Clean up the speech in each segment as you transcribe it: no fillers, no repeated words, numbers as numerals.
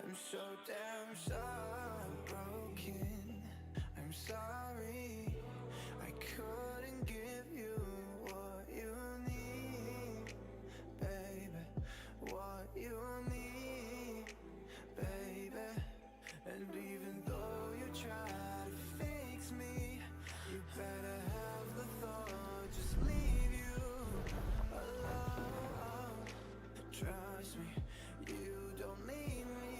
I'm so damn broken. I'm sorry I couldn't give you what you need, baby. What you need, baby. And even though you try to fix me, you better have the thought just leave you alone. Trust me, you don't need me.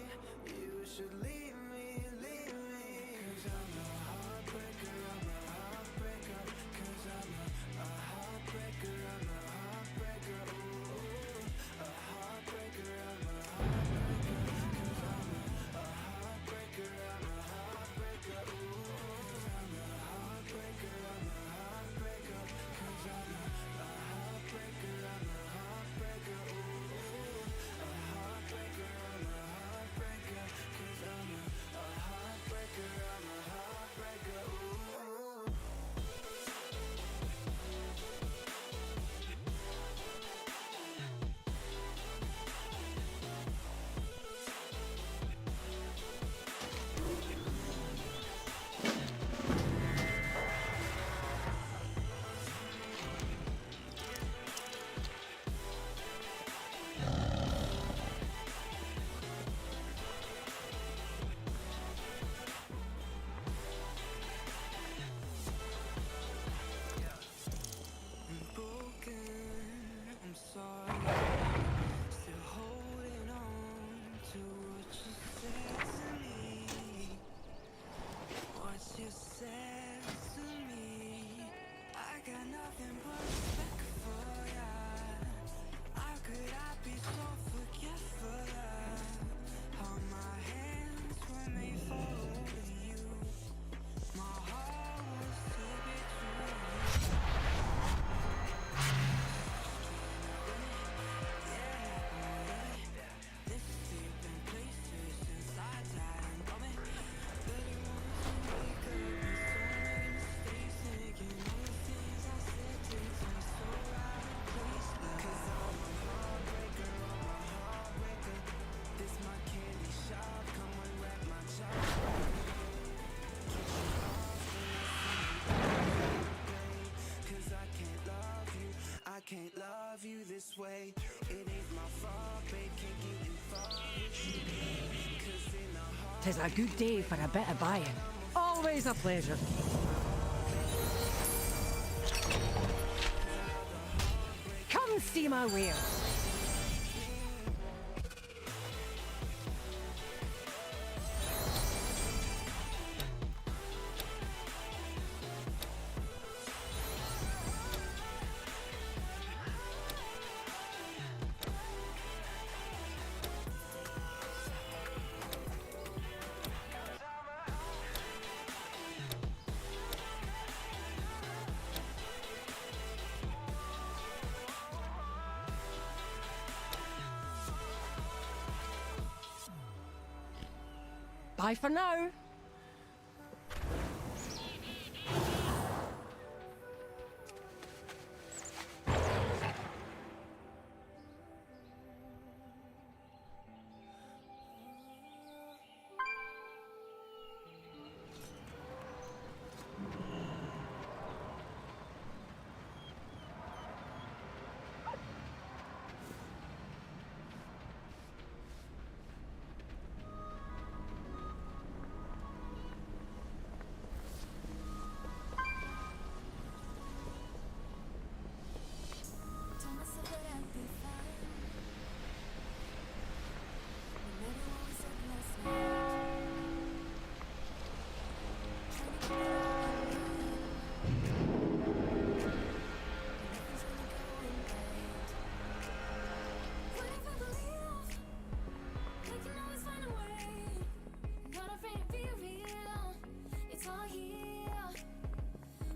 You should leave me, leave me. Cause I'm a heartbreaker, I'm a heartbreaker. Cause I'm a heartbreaker, I'm a heartbreaker. Ooh, a heartbreaker, I'm a heartbreaker. Cause I'm a heartbreaker, I'm a heartbreaker. Ooh, I'm a heartbreaker, I'm a heartbreaker. Cause I'm a heartbreaker, I'm a heartbreaker. Ooh, a heartbreaker, I'm a heartbreaker. Cause I'm a heartbreaker, I'm a heartbreaker. Ooh. I'm broken, I'm sorry. Still holding on to what you said to me. What you said to me. I got nothing but respect for ya. How could I be so forgetful of how my hands were made for holding you? My heart was too big to lose. This deep in places since I died and got me. Better want to wake up with so many mistakes, thinking all the things I said takes me so out of place. Cause I'm a heartbreaker, I'm a heartbreaker. This my candy shop, come and wreck my job. Get you off cause I can't love you, I can't love you this way. It ain't my fault, babe, can't get you far with you, babe. Cause in the heart 'Tis a good day for a bit of buying. Always a pleasure. Come see my wares. Bye for now. Told myself that I'd be fine. Remember what we said last night? Trying to keep it all in mind. Nothing's really going right. What if I believe we can always find a way? Not afraid to be real. It's all here.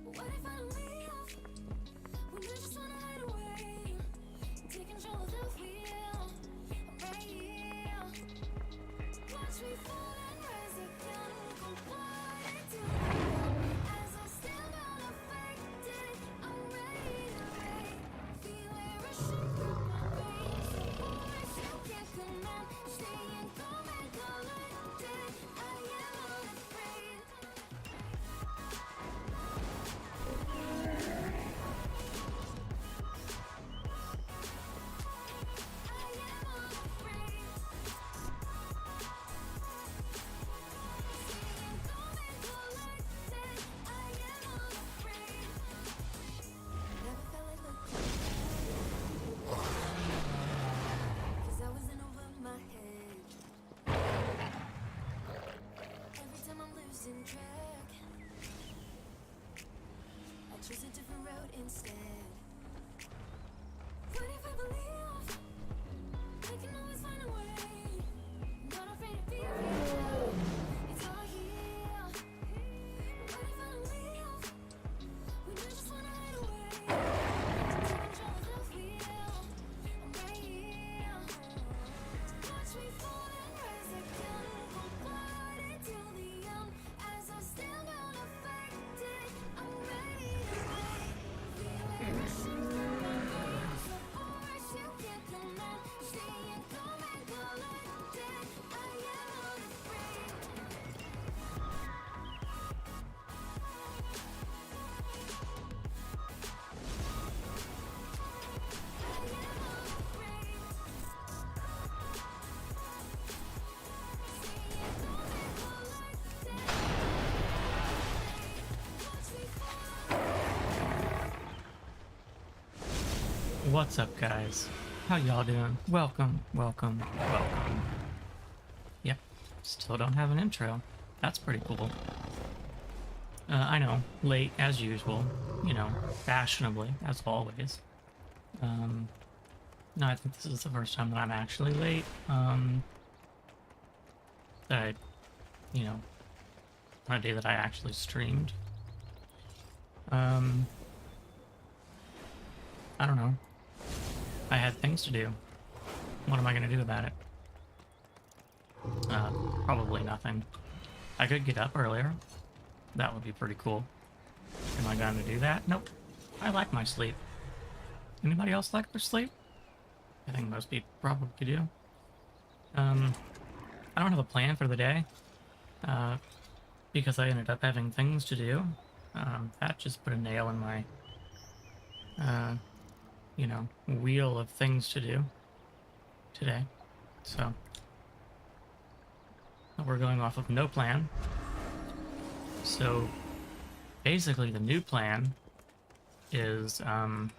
What if I don't leave? When I just wanna hide away, take control of the wheel. I'm right here. Watch me fall and rise again. But what I do as I stand unaffected, I'm ready to wait. Feel it rushing through my veins. The voice you can't command, staying calm and collected. choose a different road instead. What if I believe I can always find a way? Not afraid to be real. It's all here. What if I don't leave? When I just wanna hide away. Take control of the wheel. I'm right here. Watch me fall and rise again. Cold-blooded till the end. As I stand unaffected, I'm ready to play. Feel emotions from my brain. So harsh you can't command. Staying calm and collected. I am unafraid. What's up, guys? How y'all doing? Welcome, welcome, welcome. Yep, still don't have an intro. That's pretty cool. I know, late as usual. You know, fashionably, as always. No, I think this is the first time that I'm actually late. That you know, on a day that I actually streamed. I don't know. I had things to do. What am I gonna do about it? Probably nothing. I could get up earlier. That would be pretty cool. Am I going to do that? Nope. I like my sleep. Anybody else like their sleep? I think most people probably do. I don't have a plan for the day. Because I ended up having things to do. That just put a nail in my you know, wheel of things to do today. So we're going off of no plan. So basically the new plan is I don't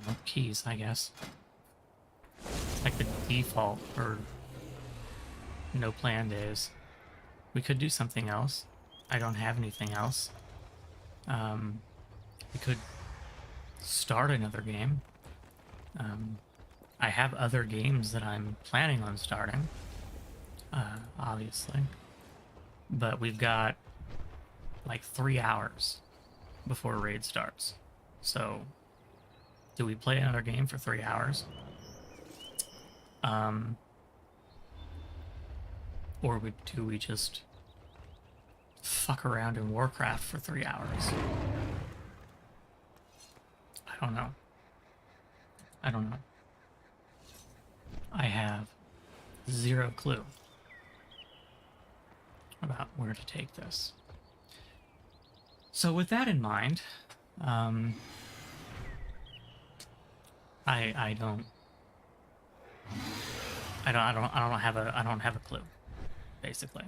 know, keys, I guess. It's like the default for no plan days. We could do something else. I don't have anything else. We could start another game. I have other games that I'm planning on starting, obviously, but we've got like 3 hours before raid starts. So do we play another game for 3 hours? Or do we just fuck around in Warcraft for 3 hours? I don't know. I don't know. I have zero clue about where to take this. So with that in mind, I don't have a clue, basically.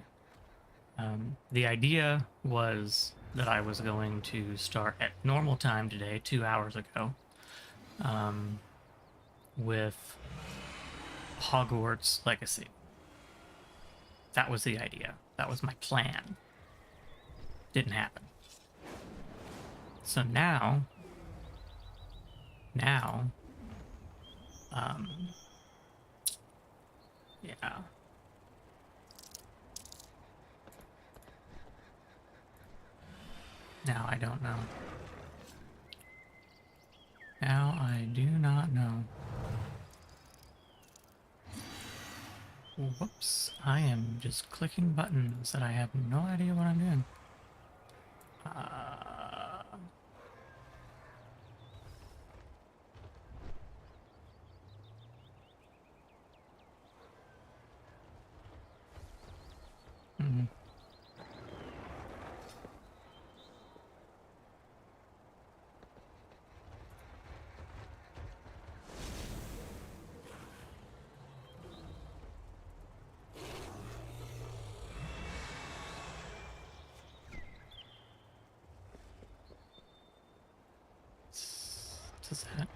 The idea was that I was going to start at normal time today, 2 hours ago, with Hogwarts Legacy. That was the idea. That was my plan. Didn't happen. So now, yeah. Now I don't know. Now I do not know. Whoops, I am just clicking buttons that I have no idea what I'm doing. Does that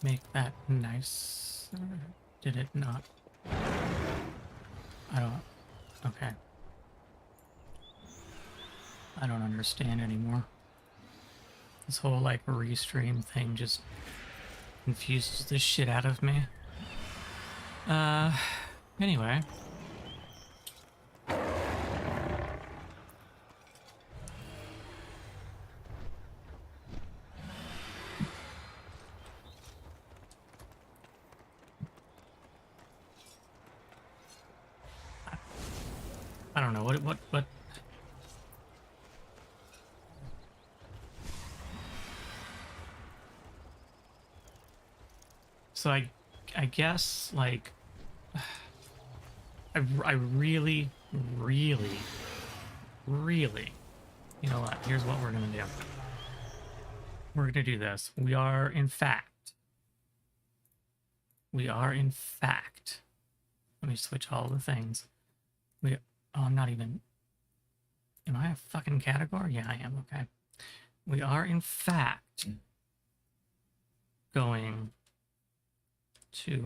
make that nice? Did it not? I don't. Okay. I don't understand anymore. This whole like restream thing just confuses the shit out of me. Anyway. I don't know what. So I guess like I really, really, really, you know what? Here's what we're gonna do. We're gonna do this. We are in fact. Let me switch all the things. Oh, I'm not even. Am I a fucking category? Yeah, I am. Okay. We are in fact going to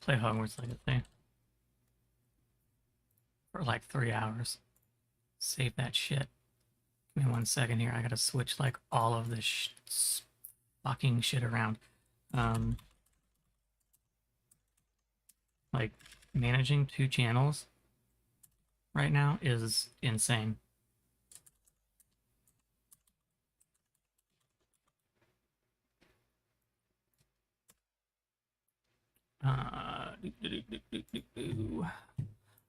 play Hogwarts Legacy for like 3 hours. Save that shit. Give me 1 second here. I gotta switch like all of this fucking shit around. Like managing 2 channels right now is insane.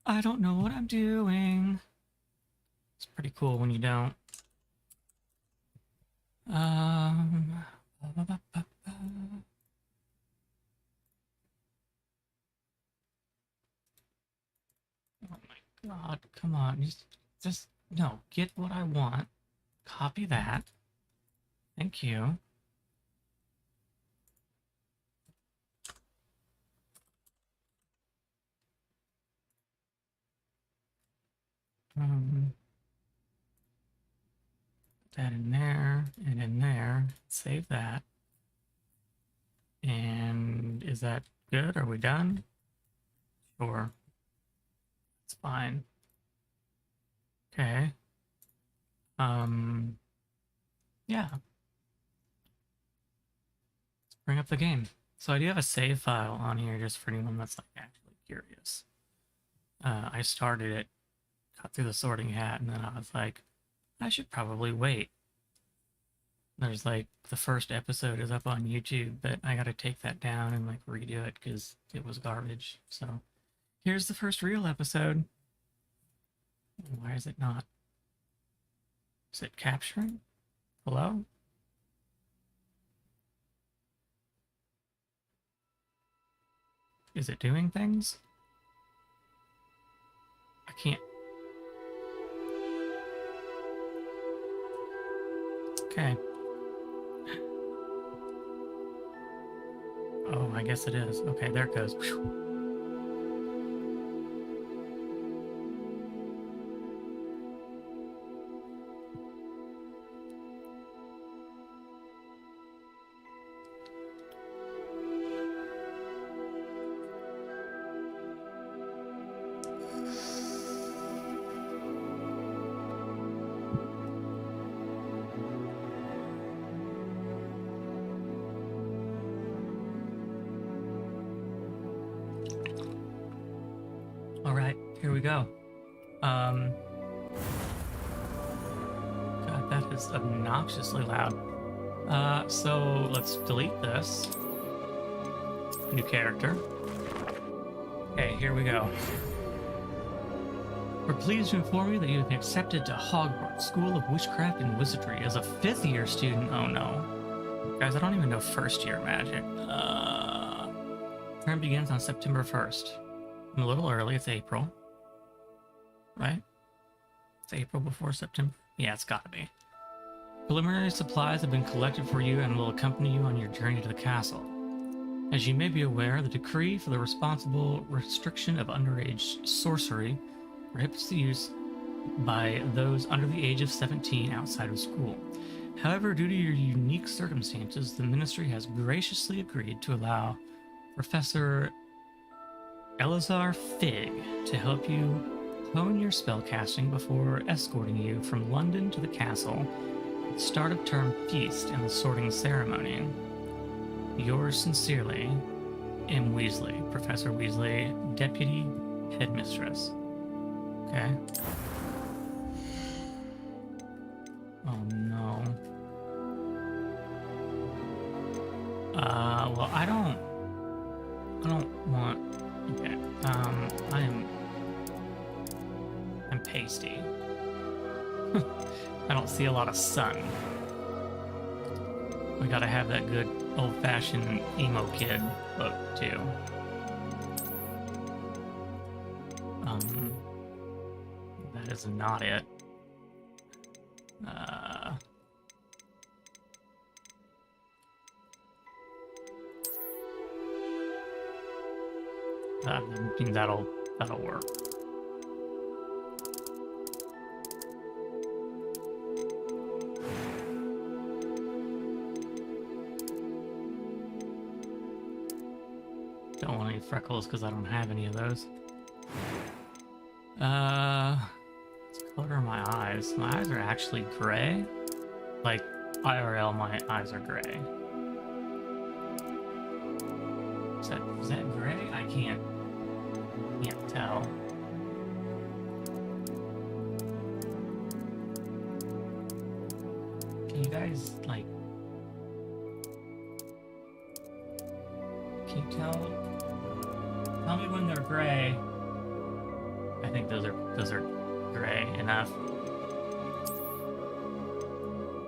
I don't know what I'm doing. It's pretty cool when you don't. Oh my god, come on. Just no, get what I want. Copy that. Thank you. Put that in there and in there. Save that. And is that good? Are we done? Sure. It's fine. Okay. Yeah. Let's bring up the game. So I do have a save file on here just for anyone that's like actually curious. I started it, got through the sorting hat, and then I was like, I should probably wait. There's like the first episode is up on YouTube, but I gotta take that down and like redo it because it was garbage. So here's the first real episode. Why is it not? Is it capturing? Hello? Is it doing things? I can't. Okay. Oh, I guess it is. Okay, there it goes. Whew. All right, here we go. God, that is obnoxiously loud. So let's delete this. New character. Okay, here we go. We're pleased to inform you that you have been accepted to Hogwarts School of Witchcraft and Wizardry as a 5th-year student. Oh no. Guys, I don't even know first-year magic. Term begins on September 1st. I'm a little early, it's April. Right? It's April before September? Yeah, it's gotta be. Preliminary supplies have been collected for you and will accompany you on your journey to the castle. As you may be aware, the decree for the responsible restriction of underage sorcery prohibits the use by those under the age of 17 outside of school. However, due to your unique circumstances, the ministry has graciously agreed to allow Professor Elazar Fig to help you hone your spellcasting before escorting you from London to the castle at the start of term feast and the sorting ceremony. Yours sincerely, M. Weasley, Professor Weasley, Deputy Headmistress. Okay. Oh no. Well, I don't want. Okay. I'm pasty. I don't see a lot of sun. We gotta have that good old-fashioned emo kid look too. That is not it. I think that'll work. Don't want any freckles because I don't have any of those. Let's color my eyes. My eyes are actually gray. Like IRL, my eyes are gray. Is that gray? I can't tell. Can you guys like? Can you tell me when they're gray? I think those are gray enough.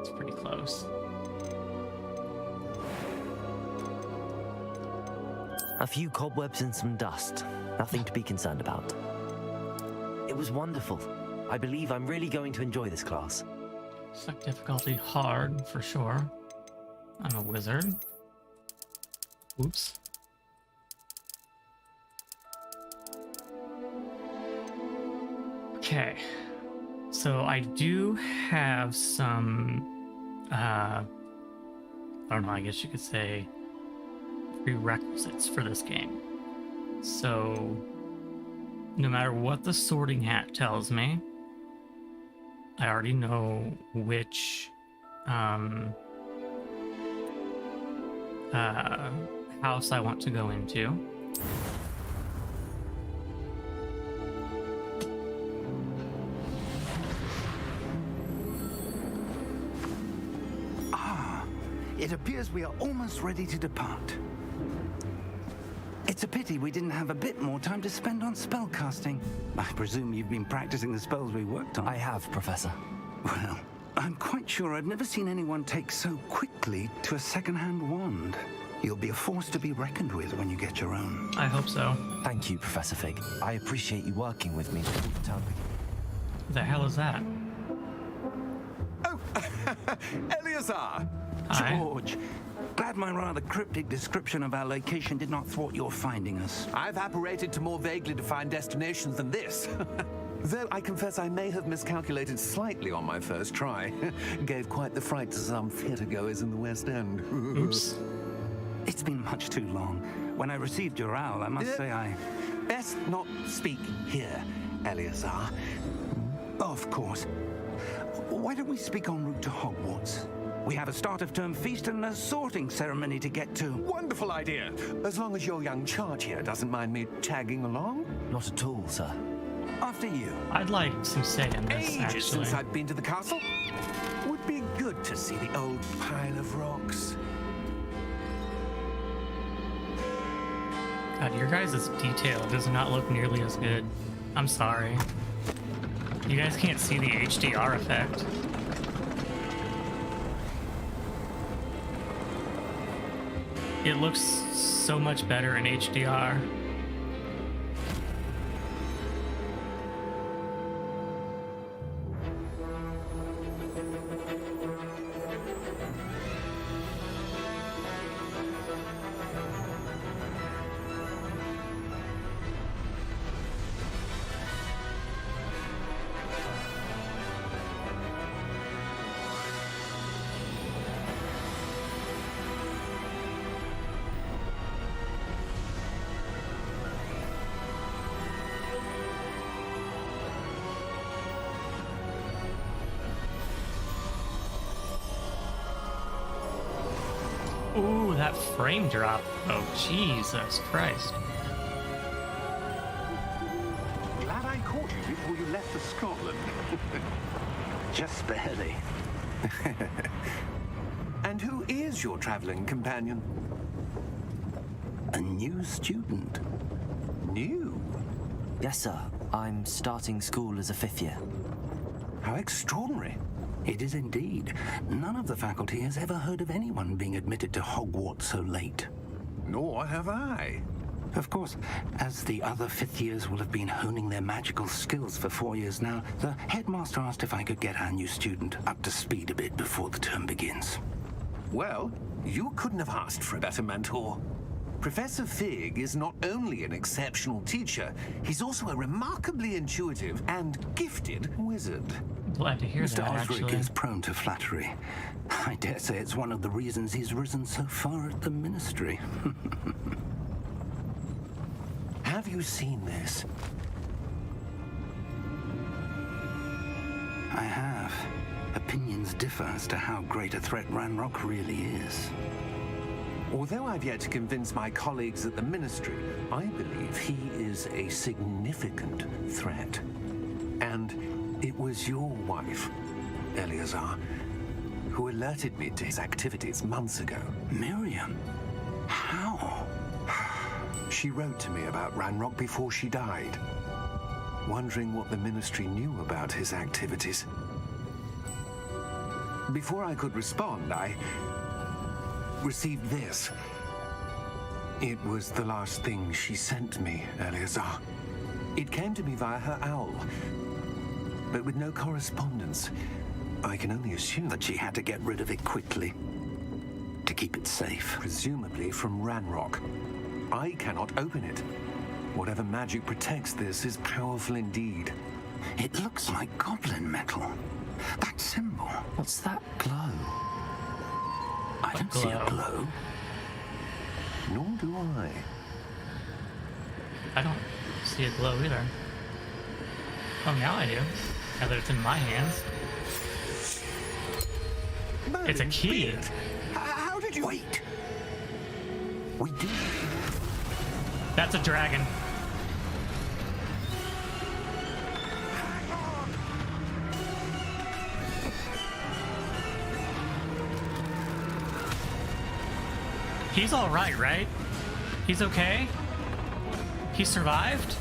It's pretty close. A few cobwebs and some dust. Nothing to be concerned about. It was wonderful. I believe I'm really going to enjoy this class. Select difficulty hard for sure. I'm a wizard. Oops. Okay. So I do have some I don't know, I guess you could say prerequisites for this game. So no matter what the sorting hat tells me, I already know which house I want to go into. It appears we are almost ready to depart. It's a pity we didn't have a bit more time to spend on spellcasting. I presume you've been practicing the spells we worked on. I have, Professor. Well, I'm quite sure I've never seen anyone take so quickly to a second-hand wand. You'll be a force to be reckoned with when you get your own. I hope so. Thank you, Professor Fig. I appreciate you working with me all the time. What the hell is that? Oh, Eleazar! Hi. George, glad my rather cryptic description of our location did not thwart your finding us. I've apparated to more vaguely defined destinations than this. Though I confess I may have miscalculated slightly on my first try. Gave quite the fright to some theatergoers in the West End. Oops. It's been much too long. When I received your owl, I must say I... Best not speak here, Eleazar. Of course. Why don't we speak en route to Hogwarts? We have a start of term feast and a sorting ceremony to get to. Wonderful idea. As long as your young charge here doesn't mind me tagging along. Not at all, sir. After you. I'd like some say in this, Ages actually. since I've been to the castle. Would be good to see the old pile of rocks. God, your guys' detail does not look nearly as good. I'm sorry. You guys can't see the HDR effect. It looks so much better in HDR. Ooh, that frame drop. Oh, Jesus Christ. Glad I caught you before you left for Scotland. Just barely. And who is your traveling companion? A new student. New? Yes, sir. I'm starting school as a 5th year. How extraordinary. It is indeed. None of the faculty has ever heard of anyone being admitted to Hogwarts so late. Nor have I. Of course, as the other 5th years will have been honing their magical skills for 4 years now, the headmaster asked if I could get our new student up to speed a bit before the term begins. Well, you couldn't have asked for a better mentor. Professor Fig is not only an exceptional teacher, he's also a remarkably intuitive and gifted wizard. Glad to hear Mr. that, Osric actually. is prone to flattery. I dare say it's one of the reasons he's risen so far at the Ministry. Have you seen this? I have. Opinions differ as to how great a threat Ranrock really is. Although I've yet to convince my colleagues at the Ministry, I believe he is a significant threat. And it was your wife, Eleazar, who alerted me to his activities months ago. Miriam? How? She wrote to me about Ranrock before she died, wondering what the Ministry knew about his activities. Before I could respond, I received this. It was the last thing she sent me, Eleazar. It came to me via her owl, but with no correspondence. I can only assume That she had to get rid of it quickly to keep it safe. presumably from Ranrock. I cannot open it. Whatever magic protects this is powerful indeed. It looks like goblin metal. That symbol. What's that glow? I don't see a glow? glow. Nor do I. I don't see a glow either. Oh, now I do. Now that it's in my hands. It's a key. How did you... Wait. We did. That's a dragon. He's all right? He's okay? He survived?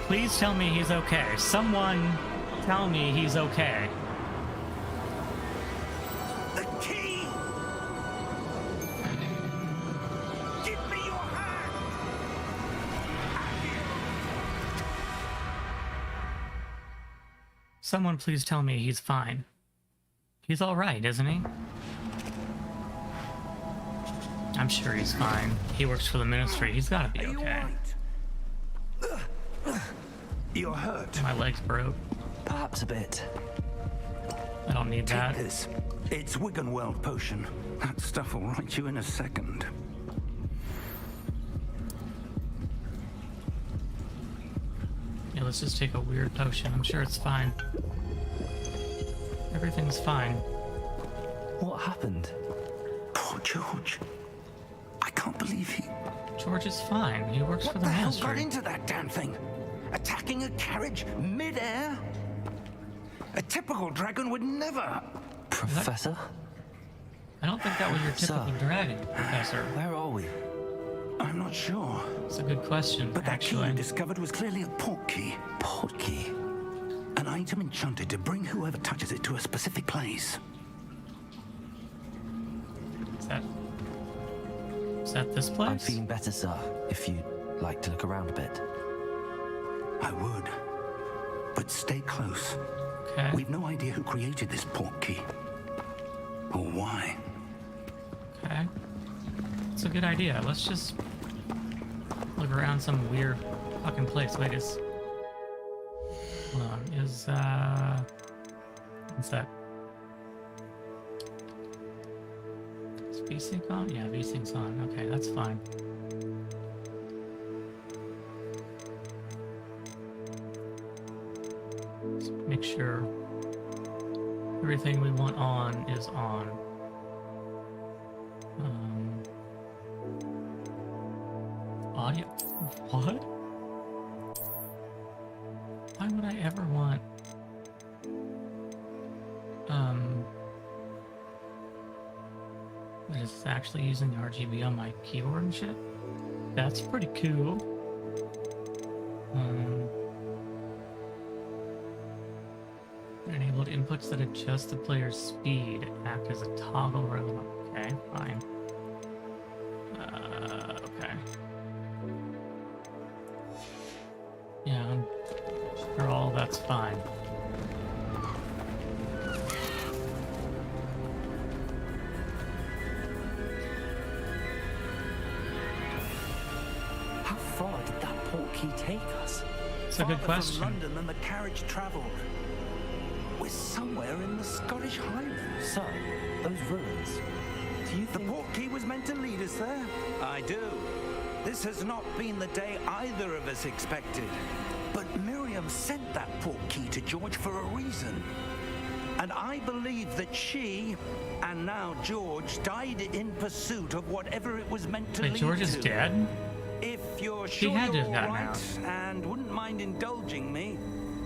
Please tell me he's okay. Someone tell me he's okay. The key! Give me your hand! Someone please tell me he's fine. He's all right, isn't he? I'm sure he's fine. He works for the Ministry. He's gotta be Are you okay. all right? You're hurt. My leg's broke. Perhaps a bit. I don't need Take that. this. It's Wiggenweld potion. That stuff will right you in a second. Yeah, let's just take a weird potion. I'm sure it's fine. Everything's fine. What happened? Poor George. I can't believe he... George is fine. He works for What the the hell got Ministry. into that damn thing? Attacking a carriage mid-air? A typical dragon would never... Professor? I don't think that was your typical Sir. dragon, Professor. Where are we? I'm not sure. It's a good question, But that key actually. you discovered was clearly a portkey. Portkey. An item enchanted to bring whoever touches it to a specific place. Is that this place? I'm feeling better, sir. If you'd like to look around a bit. I would. But stay close. Okay. We've no idea who created this portkey. Or why. Okay. It's a good idea. Let's just look around some weird fucking place. Wait, is... Hold on. Is, what's that? Is VSync on? Yeah, VSync's on. Okay, that's fine. Let's make sure everything we want on is on. Audio. What? Why would I ever want that it's actually using the RGB on my keyboard and shit? That's pretty cool. Enabled inputs that adjust the player's speed act as a toggle rather. Okay, fine. Okay. Yeah, I'm sure all that's fine. How far did that portkey take us? It's a good Farther question. from London than the carriage travelled. We're somewhere in the Scottish Highlands. So, those ruins. Do you The think... portkey was meant to lead us there? I do. This has not been the day either of us expected. But Miriam sent that portkey to George for a reason. And I believe that she, and now George, died in pursuit of whatever it was meant to Wait, lead George is to. dead? If you're He sure had to you're have all gotten right and wouldn't mind indulging me,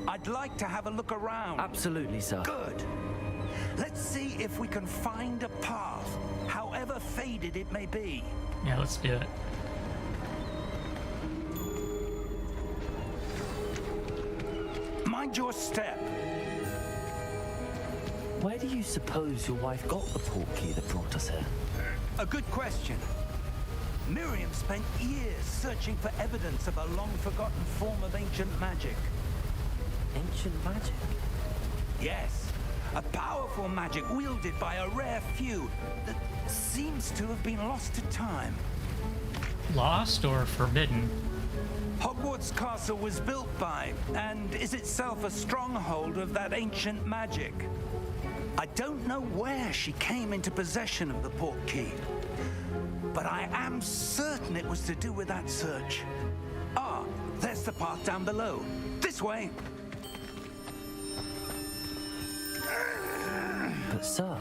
I'd like to have a look around. Absolutely, sir. Good. Let's see if we can find a path, however faded it may be. Yeah, let's do it. Mind your step. Where do you suppose your wife got the portkey that brought us here? A good question. Miriam spent years searching for evidence of a long-forgotten form of ancient magic. Ancient magic? Yes, a powerful magic wielded by a rare few that seems to have been lost to time. Lost or forbidden? Hogwarts Castle was built by, and is itself a stronghold of that ancient magic. I don't know where she came into possession of the portkey, but I am certain it was to do with that search. Ah, there's the path down below. This way. But sir,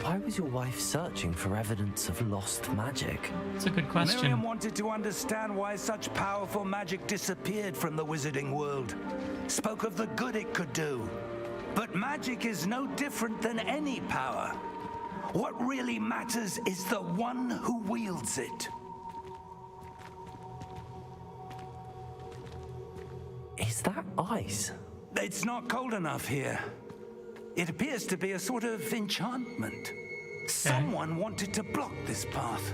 why was your wife searching for evidence of lost magic? It's a good question. Miriam wanted to understand why such powerful magic disappeared from the wizarding world. Spoke of the good it could do. But magic is no different than any power. What really matters is the one who wields it. Is that ice? It's not cold enough here. It appears to be a sort of enchantment. Someone wanted to block this path.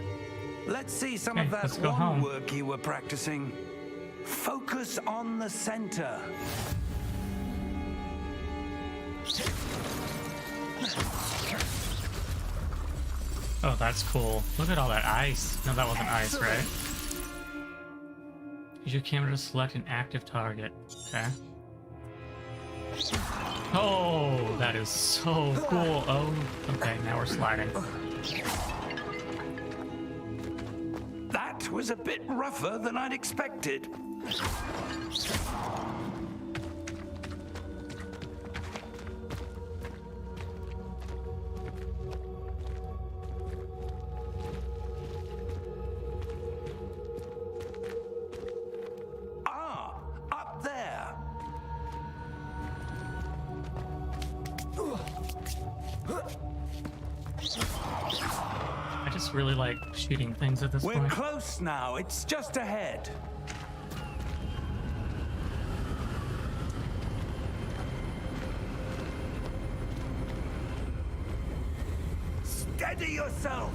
Let's see some of Okay, that let's go wand home. work you were practicing. Focus on the center. Oh, that's cool. Look at all that ice. No, that wasn't ice, right? Use your camera to select an active target. Okay. Oh, that is so cool. Oh, okay, now we're sliding. That was a bit rougher than I'd expected. Ah, up there. I just really like shooting things at this We're point. close now. It's just ahead. Steady yourself.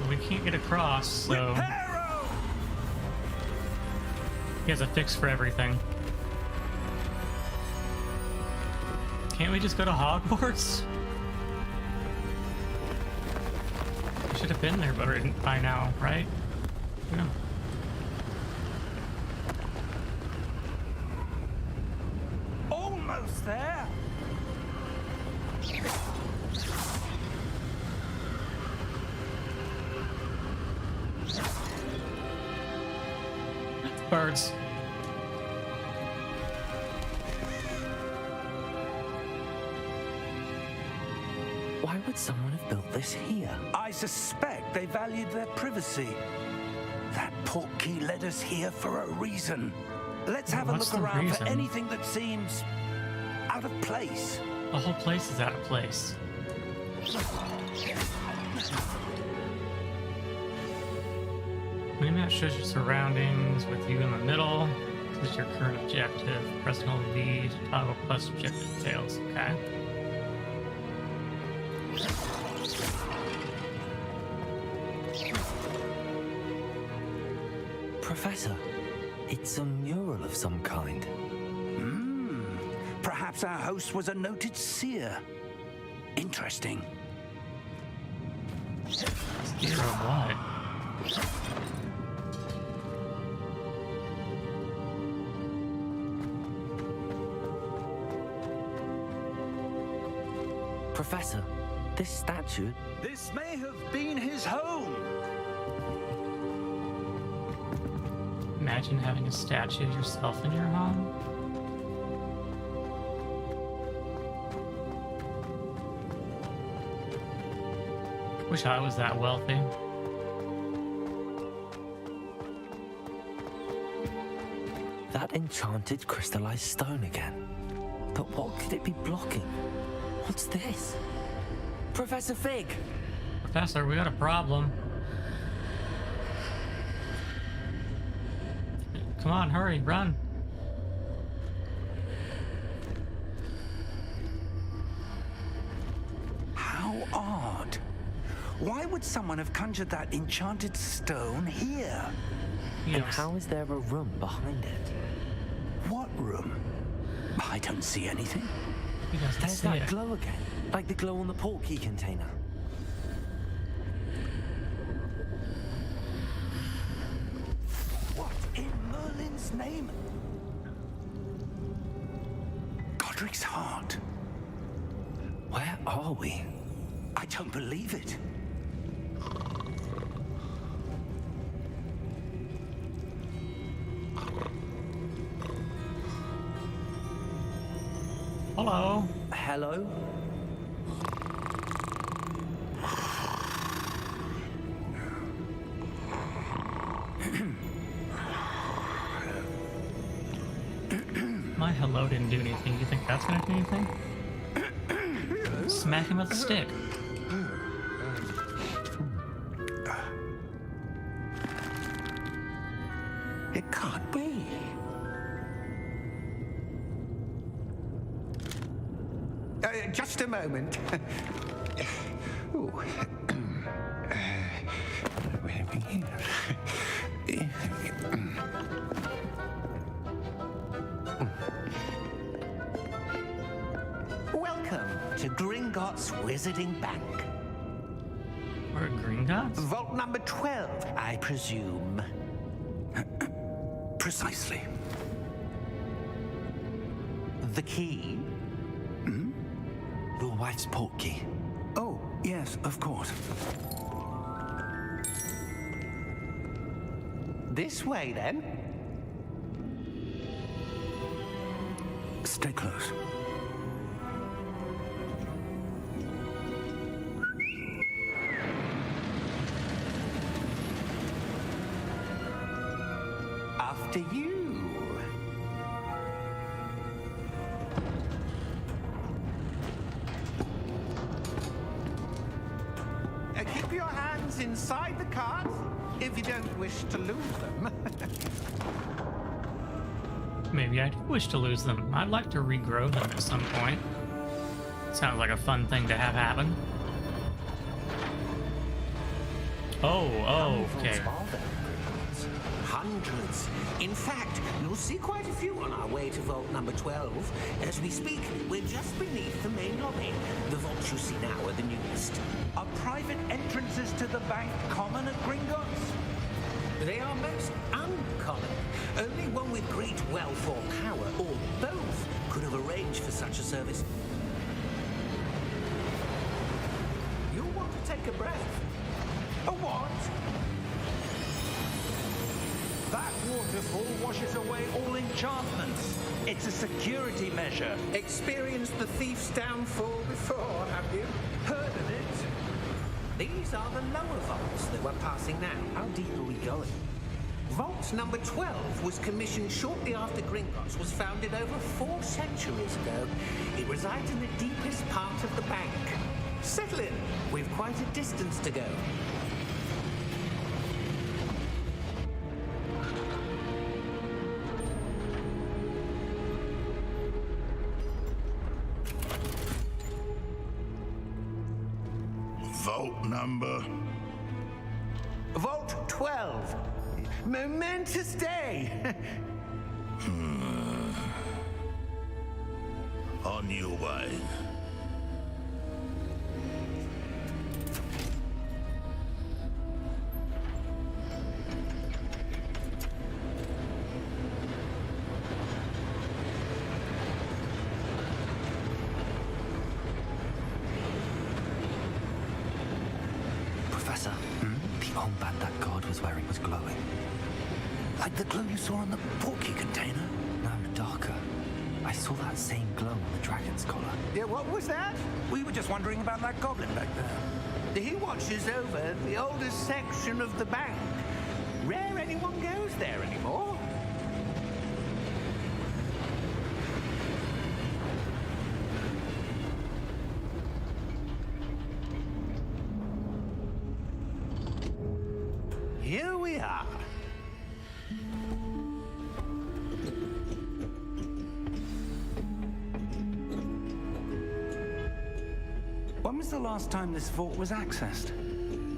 We can't get across, so Reparo! he has a fix for everything. Can't we just go to Hogwarts? We should have been there by now, right? Yeah. Almost there. Birds. Why would someone have built this here? I suspect they valued their privacy. That portkey led us here for a reason. Let's have What's a look the around reason? for anything that seems out of place. The whole place is out of place. Minimap shows your surroundings with you in the middle. This is your current objective. Press hold V to toggle plus objective details. Okay. Professor, it's a mural of some kind. Perhaps our host was a noted seer. Interesting. Dear of what? Professor, this statue... This may have been his home. Imagine having a statue of yourself in your home. Wish I was that wealthy. That enchanted crystallized stone again. But what could it be blocking? What's this? Professor Fig! Professor, we got a problem. Come on, hurry, run. How odd. Why would someone have conjured that enchanted stone here? You And know, how is there a room behind it? What room? I don't see anything. he doesn't There's see that it. glow again. Like the glow on the portkey container. What in Merlin's name? Godric's heart. Where are we? I don't believe it. Hello. Hello? My hello didn't do anything. You think that's gonna do anything? Smack him with a stick. It can't be. Just a moment. Ooh. Where are we here? Welcome to Gringotts Wizarding Bank. We're at Green Dots? Vault number 12, I presume. Precisely. The key? Your wife's portkey. Oh, yes, of course. This way, then. Stay close. After you. Keep your hands inside the cart if you don't wish to lose them. Maybe I do wish to lose them. I'd like to regrow them at some point. Sounds like a fun thing to have happen. Oh, okay. Are there, Gringotts? Hundreds. In fact, you'll see quite a few on our way to vault number 12. As we speak, we're just beneath the main lobby. The vaults you see now are the newest. Are private entrances to the bank common at Gringotts? They are most uncommon. Only one with great wealth or power, or both, could have arranged for such a service. You'll want to take a breath. A what? That waterfall washes away all enchantments. It's a security measure. Experienced the thief's downfall before, have you? Heard of it? These are the lower vaults that we're passing now. How deep are we going? Vault number 12 was commissioned shortly after Gringotts was founded over 4 centuries ago. It resides in the deepest part of the bank. Settle in. We've quite a distance to go. Vault number. Vault 12. Momentous day. On your way. Professor, the armband that guard was wearing was glowing. Like the glow you saw on the portkey container? No, darker. I saw that same glow on the dragon's collar. Yeah, what was that? We were just wondering about that goblin back there. He watches over the oldest section of the bank. Rare anyone goes there anymore. Here we are. When was the last time this vault was accessed?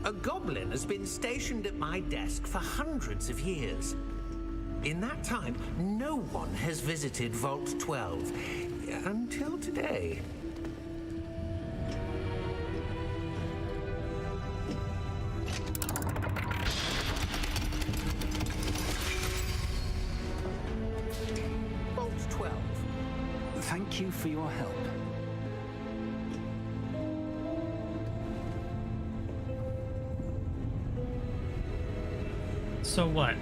A goblin has been stationed at my desk for hundreds of years. In that time, no one has visited Vault 12 until today. Vault 12. Thank you for your help. So what?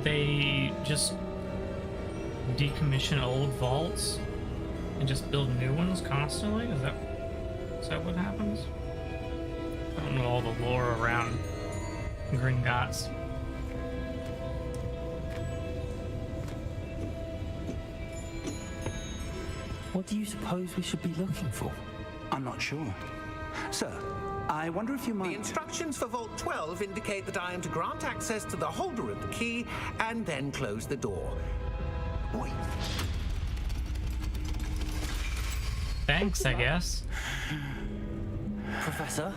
They just decommission old vaults and just build new ones constantly? Is that what happens? I don't know all the lore around Gringotts. What do you suppose we should be looking for? I'm not sure. Sir, I wonder if you The might... instructions for Vault 12 indicate that I am to grant access to the holder of the key and then close the door. Wait. Thanks, I guess. Professor?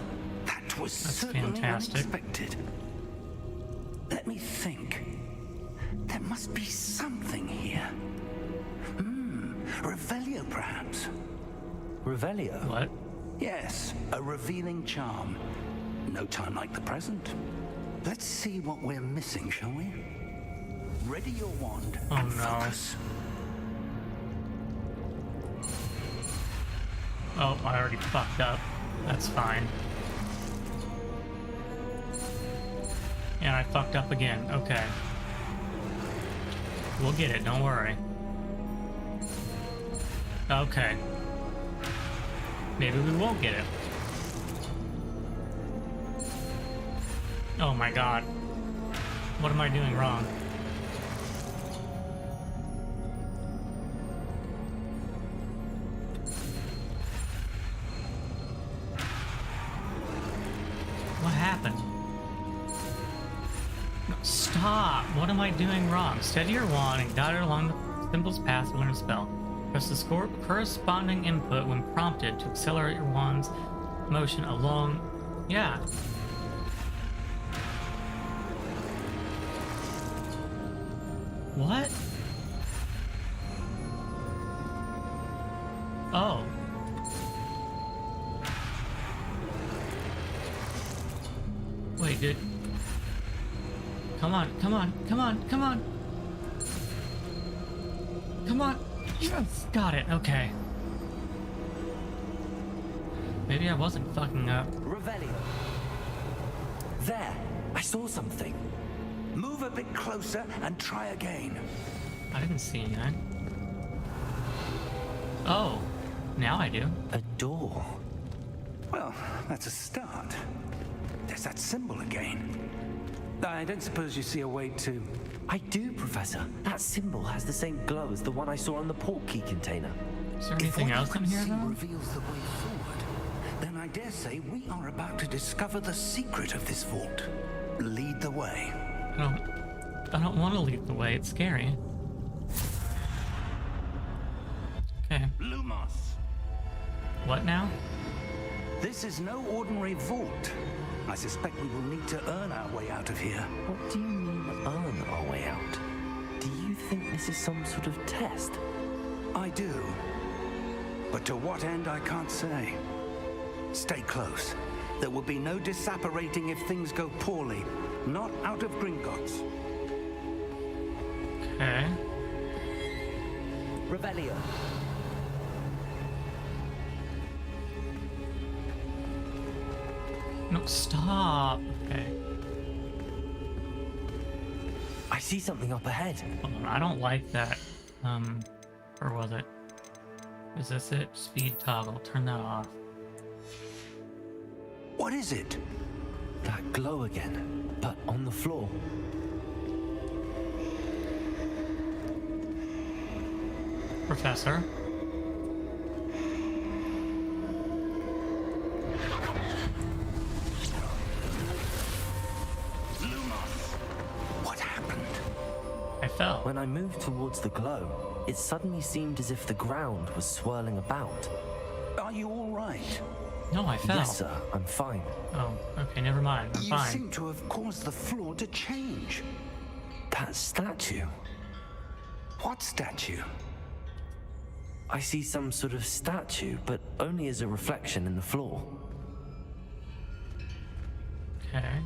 That was That's certainly fantastic. unexpected. Let me think. There must be something here. Revelio, perhaps. Revelio? What? Yes, a revealing charm. No time like the present. Let's see what we're missing, shall we? Ready your wand Oh, and no. focus. Oh, I already fucked up. That's fine. Yeah, I fucked up again. Okay. We'll get it, don't worry. Okay. Maybe we won't get it. Oh my god. What am I doing wrong? What happened? No, stop! What am I doing wrong? Steady your wand and guide it along the symbol's path to learn a spell. Press the corresponding input when prompted to accelerate your wand's motion along... Yeah. What? Oh. Wait, dude. Come on, come on, come on, come on! Come on! Yes, got it, okay. Maybe I wasn't fucking up. Revelio. There, I saw something. Move a bit closer and try again. I didn't see anything. Oh, now I do. A door. Well, that's a start. There's that symbol again. I don't suppose you see a way to... I do, Professor. That symbol has the same glow as the one I saw on the port key container. Is there anything else in here, though? reveals the way forward, then I dare say we are about to discover the secret of this vault. Lead the way. I don't want to lead the way. It's scary. Okay. Lumos. What now? This is no ordinary vault. I suspect we will need to earn our way out of here. What do you mean, earn our way out? Do you think this is some sort of test? I do. But to what end, I can't say. Stay close. There will be no disapparating if things go poorly. Not out of Gringotts. Okay. Revelio. No, stop. Okay. I see something up ahead. Hold on, I don't like that. Or was it? Is this it? Speed toggle. Turn that off. What is it? That glow again, but on the floor. Professor? What happened? I fell. When I moved towards the glow, it suddenly seemed as if the ground was swirling about. Are you all right? No, I fell. Yes, sir, I'm fine. Oh, okay, never mind. I'm You fine. seem to have caused the floor to change. That statue. What statue? I see some sort of statue, but only as a reflection in the floor. Okay.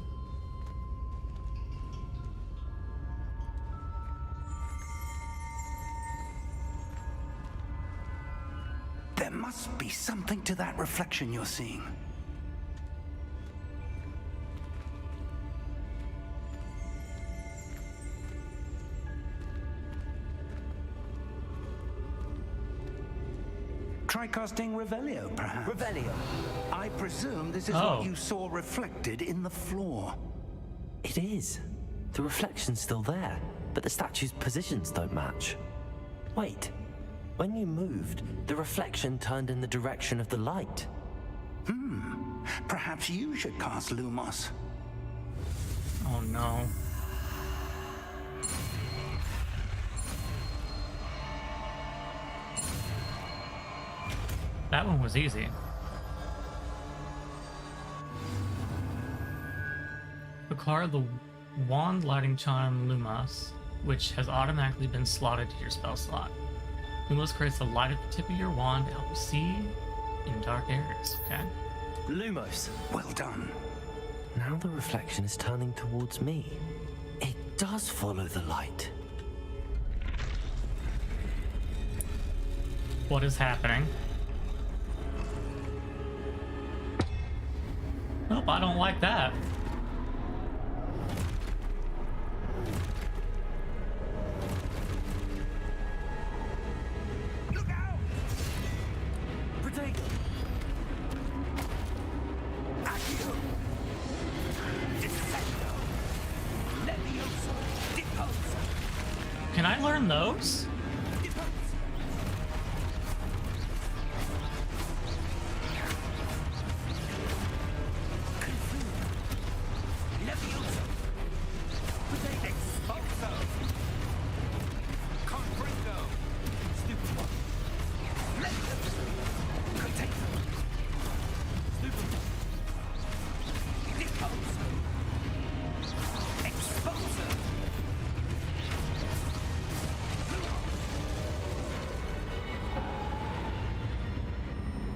There must be something to that reflection you're seeing. Try casting Revelio, perhaps. Revelio. I presume this is Oh. what you saw reflected in the floor. It is. The reflection's still there, but the statue's positions don't match. Wait. When you moved, the reflection turned in the direction of the light. Perhaps you should cast Lumos. Oh no. That one was easy. Acquire the wand lighting charm Lumos, which has automatically been slotted to your spell slot. Lumos creates a light at the tip of your wand to help you see in dark areas. Okay. Lumos. Well done. Now the reflection is turning towards me. It does follow the light. What is happening? Nope, I don't like that. Look out! Protego! Accio! Descendo! Levioso! Deposa! Can I learn those?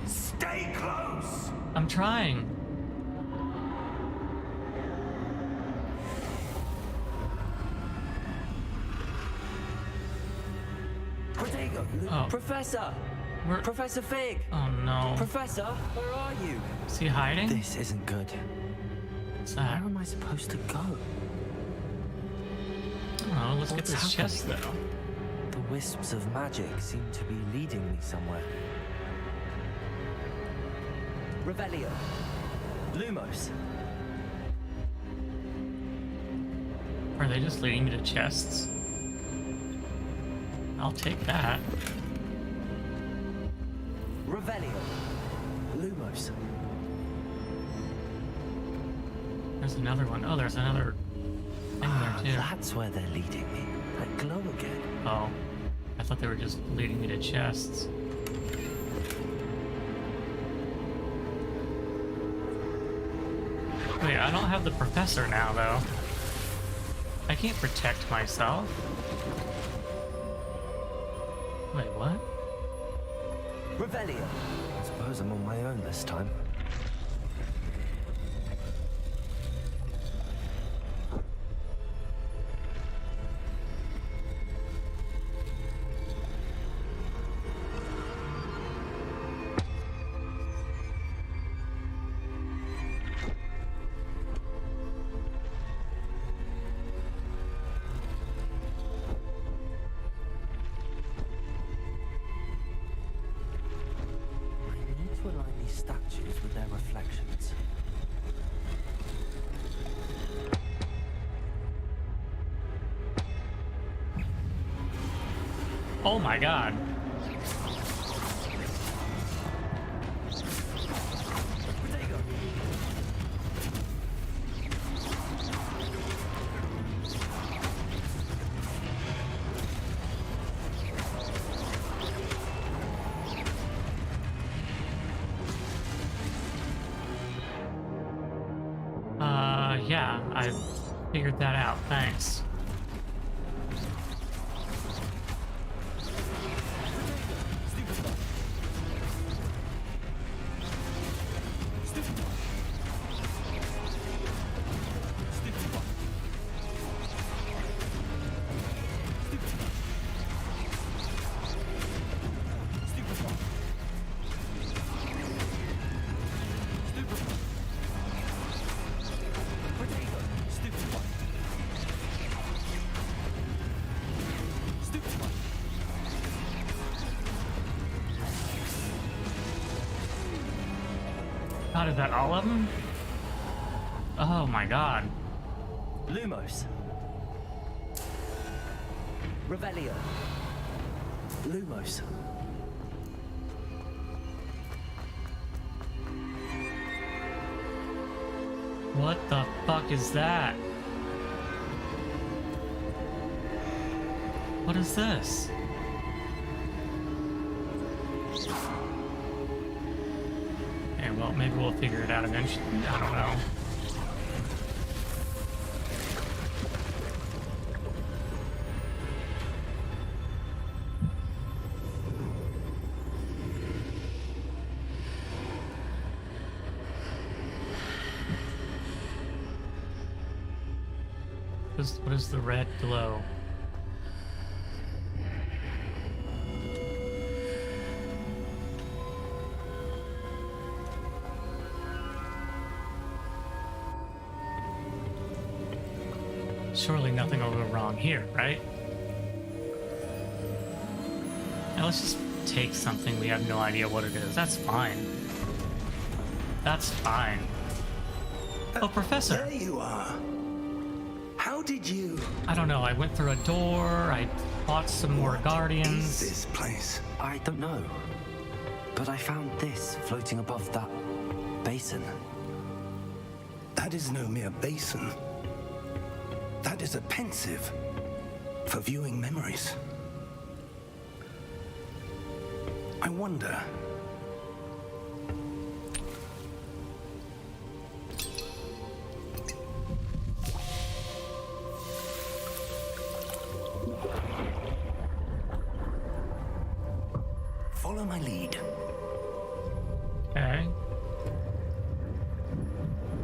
Stay close! I'm trying. Protego! Oh. Professor! Where? Professor Fig! Oh no. Professor, where are you? Is he hiding? This isn't good. What's Where that? am I supposed to go? Oh, let's get What's this chest though. The wisps of magic seem to be leading me somewhere. Revelio. Lumos. Are they just leading me to chests? I'll take that. Revelio. Lumos. There's another one. Oh, there's another thing there too. That's where they're leading me. That glow again. Oh, I thought they were just leading me to chests. Wait, I don't have the professor now, though. I can't protect myself. Wait, what? Revelio. I suppose I'm on my own this time. To align these statues with their reflections. Oh my god. Yeah, I figured that out. Thanks. God, is that all of them? Oh my god. Lumos. Revelio. Lumos. What the fuck is that? What is this? Okay, well, maybe we'll figure it out eventually. I don't know. What is the red glow? Surely nothing will go wrong here, right? Now let's just take something we have no idea what it is. That's fine. That's fine. Oh, Professor! There you are. How did you... I don't know, I went through a door, I fought some more guardians. Is this place? I don't know. But I found this floating above that basin. That is no mere basin. That is a pensive for viewing memories. I wonder... Follow my lead. Okay.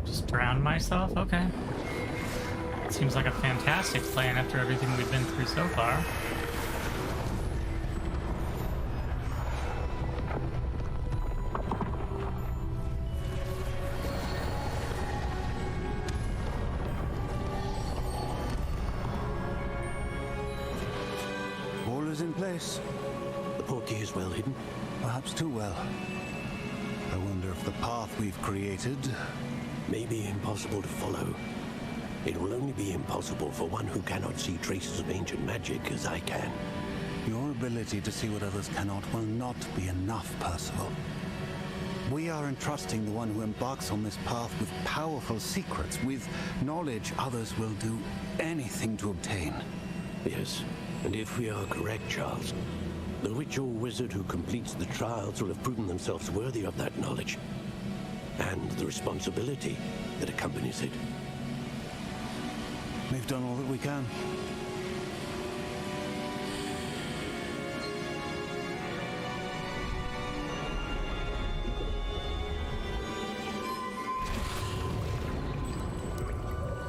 Just drown myself? Okay. Seems like a fantastic plan after everything we've been through so far. place. The portkey is well hidden. Perhaps too well. I wonder if the path we've created... May be impossible to follow. It will only be impossible for one who cannot see traces of ancient magic as I can. Your ability to see what others cannot will not be enough, Percival. We are entrusting the one who embarks on this path with powerful secrets, with knowledge others will do anything to obtain. Yes, and if we are correct, Charles, the witch or wizard who completes the trials will have proven themselves worthy of that knowledge, and the responsibility that accompanies it. We've done all that we can.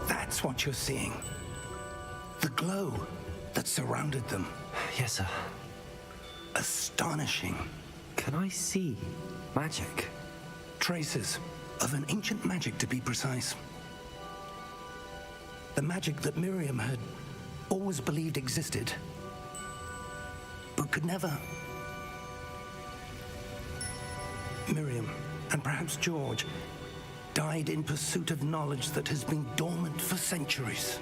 That's what you're seeing. The glow that surrounded them. Yes, sir. Astonishing. Can I see magic? Traces of an ancient magic, to be precise. The magic that Miriam had always believed existed, but could never. Miriam, and perhaps George, died in pursuit of knowledge that has been dormant for centuries.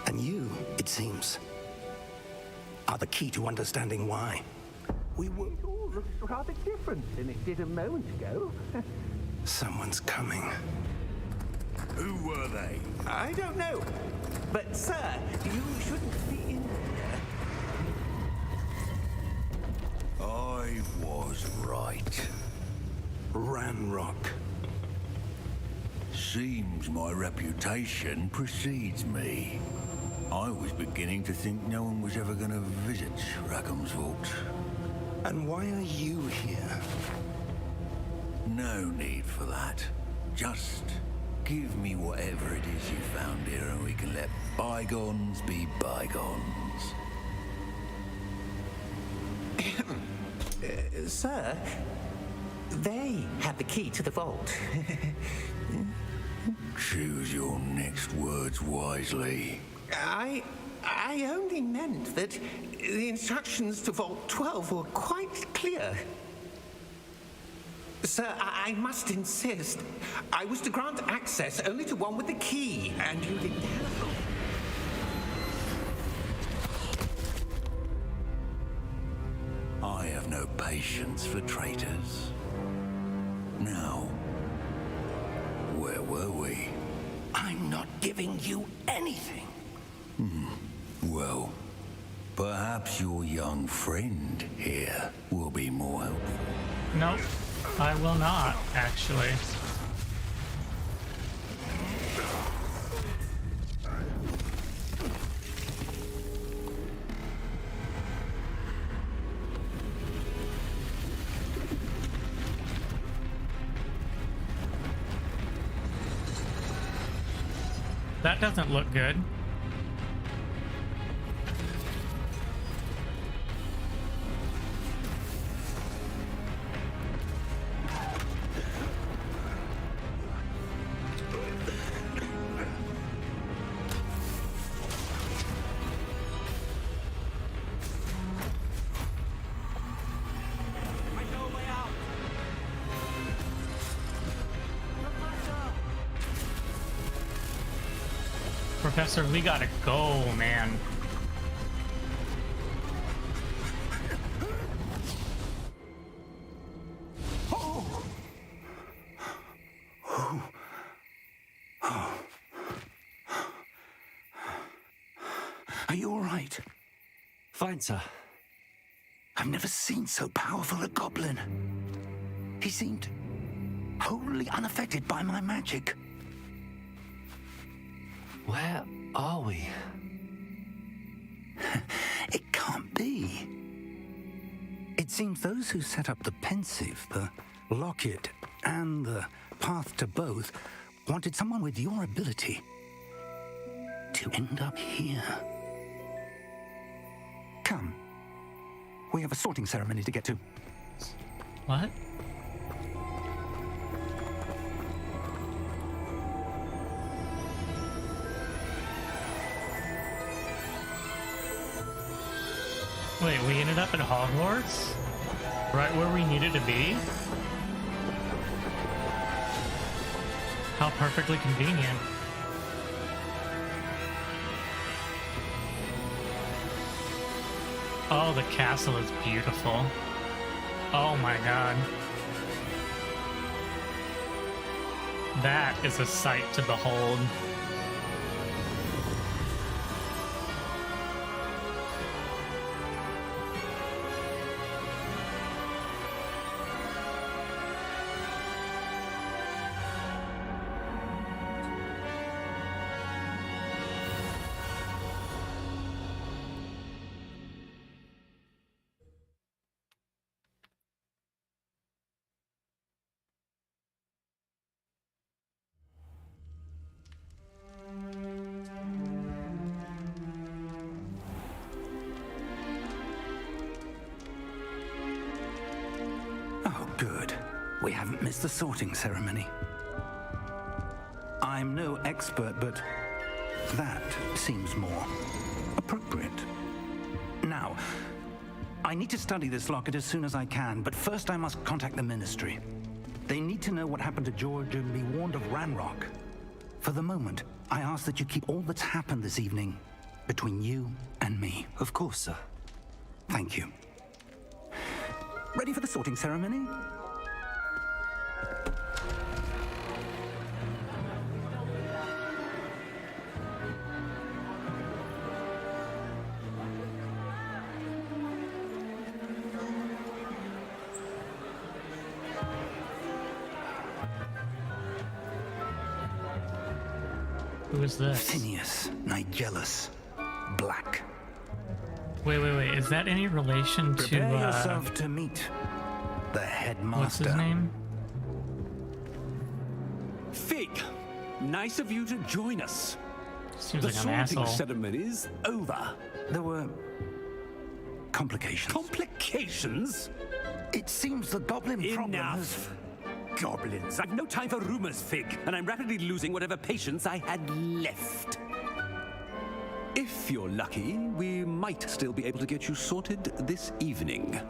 And you, it seems, are the key to understanding why. We were... It all looks rather different than it did a moment ago. Someone's coming. Who were they? I don't know. But, sir, you shouldn't be in here. I was right. Ranrock. Seems my reputation precedes me. I was beginning to think no one was ever going to visit Rackham's Vault. And why are you here? No need for that. Just give me whatever it is you found here and we can let bygones be bygones. Sir, they have the key to the vault. Choose your next words wisely. I only meant that the instructions to Vault 12 were quite clear. Sir, I must insist. I was to grant access only to one with the key, and you didn't have. I have no patience for traitors. Now, where were we? I'm not giving you anything. Well, perhaps your young friend here will be more helpful. Nope, I will not, actually. That doesn't look good. Professor, we gotta go, man. Are you all right? Fine, sir. I've never seen so powerful a goblin. He seemed wholly unaffected by my magic. Where are we? It can't be. It seems those who set up the Pensieve, the Locket, and the Path to Both wanted someone with your ability to end up here. Come. We have a sorting ceremony to get to. What? Wait, we ended up at Hogwarts? Right where we needed to be? How perfectly convenient. Oh, the castle is beautiful. Oh my god. That is a sight to behold. Oh, good. We haven't missed the sorting ceremony. I'm no expert, but that seems more appropriate. Now, I need to study this locket as soon as I can, but first I must contact the Ministry. They need to know what happened to George and be warned of Ranrock. For the moment, I ask that you keep all that's happened this evening between you and me. Of course, sir. Thank you. Ready for the sorting ceremony? Who is this? Phineas Nigellus Black. Wait. Is that any relation to, Prepare yourself to meet the headmaster. what's his name? Fig, nice of you to join us. Seems The like an sorting asshole. ceremony's over. There were complications. Complications? It seems the goblin problem has... Enough. Goblins. I've no time for rumors, Fig, and I'm rapidly losing whatever patience I had left. If you're lucky, we might still be able to get you sorted this evening.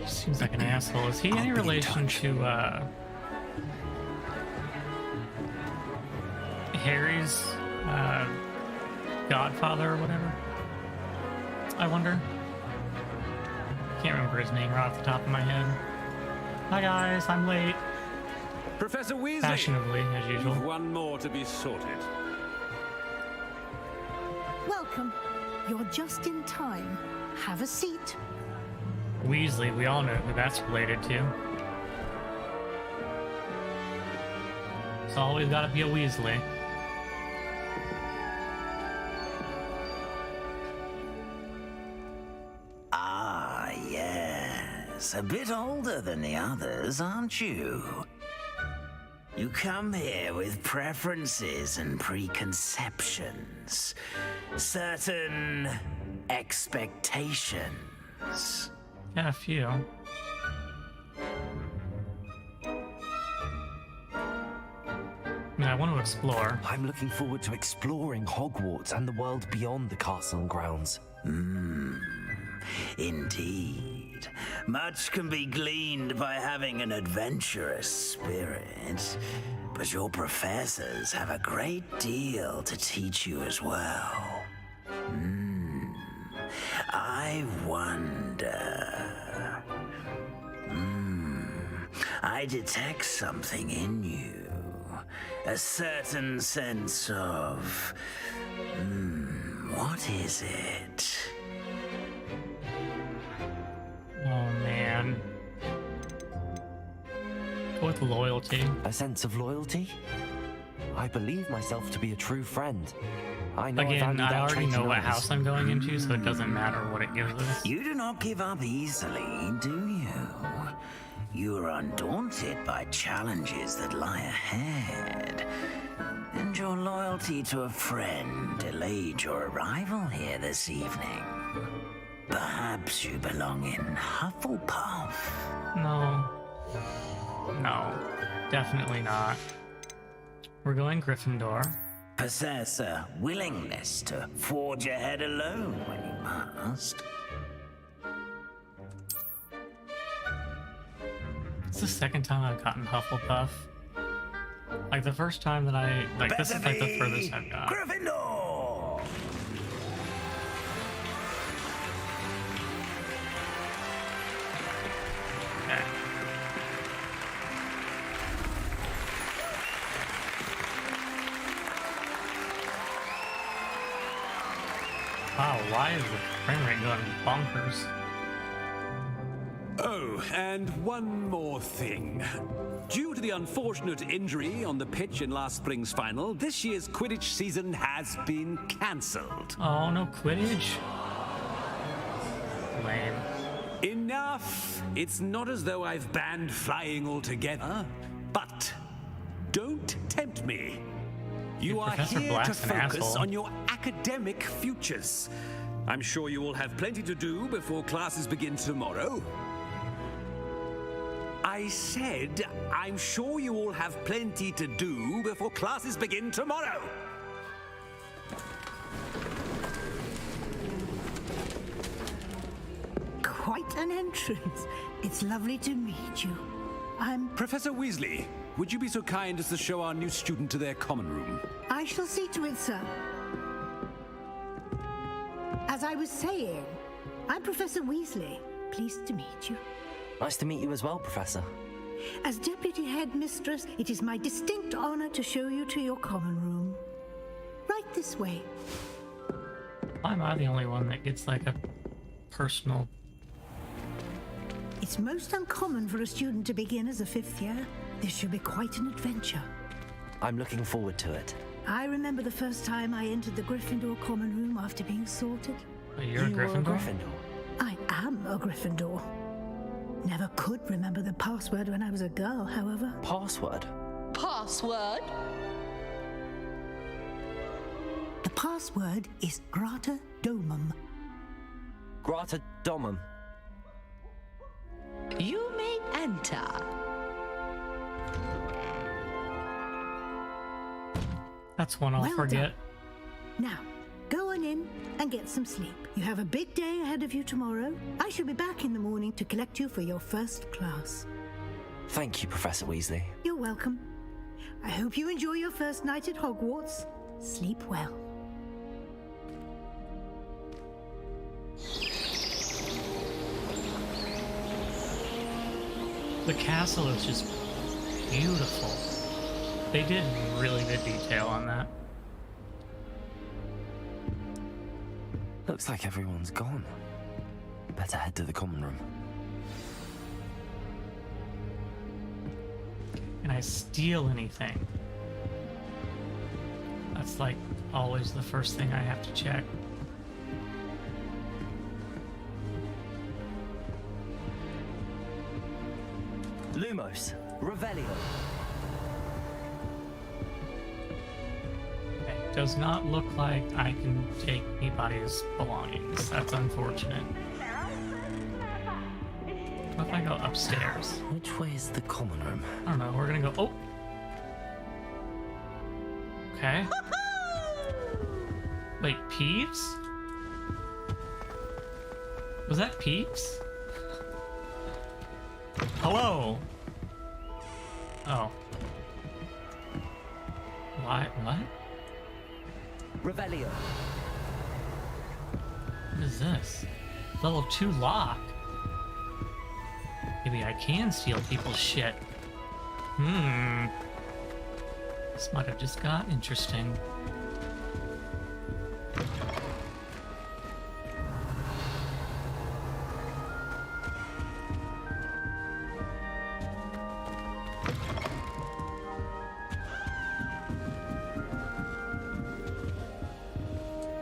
Seems like an asshole. Is he any relation to, Harry's, godfather or whatever? I wonder. Can't remember his name right off the top of my head. Hi guys, I'm late. Professor Weasley! Fashionably, as usual. You've one more to be sorted. Welcome. You're just in time. Have a seat. Weasley, we all know who that's related to. It's always gotta be a Weasley. Ah, yes. A bit older than the others, aren't you? You come here with preferences and preconceptions. Certain expectations. Yeah, a few. I want to explore. I'm looking forward to exploring Hogwarts and the world beyond the castle and grounds. Indeed. Much can be gleaned by having an adventurous spirit, but your professors have a great deal to teach you as well. I wonder... I detect something in you. A certain sense of... what is it? Oh man. Go with loyalty. A sense of loyalty? I believe myself to be a true friend. I know Again, I already know what others. house I'm going into, so it doesn't matter what it gives us. You do not give up easily, do you? You are undaunted by challenges that lie ahead. And your loyalty to a friend delayed your arrival here this evening. Perhaps you belong in Hufflepuff. No. No. Definitely not. We're going Gryffindor. Possess a willingness to forge ahead alone when you must. It's the second time I've gotten Hufflepuff. Like the first time that this is like the furthest I've got. Gryffindor! Okay. Wow, why is the frame rate going bonkers? Oh, and one more thing. Due to the unfortunate injury on the pitch in last spring's final, this year's Quidditch season has been cancelled. Oh, no Quidditch? Lame. Enough! It's not as though I've banned flying altogether, but don't tempt me. You are Professor here to Black's an focus asshole. on your academic futures. I'm sure you will have plenty to do before classes begin tomorrow. I said, I'm sure you all have plenty to do before classes begin tomorrow. Quite an entrance. It's lovely to meet you. I'm... Professor Weasley, would you be so kind as to show our new student to their common room? I shall see to it, sir. As I was saying, I'm Professor Weasley. Pleased to meet you. Nice to meet you as well, Professor. As Deputy Headmistress, it is my distinct honor to show you to your common room. Right this way. Why am I the only one that gets like a personal... It's most uncommon for a student to begin as a fifth year. This should be quite an adventure. I'm looking forward to it. I remember the first time I entered the Gryffindor common room after being sorted. Oh, you're a Gryffindor? I am a Gryffindor. Never could remember the password when I was a girl, however. Password? Password? The password is Grata Domum. Grata Domum. You may enter. That's one I'll Well forget. done. Now, go on in and get some sleep. You have a big day ahead of you tomorrow. I shall be back in the morning to collect you for your first class. Thank you, Professor Weasley. You're welcome. I hope you enjoy your first night at Hogwarts. Sleep well. The castle is just beautiful. They did really good detail on that. Looks like everyone's gone. Better head to the common room. Can I steal anything? That's like always the first thing I have to check. Lumos, Revelio. Okay, does not look like I can take anybody's belongings. That's unfortunate. What if I go upstairs? Which way is the common room? I don't know. We're gonna go. Oh. Okay. Wait, Peeves? Was that Peeves? Hello. Oh. Why? What? Revelio. What is this? Level 2 lock. Maybe I can steal people's shit. This might have just got interesting.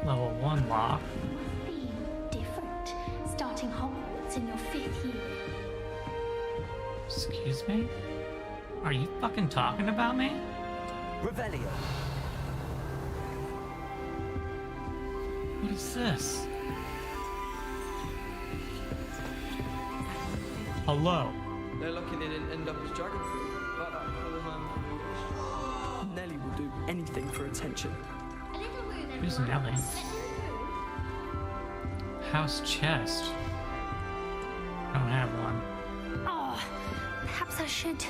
Level 1 lock. Be different, starting Hogwarts in your 5th year. Excuse me? Are you fucking talking about me? Revelio. What is this? Hello. They're lucky they didn't end up as Dragonfruit, like that poor man. Nelly will do anything for attention. Who's Nelly? House chest. I don't have one. Oh, perhaps I should.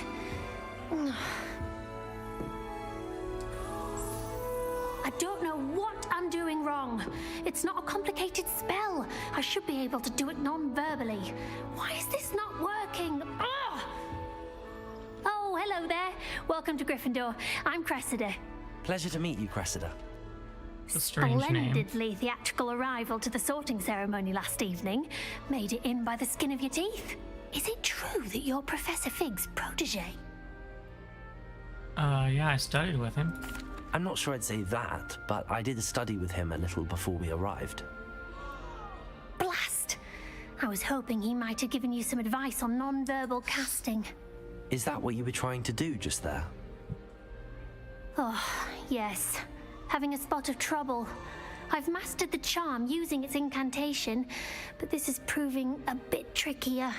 I don't know what I'm doing wrong. It's not a complicated spell. I should be able to do it non-verbally. Why is this not working? Ugh! Oh, hello there. Welcome to Gryffindor. I'm Cressida. Pleasure to meet you, Cressida. It's a strange name. Splendidly theatrical arrival to the sorting ceremony last evening. Made it in by the skin of your teeth. Is it true that you're Professor Fig's protege? Yeah, I studied with him. I'm not sure I'd say that, but I did study with him a little before we arrived. Blast! I was hoping he might have given you some advice on non-verbal casting. Is that what you were trying to do just there? Oh, yes. Having a spot of trouble. I've mastered the charm using its incantation, but this is proving a bit trickier.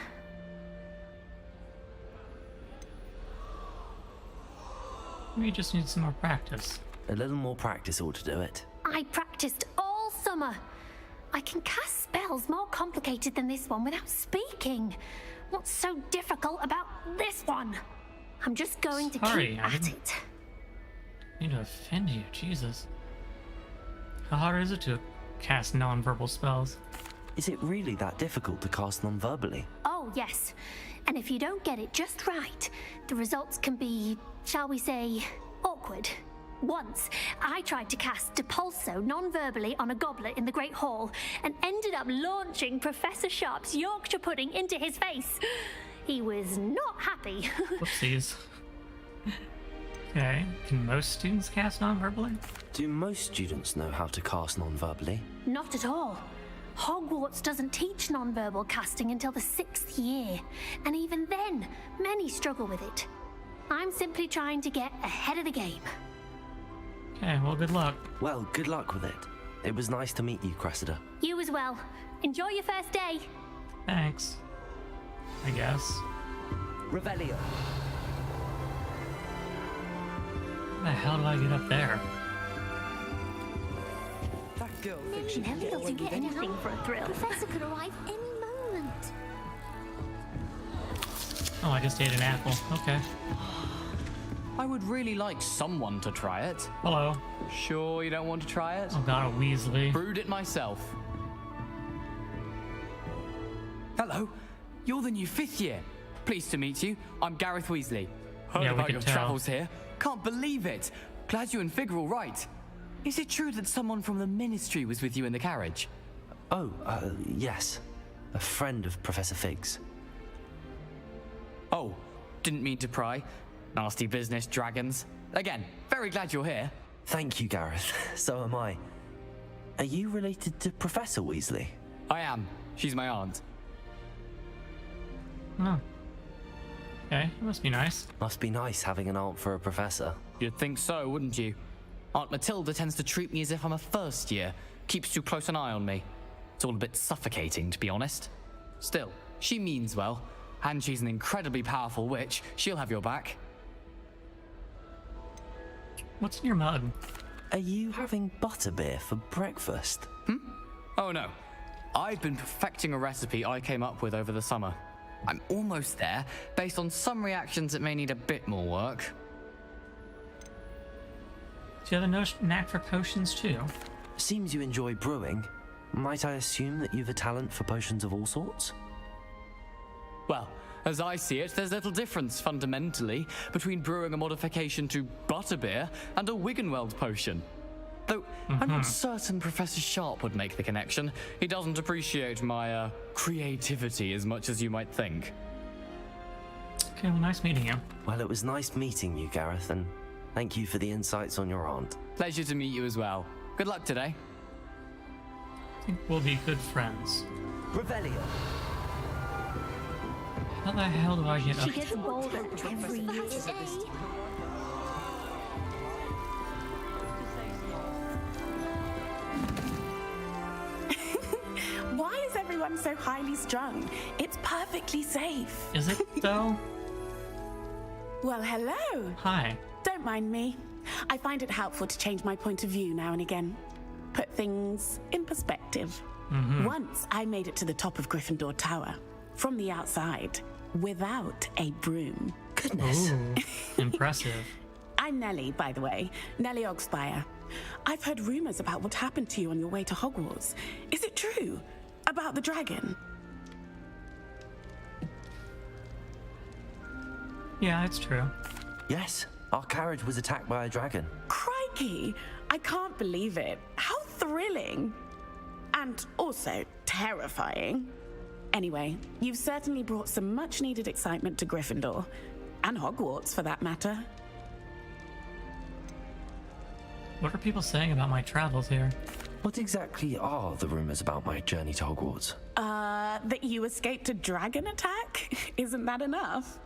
We just need some more practice. A little more practice ought to do it. I practiced all summer. I can cast spells more complicated than this one without speaking. What's so difficult about this one? I'm just going to keep at it. I need to offend you, Jesus. How hard is it to cast non-verbal spells? Is it really that difficult to cast non-verbally? Oh, yes. And if you don't get it just right, the results can be, shall we say, awkward. Once, I tried to cast Depulso non-verbally on a goblet in the Great Hall and ended up launching Professor Sharp's Yorkshire pudding into his face. He was not happy. Whoopsies. Okay, can most students cast non-verbally? Do most students know how to cast non-verbally? Not at all. Hogwarts doesn't teach non-verbal casting until the 6th year, and even then, many struggle with it. I'm simply trying to get ahead of the game. Okay, well, good luck. Well, good luck with it. It was nice to meet you, Cressida. You as well. Enjoy your first day. Thanks. I guess. Revelio. How the hell do I get up there? That girl thinks she can Never get got away to with get anything anything. for a thrill. Professor could arrive any moment. Oh, I just ate an apple. Okay. I would really like someone to try it. Hello. Sure you don't want to try it? Oh god, a Weasley. Brewed it myself. Hello. You're the new 5th year. Pleased to meet you. I'm Gareth Weasley. Heard Yeah, we about could your tell. travels here. Can't believe it. Glad you and Fig are all right. Is it true that someone from the Ministry was with you in the carriage? Oh, yes. A friend of Professor Fig's. Oh, didn't mean to pry. Nasty business, dragons. Again, very glad you're here. Thank you, Gareth. So am I. Are you related to Professor Weasley? I am. She's my aunt. Oh. Okay, must be nice. Must be nice having an aunt for a professor. You'd think so, wouldn't you? Aunt Matilda tends to treat me as if I'm a first year. Keeps too close an eye on me. It's all a bit suffocating, to be honest. Still, she means well. And she's an incredibly powerful witch. She'll have your back. What's in your mug? Are you having butterbeer for breakfast? Oh no. I've been perfecting a recipe I came up with over the summer. I'm almost there, based on some reactions that may need a bit more work. Do you have a knack for potions too? Seems you enjoy brewing. Might I assume that you've a talent for potions of all sorts? Well, as I see it, there's little difference, fundamentally, between brewing a modification to butterbeer and a Wiggenweld potion. Though, I'm not certain Professor Sharp would make the connection. He doesn't appreciate my, creativity as much as you might think. Okay, well, nice meeting you. Well, it was nice meeting you, Gareth, and thank you for the insights on your aunt. Pleasure to meet you as well. Good luck today. I think we'll be good friends. Revelio. How the hell do I get up? She gets bolder every year. Why is everyone so highly strung? It's perfectly safe. Is it, though? Well, hello. Hi. Don't mind me. I find it helpful to change my point of view now and again. Put things in perspective. Once I made it to the top of Gryffindor Tower, from the outside, without a broom. Goodness. Ooh, impressive. I'm Nellie, by the way. Nellie Ogspire. I've heard rumors about what happened to you on your way to Hogwarts. Is it true? About the dragon? Yeah, it's true. Yes, our carriage was attacked by a dragon. Crikey! I can't believe it. How thrilling! And also terrifying. Anyway, you've certainly brought some much-needed excitement to Gryffindor. And Hogwarts, for that matter. What are people saying about my travels here? What exactly are the rumors about my journey to Hogwarts? That you escaped a dragon attack? Isn't that enough?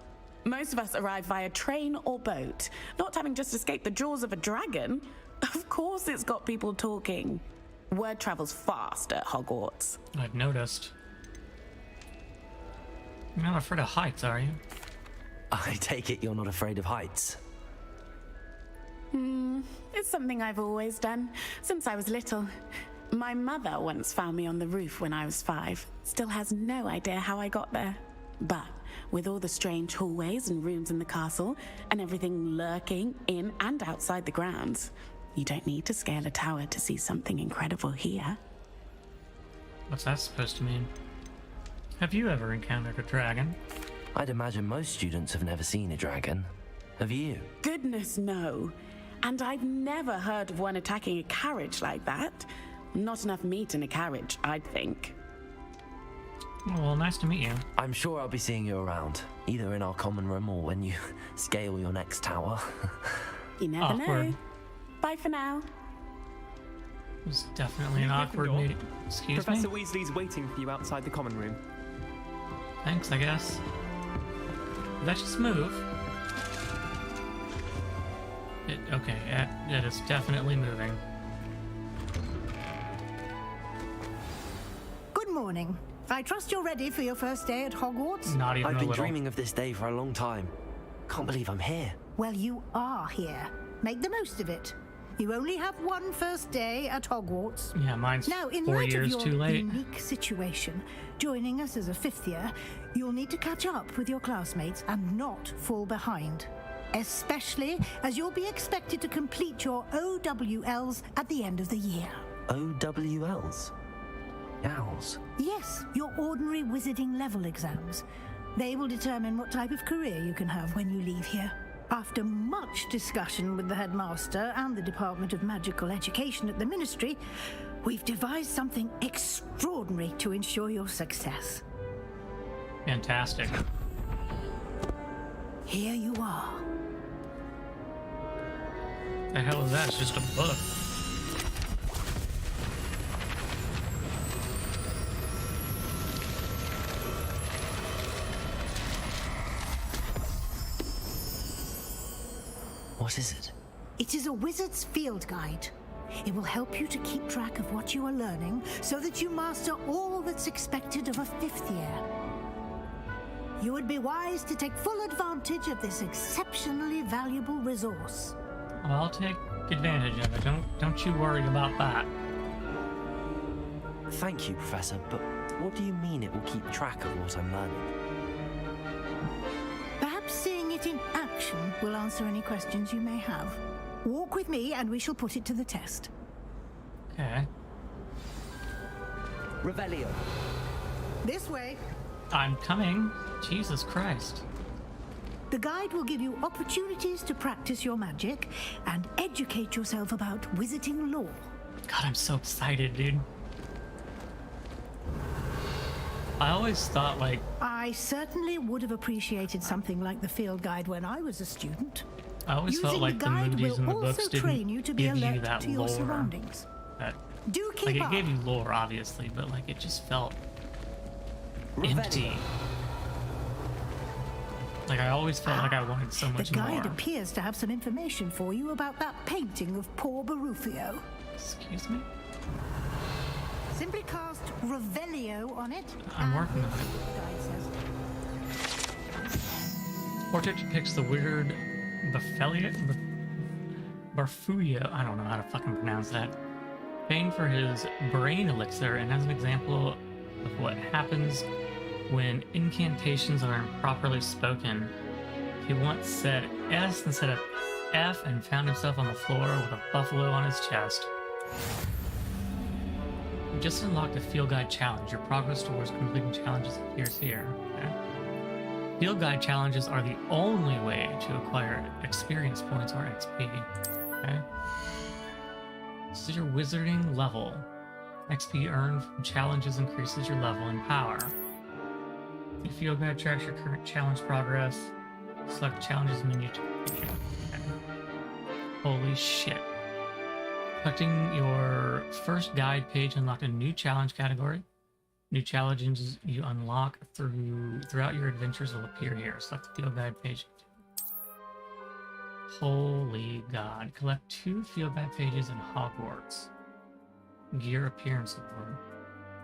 Most of us arrive via train or boat, not having just escaped the jaws of a dragon. Of course it's got people talking. Word travels fast at Hogwarts. I've noticed. You're not afraid of heights, are you? I take it you're not afraid of heights. It's something I've always done, since I was little. My mother once found me on the roof when I was 5. Still has no idea how I got there. But with all the strange hallways and rooms in the castle, and everything lurking in and outside the grounds, you don't need to scale a tower to see something incredible here. What's that supposed to mean? Have you ever encountered a dragon? I'd imagine most students have never seen a dragon. Have you? Goodness, no. And I've never heard of one attacking a carriage like that. Not enough meat in a carriage, I'd think. Well, nice to meet you. I'm sure I'll be seeing you around, either in our common room or when you scale your next tower. You never know. Bye for now. It was definitely an awkward meeting. Excuse Professor me? Weasley's waiting for you outside the common room. Thanks, I guess. Did that just move? Okay, it is definitely moving. Good morning. I trust you're ready for your first day at Hogwarts? Not even I've a been little. dreaming of this day for a long time. Can't believe I'm here. Well, you are here. Make the most of it. You only have one first day at Hogwarts. Yeah, mine's Now, in 4 light years of too your late. unique situation, joining us as a 5th year, you'll need to catch up with your classmates and not fall behind. Especially as you'll be expected to complete your OWLs at the end of the year. OWLs? Owls? Yes, your ordinary wizarding level exams. They will determine what type of career you can have when you leave here. After much discussion with the headmaster and the Department of Magical Education at the Ministry, we've devised something extraordinary to ensure your success. Fantastic. Here you are. The hell is that? It's just a book. What is it? It is a wizard's field guide. It will help you to keep track of what you are learning so that you master all that's expected of a 5th year. You would be wise to take full advantage of this exceptionally valuable resource. I'll take advantage of it. Don't you worry about that. Thank you, Professor, but what do you mean it will keep track of what I'm learning? Perhaps seeing it in action will answer any questions you may have. Walk with me and we shall put it to the test. Okay. Revelio. This way. I'm coming. Jesus Christ. The guide will give you opportunities to practice your magic and educate yourself about wizarding lore. God, I'm so excited, dude. I always thought, like... I certainly would have appreciated something like the field guide when I was a student. I always felt like the movies and the books didn't give you that your lore. surroundings. That, Do keep like, it up. gave you lore, obviously, but, like, it just felt empty. Like, I always felt like I wanted so much The guide more. appears to have some information for you about that painting of poor Barufio. Excuse me? Simply cast Revelio on it. I'm working on it. Portrait depicts the weird Barfuio. I don't know how to fucking pronounce that. paying for his brain elixir, and as an example of what happens when incantations are improperly spoken, he once said S instead of F and found himself on the floor with a buffalo on his chest. You just unlocked a field guide challenge. Your progress towards completing challenges appears here. Okay? Field guide challenges are the only way to acquire experience points or XP. Okay? This is your wizarding level. XP earned from challenges increases your level and power. The field guide tracks your current challenge progress. Select challenges menu to continue. Okay. Holy shit. Collecting your first guide page unlocked a new challenge category. New challenges you unlock throughout your adventures will appear here. Select the field guide page. Holy God. Collect 2 field guide pages in Hogwarts. Gear appearance award.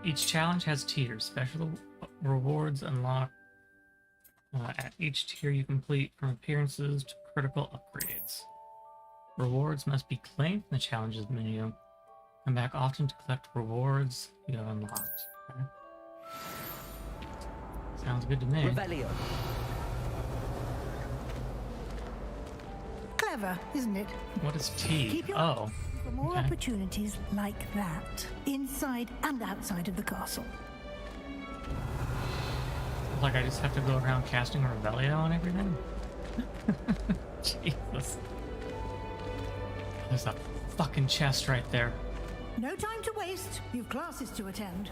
Each challenge has tiers. Special rewards unlock at each tier you complete, from appearances to critical upgrades. Rewards must be claimed from the challenges menu. Come back often to collect rewards you have unlocked. Okay. Sounds good to me. Revelio. Clever, isn't it? What is T? Keep your Oh. For more Okay. opportunities like that, inside and outside of the castle. Like I just have to go around casting Revelio on everything? Jesus. There's a fucking chest right there. No time to waste. You've classes to attend.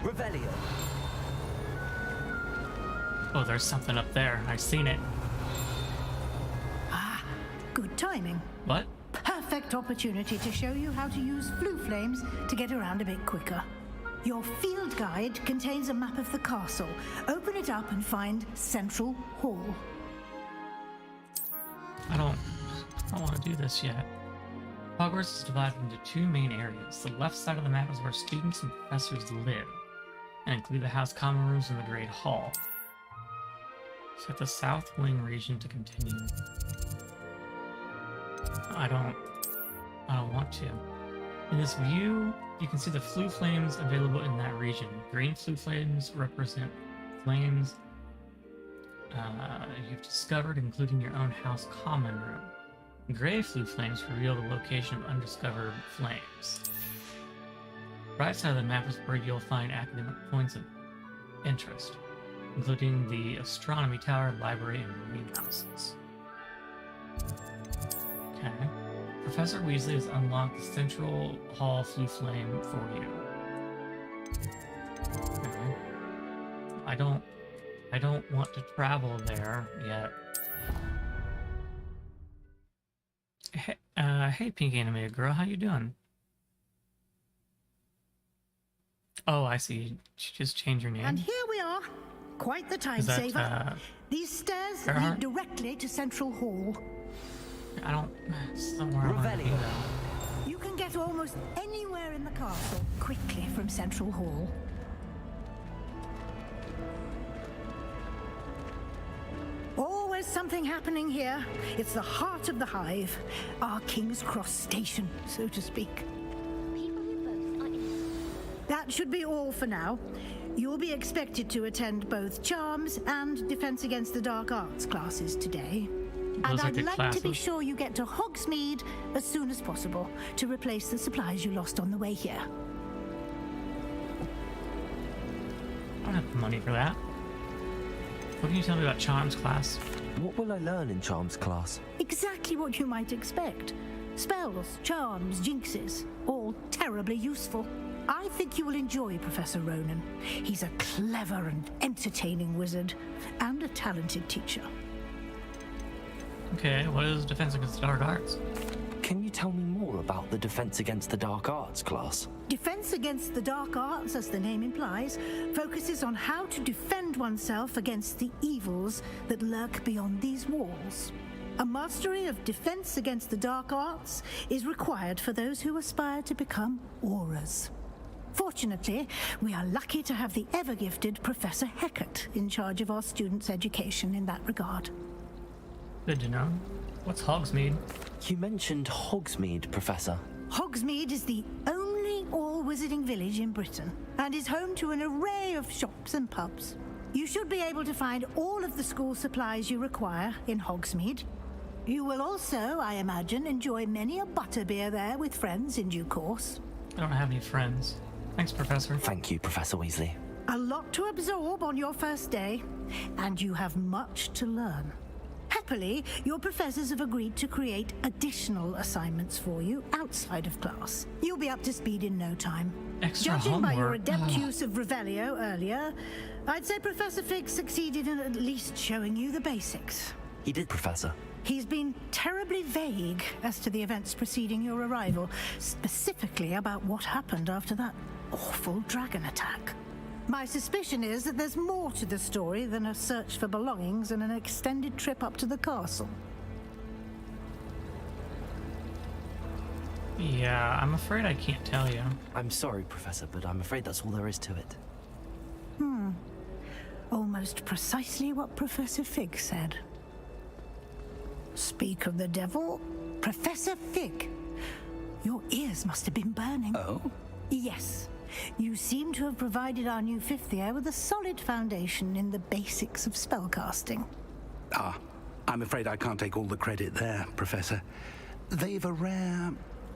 Revelio. Oh, there's something up there. I've seen it. Ah, good timing. What? Perfect opportunity to show you how to use Floo Flames to get around a bit quicker. Your field guide contains a map of the castle. Open it up and find Central Hall. I don't want to do this yet. Hogwarts is divided into 2 main areas. The left side of the map is where students and professors live, and include the House Common Rooms and the Great Hall. Set the South Wing region to continue. I don't want to. In this view, you can see the Floo Flames available in that region. Green Floo Flames represent flames you've discovered, including your own House Common Room. Gray Floo Flames reveal the location of undiscovered flames. Right side of the map is where you'll find academic points of interest, including the Astronomy Tower, Library, and greenhouses. Okay. Professor Weasley has unlocked the Central Hall Floo Flame for you. Okay. I don't want to travel there yet. Hey, Pink Animated Girl, how you doing? Oh, I see. You just changed your name. And here we are. Quite the time Is that, saver. These stairs Gerhardt? lead directly to Central Hall. I don't... Somewhere I wanna go. You can get almost anywhere in the castle quickly from Central Hall. Always something happening here. It's the heart of the Hive, our King's Cross station, so to speak. That should be all for now. You'll be expected to attend both Charms and Defense Against the Dark Arts classes today. And Those are I'd good like to be classes. sure you get to Hogsmeade as soon as possible to replace the supplies you lost on the way here. I don't have the money for that. What can you tell me about Charms class? What will I learn in Charms class? Exactly what you might expect. Spells, charms, jinxes, all terribly useful. I think you will enjoy Professor Ronan. He's a clever and entertaining wizard, and a talented teacher. Okay, what is Defense Against the Dark Arts? Can you tell me more about the Defense Against the Dark Arts class? Defense Against the Dark Arts, as the name implies, focuses on how to defend oneself against the evils that lurk beyond these walls. A mastery of Defense Against the Dark Arts is required for those who aspire to become Aurors. Fortunately, we are lucky to have the ever-gifted Professor Heckert in charge of our students' education in that regard. Good to know. What's Hogsmeade? You mentioned Hogsmeade, Professor. Hogsmeade is the only all-wizarding village in Britain and is home to an array of shops and pubs. You should be able to find all of the school supplies you require in Hogsmeade. You will also, I imagine, enjoy many a butterbeer there with friends in due course. I don't have any friends. Thanks, Professor. Thank you, Professor Weasley. A lot to absorb on your first day, and you have much to learn. Happily, your professors have agreed to create additional assignments for you outside of class. You'll be up to speed in no time. Extra Judging by your homework. adept use of Revelio earlier, I'd say Professor Fig succeeded in at least showing you the basics. He did, Professor. He's been terribly vague as to the events preceding your arrival, specifically about what happened after that awful dragon attack. My suspicion is that there's more to the story than a search for belongings and an extended trip up to the castle. Yeah, I'm afraid I can't tell you. I'm sorry, Professor, but I'm afraid that's all there is to it. Almost precisely what Professor Fig said. Speak of the devil, Professor Fig. Your ears must have been burning. Oh? Yes. You seem to have provided our new fifth year with a solid foundation in the basics of spellcasting. Ah, I'm afraid I can't take all the credit there, Professor. They've a rare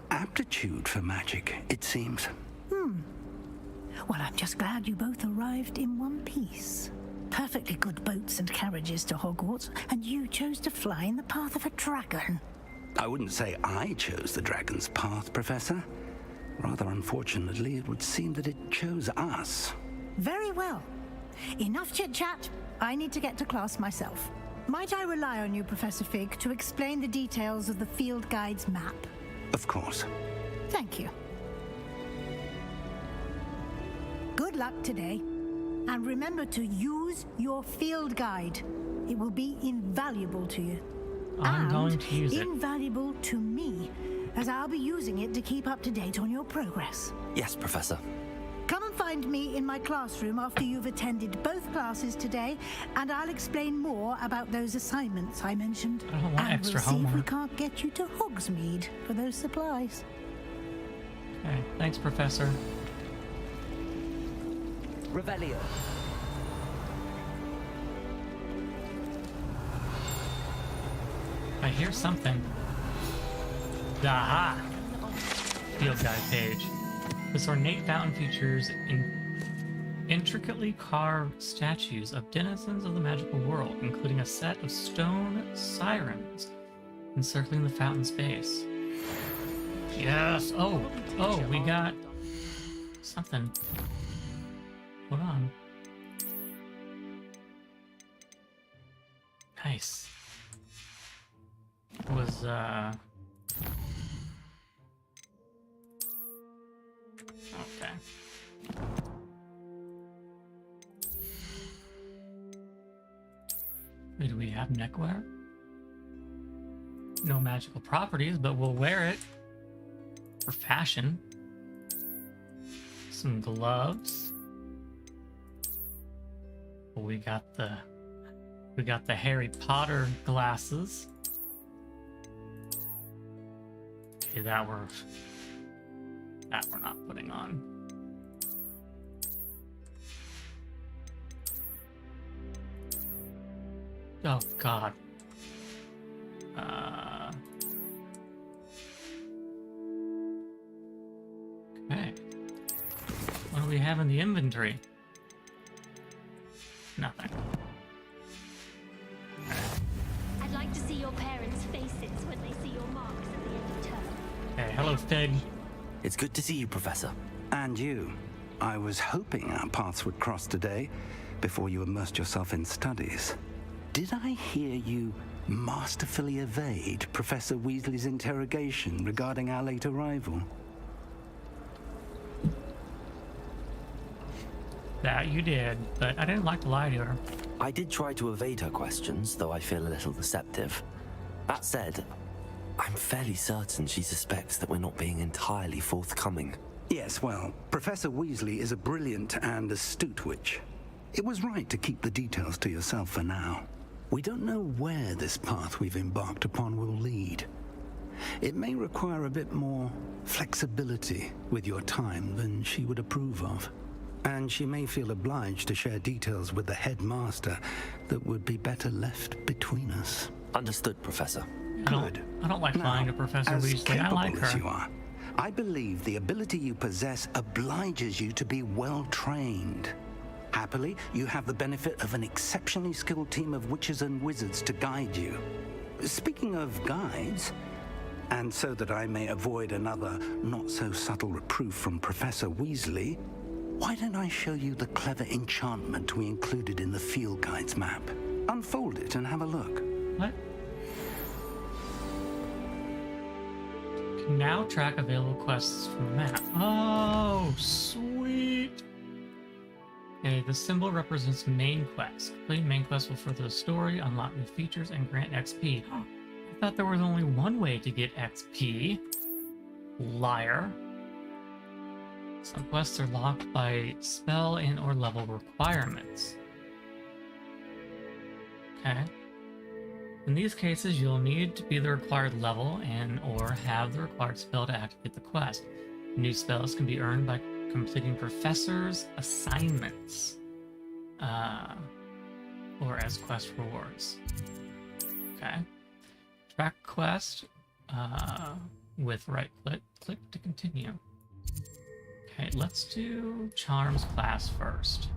aptitude for magic, it seems. Well, I'm just glad you both arrived in one piece. Perfectly good boats and carriages to Hogwarts, and you chose to fly in the path of a dragon. I wouldn't say I chose the dragon's path, Professor. Rather unfortunately, it would seem that it chose us. Very well. Enough chit-chat. I need to get to class myself. Might I rely on you, Professor Fig, to explain the details of the field guide's map? Of course. Thank you. Good luck today. And remember to use your field guide. It will be invaluable to you. I'm going to use it. Invaluable to me, as I'll be using it to keep up to date on your progress. Yes, Professor. Come and find me in my classroom after you've attended both classes today, and I'll explain more about those assignments I mentioned. I don't want and extra we'll see if we homework. can't get you to Hogsmeade for those supplies. Okay, thanks, Professor. Revelio. I hear something. Aha! Field guide page. This ornate fountain features intricately carved statues of denizens of the magical world, including a set of stone sirens encircling the fountain's base. Yes! Oh, we got something. Hold on. Nice. It was, okay. Do we have neckwear? No magical properties, but we'll wear it for fashion. Some gloves. We got the Harry Potter glasses. Okay, that we're not putting on. Oh God. Okay. What do we have in the inventory? Nothing. I'd like to see your parents' faces when they see your marks at the end of term. Hey, hello, Fig. It's good to see you, Professor. And you. I was hoping our paths would cross today, before you immersed yourself in studies. Did I hear you masterfully evade Professor Weasley's interrogation regarding our late arrival? That you did, but I didn't like to lie to her. I did try to evade her questions, though I feel a little deceptive. That said, I'm fairly certain she suspects that we're not being entirely forthcoming. Yes, well, Professor Weasley is a brilliant and astute witch. It was right to keep the details to yourself for now. We don't know where this path we've embarked upon will lead. It may require a bit more flexibility with your time than she would approve of. And she may feel obliged to share details with the headmaster that would be better left between us. Understood, Professor. Good. I don't like lying to Professor as Weasley. I like capable as her. you are, I believe the ability you possess obliges you to be well trained. Happily, you have the benefit of an exceptionally skilled team of witches and wizards to guide you. Speaking of guides, and so that I may avoid another not-so-subtle reproof from Professor Weasley, why don't I show you the clever enchantment we included in the field guide's map? Unfold it and have a look. What? Can now track available quests from the map. Oh, sweet! Okay, the symbol represents main quest. Completing main quest will further the story, unlock new features, and grant XP. I thought there was only one way to get XP. Liar. Some quests are locked by spell and or level requirements. Okay. In these cases, you'll need to be the required level and or have the required spell to activate the quest. New spells can be earned by completing professors' assignments or as quest rewards. Okay. Track quest with right click to continue. Okay, let's do Charms class first.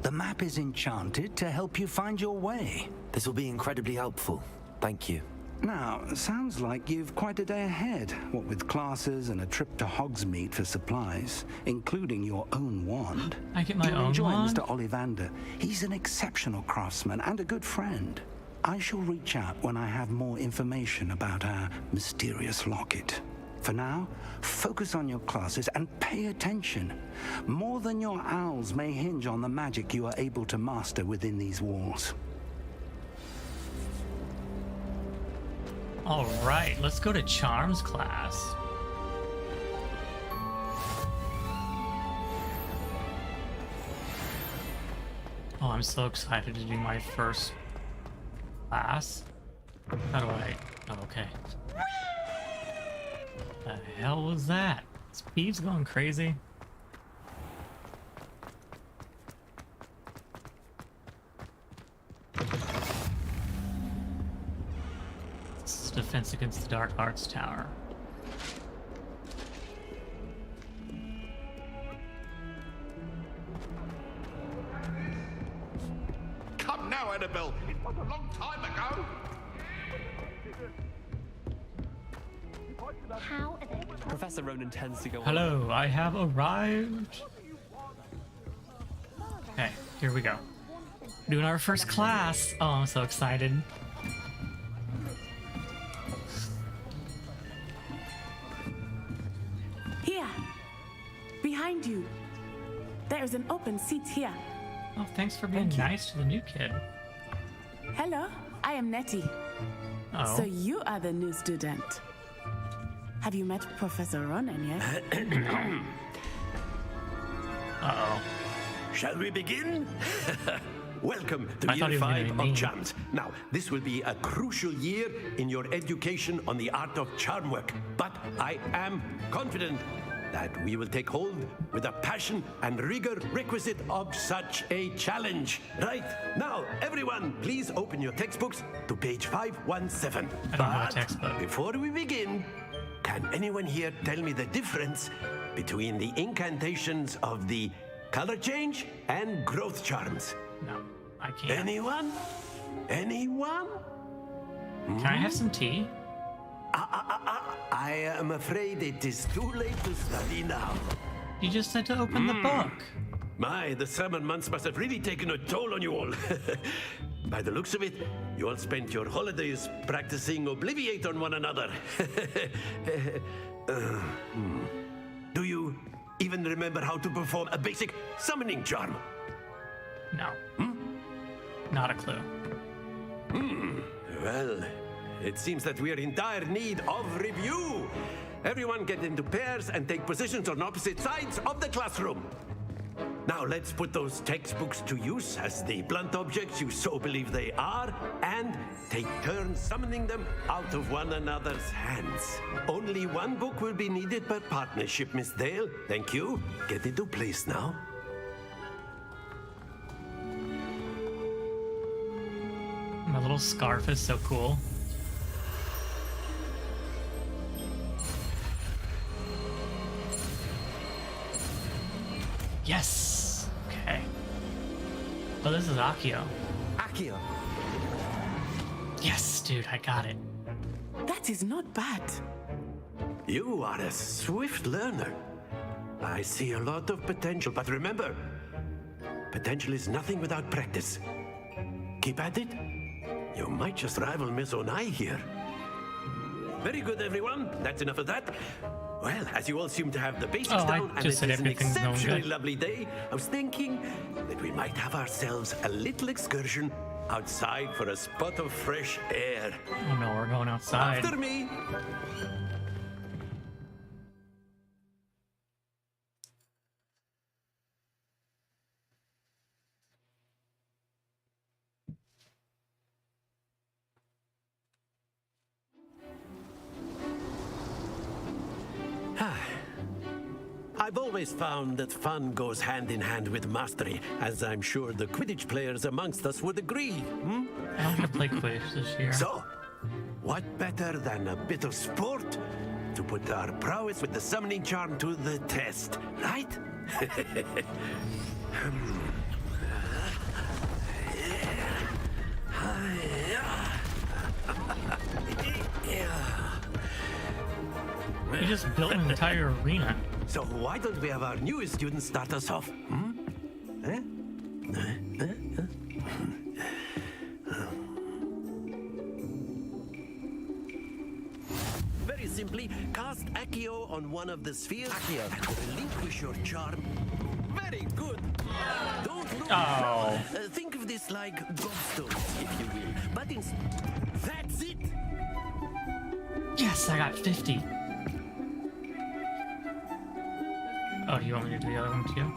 The map is enchanted to help you find your way. This will be incredibly helpful. Thank you. Now, sounds like you've quite a day ahead, what with classes and a trip to Hogsmeade for supplies, including your own wand. I get my You'll own enjoy wand? Mr. Ollivander. He's an exceptional craftsman and a good friend. I shall reach out when I have more information about our mysterious locket. For now, focus on your classes and pay attention. More than your owls may hinge on the magic you are able to master within these walls. All right, let's go to Charms class. Oh, I'm so excited to do my first class. How do I... Oh, okay. The hell was that? Is Peeves going crazy? This is defense against the Dark Arts Tower. Come now, Annabelle. It was a long time ago. How are they? Professor Ronan tends to go on. Hello, I have arrived. Okay, here we go. Doing our first class. Oh, I'm so excited. Here, behind you. There is an open seat here. Oh, thanks for being nice to the new kid. Hello, I am Nettie. Oh. So you are the new student. Have you met Professor Ronan yet? Uh-oh. Shall we begin? Welcome to I thought he Year was gonna 5 be of mean. Charms. Now, this will be a crucial year in your education on the art of charm work. But I am confident that we will take hold with the passion and rigor requisite of such a challenge. Right, now, everyone, please open your textbooks to page 517. I don't have a textbook. Before we begin, can anyone here tell me the difference between the incantations of the color change and growth charms? No, I can't. Anyone? Anyone? Can I have some tea? I am afraid it is too late to study now. You just said to open the book. My, the summer months must have really taken a toll on you all. By the looks of it, you all spent your holidays practicing Obliviate on one another. Do you even remember how to perform a basic summoning charm? No. Not a clue. Well, it seems that we are in dire need of review. everyone get into pairs and take positions on opposite sides of the classroom. Now let's put those textbooks to use as the blunt objects you so believe they are, and take turns summoning them out of one another's hands. Only one book will be needed per partnership, Miss Dale. Thank you. Get into place now. My little scarf is so cool. Yes! Okay. Oh, this is Accio. Accio. Yes, dude, I got it. That is not bad. You are a swift learner. I see a lot of potential, but remember, potential is nothing without practice. Keep at it. You might just rival Miss Onai here. Very good, everyone. That's enough of that. Well, as you all seem to have the basics down, and it is an exceptionally lovely day, I was thinking that we might have ourselves a little excursion outside for a spot of fresh air. Oh no, we're going outside. After me. I've always found that fun goes hand in hand with mastery, as I'm sure the Quidditch players amongst us would agree. I'm gonna play Quidditch this year. So, what better than a bit of sport to put our prowess with the summoning charm to the test, right? We just built an entire arena. So why don't we have our newest student start us off? Very simply, cast Accio on one of the spheres and relinquish your charm. Very good. Don't look. Oh. Think of this like gobstones, if you will. But that's it. Yes, I got 50. Oh, do you want me to do the other one too?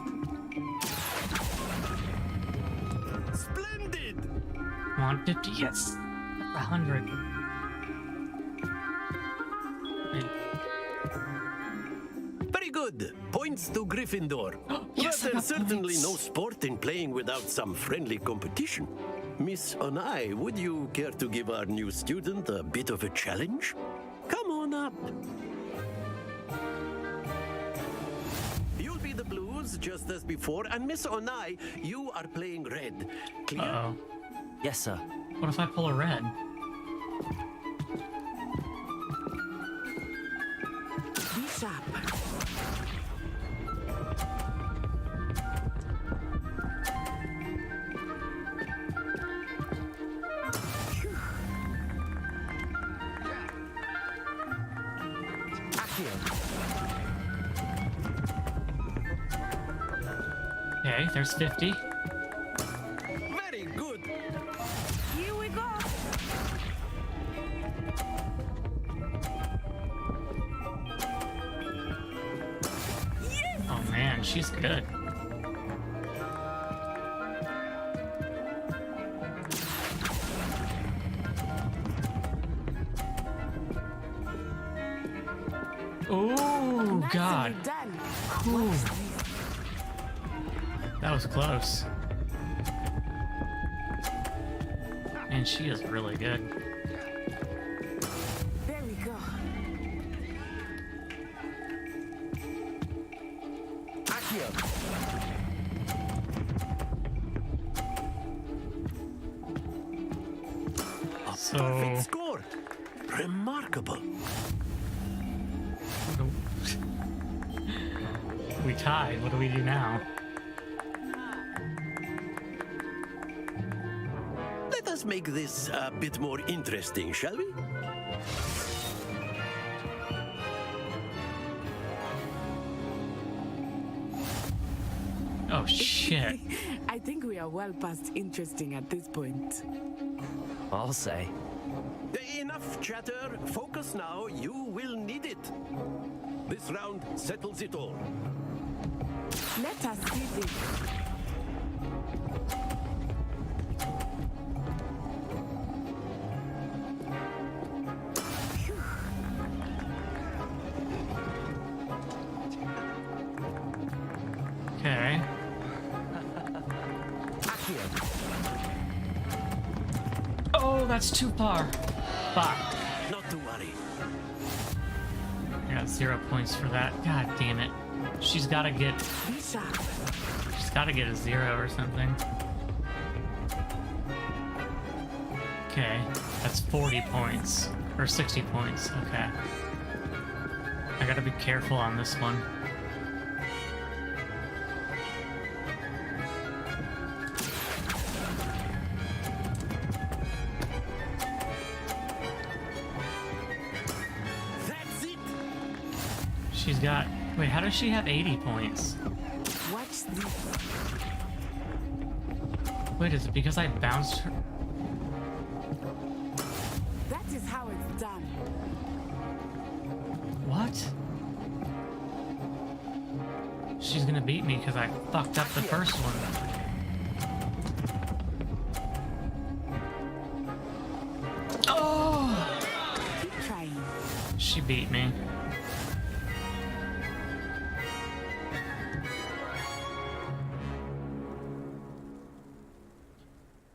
Splendid! Come on, 50, yes! 100. Very good. Points to Gryffindor. Yes, but there's certainly no sport in playing without some friendly competition. Miss Onai, would you care to give our new student a bit of a challenge? Come on up. The blues just as before, and Miss Onai, you are playing red. Clear? Uh-oh. Yes, sir. What if I pull a red? Be sharp. Okay, there's 50. Very good. Here we go. Yes! Oh man, she's good. Oh God. Ooh. That was close. And she is really good. There we go. Accio. So perfect score. Remarkable. We tied. What do we do now? Let us make this a bit more interesting, shall we? Oh shit. I think we are well past interesting at this point. I'll say. Enough chatter. Focus now. You will need it. This round settles it all. Let us see this. Okay. Oh, that's too far. Fuck. Not to worry. I got 0 points for that. God damn it. She's gotta get... She's gotta get a 0 or something. Okay. That's 40 points. Or 60 points. Okay. I gotta be careful on this one. She's got... Wait, how does she have 80 points? Watch this. Wait, is it because I bounced her? That is how it's done. What? She's gonna beat me because I fucked up the first one. Oh! Keep trying. She beat me.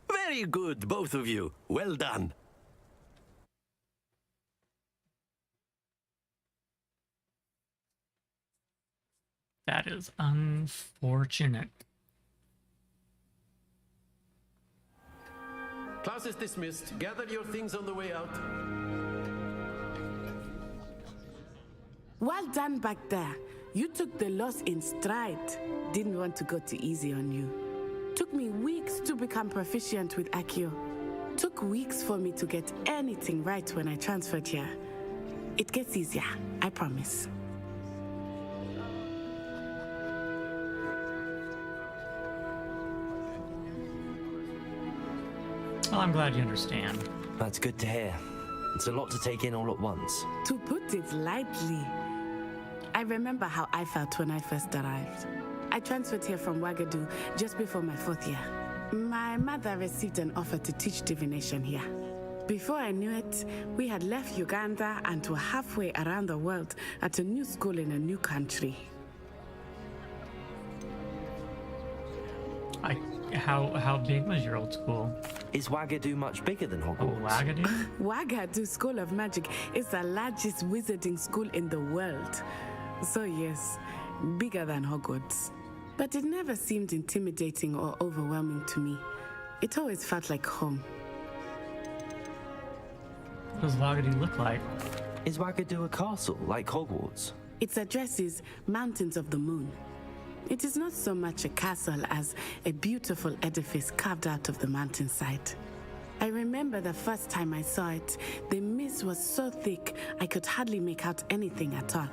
Very good, both of you. Well done. That is unfortunate. Class is dismissed. Gather your things on the way out. Well done back there. You took the loss in stride. Didn't want to go too easy on you. Took me weeks to become proficient with Accio. Took weeks for me to get anything right when I transferred here. It gets easier, I promise. Well, I'm glad you understand. That's good to hear. It's a lot to take in all at once. To put it lightly, I remember how I felt when I first arrived. I transferred here from Wagadu just before my 4th year. My mother received an offer to teach divination here. Before I knew it, we had left Uganda and were halfway around the world at a new school in a new country. How big was your old school? Is Wagadu much bigger than Hogwarts? Oh, Wagadu? Wagadu School of Magic is the largest wizarding school in the world. So yes, bigger than Hogwarts. But it never seemed intimidating or overwhelming to me. It always felt like home. What does Wagadu look like? Is Wagadu a castle like Hogwarts? Its address is Mountains of the Moon. It is not so much a castle as a beautiful edifice carved out of the mountainside. I remember the first time I saw it, the mist was so thick I could hardly make out anything at all.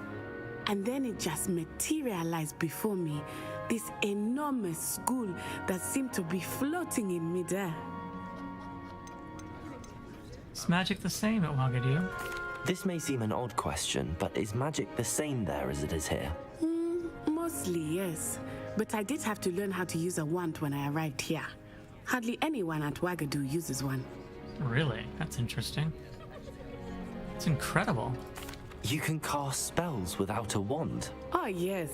And then it just materialized before me, this enormous school that seemed to be floating in midair. Is magic the same at Wagadu? This may seem an odd question, but is magic the same there as it is here? Mostly, yes. But I did have to learn how to use a wand when I arrived here. Hardly anyone at Wagadu uses one. Really? That's interesting. It's incredible. You can cast spells without a wand? Oh, yes.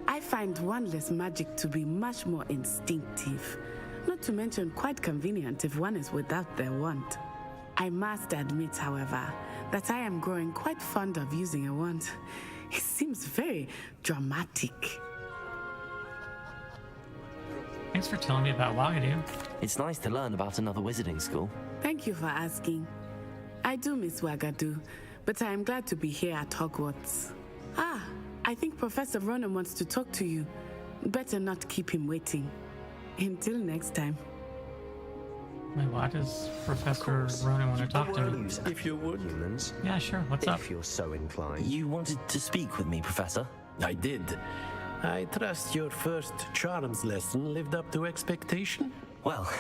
I find wandless magic to be much more instinctive. Not to mention quite convenient if one is without their wand. I must admit, however, that I am growing quite fond of using a wand. It seems very dramatic. Thanks for telling me about Wagadu. It's nice to learn about another wizarding school. Thank you for asking. I do miss Wagadu, but I am glad to be here at Hogwarts. Ah, I think Professor Ronan wants to talk to you. Better not keep him waiting. Until next time. Wait, why does Professor Ronan want to talk to me? If you would. Humans. Yeah, sure. What's up? If you're so inclined. You wanted to speak with me, Professor? I did. I trust your first charms lesson lived up to expectation? Well,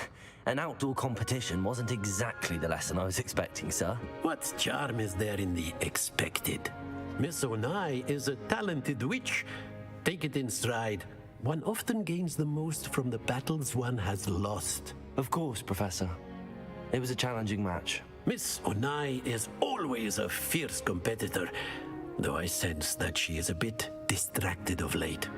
An outdoor competition wasn't exactly the lesson I was expecting, sir. What charm is there in the expected? Miss Onai is a talented witch. Take it in stride. One often gains the most from the battles one has lost. Of course, Professor. It was a challenging match. Miss Onai is always a fierce competitor, though I sense that she is a bit distracted of late.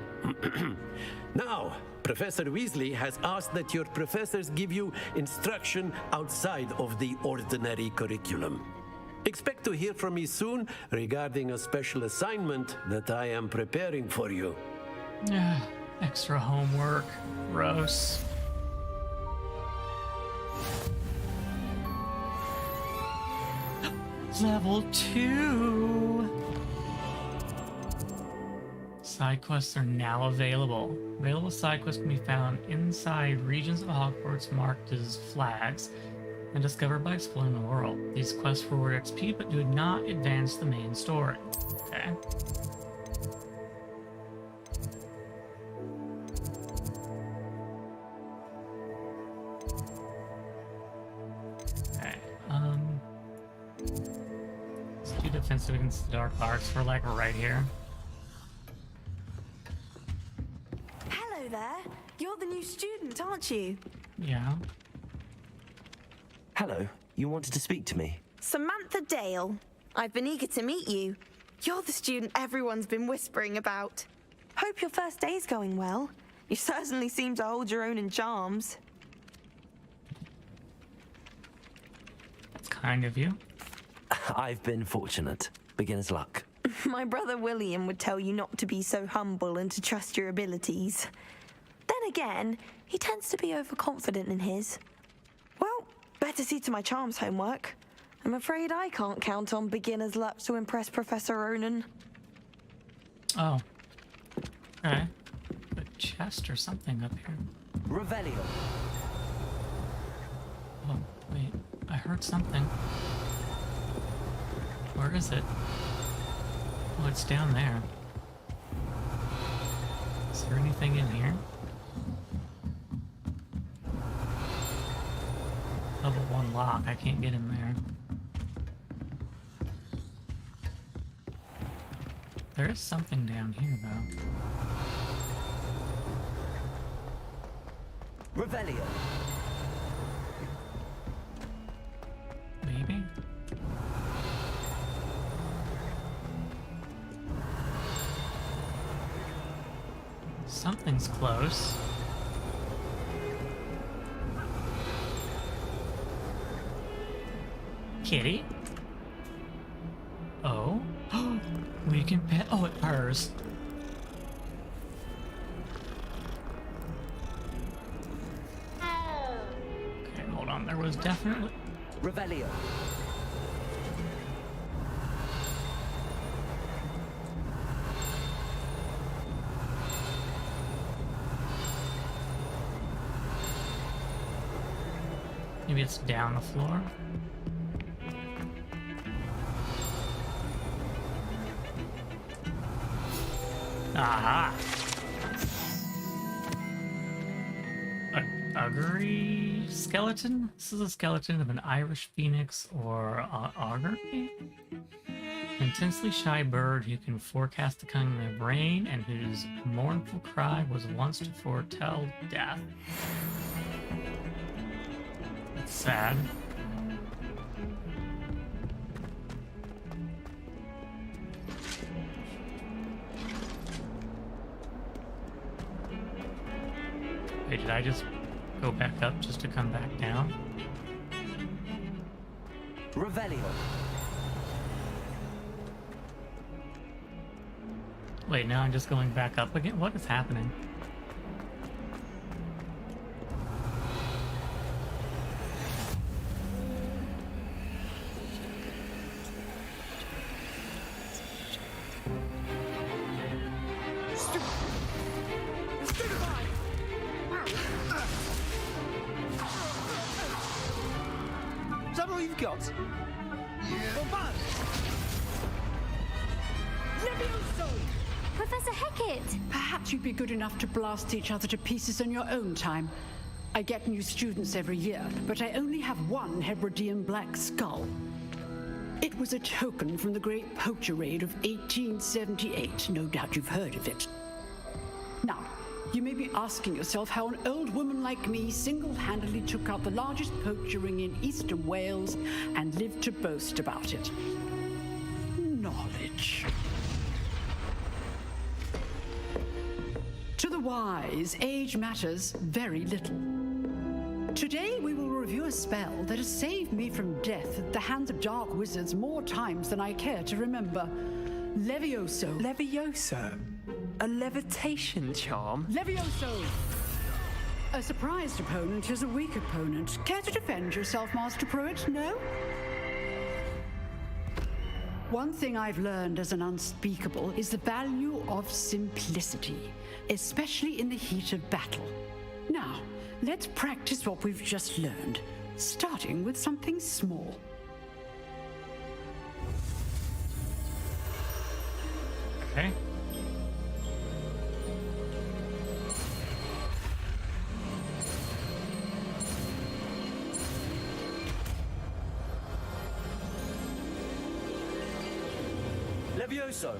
Now, Professor Weasley has asked that your professors give you instruction outside of the ordinary curriculum. Expect to hear from me soon regarding a special assignment that I am preparing for you. Extra homework. Gross. Level 2! Side quests are now available. Available side quests can be found inside regions of Hogwarts marked as flags and discovered by exploring the world. These quests reward XP but do not advance the main story. Okay. Okay, let's do defensive against the dark arts. We're like right here. Hello there. You're the new student, aren't you? Yeah. Hello, you wanted to speak to me? Samantha Dale. I've been eager to meet you. You're the student everyone's been whispering about. Hope your first day's going well. You certainly seem to hold your own in charms. Kind of you. I've been fortunate. Beginner's luck. My brother William would tell you not to be so humble and to trust your abilities. Then again, he tends to be overconfident in his. Well, better see to my charms homework. I'm afraid I can't count on beginner's luck to impress Professor Ronan. Oh. Okay. A chest or something up here. Revelio. Oh, wait. I heard something. Where is it? Oh, it's down there. Is there anything in here? Level 1 lock. I can't get in there. There is something down here, though. Revelio. Maybe? Something's close. Kitty? Oh? We can pet. Oh, it purrs. Okay, hold on. There was definitely. Revelio. Maybe it's down the floor. Aha! Augury skeleton? This is a skeleton of an Irish phoenix or augury? Intensely shy bird who can forecast the coming of their rain and whose mournful cry was once to foretell death. That's sad. Wait, did I just go back up just to come back down? Revelio. Wait, now I'm just going back up again? What is happening? Is that all you've got? Levioso! Professor Hecat! Perhaps you'd be good enough to blast each other to pieces in your own time. I get new students every year, but I only have one Hebridean black skull. It was a token from the Great Poacher Raid of 1878. No doubt you've heard of it. Now, you may be asking yourself how an old woman like me single-handedly took out the largest poacher ring in eastern Wales and lived to boast about it. Knowledge. To the wise, age matters very little. Today we will review a spell that has saved me from death at the hands of dark wizards more times than I care to remember. Levioso. Levioso? A levitation charm? Levioso! A surprised opponent is a weak opponent. Care to defend yourself, Master Pruitt? No? One thing I've learned as an unspeakable is the value of simplicity, especially in the heat of battle. Now, let's practice what we've just learned, starting with something small. Okay. Levioso.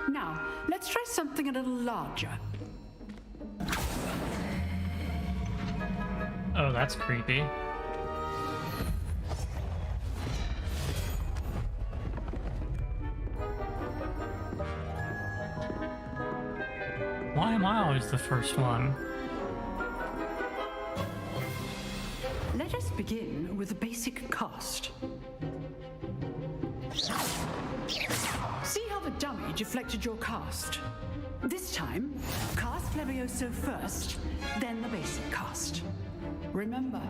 Now, let's try something a little larger. Oh, that's creepy. Why am I always the first one? Let us begin with a basic cast. See how the dummy deflected your cast? This time, cast Levioso first, then the basic cast. Remember,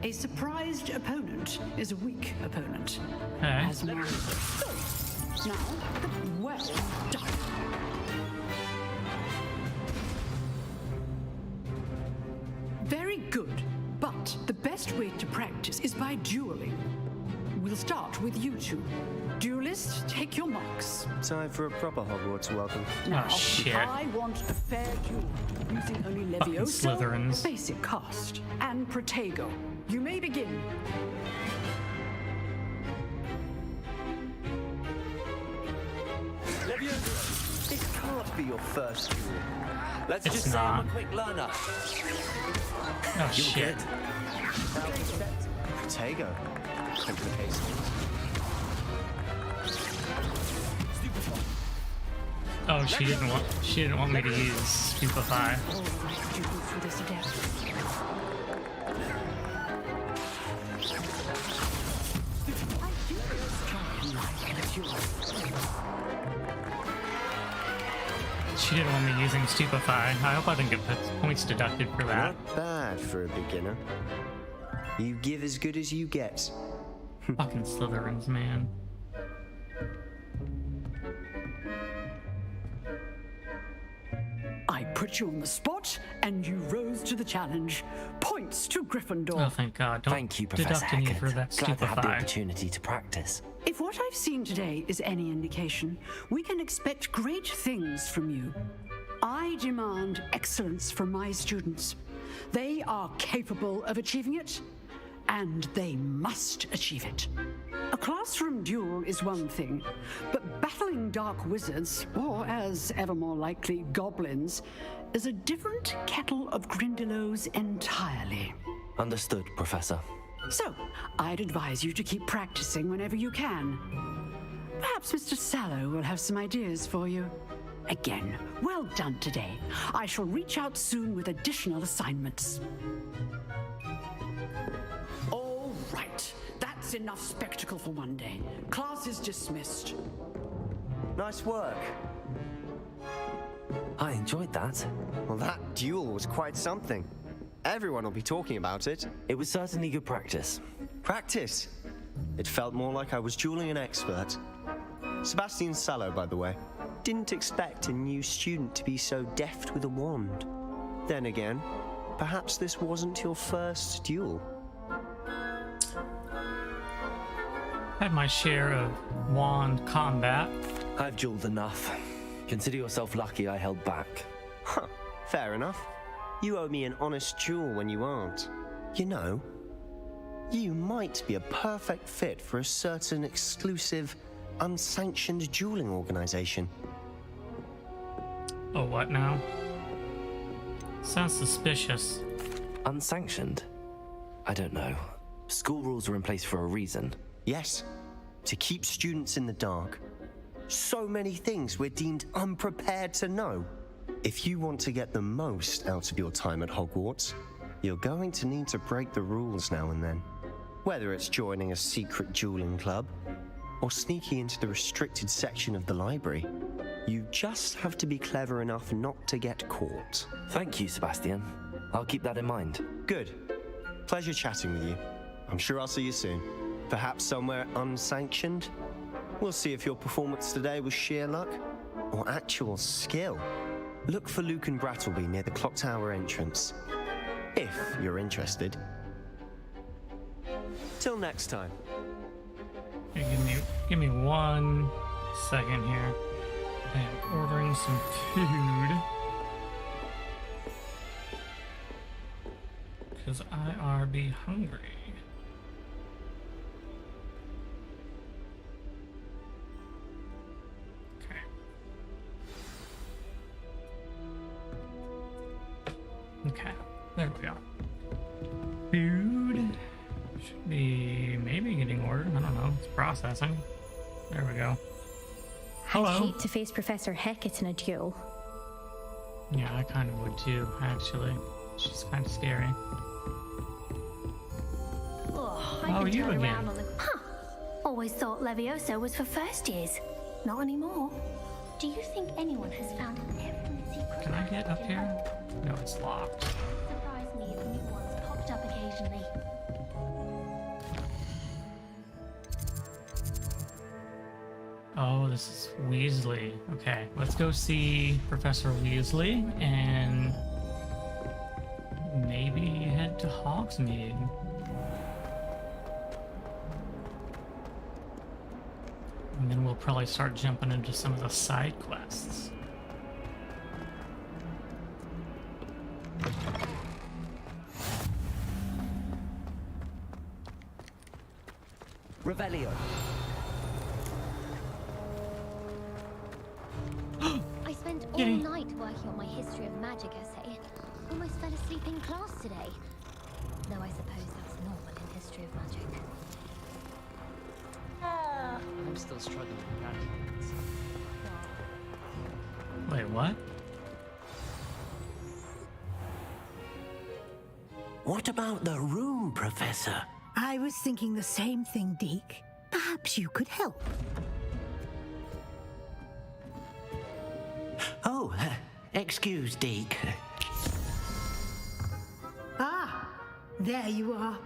a surprised opponent is a weak opponent. As now, well done. Very good, but the best way to practice is by dueling. We'll start with you two. Duelists, take your marks. Time for a proper Hogwarts welcome. Now, shit. I want a fair duel, using only Fucking Levioso, Slytherins. basic cast, and Protego. You may begin. Levioso, this can't be your first duel. Let's It's just say I'm not. a quick learner. Oh shit. Protego. Implications. Oh, she didn't want me to use Stupefy. All right, students for this adept. She didn't want me using Stupefy. I hope I didn't get points deducted for that. Not bad for a beginner. You give as good as you get. Fucking Slytherins, man. I put you on the spot, and you rose to the challenge. Points to Gryffindor. Oh, thank God. Don't Thank you, Professor deduct any Hecat. for that Glad to have the Stupefy. opportunity to practice. If what I've seen today is any indication, we can expect great things from you. I demand excellence from my students. They are capable of achieving it, and they must achieve it. A classroom duel is one thing, but battling dark wizards, or as ever more likely, goblins, is a different kettle of Grindylows entirely. Understood, Professor. So, I'd advise you to keep practicing whenever you can. Perhaps Mr. Sallow will have some ideas for you. Again, well done today. I shall reach out soon with additional assignments. All right, that's enough spectacle for one day. Class is dismissed. Nice work. I enjoyed that. Well, that duel was quite something. Everyone will be talking about it. It was certainly good practice. Practice? It felt more like I was dueling an expert. Sebastian Sallow, by the way. Didn't expect a new student to be so deft with a wand. Then again, perhaps this wasn't your first duel. Had my share of wand combat. I've jeweled enough. Consider yourself lucky I held back. Huh, fair enough. You owe me an honest jewel when you aren't. You know, you might be a perfect fit for a certain exclusive, unsanctioned dueling organization. Oh, what now? Sounds suspicious. Unsanctioned? I don't know. School rules are in place for a reason. Yes, to keep students in the dark. So many things we're deemed unprepared to know. If you want to get the most out of your time at Hogwarts, you're going to need to break the rules now and then. Whether it's joining a secret dueling club or sneaking into the restricted section of the library, you just have to be clever enough not to get caught. Thank you, Sebastian. I'll keep that in mind. Good. Pleasure chatting with you. I'm sure I'll see you soon. Perhaps somewhere unsanctioned? We'll see if your performance today was sheer luck or actual skill. Look for Lucan Brattleby near the Clock Tower entrance, if you're interested. Till next time. Hey, give me 1 second here. I'm ordering some food. Because I be hungry. Okay, there we go. Food should be maybe getting ordered. I don't know. It's processing. There we go. Hello. I'd hate to face Professor Hecat in a duel. Yeah, I kind of would too, actually. She's kind of scary. Oh, Oh, I've been you turned again. around on the... Huh. Always thought Levioso was for first years. Not anymore. Do you think anyone has found every secret? Can I get up here? No, it's locked. Surprise me if new ones popped up occasionally. Oh, this is Weasley. Okay, let's go see Professor Weasley and maybe head to Hogsmeade. And then we'll probably start jumping into some of the side quests. Revelio. I spent all night working on my history of magic essay. Almost fell asleep in class today. Though I suppose that's normal in history of magic. I'm still struggling with that. Wait, what? What about the room, Professor? I was thinking the same thing, Deke. Perhaps you could help. Oh, excuse, Deke. Ah, there you are.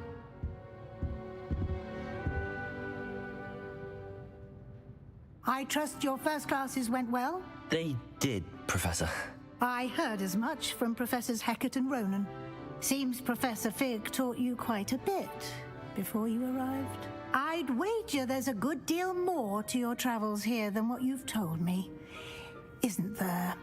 I trust your first classes went well? They did, Professor. I heard as much from Professors Hecat and Ronan. Seems Professor Fig taught you quite a bit before you arrived. I'd wager there's a good deal more to your travels here than what you've told me, isn't there?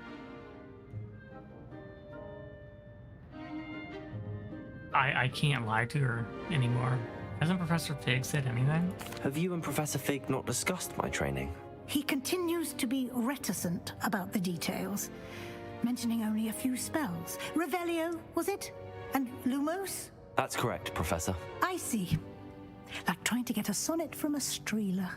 I can't lie to her anymore. Hasn't Professor Fig said anything? Have you and Professor Fig not discussed my training? He continues to be reticent about the details, mentioning only a few spells. Revelio, was it? And Lumos? That's correct, Professor. I see. Like trying to get a sonnet from a Streeler.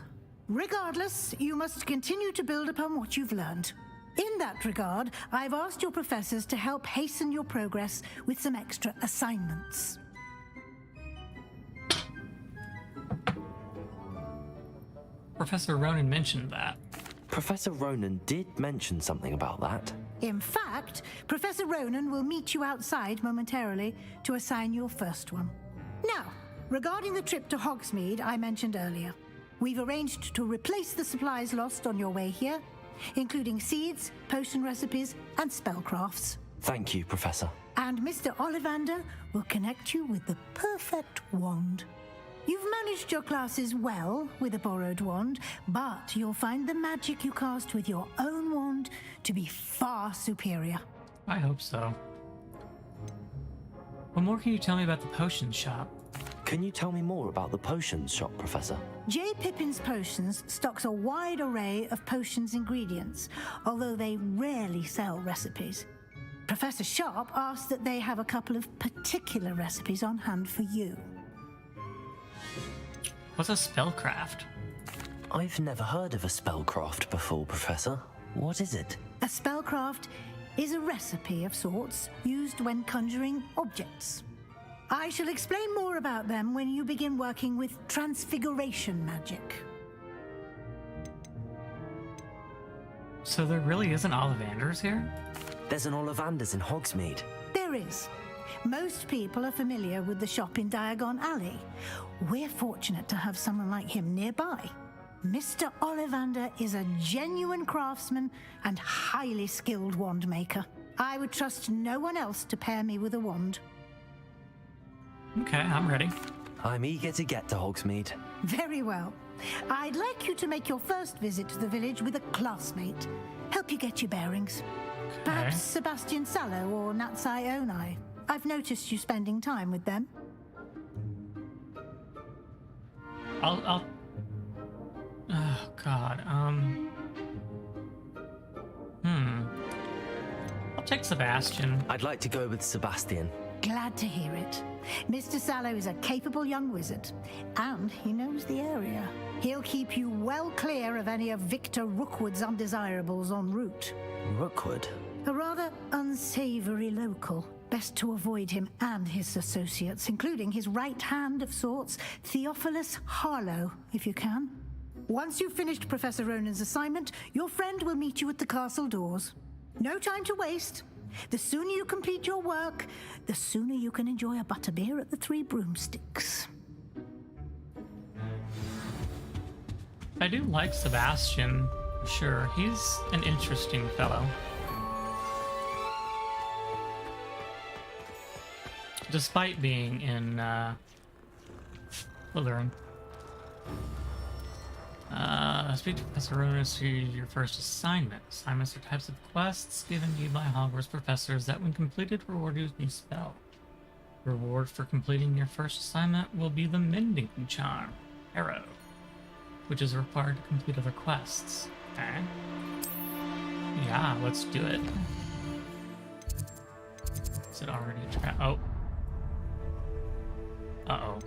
Regardless, you must continue to build upon what you've learned. In that regard, I've asked your professors to help hasten your progress with some extra assignments. Professor Ronan mentioned that. Professor Ronan did mention something about that. In fact, Professor Ronan will meet you outside momentarily to assign your first one. Now, regarding the trip to Hogsmeade I mentioned earlier, we've arranged to replace the supplies lost on your way here, including seeds, potion recipes, and spellcrafts. Thank you, Professor. And Mr. Ollivander will connect you with the perfect wand. You've managed your classes well with a borrowed wand, but you'll find the magic you cast with your own wand to be far superior. I hope so. What more can you tell me about the potion shop? Can you tell me more about the potions shop, Professor? J. Pippin's Potions stocks a wide array of potions ingredients, although they rarely sell recipes. Professor Sharp asked that they have a couple of particular recipes on hand for you. What's a spellcraft? I've never heard of a spellcraft before, Professor. What is it? A spellcraft is a recipe of sorts used when conjuring objects. I shall explain more about them when you begin working with transfiguration magic. So there really isn't Ollivanders here? There's an Ollivanders in Hogsmeade. There is. Most people are familiar with the shop in Diagon Alley. We're fortunate to have someone like him nearby. Mr. Ollivander is a genuine craftsman and highly skilled wand maker. I would trust no one else to pair me with a wand. Okay, I'm ready. I'm eager to get to Hogsmeade. Very well. I'd like you to make your first visit to the village with a classmate. Help you get your bearings. Perhaps Sebastian Sallow or Natsai Onai. I've noticed you spending time with them. I'll... Oh, God, I'll take Sebastian. I'd like to go with Sebastian. Glad to hear it. Mr. Sallow is a capable young wizard, and he knows the area. He'll keep you well clear of any of Victor Rookwood's undesirables en route. Rookwood? A rather unsavory local. Best to avoid him and his associates, including his right hand of sorts, Theophilus Harlow, if you can. Once you've finished Professor Ronan's assignment, your friend will meet you at the castle doors. No time to waste. The sooner you complete your work, the sooner you can enjoy a butterbeer at the Three Broomsticks. I do like Sebastian, for sure. He's an interesting fellow. Despite being in Slytherin. Speak to Professor Ronan to your first assignment. Assignments are types of quests given to you by Hogwarts professors that, when completed, reward you with a new spell. Reward for completing your first assignment will be the Mending Charm, Arrow, which is required to complete other quests. Okay. Yeah, let's do it. Is it already oh. Uh-oh.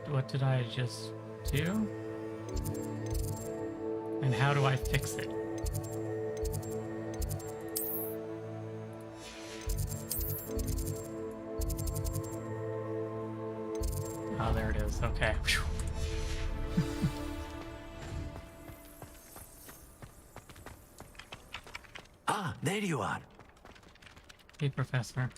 What did I just do? And how do I fix it? Oh, there it is. Okay. Ah, there you are. Hey, Professor.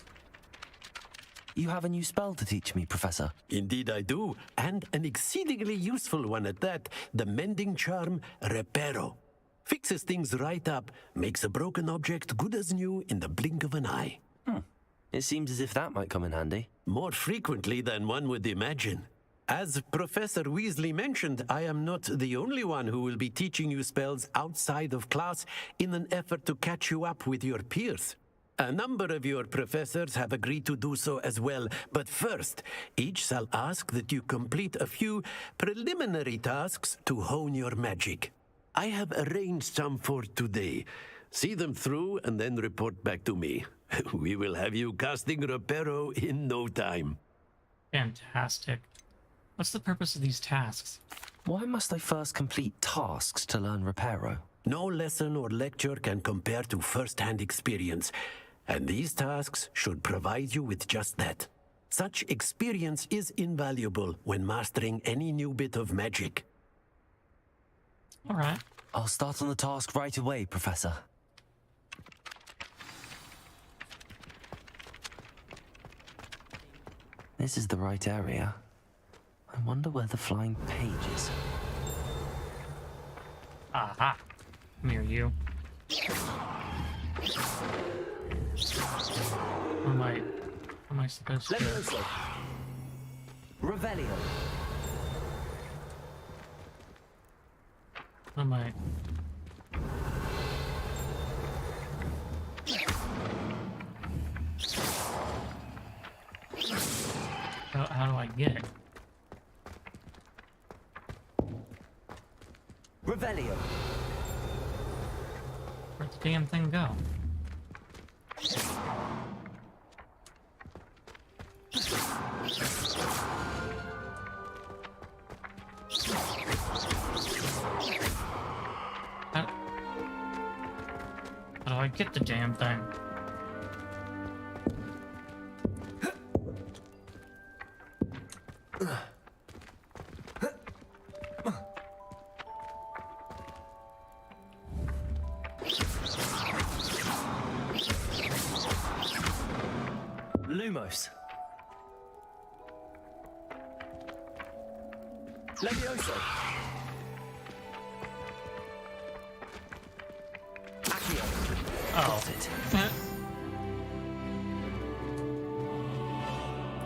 You have a new spell to teach me, Professor. Indeed I do, and an exceedingly useful one at that, the Mending Charm Reparo. Fixes things right up, makes a broken object good as new in the blink of an eye. It seems as if that might come in handy. More frequently than one would imagine. As Professor Weasley mentioned, I am not the only one who will be teaching you spells outside of class in an effort to catch you up with your peers. A number of your professors have agreed to do so as well, but first, each shall ask that you complete a few preliminary tasks to hone your magic. I have arranged some for today. See them through and then report back to me. We will have you casting Reparo in no time. Fantastic. What's the purpose of these tasks? Why must I first complete tasks to learn Reparo? No lesson or lecture can compare to first-hand experience, and these tasks should provide you with just that. Such experience is invaluable when mastering any new bit of magic. All right. I'll start on the task right away, Professor. This is the right area. I wonder where the flying page is. Aha. Near you. What am I supposed to do? Levioso. Revelio. What am I? How do I get it? Revelio. Where'd the damn thing go? How do I get the damn thing? Lumos. Levioso. Accio. Oh. Got it.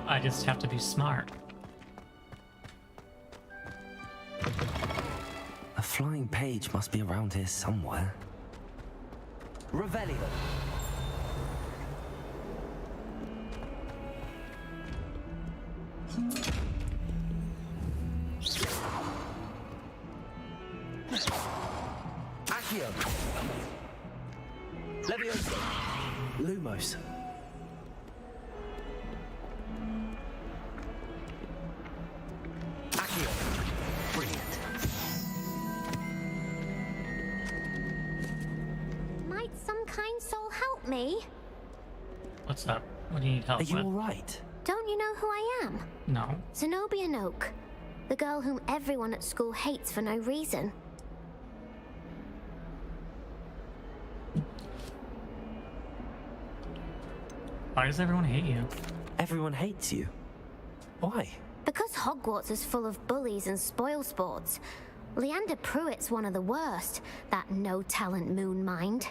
I just have to be smart. A flying page must be around here somewhere. Revelio. Accio. Levioso. Lumos. Accio. Brilliant. Might some kind soul help me? What's up? What do you need help Are you with? all right? Don't you know who I am? No. Zenobia Noak, the girl whom everyone at school hates for no reason. Why does everyone hate you? Everyone hates you. Why? Because Hogwarts is full of bullies and spoilsports. Leander Pruitt's one of the worst, that no-talent moon mind.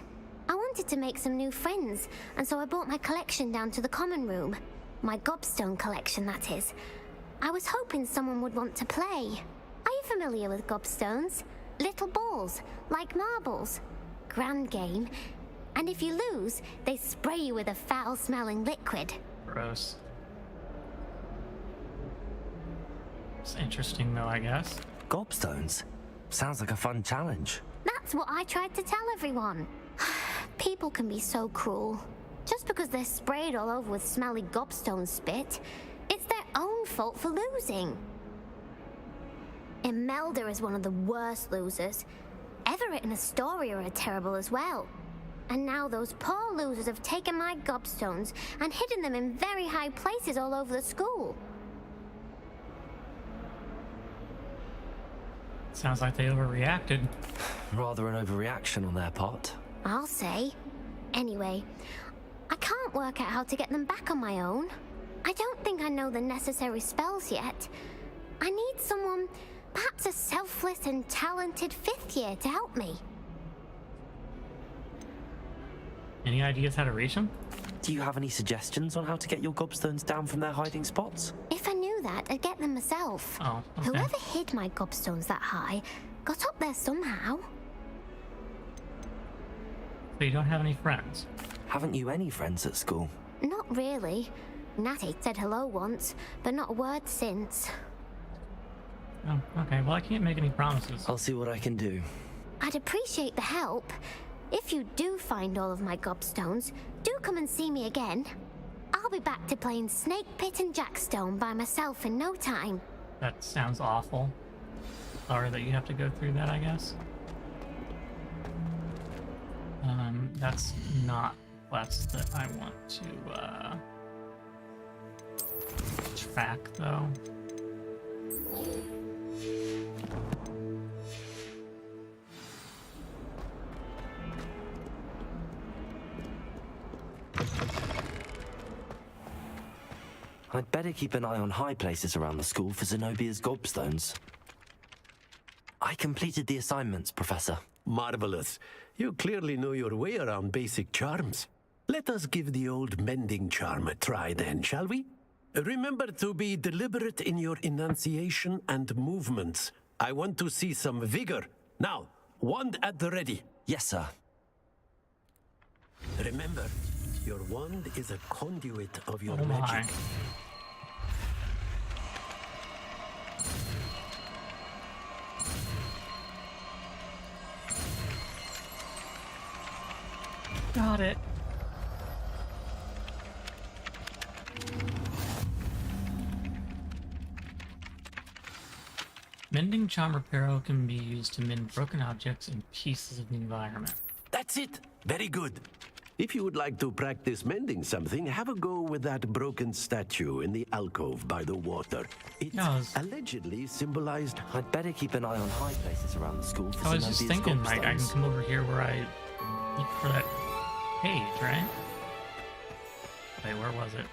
I wanted to make some new friends, and so I brought my collection down to the common room. My gobstone collection, that is. I was hoping someone would want to play. Are you familiar with gobstones? Little balls, like marbles. Grand game. And if you lose, they spray you with a foul-smelling liquid. Gross. It's interesting though, I guess. Gobstones? Sounds like a fun challenge. That's what I tried to tell everyone. People can be so cruel. Just because they're sprayed all over with smelly gobstone spit, it's their own fault for losing. Imelda is one of the worst losers. Everett and Astoria are terrible as well. And now those poor losers have taken my gobstones and hidden them in very high places all over the school. Sounds like they overreacted. Rather an overreaction on their part. I'll say. Anyway, I can't work out how to get them back on my own. I don't think I know the necessary spells yet. I need someone, perhaps a selfless and talented fifth year to help me. Any ideas how to reach them? Do you have any suggestions on how to get your gobstones down from their hiding spots? If I knew that, I'd get them myself. Oh, okay. Whoever hid my gobstones that high got up there somehow. So you don't have any friends? Haven't you any friends at school? Not really. Natty said hello once, but not a word since. Oh, okay. Well, I can't make any promises. I'll see what I can do. I'd appreciate the help. If you do find all of my gobstones, do come and see me again. I'll be back to playing Snake Pit and Jackstone by myself in no time. That sounds awful. Sorry that you have to go through that, I guess. That's not quest that I want to track, though. I'd better keep an eye on high places around the school for Zenobia's gobstones. I completed the assignments, Professor. Marvelous. You clearly know your way around basic charms. Let us give the old mending charm a try then, shall we? Remember to be deliberate in your enunciation and movements. I want to see some vigor. Now, wand at the ready. Yes, sir. Remember, your wand is a conduit of your Oh my. magic. Got it. Mending Charm Reparo can be used to mend broken objects and pieces of the environment. That's it. Very good. If you would like to practice mending something, have a go with that broken statue in the alcove by the water. It allegedly symbolized... I'd better keep an eye on high places around the school for I was just Zenobia's thinking, like, I can gobstones. come over here where I look for that page, right? Wait, where was it?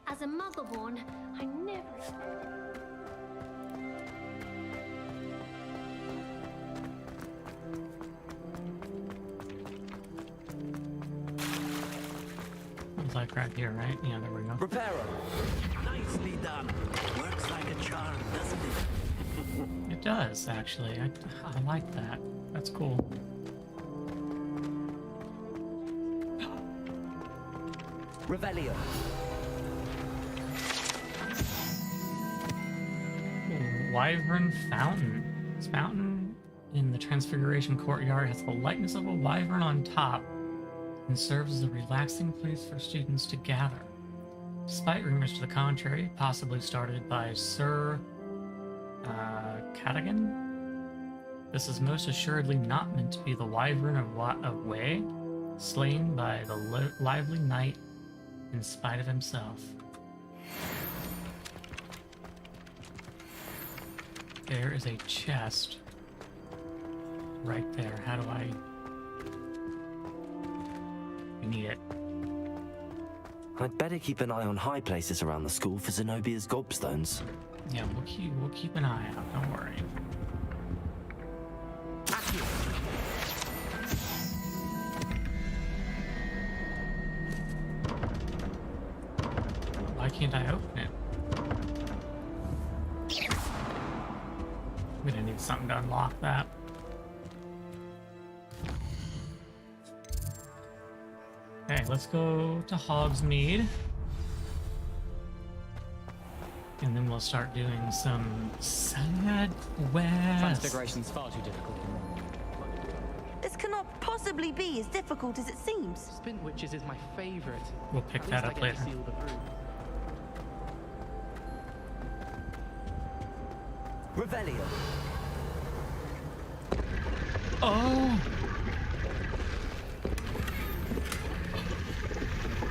As a Muggle-born, I never... It was like right here, right? Yeah, there we go. Reparo. Nicely done. Works like a charm, doesn't it? It does, actually. I like that. That's cool. Revelio. Wyvern Fountain. This fountain in the Transfiguration Courtyard has the likeness of a wyvern on top and serves as a relaxing place for students to gather. Despite rumors to the contrary, possibly started by Sir Cadogan, this is most assuredly not meant to be the Wyvern of Way, slain by the lively knight in spite of himself. There is a chest right there. How do I... We need it. I'd better keep an eye on high places around the school for Zenobia's gobstones. Yeah, we'll keep an eye out. Don't worry. Why can't I open it? I'm gonna need something to unlock that. Okay, let's go to Hogsmeade. And then we'll start doing some side quests. Transfiguration's far too difficult. This cannot possibly be as difficult as it seems. Spin Witches is my favorite. We'll pick At that least up I get to later. seal the brew. Revelio. Oh!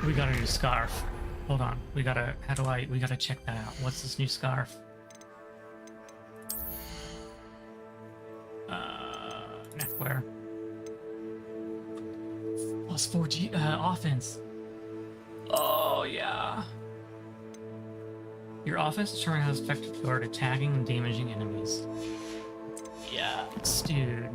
We got a new scarf. Hold on. We gotta check that out. What's this new scarf? Neckwear. Plus 4G offense. Oh yeah. Your offense determines how effective you are at attacking and damaging enemies. Yes, dude.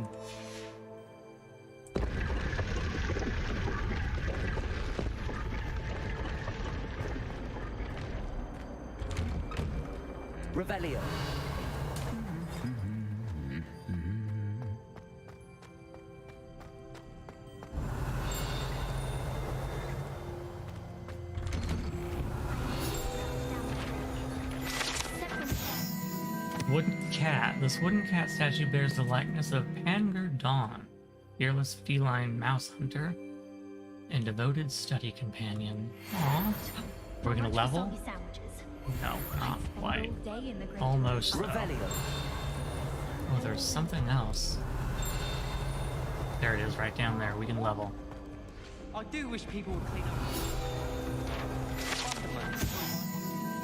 Revelio. Wooden cat. This wooden cat statue bears the likeness of Pangur Dawn, fearless feline mouse hunter and devoted study companion. Aww. We're gonna level. Soggy sandwiches. No, not quite. Almost. Though. Oh, there's something else. There it is, right down there. We can level. I do wish people would clean up.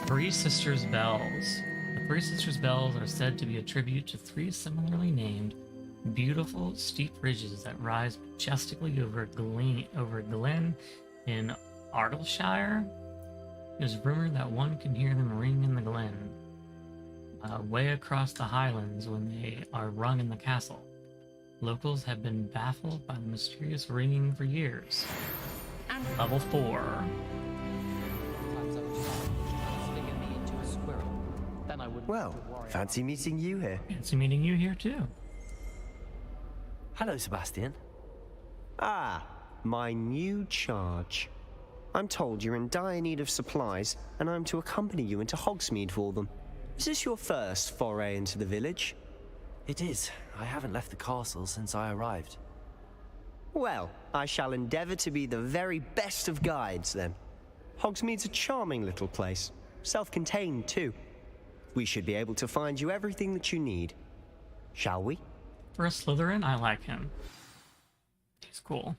Three Sisters Bells. The Three Sisters Bells are said to be a tribute to three similarly named, beautiful, steep ridges that rise majestically over a glen in Argyllshire. It is rumored that one can hear them ring in the glen, way across the highlands when they are rung in the castle. Locals have been baffled by the mysterious ringing for years. Level 4. Well, fancy meeting you here. Fancy meeting you here too. Hello, Sebastian. Ah, my new charge. I'm told you're in dire need of supplies, and I'm to accompany you into Hogsmeade for them. Is this your first foray into the village? It is. I haven't left the castle since I arrived. Well, I shall endeavour to be the very best of guides, then. Hogsmeade's a charming little place. Self-contained, too. We should be able to find you everything that you need. Shall we? For a Slytherin, I like him. He's cool.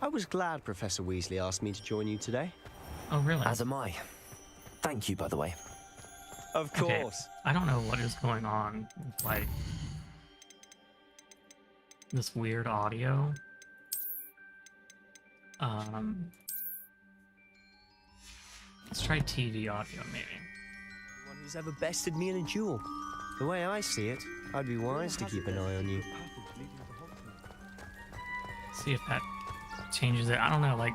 I was glad Professor Weasley asked me to join you today. Oh, really? As am I. Thank you, by the way. Of Okay, course. I don't know what is going on with, like, this weird audio. Let's try TV audio, maybe. One who's ever bested me in a duel. The way I see it, I'd be wise to keep an eye on you. See if that changes it. I don't know, like,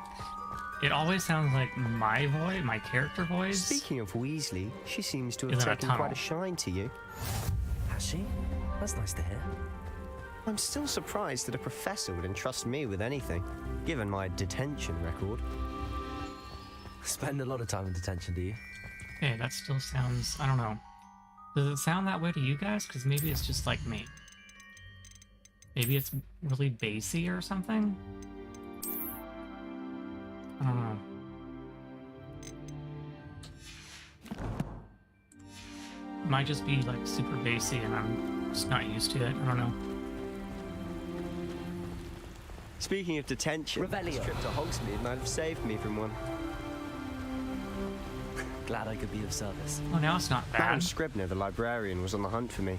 it always sounds like my voice, my character voice. Speaking of Weasley, she seems to have Is in a taken quite tunnel. a shine to you. Has she? That's nice to hear. I'm still surprised that a professor would entrust me with anything, given my detention record. Spend a lot of time in detention, do you? Okay, that still sounds, I don't know. Does it sound that way to you guys? Because maybe it's just like me. Maybe it's really bassy or something? I don't know. It might just be like super bassy and I'm just not used to it. I don't know. Speaking of detention, this trip to Hogsmeade might have saved me from one. Glad I could be of service. Oh, now it's not Baron bad. Scribner, the librarian, was on the hunt for me,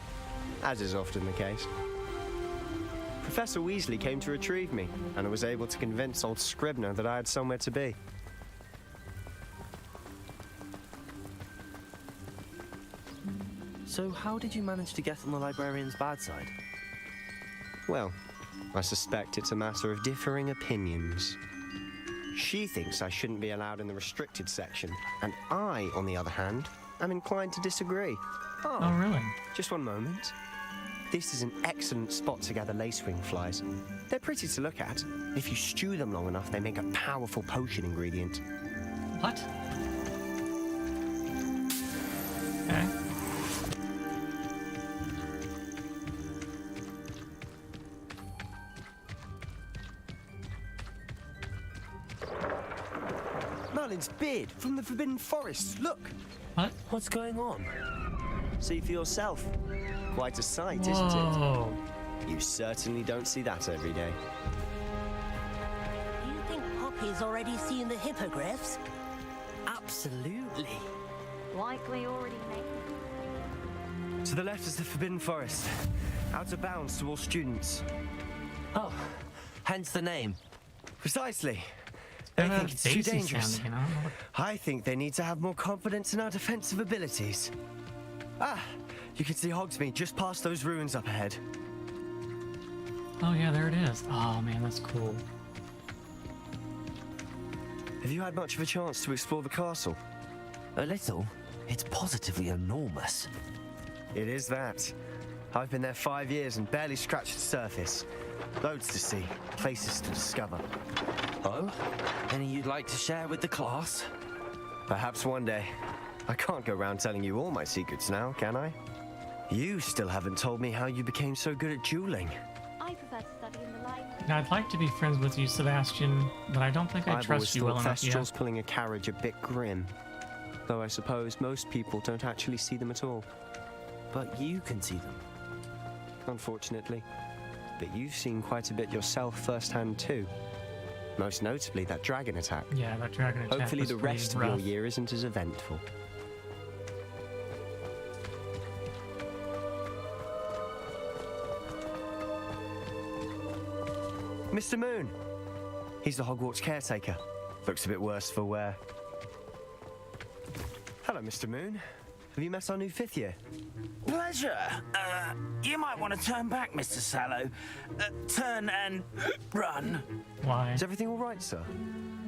as is often the case. Professor Weasley came to retrieve me, and I was able to convince old Scribner that I had somewhere to be. So how did you manage to get on the librarian's bad side? Well, I suspect it's a matter of differing opinions. She thinks I shouldn't be allowed in the restricted section, and I, on the other hand, am inclined to disagree. Oh, really? Just one moment. This is an excellent spot to gather lacewing flies. They're pretty to look at. If you stew them long enough, they make a powerful potion ingredient. What? Okay. Merlin's beard from the Forbidden Forest. Look! What? What's going on? See for yourself. Quite a sight, Whoa. isn't it? You certainly don't see that every day. Do you think Poppy's already seen the hippogriffs? Absolutely. Likely already made. To the left is the Forbidden Forest. Out of bounds to all students. Oh, hence the name. Precisely. They think it's too bassy dangerous. sounding, you know? I think they need to have more confidence in our defensive abilities. Ah, you can see Hogsmeade just past those ruins up ahead. Oh yeah, there it is. Oh man, that's cool. Have you had much of a chance to explore the castle? A little. It's positively enormous. It is that. I've been there 5 years and barely scratched the surface. Loads to see, places to discover. Oh? Any you'd like to share with the class? Perhaps one day. I can't go around telling you all my secrets now, can I? You still haven't told me how you became so good at dueling. I prefer to study in the library. Now, I'd like to be friends with you, Sebastian, but I don't think I trust you well enough yet. Thestrals pulling a carriage a bit grim. Though I suppose most people don't actually see them at all. But you can see them. Unfortunately. But you've seen quite a bit yourself firsthand too. Most notably that dragon attack. Yeah, that dragon attack. Hopefully was the rest of pretty your rough. year isn't as eventful. Mr. Moon! He's the Hogwarts caretaker. Looks a bit worse for wear. Hello, Mr. Moon. Have you met our new 5th year? Pleasure. You might want to turn back, Mr. Sallow. Turn and run. Why? Is everything all right, sir?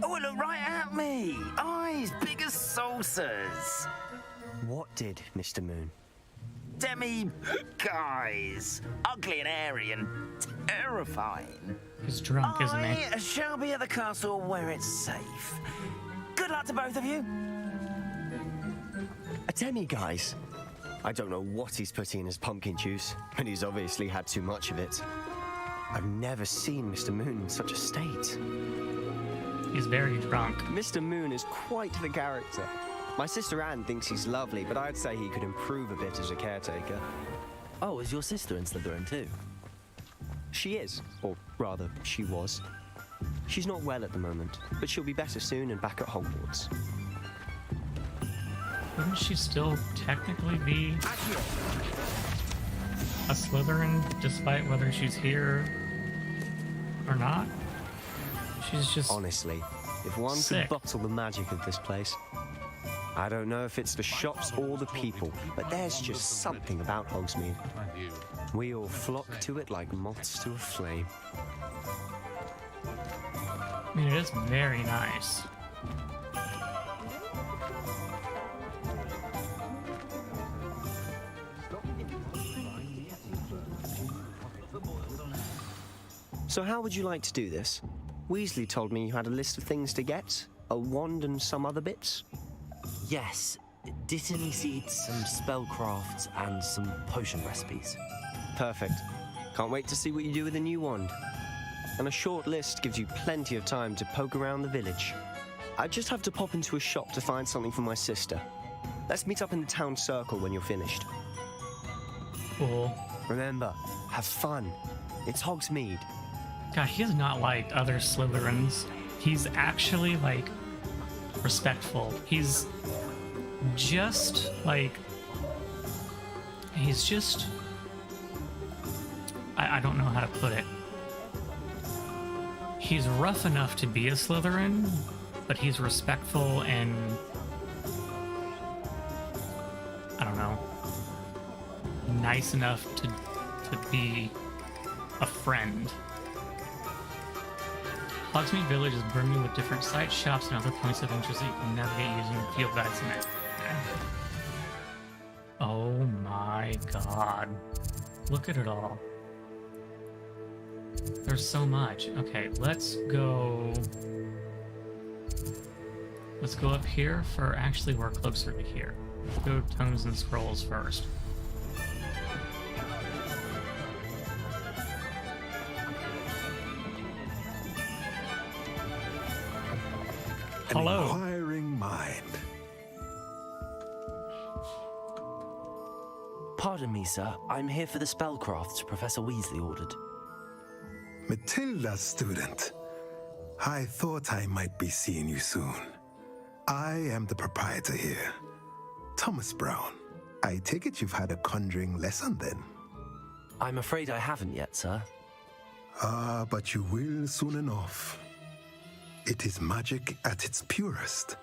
Oh, look right at me. Eyes big as saucers. What did, Mr. Moon? Guys. Ugly and airy and terrifying. He's drunk, isn't he? I shall be at the castle where it's safe. Good luck to both of you. A demi-guise? I don't know what he's putting in his pumpkin juice, and he's obviously had too much of it. I've never seen Mr. Moon in such a state. He's very drunk. Mr. Moon is quite the character. My sister Anne thinks he's lovely, but I'd say he could improve a bit as a caretaker. Oh, is your sister in Slytherin too? She is, or rather, she was. She's not well at the moment, but she'll be better soon and back at Hogwarts. Wouldn't she still technically be a Slytherin, despite whether she's here or not? She's just honestly, if one sick. could bottle the magic of this place. I don't know if it's the shops or the people, but there's just something about Hogsmeade. We all flock to it like moths to a flame. I mean, it is very nice. So how would you like to do this? Weasley told me you had a list of things to get, a wand and some other bits. Yes. Dittany seeds, some spellcrafts, and some potion recipes. Perfect. Can't wait to see what you do with the new wand. And a short list gives you plenty of time to poke around the village. I just have to pop into a shop to find something for my sister. Let's meet up in the town circle when you're finished. Cool. Remember, have fun. It's Hogsmeade. God, he's not like other Slytherins. He's actually, like, respectful. He's just, like... He's just... I don't know how to put it. He's rough enough to be a Slytherin, but he's respectful and... I don't know. Nice enough to be a friend. Hogsmeade Village is brimming with different sites, shops, and other points of interest that you can navigate using field guides and maps. Oh my god. Look at it all. There's so much. Okay, let's go... Let's go up here for... Actually, we're closer to here. Let's go Tomes and Scrolls first. Hello. An inquiring mind. Pardon me, sir. I'm here for the spellcrafts Professor Weasley ordered. Matilda's student. I thought I might be seeing you soon. I am the proprietor here, Thomas Brown. I take it you've had a conjuring lesson then? I'm afraid I haven't yet, sir. Ah, but you will soon enough. It is magic at its purest,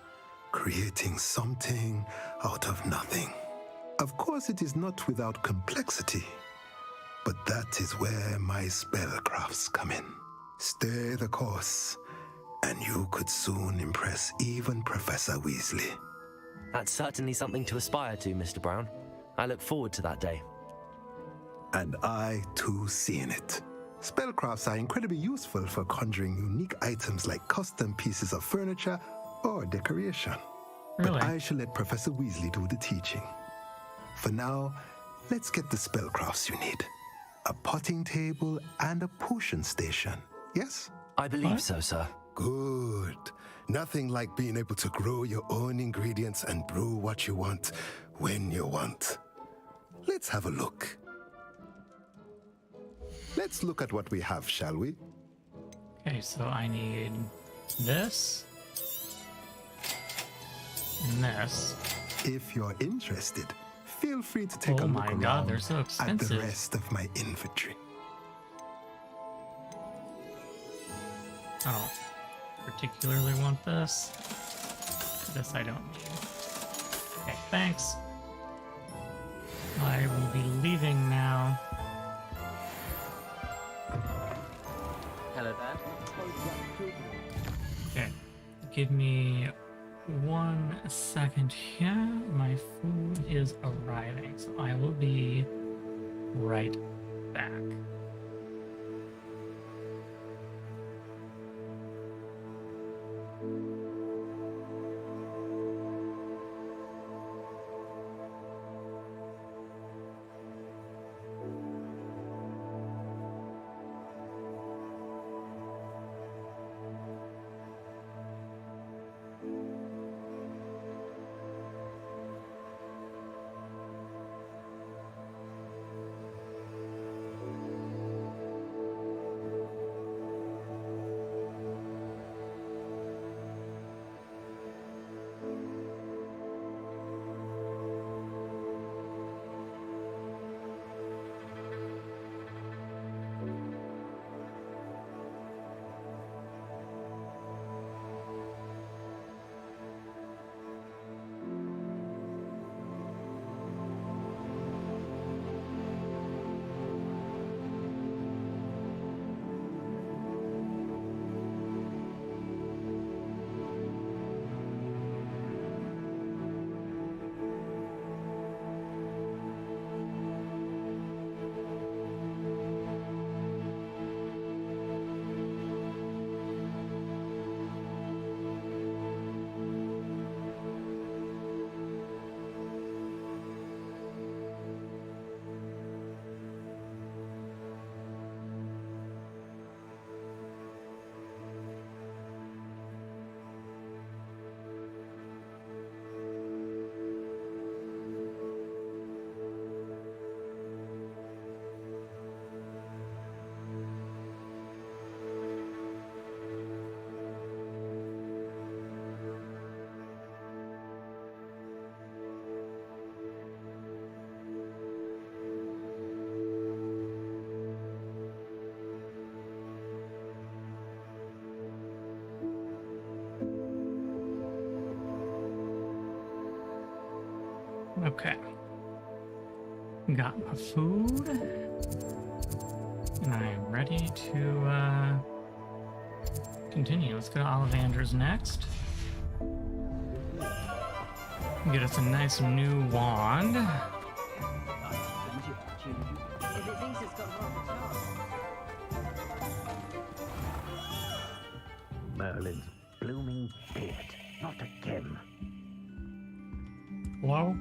creating something out of nothing. Of course, it is not without complexity, but that is where my spellcrafts come in. Stay the course, and you could soon impress even Professor Weasley. That's certainly something to aspire to, Mr. Brown. I look forward to that day. and I too seen it. Spellcrafts are incredibly useful for conjuring unique items like custom pieces of furniture or decoration. Really? But I shall let Professor Weasley do the teaching. For now, let's get the spellcrafts you need. A potting table and a potion station, yes? I believe so, sir. Good. Nothing like being able to grow your own ingredients and brew what you want when you want. Let's have a look. Let's look at what we have, shall we? Okay, so I need this and this. If you're interested, feel free to take a Oh look my around god, they're so at expensive. the rest of my inventory. I don't particularly want this. This I don't need. Okay, thanks. I will be leaving now. Hello there. Okay, give me 1 second here. My food is arriving, so I will be right back. Okay. Got my food. And I am ready to continue. Let's go to Ollivander's next. Get us a nice new wand. Merlin's blooming beard, not again. Hello?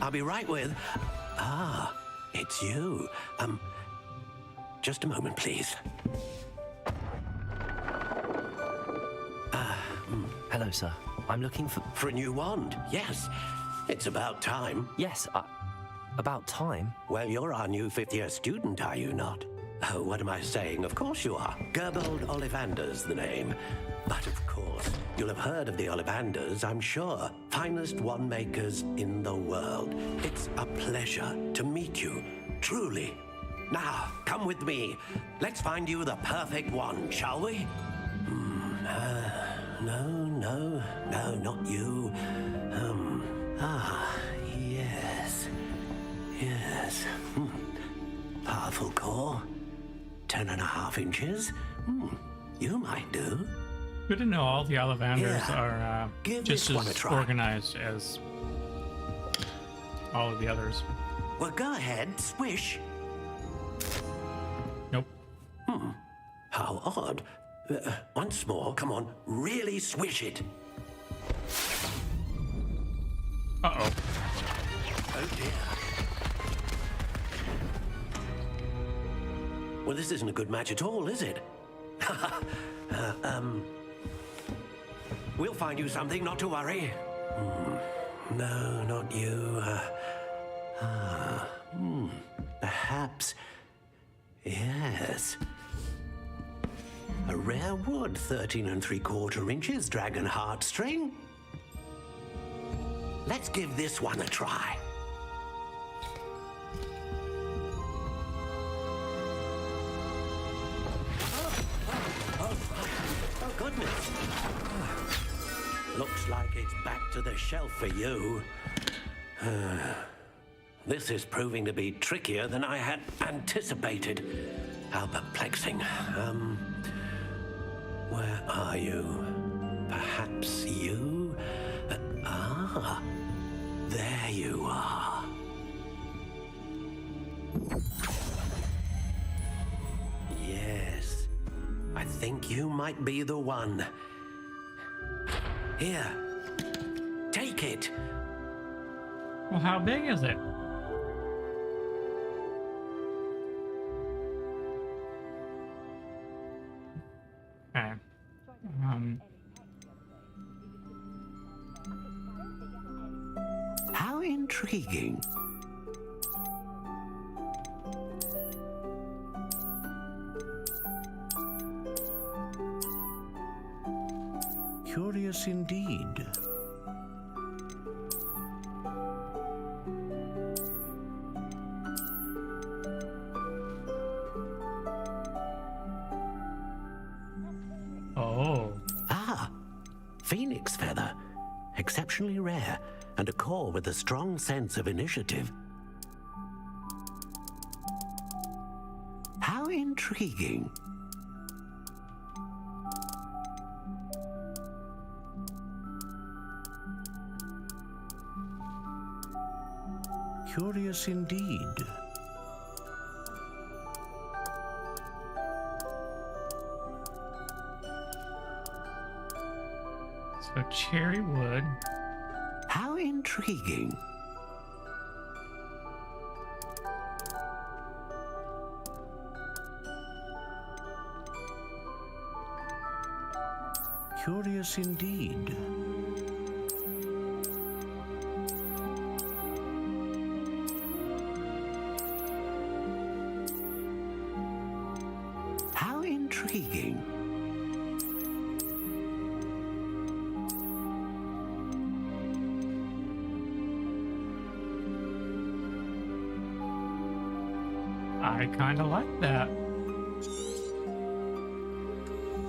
I'll be right with... Ah, it's you. Just a moment, please. Hello, sir. I'm looking for... For a new wand, yes. It's about time. Yes, about time? Well, you're our new fifth-year student, are you not? Oh, what am I saying? Of course you are. Gerbold Ollivander's the name. But of course, you'll have heard of the Ollivanders, I'm sure. Finest wand makers in the world. It's a pleasure to meet you, truly. Now, come with me. Let's find you the perfect wand, shall we? No, not you. Yes. Powerful core. 10.5 inches. You might do. Good to know all the Ollivanders Yeah. are Give just this one a as try. organized as all of the others. Well, go ahead, swish. Nope. How odd. Once more, come on, really swish it. Uh-oh. Oh dear. Well, this isn't a good match at all, is it? We'll find you something, not to worry. No, not you. Perhaps. Yes. A rare wood, 13 3/4 inches, dragon heartstring. Let's give this one a try. Oh, goodness. Looks like it's back to the shelf for you. This is proving to be trickier than I had anticipated. How perplexing. Where are you? Perhaps you? There you are. Yes, I think you might be the one. Here, take it. Well, how big is it? Okay. How intriguing. Curious indeed. Oh. Phoenix feather. Exceptionally rare, and a core with a strong sense of initiative. How intriguing. Curious indeed. So cherry wood. How intriguing. Curious indeed. How intriguing. I kind of like that.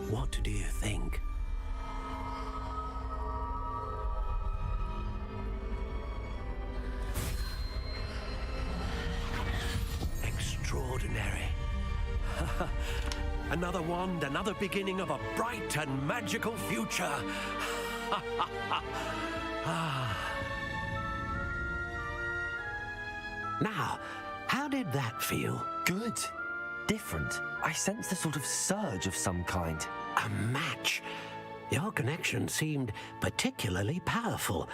What do you think? Extraordinary. Another wand, another beginning of a bright and magical future. Now, how did that feel? Good. Different. I sensed a sort of surge of some kind. A match. Your connection seemed particularly powerful.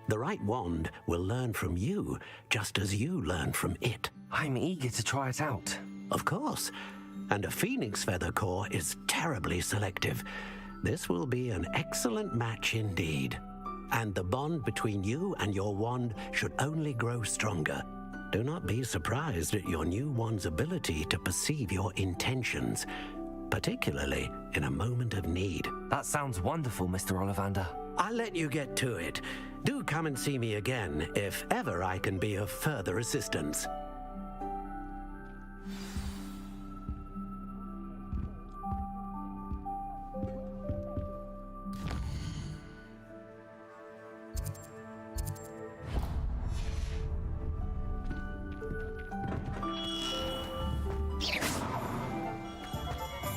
The right wand will learn from you, just as you learn from it. I'm eager to try it out. Of course. And a phoenix feather core is terribly selective. This will be an excellent match indeed. And the bond between you and your wand should only grow stronger. Do not be surprised at your new wand's ability to perceive your intentions, particularly in a moment of need. That sounds wonderful, Mr. Ollivander. I'll let you get to it. Do come and see me again if ever I can be of further assistance.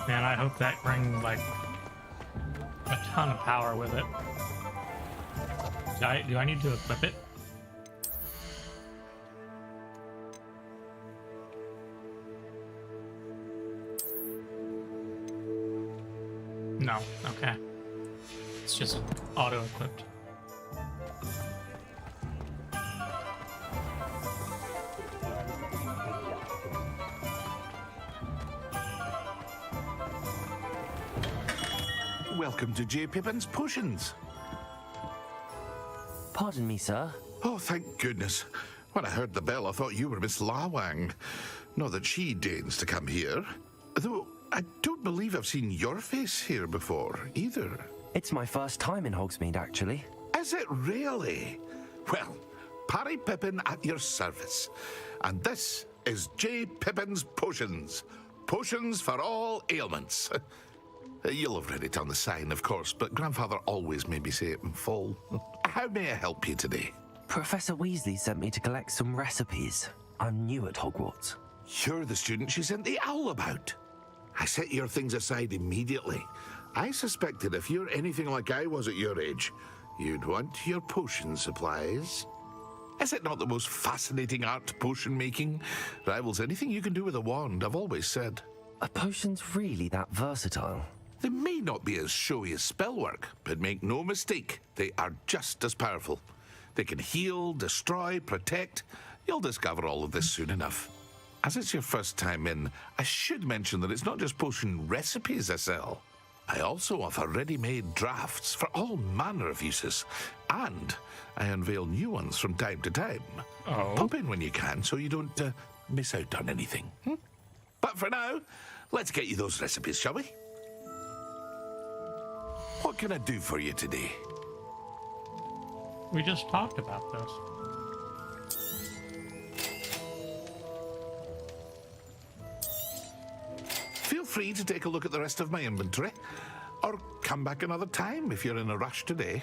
Man, I hope that brings like a ton of power with it. Do I need to equip it? No. Okay. It's just auto-equipped. Welcome to J. Pippin's Potions. Pardon me, sir. Oh, thank goodness. When I heard the bell, I thought you were Miss Lawang. Not that she deigns to come here. Though, I don't believe I've seen your face here before, either. It's my first time in Hogsmeade, actually. Is it really? Well, Parry Pippin at your service. And this is J. Pippin's Potions. Potions for all ailments. You'll have read it on the sign, of course, but Grandfather always made me say it in full. How may I help you today? Professor Weasley sent me to collect some recipes. I'm new at Hogwarts. You're the student she sent the owl about. I set your things aside immediately. I suspected if you're anything like I was at your age, you'd want your potion supplies. Is it not the most fascinating art, potion making? Rivals anything you can do with a wand, I've always said. Are potions really that versatile? They may not be as showy as spellwork, but make no mistake, they are just as powerful. They can heal, destroy, protect. You'll discover all of this soon enough. As it's your first time in, I should mention that it's not just potion recipes I sell. I also offer ready-made drafts for all manner of uses, and I unveil new ones from time to time. Oh. Pop in when you can so you don't miss out on anything. But for now, let's get you those recipes, shall we? What can I do for you today? We just talked about this. Feel free to take a look at the rest of my inventory, or come back another time if you're in a rush today.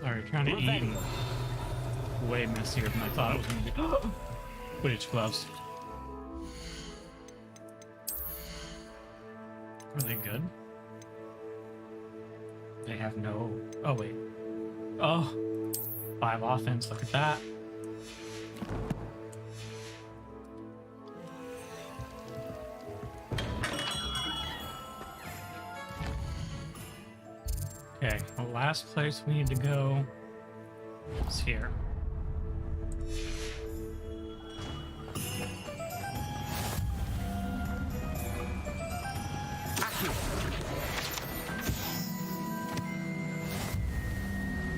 Sorry, trying to eat way messier than I thought it was going to be. Quidditch gloves. Are they good? They have no... Oh, wait. Oh! 5 offense, look at that. Okay, the last place we need to go is here.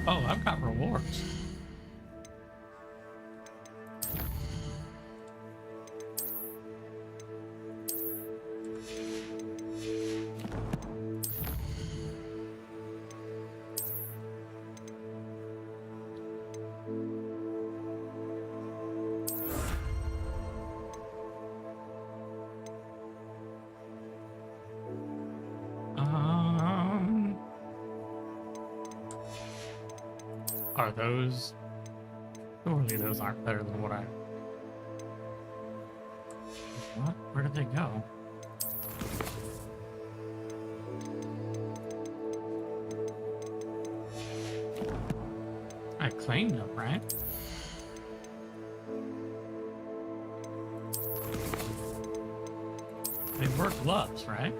Oh, I've got rewards. Are those... Surely those aren't better than what I... What? Where did they go? I claimed them, right? They were gloves, right?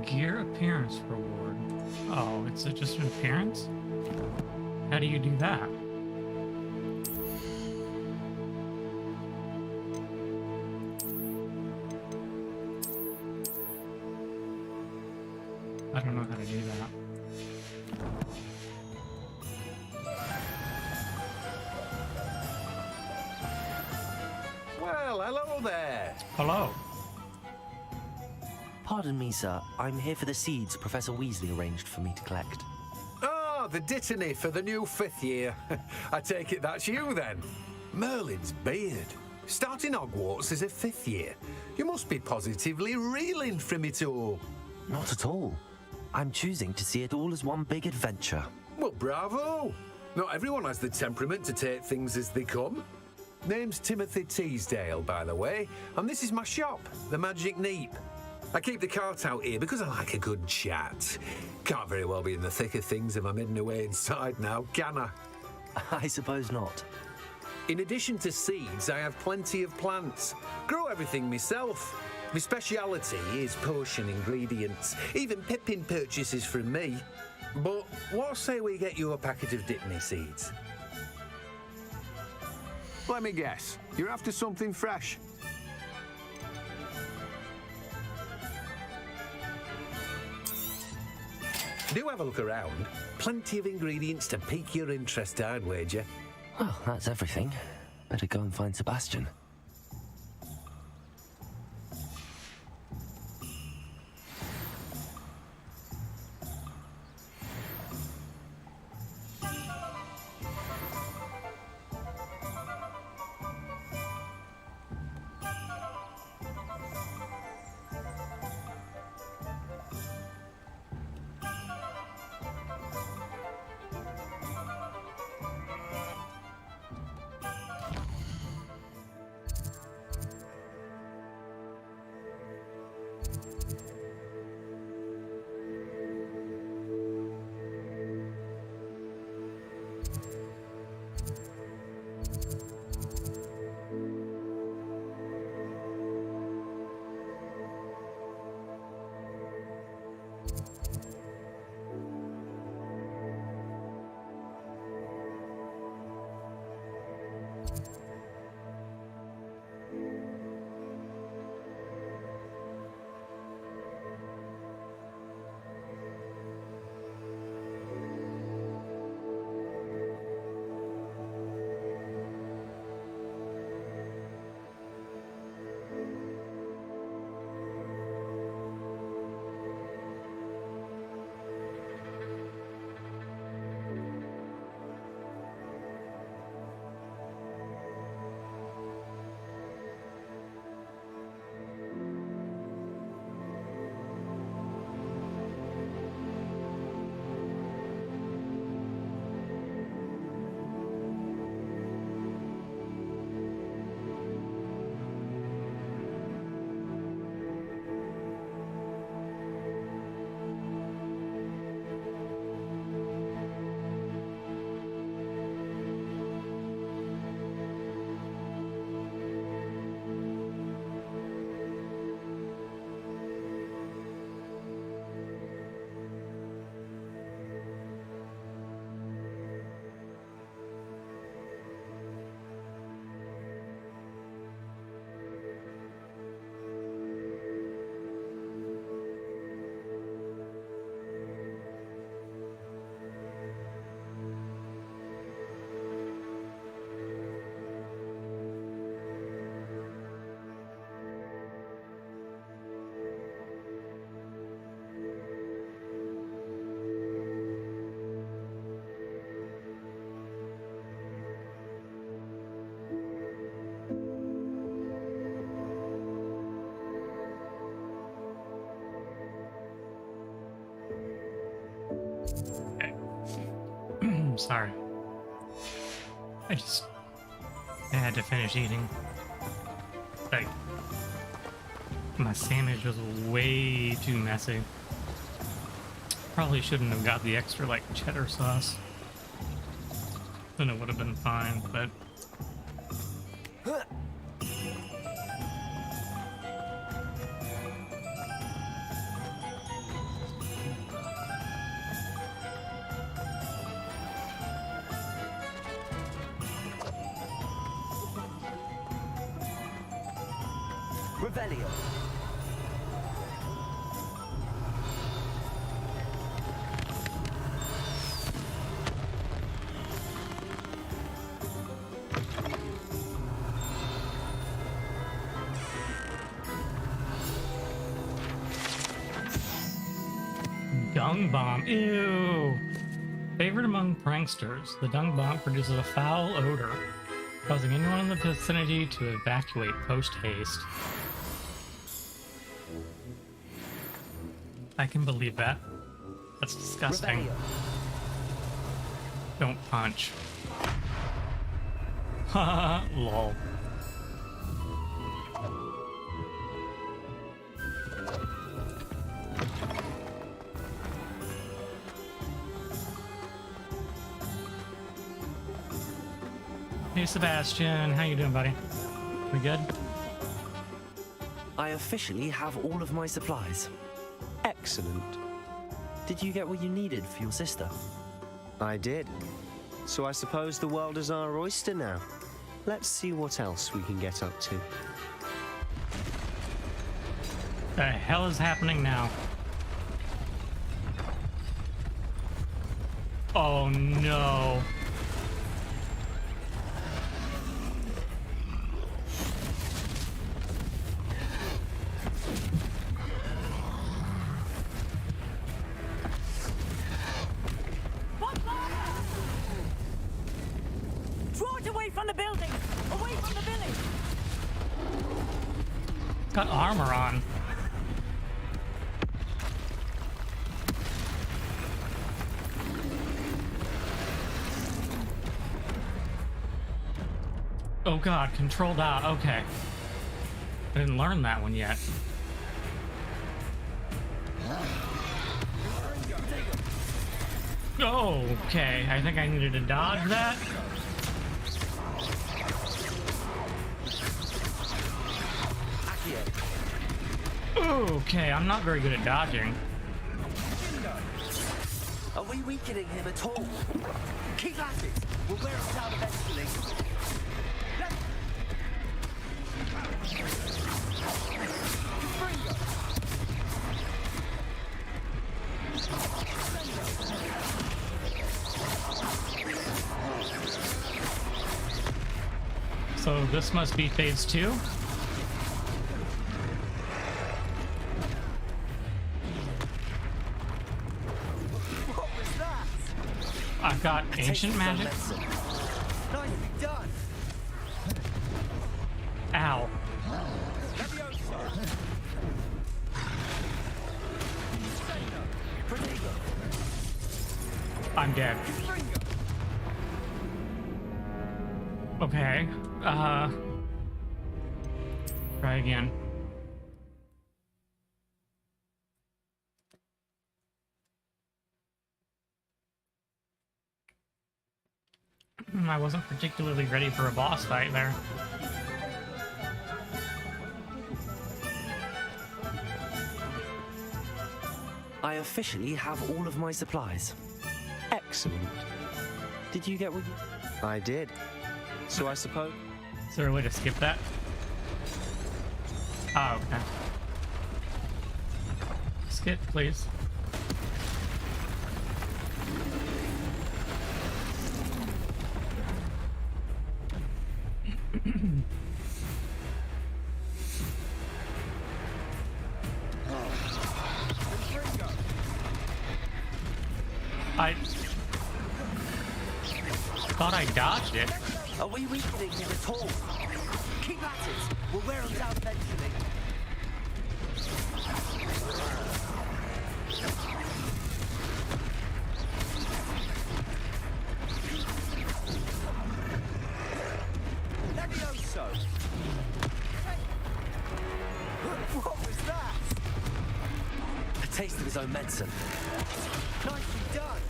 Gear appearance reward. Oh, it's just an appearance? How do you do that? I don't know how to do that. Hello. Pardon me, sir. I'm here for the seeds Professor Weasley arranged for me to collect. Ah, the dittany for the new 5th year. I take it that's you, then. Merlin's beard. Starting Hogwarts as a 5th year. You must be positively reeling from it all. Not at all. I'm choosing to see it all as one big adventure. Well, bravo! Not everyone has the temperament to take things as they come. Name's Timothy Teasdale, by the way, and this is my shop, the Magic Neep. I keep the cart out here because I like a good chat. Can't very well be in the thick of things if I'm hidden away inside now, can I? I suppose not. In addition to seeds, I have plenty of plants. Grow everything myself. My speciality is potion ingredients. Even Pippin purchases from me. But what say we get you a packet of Dittany seeds? Let me guess. You're after something fresh. Do have a look around. Plenty of ingredients to pique your interest, I'd wager. Well, that's everything. Better go and find Sebastian. Sorry. I had to finish eating. Like, my sandwich was way too messy. Probably shouldn't have got the extra, like, cheddar sauce. Then it would have been fine, but... Revelio. dung bomb. Ew. Favored among pranksters, the dung bomb produces a foul odor, causing anyone in the vicinity to evacuate post-haste. I can believe that. That's disgusting. Don't punch. Haha, lol. Hey Sebastian, how you doing, buddy? We good? I officially have all of my supplies. Excellent. Did you get what you needed for your sister? I did. So I suppose the world is our oyster now. Let's see what else we can get up to. The hell is happening now? Oh no. Draw it away from the building! Away from the village! Got armor on. Oh god, controlled out. Okay. I didn't learn that one yet. Oh, okay. I think I needed to dodge that. Okay, I'm not very good at dodging. Are we weakening him at all? Keep at it! We'll wear him down eventually. So this must be phase 2? What was that? I've got ancient magic. Nicely done. Ow. I'm dead. Okay. Try again. I wasn't particularly ready for a boss fight there. I officially have all of my supplies. Excellent. Did you get what you... I did. So I suppose... Is there a way to skip that? Oh, okay. Skip, please. I thought I dodged it. Are we weakening him at all? Keep at it! We'll wear him down eventually. Levioso! What was that? A taste of his own medicine. Nicely done!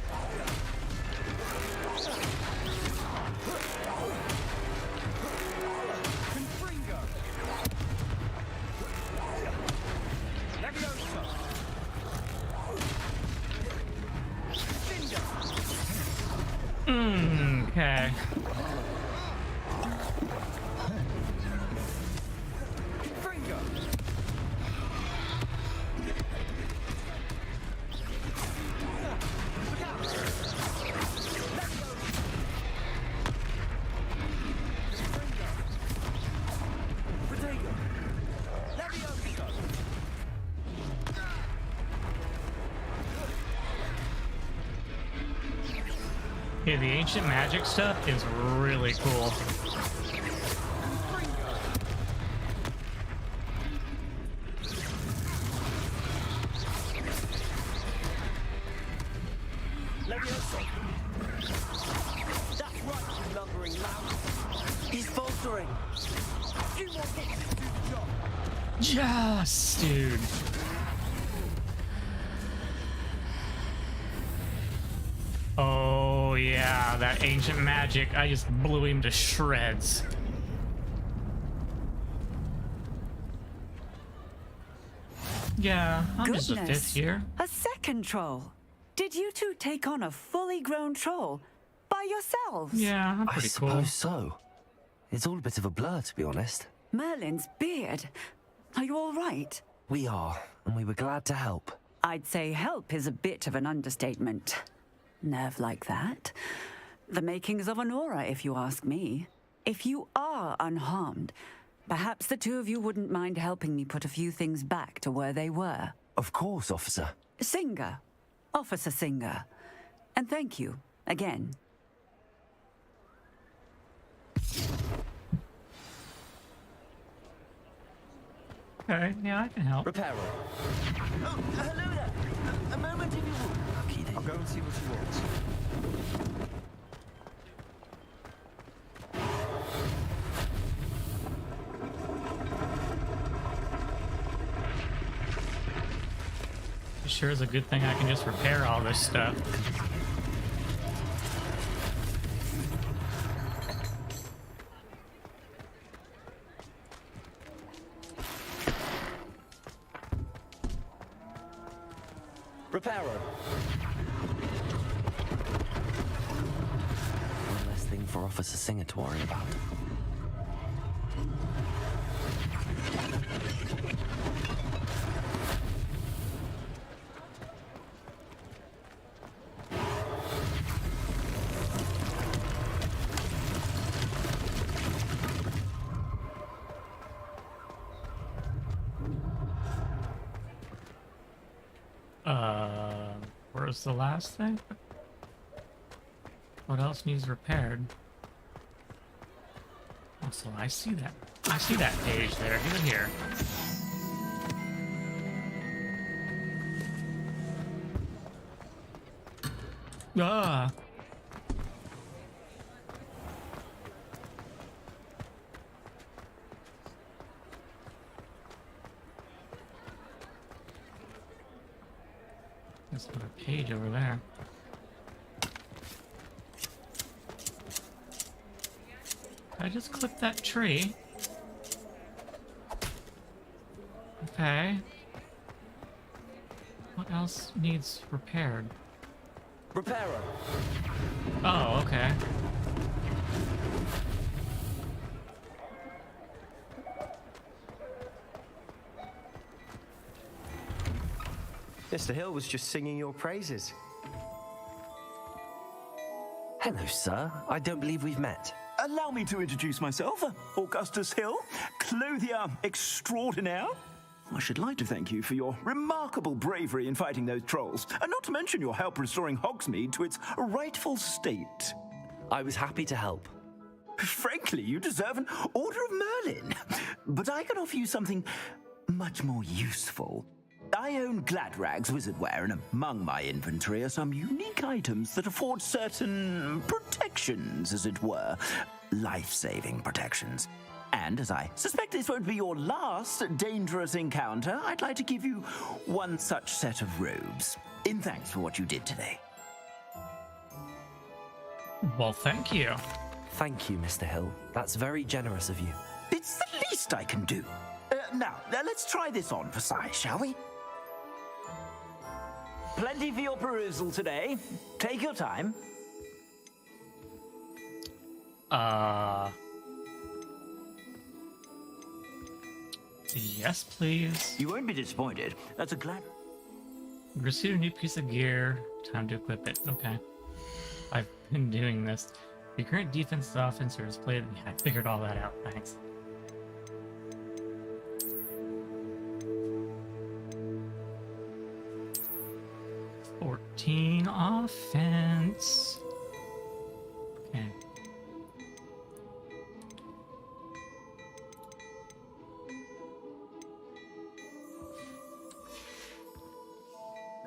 Okay. Yeah, the ancient magic stuff is really cool. Levioso. That's right, you lumbering lout. He's faltering. You won't get to do the job. Yes, dude. Oh yeah, that ancient magic. I just blew him to shreds. Yeah, I'm just a fifth here. A second troll. Did you two take on a fully grown troll by yourselves? Yeah, I'm I pretty cool. suppose so. It's all a bit of a blur, to be honest. Merlin's beard. Are you all right? We are, and we were glad to help. I'd say help is a bit of an understatement. Nerve like that. The makings of an aura, if you ask me. If you are unharmed, perhaps the two of you wouldn't mind helping me put a few things back to where they were. Of course, officer. Singer. Officer Singer. And thank you, again. Okay, yeah, I can help. Reparo. Oh, hello there. A moment if you will. Okay, then. I'll go and see what he wants. It sure is a good thing I can just repair all this stuff. Reparo. One less thing for Officer Singer to worry about. Where's the last thing? What else needs repaired? Also, I see that page there. Give it here. Ah. There's another page over there. I just clipped that tree. Okay. What else needs repaired? Reparo. Oh, okay. Mr. Hill was just singing your praises. Hello, sir. I don't believe we've met. Allow me to introduce myself, Augustus Hill, clothier extraordinaire. I should like to thank you for your remarkable bravery in fighting those trolls, and not to mention your help restoring Hogsmeade to its rightful state. I was happy to help. Frankly, you deserve an Order of Merlin, but I can offer you something much more useful. I own Gladrag's wizardware, and among my inventory are some unique items that afford certain protections, as it were. Life-saving protections. And as I suspect this won't be your last dangerous encounter, I'd like to give you one such set of robes, in thanks for what you did today. Well, thank you. Thank you, Mr. Hill. That's very generous of you. It's the least I can do. Now, let's try this on for size, shall we? Plenty for your perusal today. Take your time. Yes, please. You won't be disappointed. That's a glad... Receive a new piece of gear. Time to equip it. Okay. I've been doing this. Your current defense is offense or display. Yeah, I figured all that out. Thanks. (14 offense). Okay.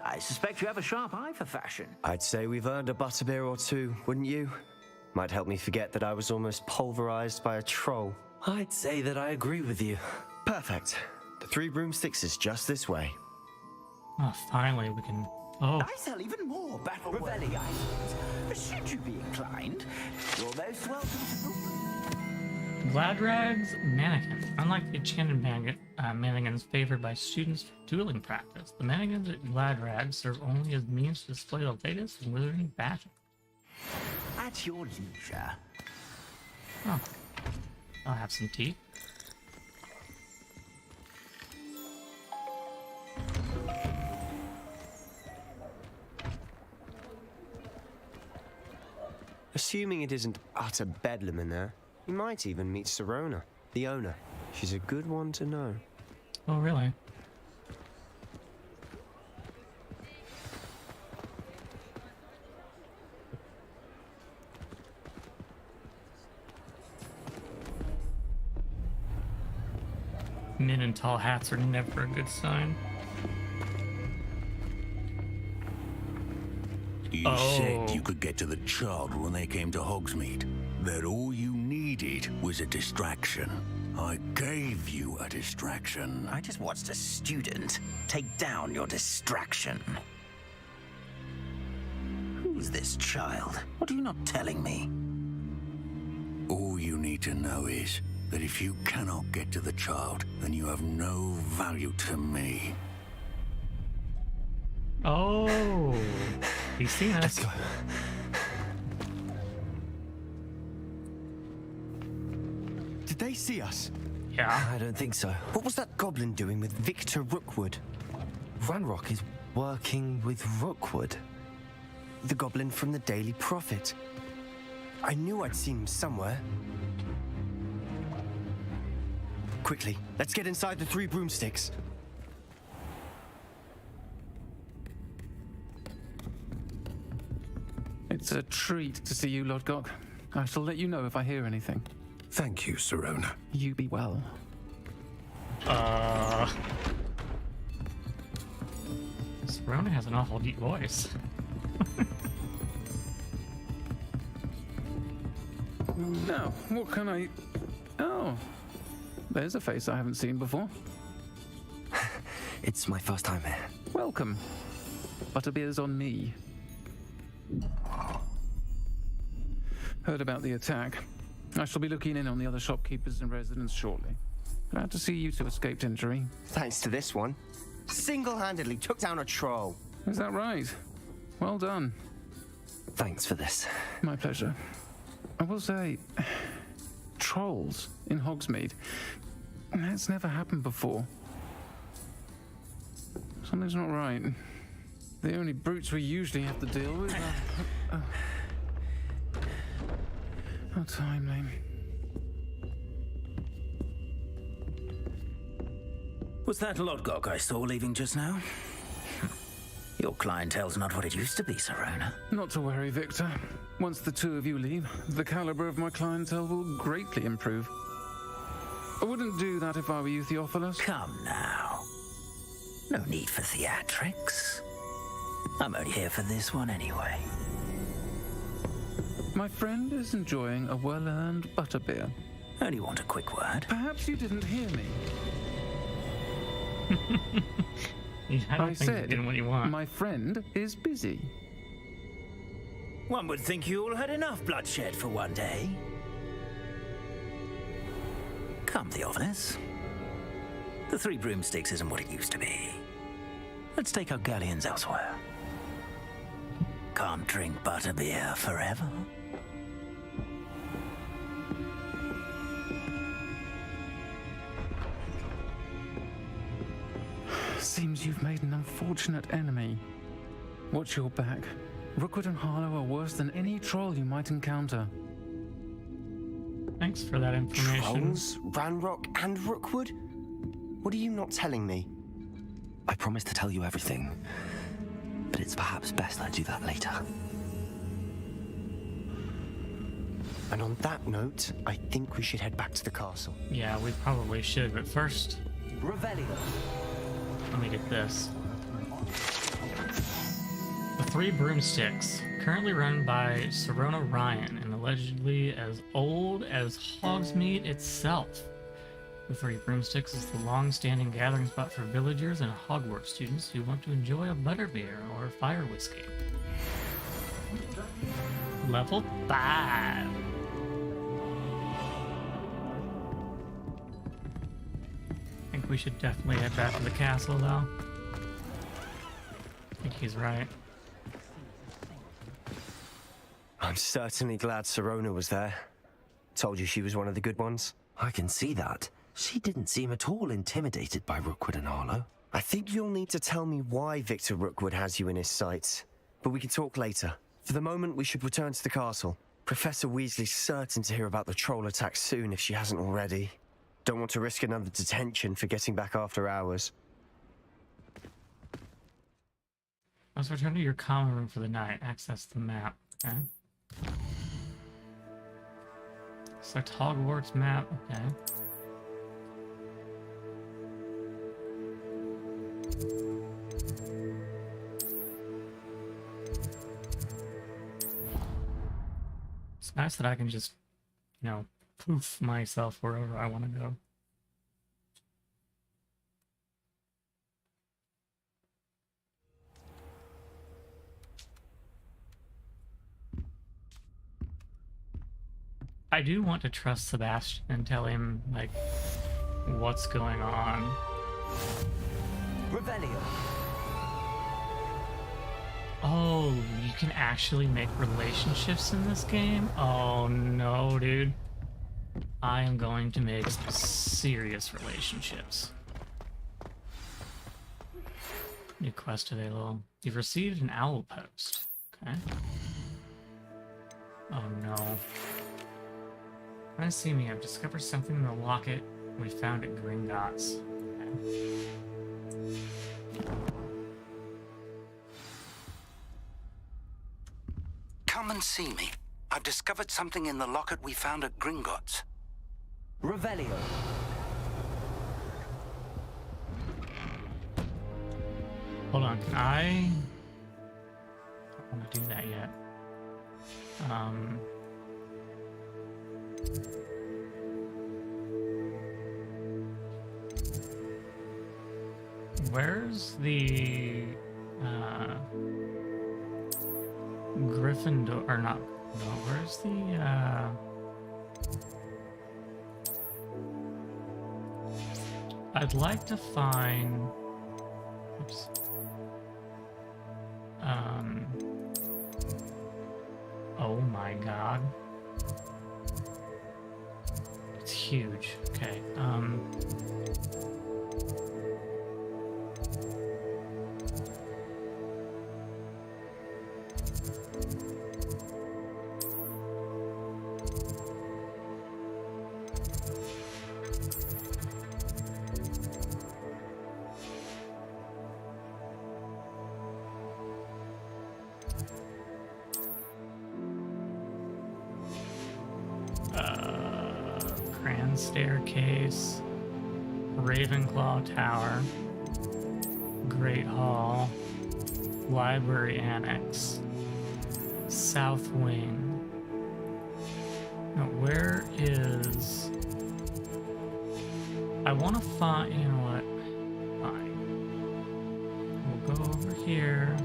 I suspect you have a sharp eye for fashion. I'd say we've earned a butterbeer or two, wouldn't you? Might help me forget that I was almost pulverized by a troll. I'd say that I agree with you. Perfect. The Three Broomsticks is just this way. Oh, finally we can. Oh. I sell even more Battle Revelli items. Should you be inclined, you're most welcome to. Gladrag's mannequins. Unlike the enchanted mannequins favored by students for dueling practice, the mannequins at Gladrag serve only as means to display the latest in wizarding magic. At your leisure. Oh. I'll have some tea. Assuming it isn't utter bedlam in there, you might even meet Sirona, the owner. She's a good one to know. Oh, really? Men in tall hats are never a good sign. You said you could get to the child when they came to Hogsmeade. That all you needed was a distraction. I gave you a distraction. I just watched a student take down your distraction. Who's this child? What are you not telling me? All you need to know is that if you cannot get to the child, then you have no value to me. Oh, he's seen us. Let's go. Did they see us? Yeah. I don't think so. What was that goblin doing with Victor Rookwood? Ranrock is working with Rookwood, the goblin from the Daily Prophet. I knew I'd seen him somewhere. Quickly, let's get inside the Three Broomsticks. It's a treat to see you, Lodgok. I shall let you know if I hear anything. Thank you, Sirona. You be well. Sirona has an awful deep voice. Now, what can I... Oh, there's a face I haven't seen before. It's my first time here. Welcome. Butterbeer's on me. Heard about the attack. I shall be looking in on the other shopkeepers and residents shortly. Glad to see you two escaped injury. Thanks to this one. Single-handedly took down a troll. Is that right? Well done. Thanks for this. My pleasure. I will say, trolls in Hogsmeade. That's never happened before. Something's not right. The only brutes we usually have to deal with are... How timely. Was that Lodgok I saw leaving just now? Your clientele's not what it used to be, Sirona. Not to worry, Victor. Once the two of you leave, the caliber of my clientele will greatly improve. I wouldn't do that if I were you, Theophilus. Come now. No need for theatrics. I'm only here for this one anyway. My friend is enjoying a well-earned butterbeer. Only want a quick word. Perhaps you didn't hear me. I don't think said, you're getting what you want. My friend is busy. One would think you all had enough bloodshed for one day. Come, Theophilus. The Three Broomsticks isn't what it used to be. Let's take our galleons elsewhere. Can't drink butterbeer forever. Seems you've made an unfortunate enemy. Watch your back. Rookwood and Harlow are worse than any troll you might encounter. Thanks for that information. Trolls, Ranrock, and Rookwood? What are you not telling me? I promise to tell you everything, but it's perhaps best I do that later. And on that note, I think we should head back to the castle. Yeah, we probably should, but first... Revelio. Let me get this. The Three Broomsticks, currently run by Serona Ryan, and allegedly as old as Hogsmeade itself. The Three Broomsticks is the long-standing gathering spot for villagers and Hogwarts students who want to enjoy a butterbeer or fire whiskey. Level 5. I think we should definitely head back to the castle, though. I think he's right. I'm certainly glad Serona was there. Told you she was one of the good ones. I can see that. She didn't seem at all intimidated by Rookwood and Arlo. I think you'll need to tell me why Victor Rookwood has you in his sights. But we can talk later. For the moment, we should return to the castle. Professor Weasley's certain to hear about the troll attack soon if she hasn't already. Don't want to risk another detention for getting back after hours. Let's return to your common room for the night. Access the map. Okay. Select Hogwarts map. Okay. It's nice that I can just, you know, poof myself wherever I want to go. I do want to trust Sebastian and tell him, like, what's going on. Revelio. Oh, you can actually make relationships in this game? Oh no, dude. I am going to make some serious relationships. New quest available. You've received an owl post. Okay. Oh no. Trying to see me. I've discovered something in the locket we found at Gringotts. Okay. Come and see me. I've discovered something in the locket we found at Gringotts. Revelio. Hold on, can I don't want to do that yet. Where's the Gryffindor, or not? No, where's the I'd like to find. Oops. Oh my god. It's huge. Okay. Grand Staircase, Ravenclaw Tower, Great Hall, Library Annex, South Wing. Now, where is... I want to find... You know what? Fine. We'll go over here.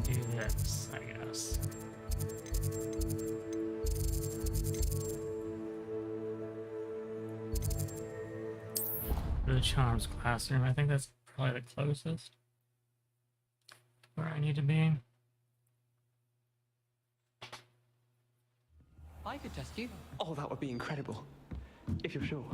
Do this, I guess. The Charms classroom. I think that's probably the closest where I need to be. I could test you. Oh, that would be incredible. If you're sure.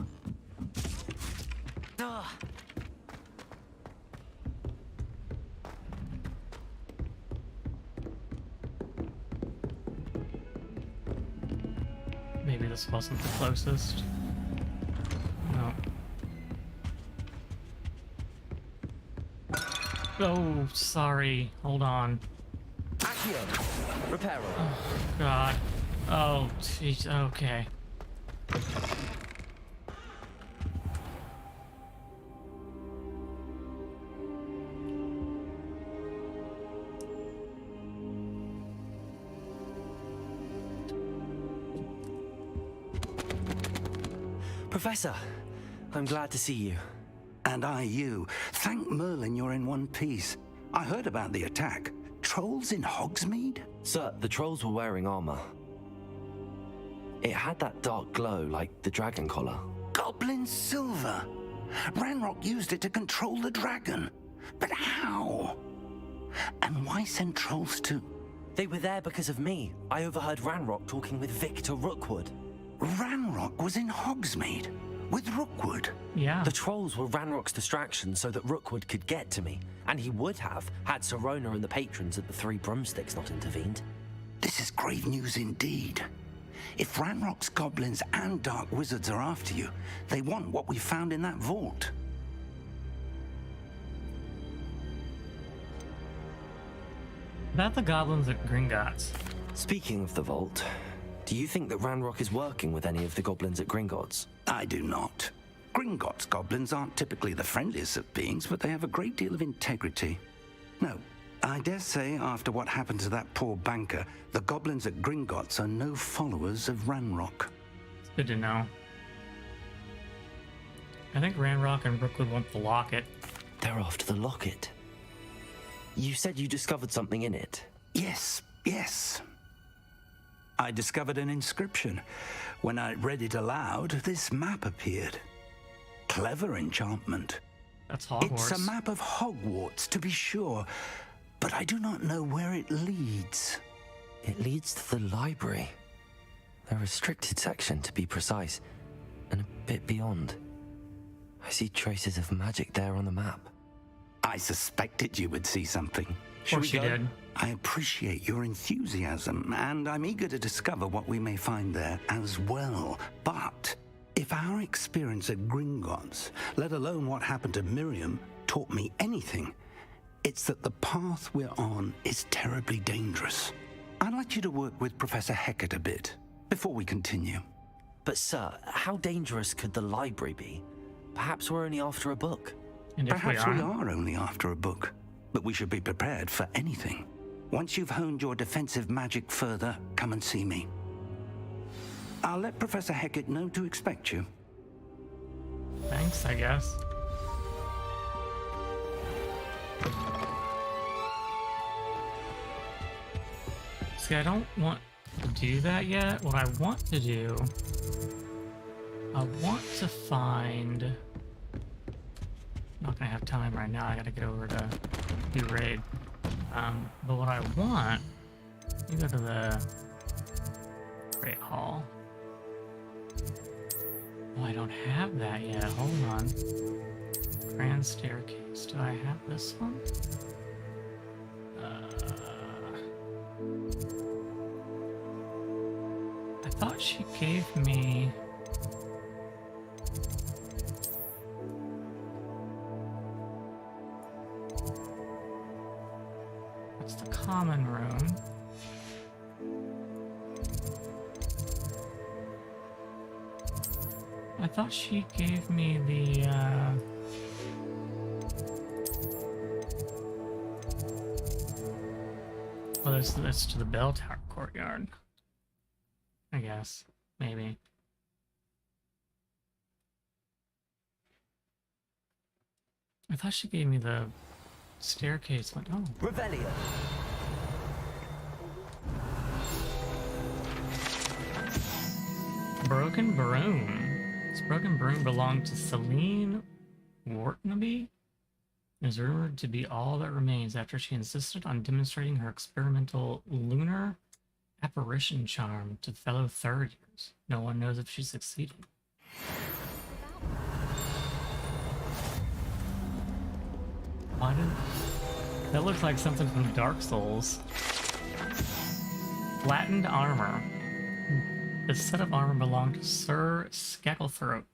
Maybe this wasn't the closest. No. Oh, sorry. Hold on. Accio! Reparo. Oh, God. Oh, jeez. Okay. Professor, I'm glad to see you. And I you. Thank Merlin you're in one piece. I heard about the attack. Trolls in Hogsmeade? Sir, the trolls were wearing armor. It had that dark glow like the dragon collar. Goblin silver. Ranrock used it to control the dragon. But how? And why send trolls too? They were there because of me. I overheard Ranrock talking with Victor Rookwood. Ranrock was in Hogsmeade? With Rookwood? Yeah. The trolls were Ranrock's distraction so that Rookwood could get to me. And he would have, had Sirona and the patrons at the Three Broomsticks not intervened. This is grave news indeed. If Ranrock's goblins and dark wizards are after you, they want what we found in that vault. About the goblins at Gringotts. Speaking of the vault, do you think that Ranrock is working with any of the goblins at Gringotts? I do not. Gringotts goblins aren't typically the friendliest of beings, but they have a great deal of integrity. No, I dare say after what happened to that poor banker, the goblins at Gringotts are no followers of Ranrock. It's good to know. I think Ranrock and Rookwood want the locket. They're after the locket. You said you discovered something in it. Yes. I discovered an inscription. When I read it aloud, this map appeared. Clever enchantment. That's Hogwarts. It's a map of Hogwarts, to be sure, but I do not know where it leads. It leads to the library. The restricted section, to be precise, and a bit beyond. I see traces of magic there on the map. I suspected you would see something. Of course you did. I appreciate your enthusiasm, and I'm eager to discover what we may find there as well. But if our experience at Gringotts, let alone what happened to Miriam, taught me anything, it's that the path we're on is terribly dangerous. I'd like you to work with Professor Hecat a bit before we continue. But sir, how dangerous could the library be? Perhaps we're only after a book. And if Perhaps we we are only after a book, but we should be prepared for anything. Once you've honed your defensive magic further, come and see me. I'll let Professor Hecat know to expect you. Thanks, I guess. See, I don't want to do that yet. What I want to do, I want to find... I'm not gonna have time right now. I gotta get over to do raid. But what I want, you go to the Great Hall. Oh, I don't have that yet. Hold on. Grand Staircase. Do I have this one? I thought she gave me... That's the common room. I thought she gave me the, well, that's to the Bell Tower courtyard. I guess. Maybe. I thought she gave me the staircase one. Oh. Revelio. Broken Broom. This broken broom belonged to Celine Whartonby and is rumored to be all that remains after she insisted on demonstrating her experimental lunar apparition charm to fellow third years. No one knows if she succeeded. Why did... That looks like something from Dark Souls. Flattened armor. This set of armor belonged to Sir Scacklethroat,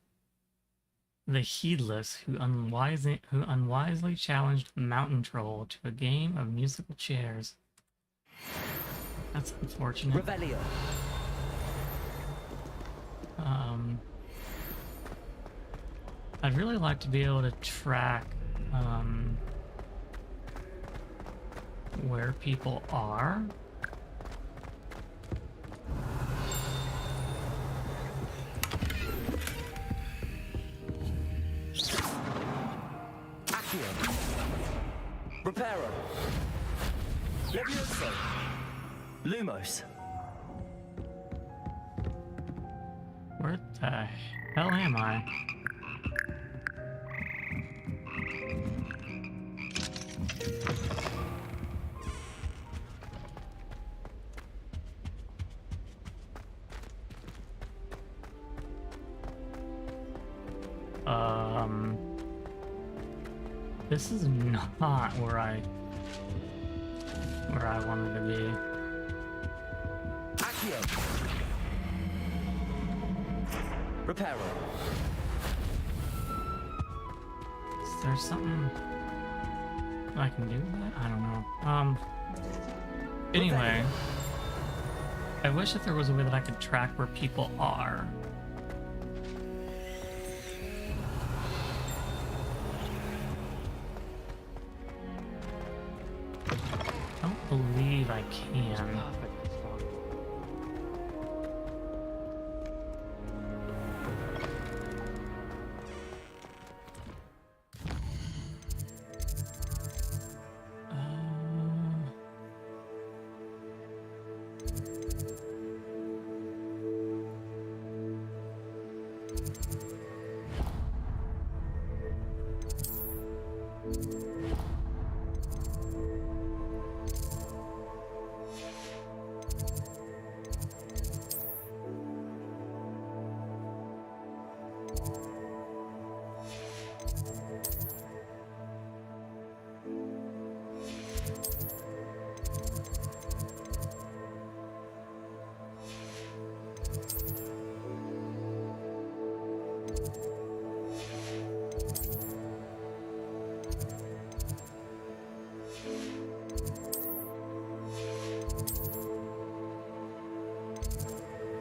the Heedless, who unwisely challenged Mountain Troll to a game of musical chairs. That's unfortunate. Revelio. I'd really like to be able to track where people are. Accio. Reparo. Levioso. Lumos. Where the hell am I? This is not where I wanted to be. Accio. Reparo. Is there something I can do with that? I don't know. Anyway, I wish that there was a way that I could track where people are. I don't believe I can.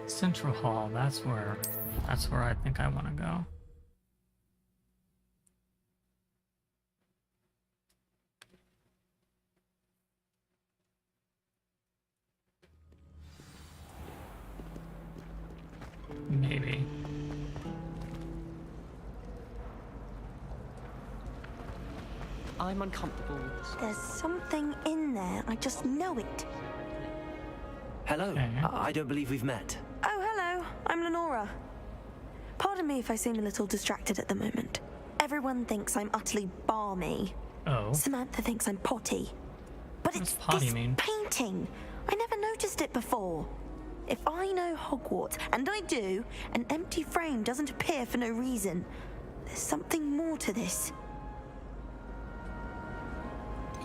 Central Hall, that's where I think I want to go. Maybe. I'm uncomfortable with this. There's something in there. I just know it. Hello. I don't believe we've met. Oh, hello. I'm Lenora. Pardon me if I seem a little distracted at the moment. Everyone thinks I'm utterly balmy. Oh. Samantha thinks I'm potty. But it's potty this mean? painting. I never noticed it before. If I know Hogwarts, and I do, an empty frame doesn't appear for no reason. There's something more to this.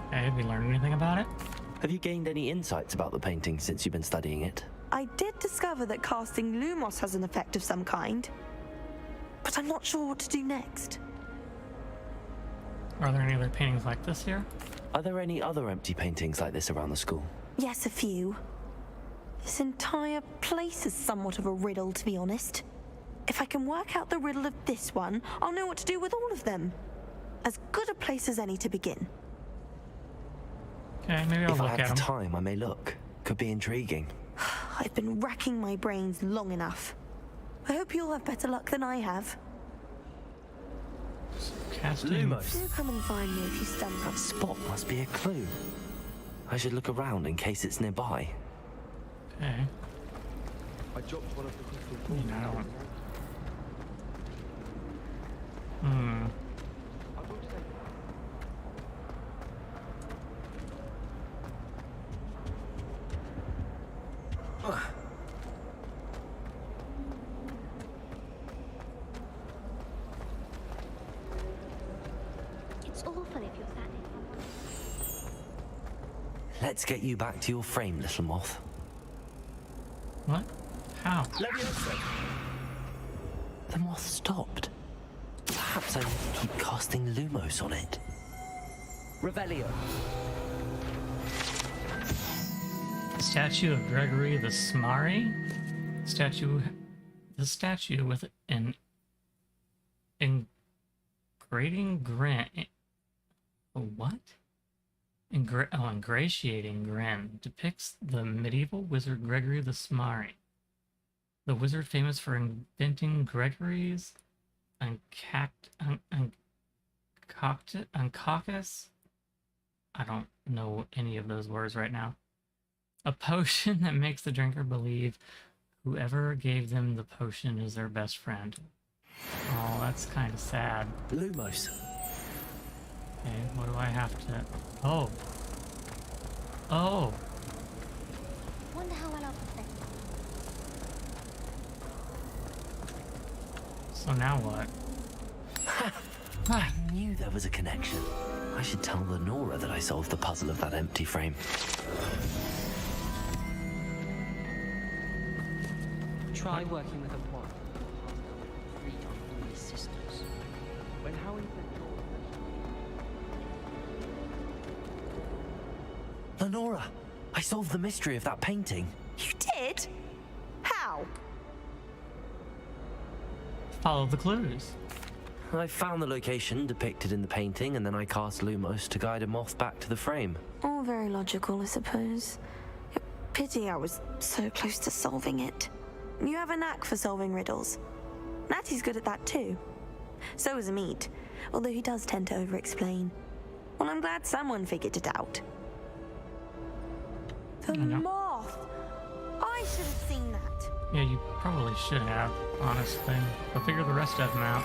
Okay, have you learned anything about it? Have you gained any insights about the painting since you've been studying it? I did discover that casting Lumos has an effect of some kind, but I'm not sure what to do next. Are there any other paintings like this here? Are there any other empty paintings like this around the school? Yes, a few. This entire place is somewhat of a riddle, to be honest. If I can work out the riddle of this one, I'll know what to do with all of them. As good a place as any to begin. Okay, maybe I'll if look I at have them. the time, I may look. Could be intriguing. I've been racking my brains long enough. I hope you'll have better luck than I have. Lumos. Do come and find me if you stumble. That spot must be a clue. I should look around in case it's nearby. Okay. I dropped one of the crystal No. It's awful if you're standing. Let's get you back to your frame, little moth. What? How? The moth stopped. Perhaps I need to keep casting Lumos on it. Revelio. Statue of Gregory the Smari. The statue with an ingratiating grin. What? Ingratiating grin depicts the medieval wizard Gregory the Smari. The wizard famous for inventing Gregory's uncaucus. I don't know any of those words right now. A potion that makes the drinker believe whoever gave them the potion is their best friend. Oh, that's kind of sad. Lumos. Okay, what do I have to... Oh. Oh. Wonder how well I'll protect. So now what? I knew there was a connection. I should tell Lenora that I solved the puzzle of that empty frame. Try working with a wand. Three unruly sisters. When Howie Lenora, I solved the mystery of that painting. You did? How? Follow the clues. I found the location depicted in the painting, and then I cast Lumos to guide a moth back to the frame. All very logical, I suppose. Pity I was so close to solving it. You have a knack for solving riddles. Natty's good at that too. So is Amit, although he does tend to over-explain. Well, I'm glad someone figured it out. The moth! I should have seen that. Yeah, you probably should have, honestly. But figure the rest of them out.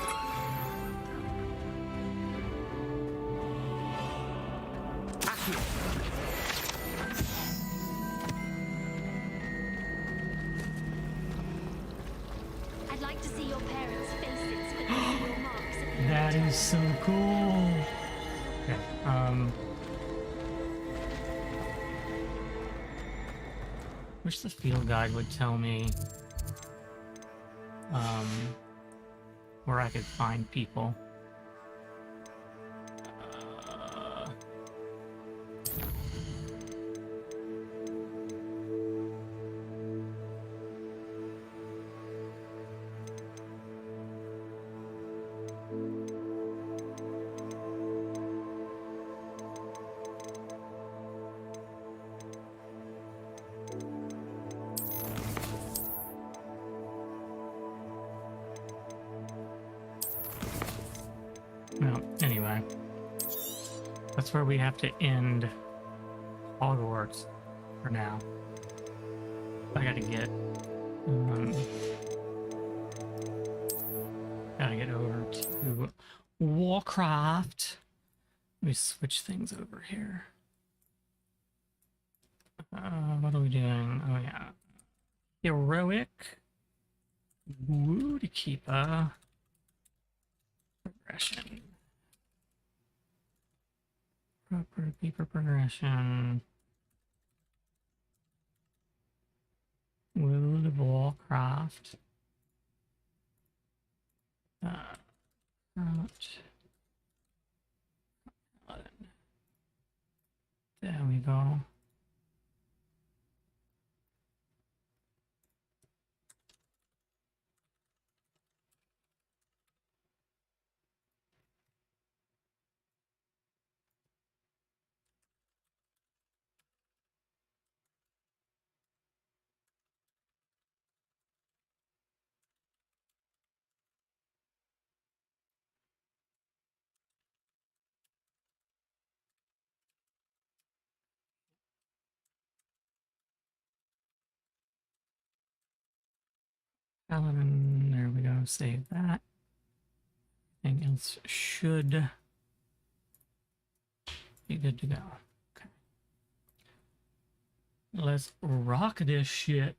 I'd like to see your parents' faces for your marks. That is so cool. Okay, wish the field guide would tell me where I could find people. Well, anyway, that's where we have to end Hogwarts for now. I gotta get over to Warcraft. Let me switch things over here. What are we doing? Oh yeah, heroic Woodkeeper progression. Proper keeper progression. World of Warcraft. There we go. Paladin, there we go, save that. Anything else should be good to go. Okay. Let's rock this shit.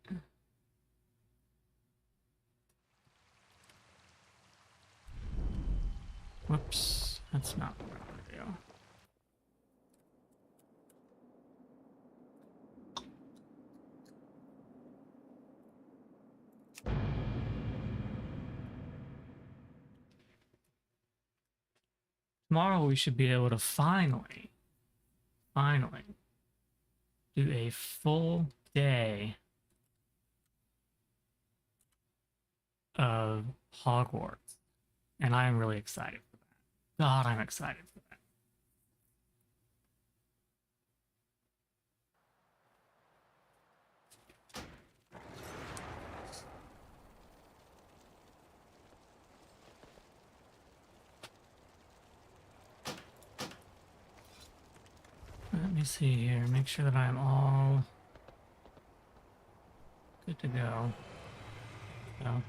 Whoops, that's not what I want to do. tomorrow we should be able to finally do a full day of Hogwarts. And I am really excited for that. God, I'm excited for that. Let me see here, make sure that I'm all good to go. So.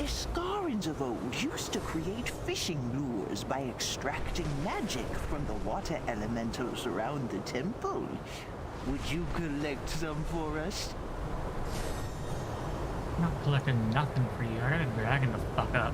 Iskarans of old used to create fishing lures by extracting magic from the water elementals around the temple. Would you collect some for us? I'm not collecting nothing for you. I gotta dragon the fuck up.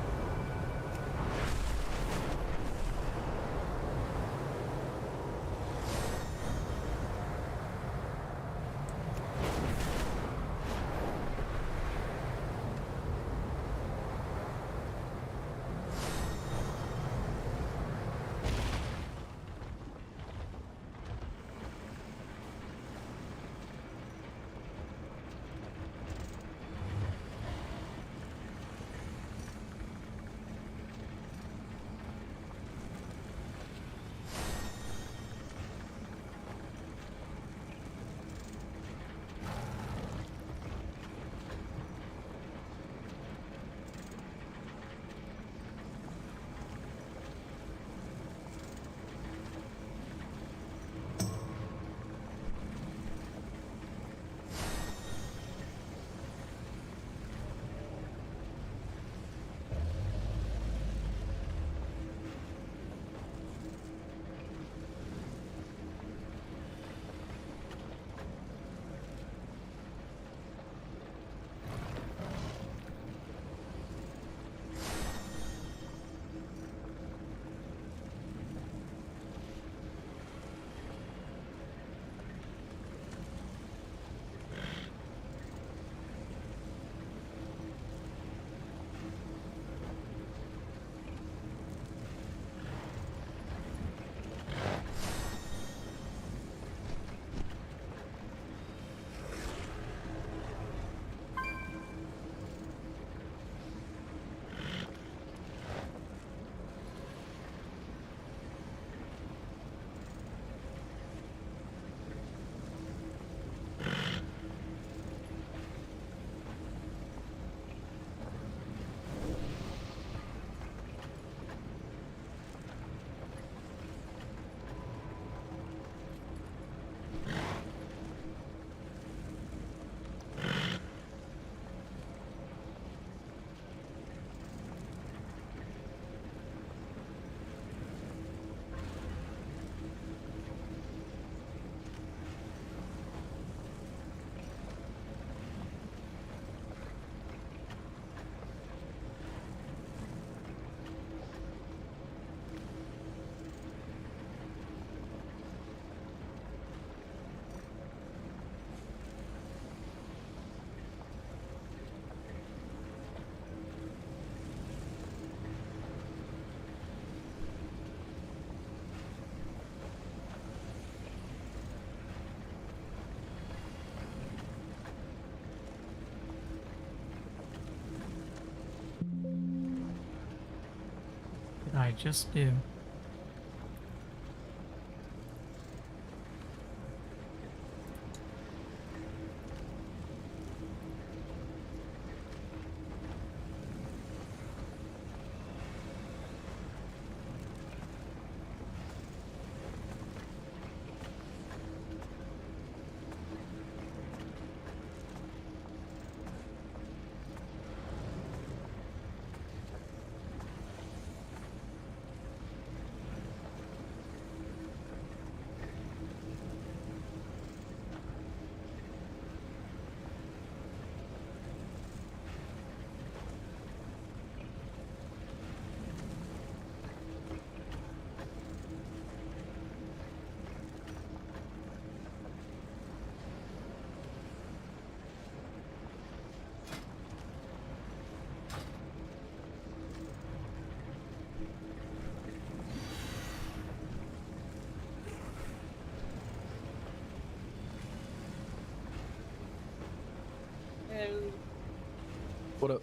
I just do. What up?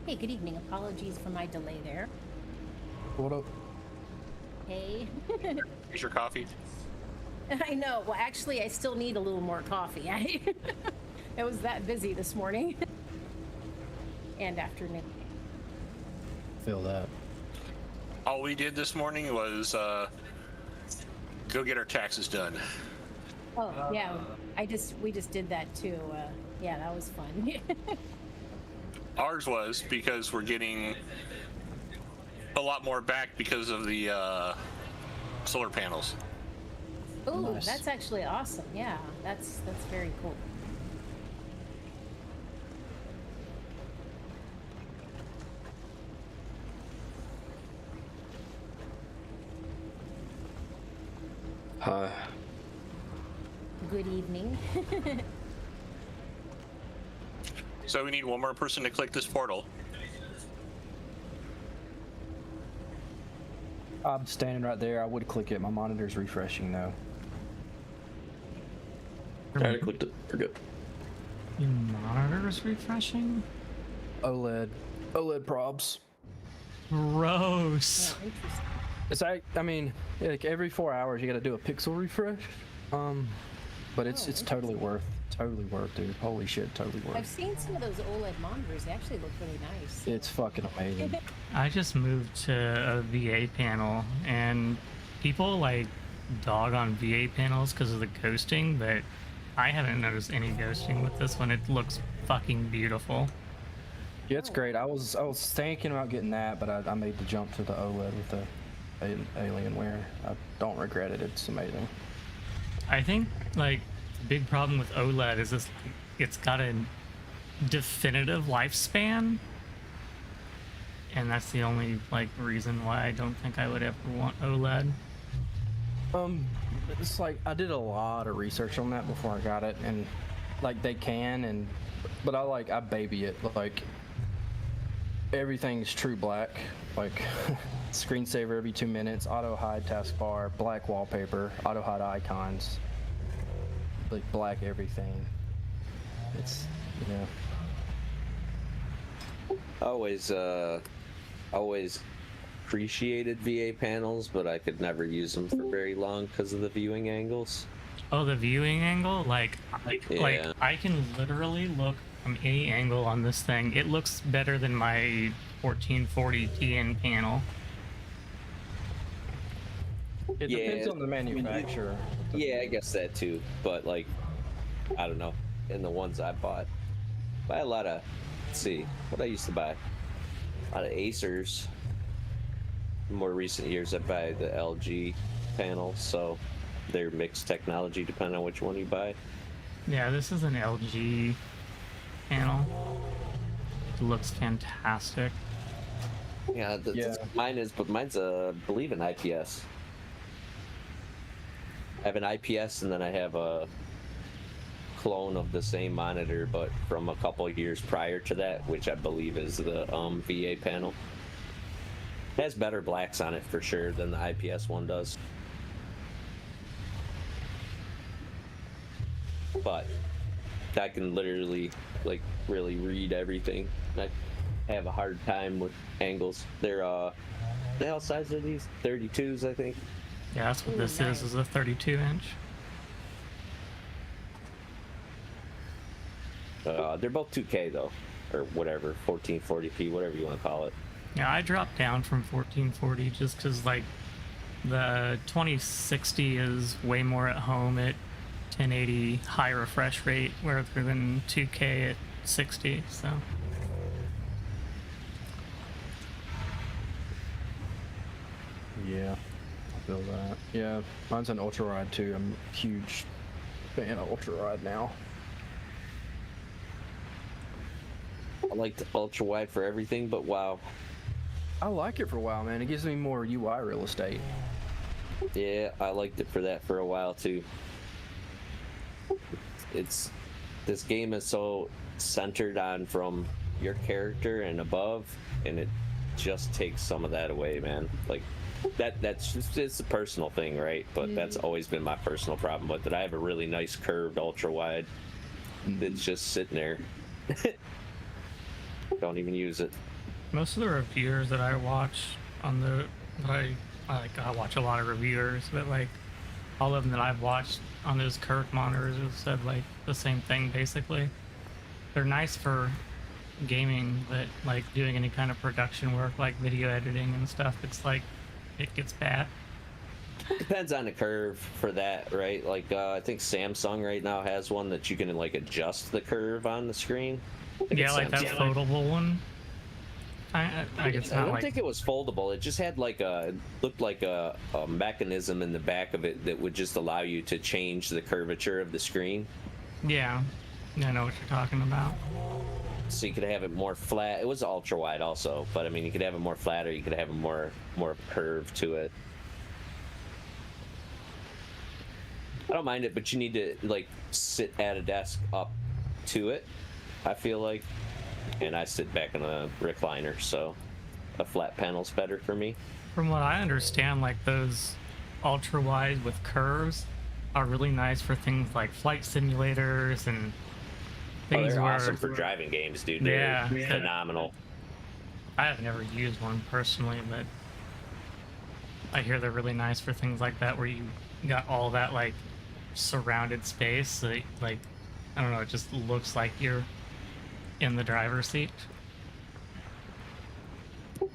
Hey, good evening. Apologies for my delay there. What up? Hey. Here's your coffee. I know. Well, actually, I still need a little more coffee. I was that busy this morning and afternoon. Feel that. All we did this morning was go get our taxes done. Oh, yeah. We just did that too. Yeah, that was fun. Ours was because we're getting a lot more back because of the solar panels. Ooh, Nice. That's actually awesome. Yeah, that's very cool. Hi. Good evening. So we need one more person to click this portal. I'm standing right there. I would click it. My monitor's refreshing though. I clicked it. We're good. Your monitor's refreshing? OLED probs. Gross. It's I mean, like every 4 hours you got to do a pixel refresh. But it's totally worth, dude. Holy shit, totally worth. I've seen some of those OLED monitors. They actually look really nice. It's fucking amazing. I just moved to a VA panel, and people like dog on VA panels because of the ghosting, but I haven't noticed any ghosting with this one. It looks fucking beautiful. Yeah, it's great. I was thinking about getting that, but I made the jump to the OLED with the Alienware. I don't regret it. It's amazing. I think like the big problem with OLED is it's got a definitive lifespan, and that's the only like reason why I don't think I would ever want OLED. It's like I did a lot of research on that before I got it, and like they can, but I baby it. Like everything's true black, like screensaver every 2 minutes, auto hide taskbar, black wallpaper, auto hide icons, like black everything. It's Always appreciated VA panels, but I could never use them for very long because of the viewing angles. Oh, the viewing angle? Like I can literally look from any angle on this thing. It looks better than my 1440 TN panel. It depends on the manufacturer. Yeah, I guess that too. But like, I don't know. In the ones I bought, I buy a lot of. Let's see what I used to buy. A lot of Acers. In more recent years, I buy the LG panels, so they're mixed technology depending on which one you buy. Yeah, this is an LG panel. It looks fantastic. Yeah, mine is, but mine's I believe an IPS. I have an IPS, and then I have a clone of the same monitor, but from a couple of years prior to that, which I believe is the VA panel. It has better blacks on it for sure than the IPS one does. But I can literally, like, really read everything. I have a hard time with angles. They're, they all size are these? 32s, I think. Yeah, that's what this is a 32-inch. They're both 2K though, or whatever, 1440p, whatever you want to call it. Yeah, I dropped down from 1440 just because, like, the 2060 is way more at home at 1080 high refresh rate, rather than 2K at 60, so. Yeah, I feel that. Yeah, mine's an ultra ride too. I'm a huge fan of ultra ride now. I like the ultra wide for everything, but WoW. I like it for a while, man. It gives me more UI real estate. Yeah, I liked it for that for a while too. This game is so centered on from your character and above, and it just takes some of that away, man. Like that's just, it's a personal thing, right? But that's always been my personal problem with it. I have a really nice curved ultra wide that's just sitting there. Don't even use it. Most of the reviewers that I watch on the I watch a lot of reviewers, but like all of them that I've watched on those curved monitors have said like the same thing basically. They're nice for gaming, but like doing any kind of production work like video editing and stuff, it's like it gets bad. Depends on the curve for that, right? Like I think Samsung right now has one that you can like adjust the curve on the screen. Yeah, like that foldable one. I don't think it was foldable. It just had like looked like a mechanism in the back of it that would just allow you to change the curvature of the screen. Yeah, I know what you're talking about. So you could have it more flat. It was ultra wide also, but I mean you could have it more flat or you could have it more curve to it. I don't mind it, but you need to like sit at a desk up to it, I feel like. And I sit back in a recliner, so a flat panel's better for me. From what I understand, like those ultra wide with curves are really nice for things like flight simulators and things. They're awesome for driving games, dude. They're phenomenal. I have never used one personally, but I hear they're really nice for things like that where you got all that like surrounded space, so, like I don't know, it just looks like you're in the driver's seat.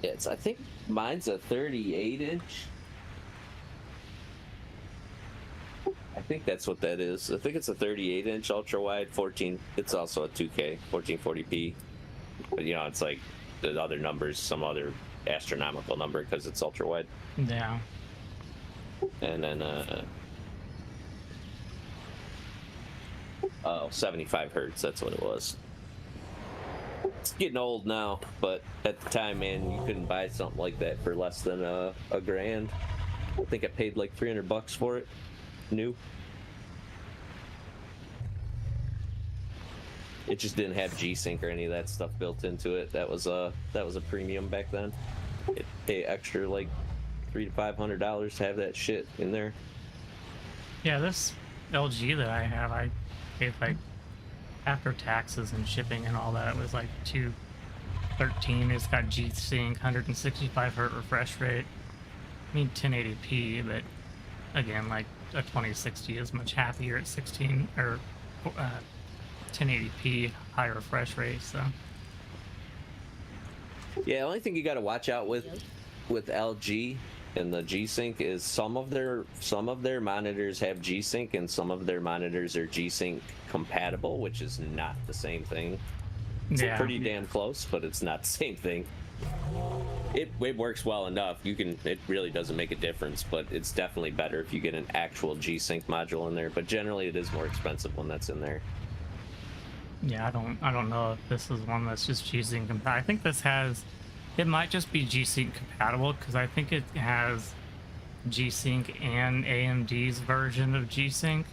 I think mine's a 38-inch. I think that's what that is. I think it's a 38-inch ultra wide 14. It's also a 2K 1440p. But you know, it's like the other numbers, some other astronomical number because it's ultra wide. Yeah. And then 75 hertz. That's what it was. It's getting old now, but at the time, man, you couldn't buy something like that for less than a grand. I think I paid like $300 for it, new. It just didn't have G-Sync or any of that stuff built into it. That was a premium back then. It paid extra like $300 to $500 to have that shit in there. Yeah, this LG that I have, I paid like, after taxes and shipping and all that, it was like $213. It's got G-Sync, 165 hertz refresh rate. I mean 1080p, but again, like a 2060 is much happier at 16 or 1080p high refresh rate. So yeah, the only thing you got to watch out with LG and the G-Sync is some of their monitors have G-Sync and some of their monitors are G-Sync compatible, which is not the same thing. It's pretty damn close, but it's not the same thing. It works well enough. It really doesn't make a difference, but it's definitely better if you get an actual G-Sync module in there. But generally, it is more expensive when that's in there. Yeah, I don't know if this is one that's just G-Sync compatible. I think this has. It might just be G-Sync compatible because I think it has G-Sync and AMD's version of G-Sync.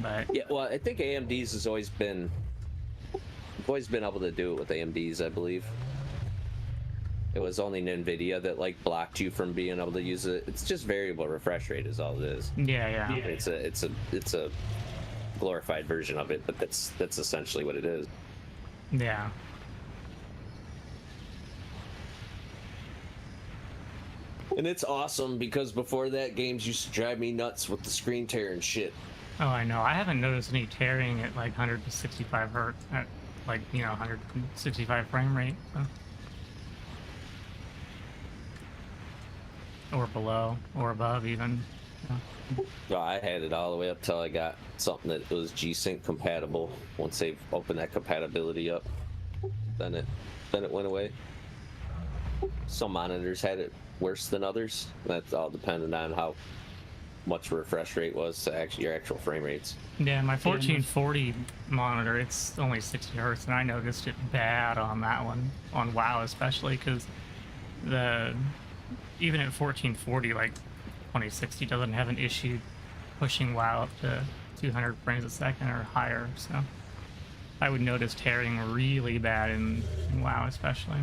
But yeah, well, I think AMD's has always been able to do it with AMD's, I believe. It was only NVIDIA that like blocked you from being able to use it. It's just variable refresh rate is all it is. Yeah. It's a glorified version of it, but that's essentially what it is. Yeah. And it's awesome because before that, games used to drive me nuts with the screen tear and shit. Oh, I know. I haven't noticed any tearing at like 165 hertz, at like 165 frame rate, so. Or below, or above even. Yeah. Well, I had it all the way up till I got something that was G-Sync compatible. Once they opened that compatibility up, then it went away. Some monitors had it worse than others. That's all dependent on how much refresh rate was to your actual frame rates. Yeah, my 1440 monitor, it's only 60 hertz, and I noticed it bad on that one, on WoW especially, because even at 1440, like 2060 doesn't have an issue pushing WoW up to 200 frames a second or higher, so I would notice tearing really bad in WoW especially.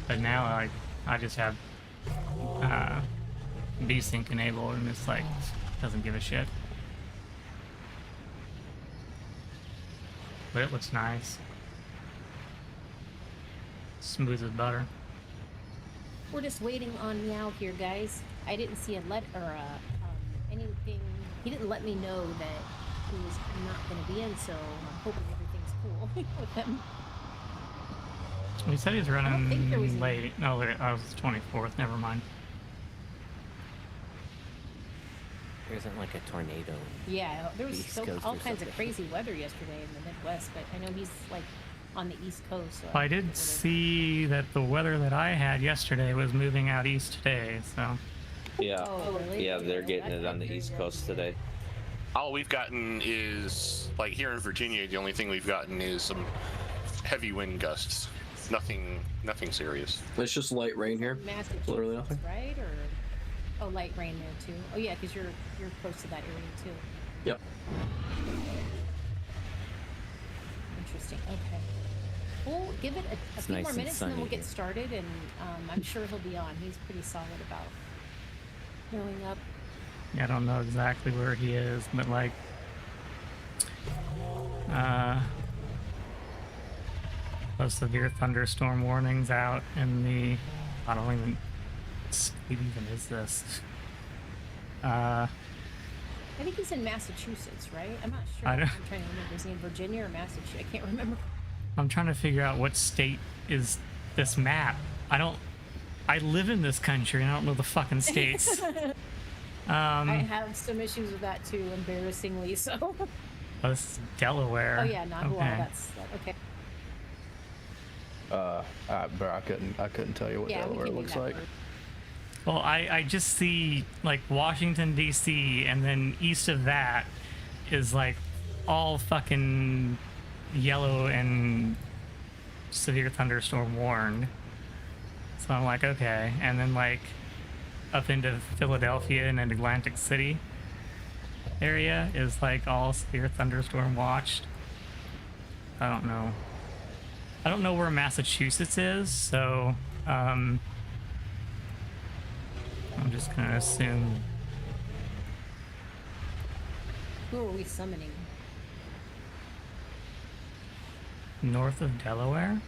But now I just have V-Sync enabled and it's like doesn't give a shit. But it looks nice. Smooth as butter. We're just waiting on Meow here, guys. I didn't see anything. He didn't let me know that he was not going to be in, so I'm hoping everything's cool with him. He said he's running there was late. No, I was the 24th. Never mind. There isn't like a tornado. Yeah, there was East Coast all or kinds of something. crazy weather yesterday in the Midwest, but I know he's like on the East Coast. So Well, I did see that the weather that I had yesterday was moving out east today, so. Yeah. Oh, really? Yeah, they're getting it on the East Coast today. All we've gotten is, like here in Virginia, the only thing we've gotten is some heavy wind gusts. Nothing serious. It's just light rain here. Massachusetts, Literally nothing. right? Or light rain there too. Oh yeah, because you're close to that area too. Yep. Interesting. Okay. We'll give it a few nice more and minutes and then we'll sunny get started, and I'm sure he'll be on. He's pretty solid about showing up. Yeah, I don't know exactly where he is, but like, those severe thunderstorm warnings out in the, I don't even, what even is this? I think he's in Massachusetts, right? I'm not sure. I I'm don't- trying to remember. Is he in Virginia or Massachusetts? I can't remember. I'm trying to figure out what state is this map. I live in this country and I don't know the fucking states. I have some issues with that too, embarrassingly so. Oh, this is Delaware. Oh yeah, Nahua. Okay. That's okay. Bro, I couldn't tell you what Yeah, we Delaware can do looks that like. for- Well, I just see like Washington D.C. and then east of that is like all fucking yellow and severe thunderstorm warned. So I'm like, okay, and then like up into Philadelphia and Atlantic City area is like all severe thunderstorm watched. I don't know where Massachusetts is, so I'm just gonna assume. Who are we summoning? North of Delaware?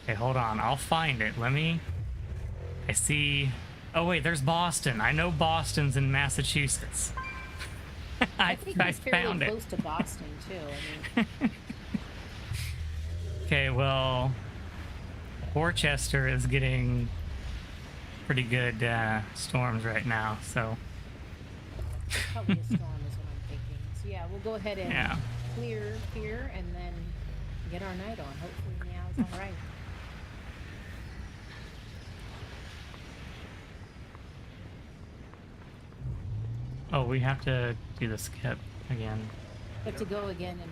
Okay, hold on. I'll find it. I see. Oh, wait, there's Boston. I know Boston's in Massachusetts. I think he's fairly found it. close to Boston too. I mean, Okay, well, Worcester is getting pretty good storms right now, so. probably a storm is what I'm thinking. So yeah, we'll go ahead and Yeah. clear here and then get our night on. Hopefully Meow's all right. Oh, we have to do the skip again. We have to go again and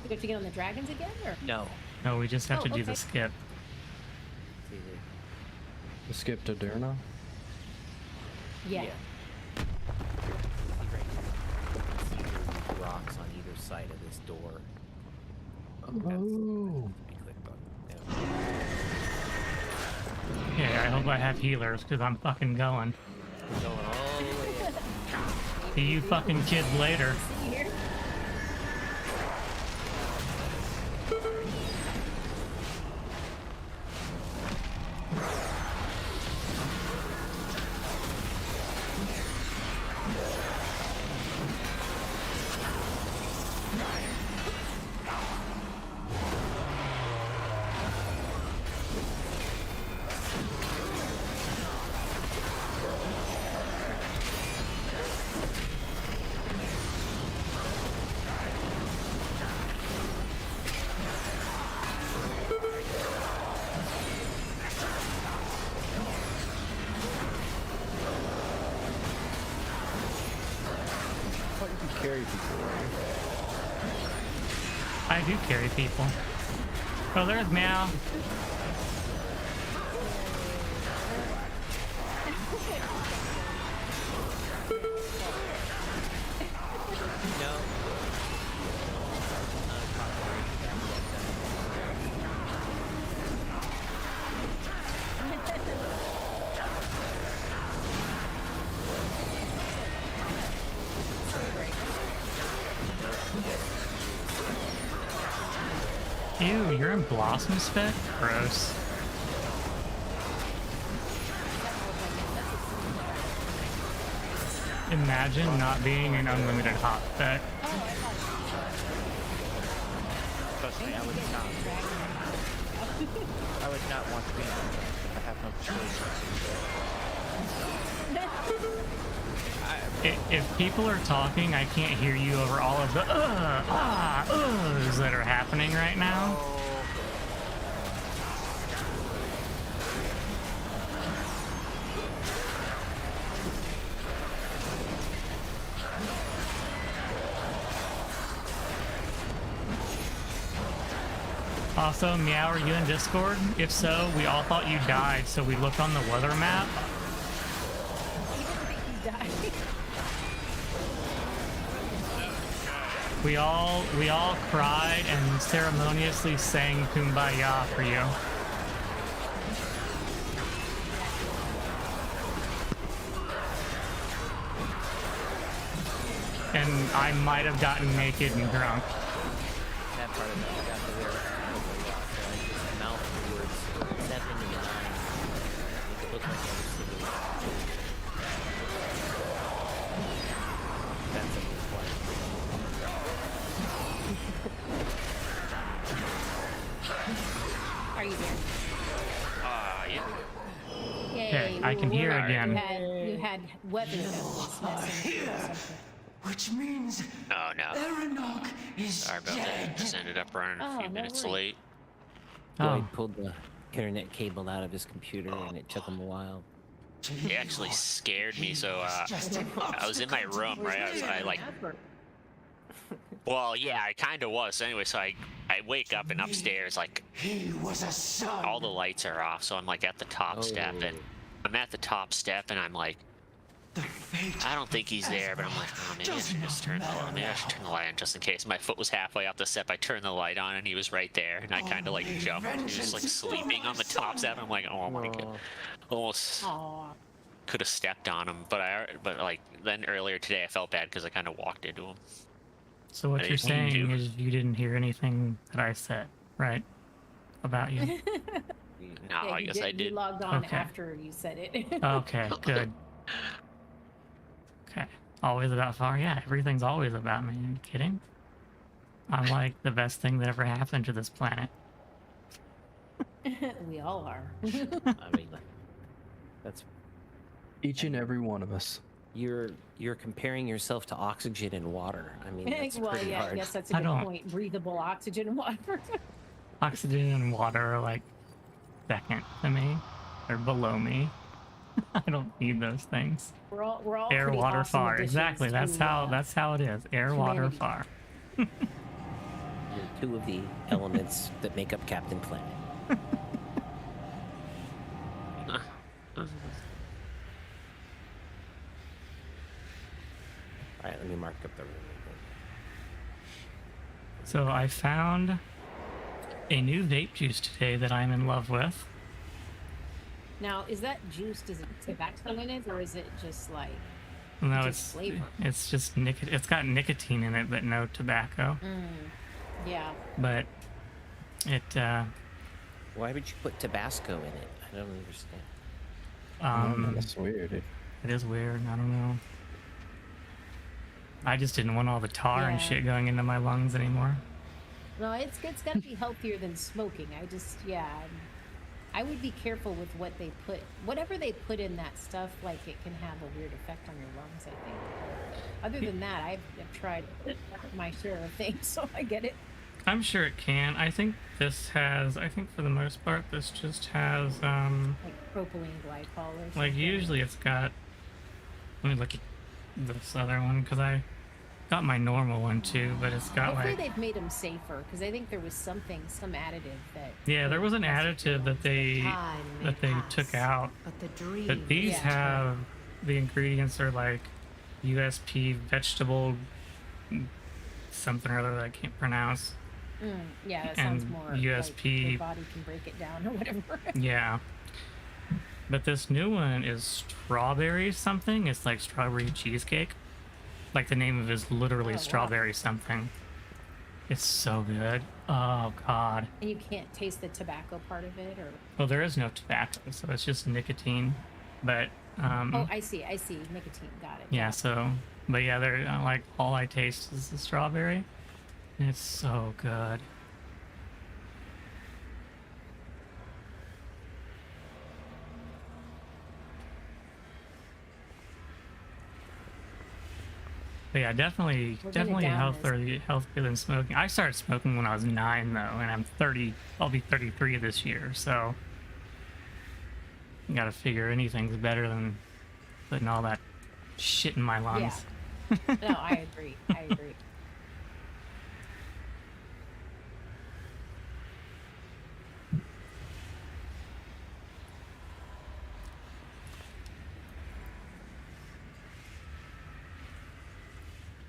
we have to get on the dragons again, or No. No, we just have Oh, to do okay. the skip. The skip to Durna? yeah. Rocks on either side of this door. Oh. Yeah, I hope I have healers, because I'm fucking going. Going all the way up. See you fucking kids later. See you here. I thought you could carry people, right? I do carry people. Oh, there's Meow. Ew, you're in Blossom Spec? Gross. Imagine not being an unlimited hot spec. Trust me, I would not. I would not want to be. I have no choice. If people are talking, I can't hear you over all of the uhs that are happening right now. Also, Meow, are you in Discord? If so, we all thought you died, so we looked on the weather map. We all cried and ceremoniously sang Kumbaya for you. And I might have gotten naked and drunk. That part of it, I got the word Kumbaya, so I just mouthed the words 7 and 9. Make it look like I was singing. That's a good one. Are you there? Yeah. Yay, Okay, I can hear again. You had weather messing. Which means Oh no. Eranog is Sorry about that. Just ended up running a few minutes late. Lloyd pulled the internet cable out of his computer and it took him a while. It actually scared me, so I was in my room, right? I like. Well, yeah, I kind of was. Anyway, so I wake up and upstairs, like, he was a son. all the lights are off, so I'm like at the top step, and I'm at the top step, and I'm like, I don't think he's there, but I'm like, oh, maybe I should just turn the light on just in case. My foot was halfway up the step. I turned the light on, and he was right there, and I kind of like jumped. He was just like sleeping on the top step. I'm like, oh my god, almost could have stepped on him, but like then earlier today I felt bad because I kind of walked into him. So what you're saying is you didn't hear anything that I said, right? About you. No, Yeah, I guess I did. You logged on Okay. after you said it. Okay, good. Okay, always about far. Yeah, everything's always about me. Are you kidding? I'm like the best thing that ever happened to this planet. We all are. I mean, that's each and every one of us. You're comparing yourself to oxygen and water. I mean, that's Well, pretty yeah, hard. I guess that's a I good don't- point. Breathable oxygen and water. Oxygen and water are like second to me. They're below me. I don't need those things. We're all Air, pretty water, awesome fire. additions Exactly. That's to, how it is. Air, water, humanity. fire. You're two of the elements that make up Captain Planet. Alright, let me mark up the room. So I found a new vape juice today that I'm in love with. Now, is that juice? Does it tobacco in it, or is it just like? No, just flavor? it's just it's got nicotine in it, but no tobacco. Yeah. But it Why would you put Tabasco in it? I don't understand. That's weird. It is weird. I don't know. I just didn't want all the tar and Yeah. shit going into my lungs anymore. No, it's got to be healthier than smoking. I would be careful with what they put, whatever they put in that stuff. Like it can have a weird effect on your lungs. I think. Other than that, I've tried my share of things, so I get it. I'm sure it can. I think for the most part, this just has Like propylene glycol or something. like usually it's got. Let me look at this other one because I got my normal one too, but it's got Hopefully like they've made them safer, because I think there was some additive that. yeah, there was an additive that they took out. But these have the ingredients are like USP vegetable something or other that I can't pronounce. Yeah, that sounds and more USP. like your body can break it down or whatever. Yeah. But this new one is strawberry something. It's like strawberry cheesecake. Like the name of it is literally strawberry something. It's so good. Oh god. And you can't taste the tobacco part of it, or? Well, there is no tobacco, so it's just nicotine. But Oh, I see. Nicotine. Got it. yeah. So, but yeah, they're like all I taste is the strawberry. And it's so good. But yeah, definitely healthier than smoking. I started smoking when I was 9 though, and I'm 30. I'll be 33 this year, so you gotta figure anything's better than putting all that shit in my lungs. Yeah. No, I agree. I agree.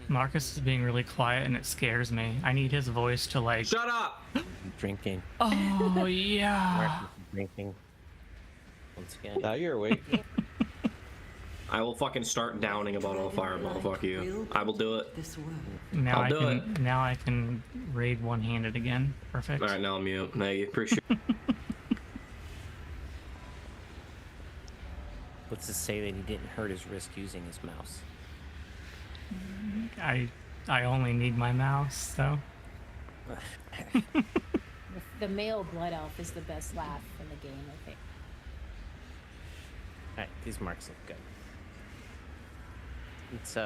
Marcus is being really quiet and it scares me. I need his voice to like... Shut up! Drinking. Oh, yeah. Marcus is drinking. Once again. Now you're awake. I will fucking start downing a bottle of Fireball. Fuck you. I will do it. Now I'll do it. Now I can raid one-handed again. Perfect. All right, now I'm mute. Now you appreciate. What's to say that he didn't hurt his wrist using his mouse? I only need my mouse, so. The male blood elf is the best laugh in the game, I think. Alright, these marks look good. Let's do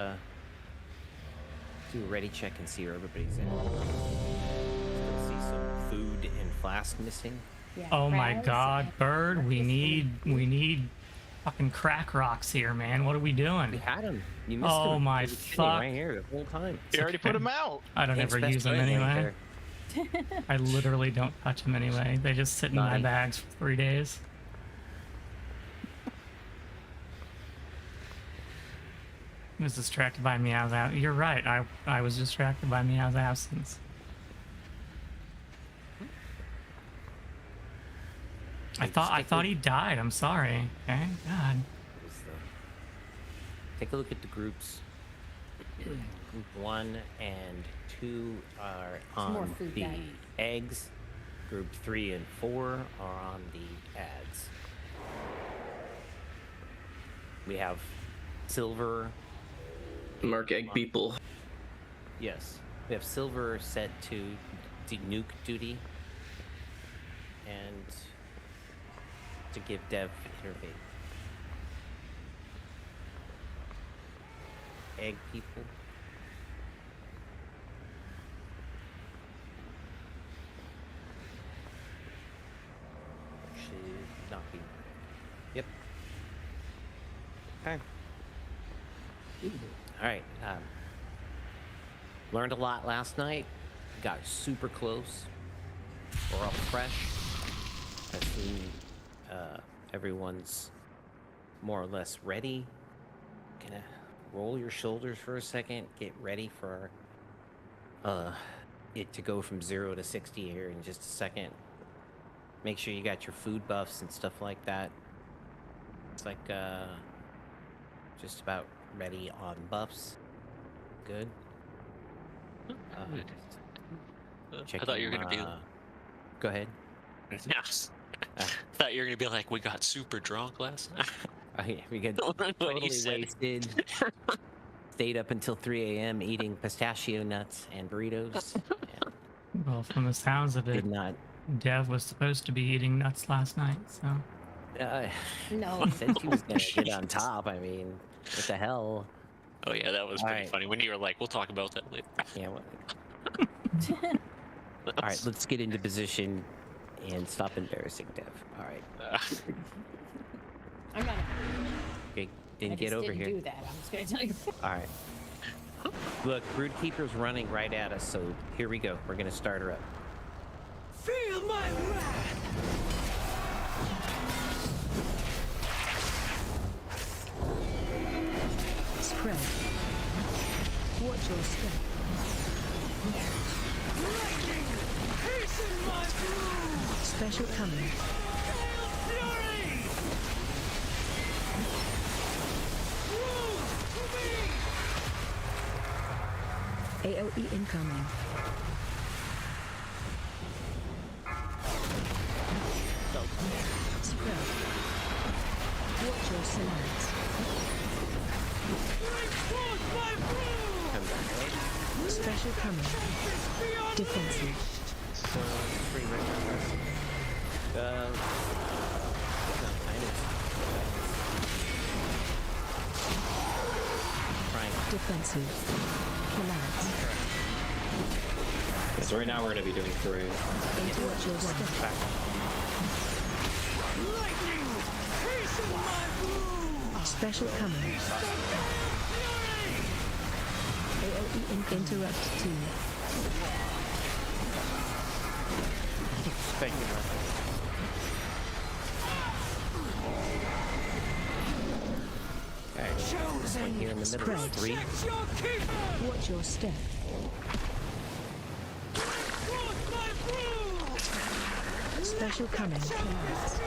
a ready check and see where everybody's at. Still see some food and flask missing. Yeah, Oh my god, Bird, we need fucking crack rocks here, man. What are we doing? We had them. You missed Oh them. my They were sitting fuck. right here the whole time. You already put them out. I don't Thanks, ever best use them friend right anyway. there. I literally don't touch them anyway. They just sit in my Nice. bags for 3 days. I was distracted by Meow's absence. You're right. I was distracted by Meow's absence. I thought he died. I'm sorry. Okay, God. Take a look at the groups. Group 1 and 2 are more on food, the guy. eggs. Group 3 and 4 are on the ads. We have silver. Mark egg people. Yes. We have silver set to nuke duty. And to give Dev intervene. Egg people. Should not be. Yep. Okay. Alright. Learned a lot last night. Got super close. We're all fresh. I assume everyone's more or less ready. Gonna roll your shoulders for a second. Get ready for it to go from 0 to 60 here in just a second. Make sure you got your food buffs and stuff like that. It's like just about ready on buffs. Good. I thought you were gonna be. Go ahead. Yes. I thought you were gonna be like, we got super drunk last night. We got What you totally said. wasted. Stayed up until 3 a.m. eating pistachio nuts and burritos. Well, from the sounds of it, Did not. Dev was supposed to be eating nuts last night, so. No. He said he was gonna get on top. I mean, what the hell? Oh yeah, that was pretty funny when you were like, we'll talk about that later. Yeah. All right, let's get into position and stop embarrassing Dev. All right. I'm not. Okay, I then just get over didn't here. do that. I'm just gonna tell you. All right. Look, Broodkeeper's running right at us, so here we go. We're gonna start her up. Feel my wrath! Spread. Watch your step. Special coming. AOE incoming. Collapse. Special coming. Defensive. So, free Defensive. Collapse. Yeah, so right now we're going to be doing 3. Interrupt your step. Special coming. AOE interrupt 2. Thank you, Marcus. Right here in the middle is 3. Watch your step. Special coming. Collapse.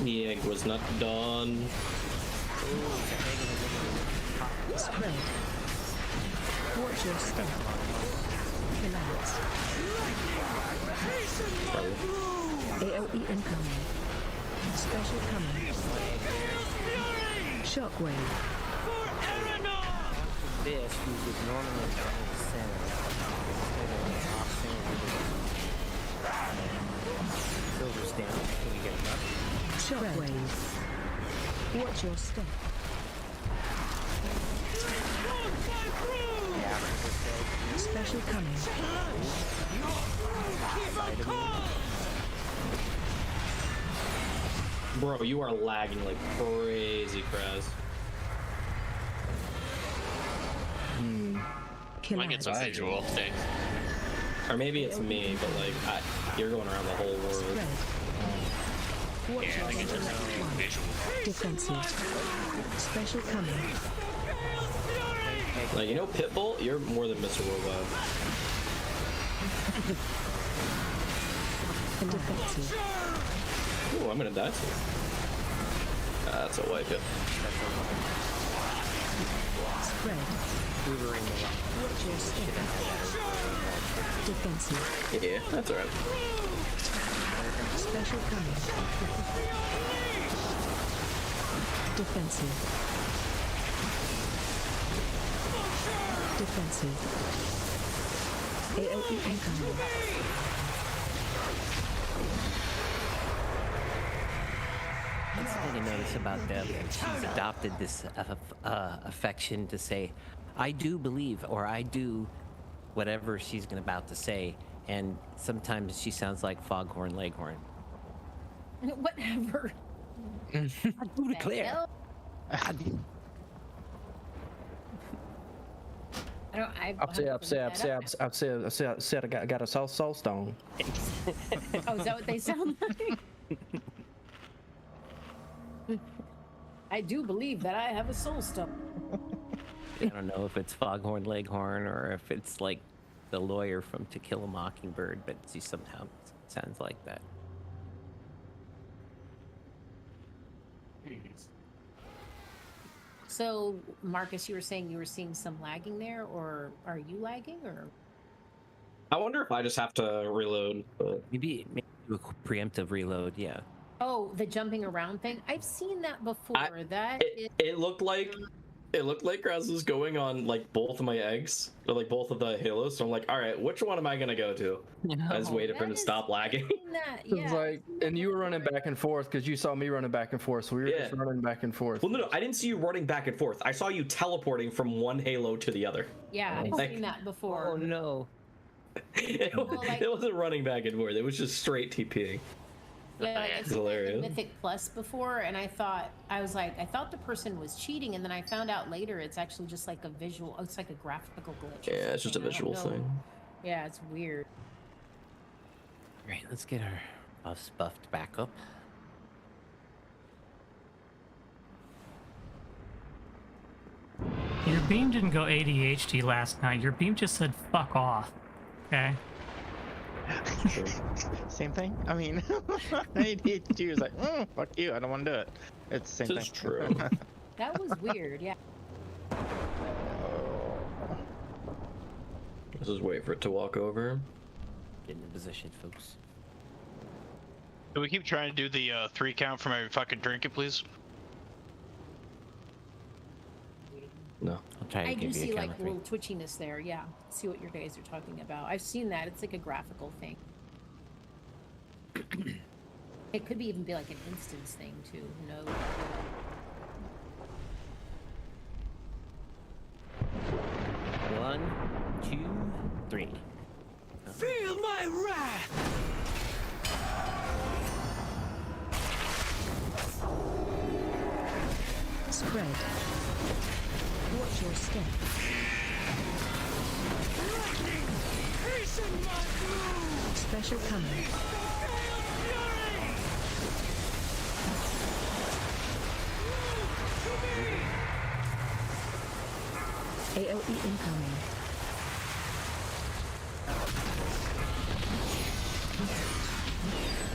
The egg was not done. Spread. Watch your step. Collapse. AOE incoming. Special coming. Shockwave. This we would normally run in the center. Silver's down. Can we get him up? Shockwave. Watch your step. Special coming. Bro, you are lagging like crazy, Kraz. Might get some visual thing. Or maybe it's me, but like, you're going around the whole world. Yeah, I think it's just visual. Defensive. Special coming. Like, you know, Pitbull, you're more than Mr. Worldwide. Defensive. Ooh, I'm gonna die soon. That's a wipe it. Spread. Watch your step. Defensive. Yeah, that's alright. Special coming. Defensive. Defensive. AOE incoming. That's the thing I notice about Deb. She's adopted this affection to say, I do believe, or I do whatever she's about to say. And sometimes she sounds like Foghorn Leghorn. Whatever. I do declare. I don't. I said I got a soul stone. Oh, is that what they sound like? I do believe that I have a soul stone. I don't know if it's Foghorn Leghorn or if it's like the lawyer from To Kill a Mockingbird, but she somehow sounds like that. So, Marcus, you were saying you were seeing some lagging there, or are you lagging, or? I wonder if I just have to reload. But... Maybe do a preemptive reload, yeah. Oh, the jumping around thing. I've seen that before. It looked like Kraz was going on like both of my eggs, or like both of the halos. So I'm like, all right, which one am I gonna go to? I just waited for him to stop lagging. It was like, and you were running back and forth because you saw me running back and forth, so we were just running back and forth. Well, no, I didn't see you running back and forth. I saw you teleporting from one halo to the other. Yeah, I've seen that before. Oh no. It wasn't running back and forth. It was just straight TPing. Yeah, like, it's hilarious. Mythic Plus before, and I thought the person was cheating, and then I found out later it's actually just like a visual. It's like a graphical glitch. Yeah, it's just a visual thing. Yeah, it's weird. All right, let's get our buffs buffed back up. Your beam didn't go ADHD last night. Your beam just said "fuck off." Okay. Same thing. I mean, ADHD was like, fuck you, I don't want to do it. It's the same thing. True. That was weird, yeah. Let's just wait for it to walk over. Get in position, folks. Can we keep trying to do the 3 count from every fucking drink it, please? No. I'll try to I give do you see a like count a of 3. little twitchiness there. Yeah, see what your guys are talking about. I've seen that. It's like a graphical thing. It could even be like an instance thing too. Who knows? 1, 2, 3. Feel my wrath! Spread. Watch your step. Special coming. AOE incoming.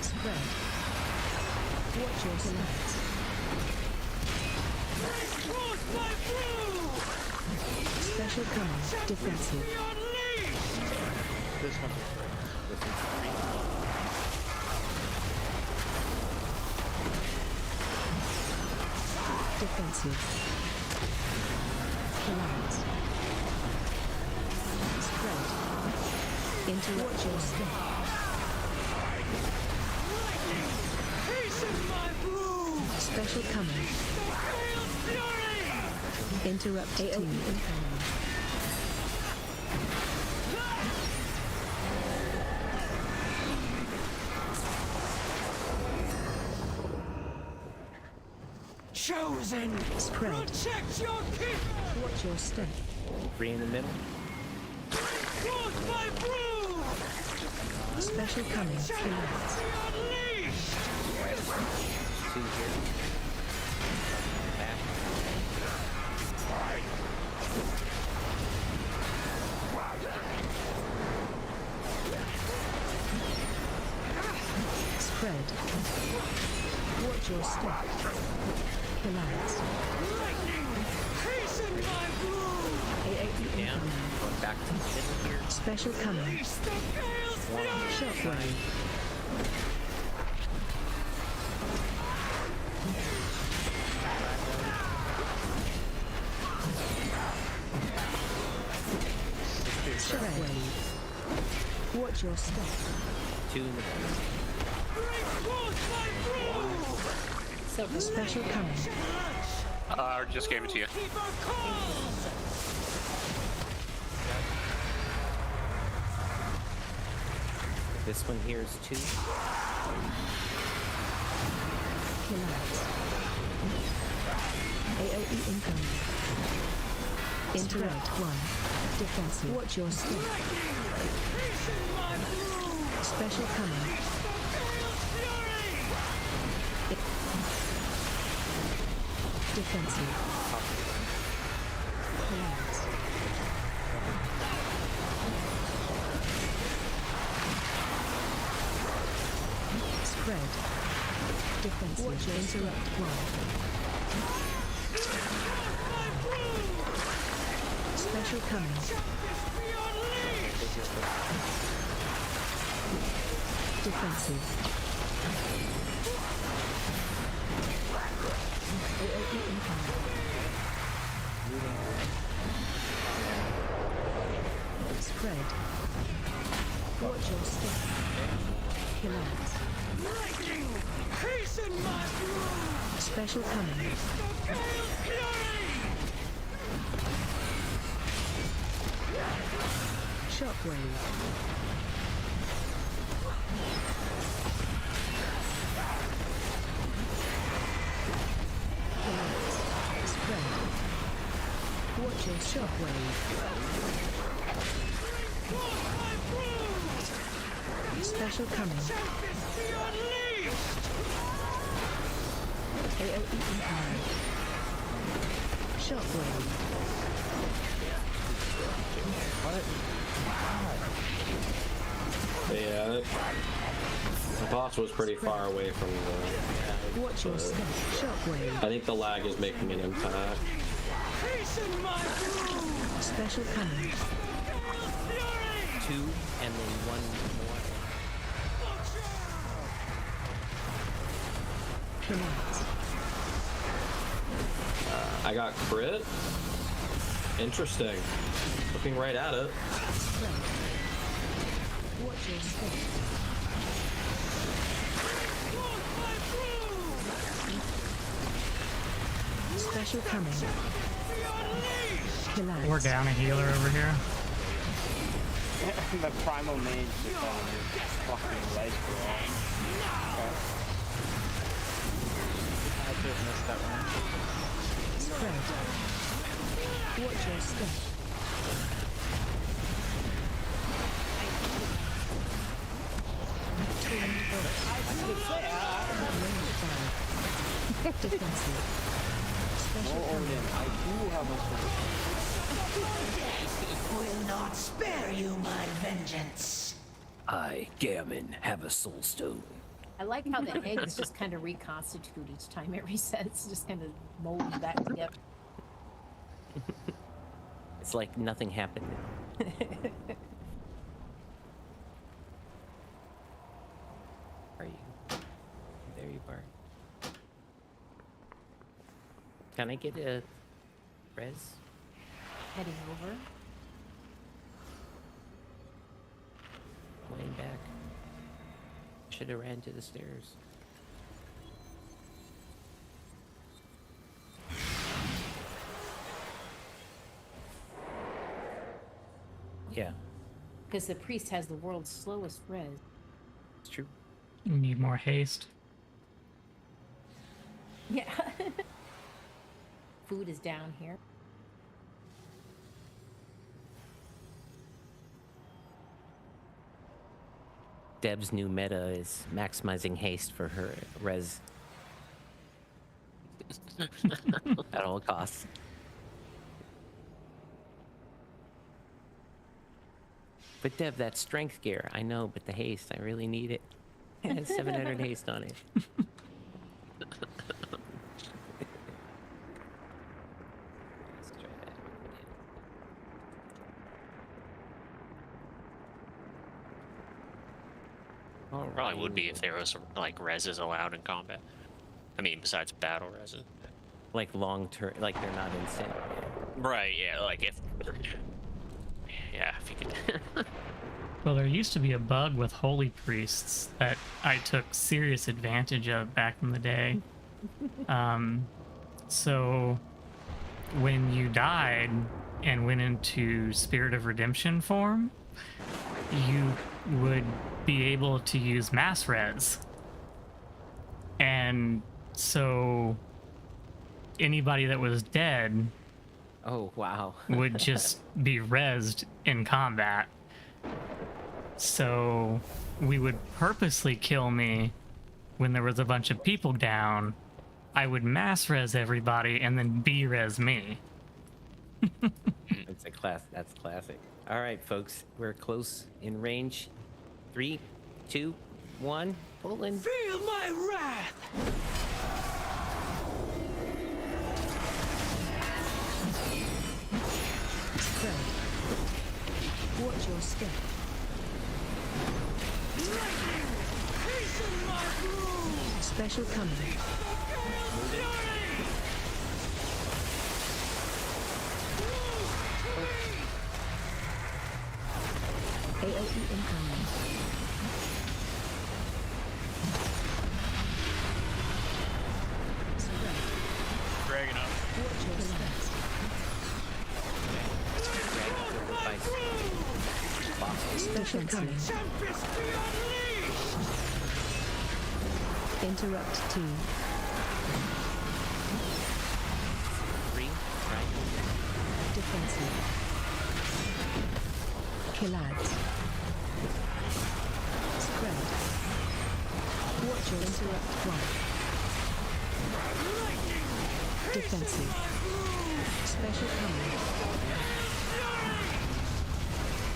Spread. Watch your step. Special coming. Defensive. This one's Defensive. Collapse. Spread. Interrupt your step. Special coming. Interrupt AOE incoming. Chosen! Spread. Protect your king! Watch your step. 3 in the middle. My broom! Special coming. Collapse. 2 here. Back. Spread. Watch your step. Collapse. AOE incoming. Going back to the middle here. Special coming. 1. Shockwave. Shockwave. Watch your step. 2 in the middle. Special coming. I just gave it to you. This one here is 2. Collapse. AOE incoming. Interrupt 1. Defensive. Watch your step. Special coming. Defensive. Collapse. Spread. Defensive. Watch your interrupt 1. Special coming. Defensive. AOE incoming. Spread. Watch your step. Collapse. Special coming. Shockwave. Collapse. Spread. Watch your shockwave. Special coming. AOE incoming. Shockwave. Yeah, the boss was pretty far away from the... Watch your step. Shockwave. I think the lag is making an impact. Special coming. 2 and then 1 more. I got crit. Interesting. Looking right at it. Watch your step. Special coming. Collapse. We're down a healer over here. The primal mage just on his fucking leg bro. Okay. I just missed that one. Spread. Watch your step. Defensive. Special coming. I do have a Will not spare you my vengeance. I, Gammon, have a soul stone. I like how the eggs just kind of reconstitute each time it resets, just kind of molds back together. It's like nothing happened now. Are you? There you are. Can I get a res? Heading over. Laying back. Should have ran to the stairs. Yeah. Because the priest has the world's slowest res. It's true. You need more haste. Yeah. Food is down here. Deb's new meta is maximizing haste for her res. At all costs. But Deb, that strength gear, I know, but the haste, I really need it. It has 700 haste on it. Probably would be if there was like reses allowed in combat. I mean, besides battle reses. Like long term, like they're not insane. Right, yeah, like if... Yeah, if you could... Well, there used to be a bug with holy priests that I took serious advantage of back in the day. So when you died and went into Spirit of Redemption form, you would be able to use mass res. And so anybody that was dead, oh wow, would just be rezzed in combat. So we would purposely kill me when there was a bunch of people down. I would mass res everybody and then B-res me. It's a class. That's classic. All right, folks, we're close in range. 3, 2, 1, pull in. Feel my wrath! Spread. Watch your step. Special coming. AOE incoming. Dragging up. Watch your step. Special coming. Interrupt team. 3, right. Defensive. Killads. Spread. Watch your interrupt one. Defensive. Special coming.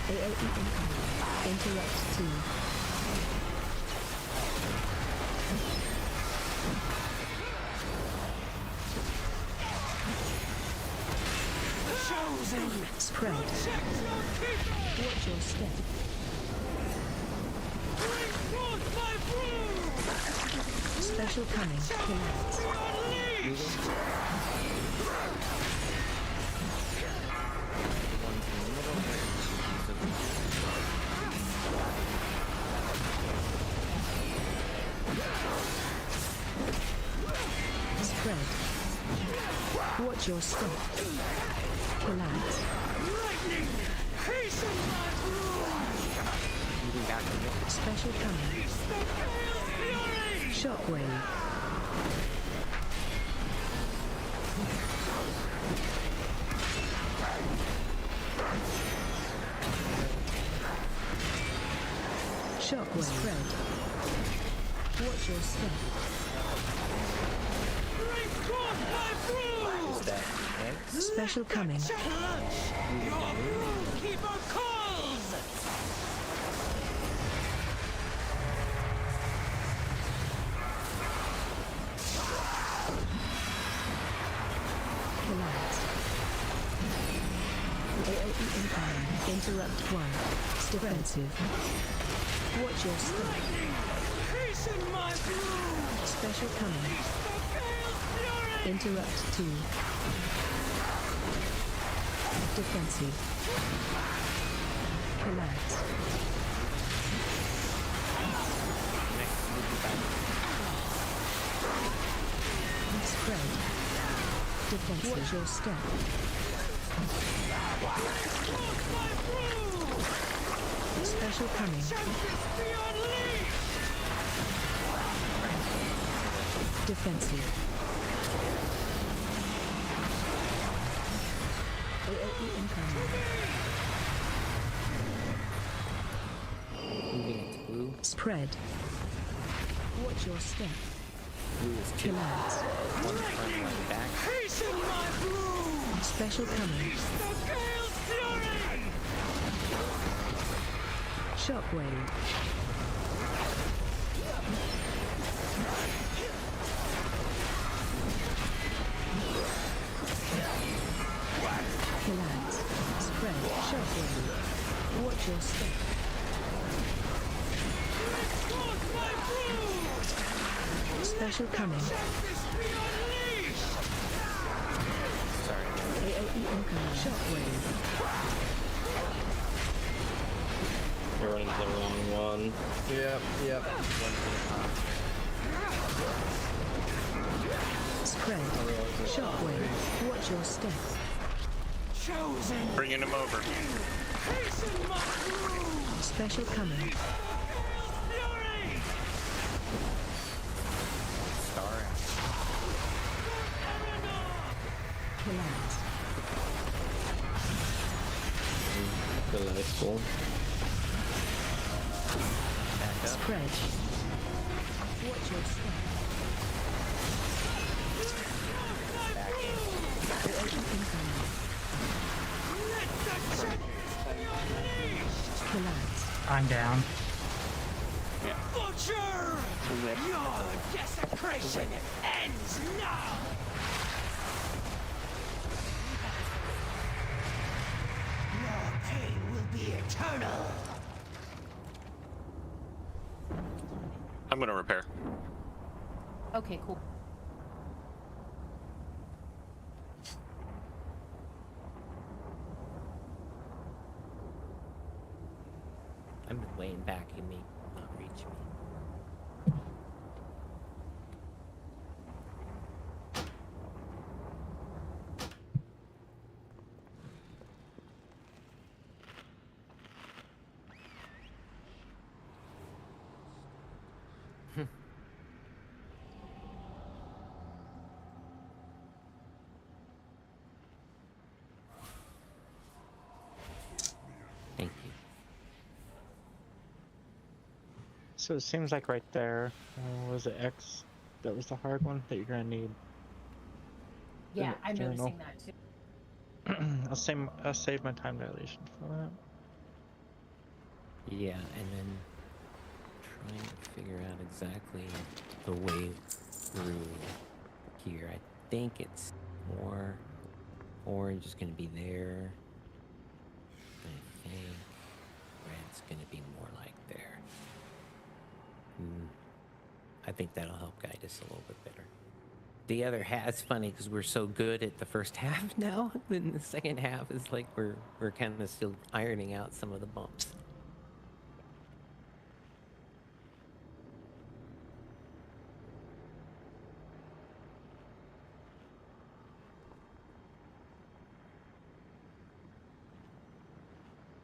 AOE incoming. Interrupt team. Spread. Watch your step. Special coming. Collapse. Spread. Watch your step. Collapse. Special coming. Shockwave. Shockwave. Spread. Watch your step. Is that eggs? Special coming. Collapse. AOE incoming. Interrupt 1. Defensive. Watch your step. Special coming. Interrupt 2. Defensive. Collapse. Spread. Defensive. Watch your step. Special coming. Defensive. AOE incoming. Moving it to blue. Spread. Watch your step. Blue is 2. Collapse. One front, one back. Special coming. Shockwave. Collapse. Spread. Shockwave. Watch your step. Special coming. Sorry. AOE incoming. Shockwave. You're running to the wrong one. Yep. Spread. Shockwave. Watch your step. Bringing him over. Special coming. Star. Collapse. Delightful. Back up. Spread. Watch your step. Back in. AOE incoming. Collapse. I'm down. Butcher! Your desecration ends now! Your pain will be eternal! I'm gonna repair. Okay, cool. I'm laying back. You may not reach me. Thank you. So it seems like right there, was it X? That was the hard one that you're gonna need. Yeah, I'm Journal. noticing that too. I'll save my time dilation for that. Yeah, and then trying to figure out exactly the way through here. I think it's more orange is going to be there. I think red's going to be more like there. I I think that'll help guide us a little bit better. The other half, it's funny because we're so good at the first half now, then the second half is like we're kind of still ironing out some of the bumps.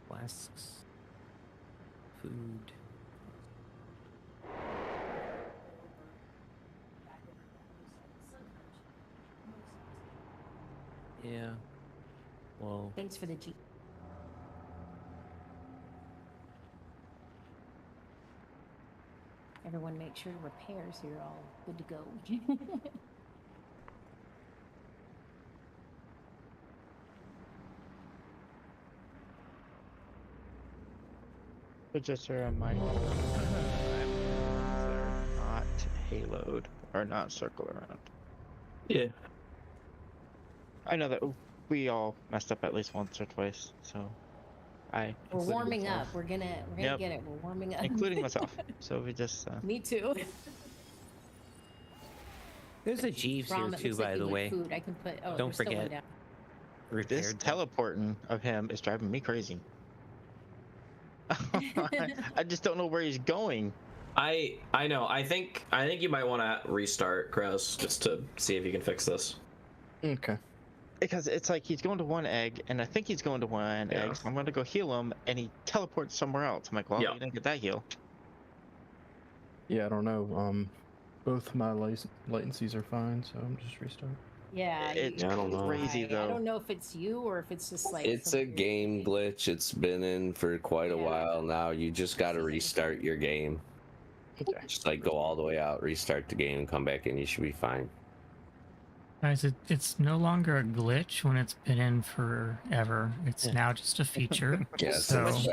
Flasks, food. Yeah. Well. Thanks for the G. Everyone make sure to repair so you're all good to go. But just a reminder, they're not haloed or not circle around. Yeah. I know that we all messed up at least once or twice, so We're warming up. We're gonna Yep. get it. We're warming up. including myself. So we just Me too. There's a Jeeves here Rom, it too, looks like by you the like way. Food. I can put. Oh, Don't there's still one forget. down. this Repaired. teleporting of him is driving me crazy. I just don't know where he's going. I know. I think you might want to restart, Krause, just to see if you can fix this. Okay. Because it's like he's going to one egg, and I think he's going to one egg, so I'm going to go heal him, and he teleports somewhere else. I'm like, well, you didn't get that heal. Yeah, I don't know. Both my latencies are fine, so I'm just restarting. Yeah. It's I don't know. crazy, I though. don't know if it's you or if it's just like. It's some a weird game thing. glitch. It's been in for quite a while now. You just got to restart your game. Okay. Just like go all the way out, restart the game, come back in. You should be fine. Guys, it's no longer a glitch when it's been in forever. It's now just a feature. Yeah, so since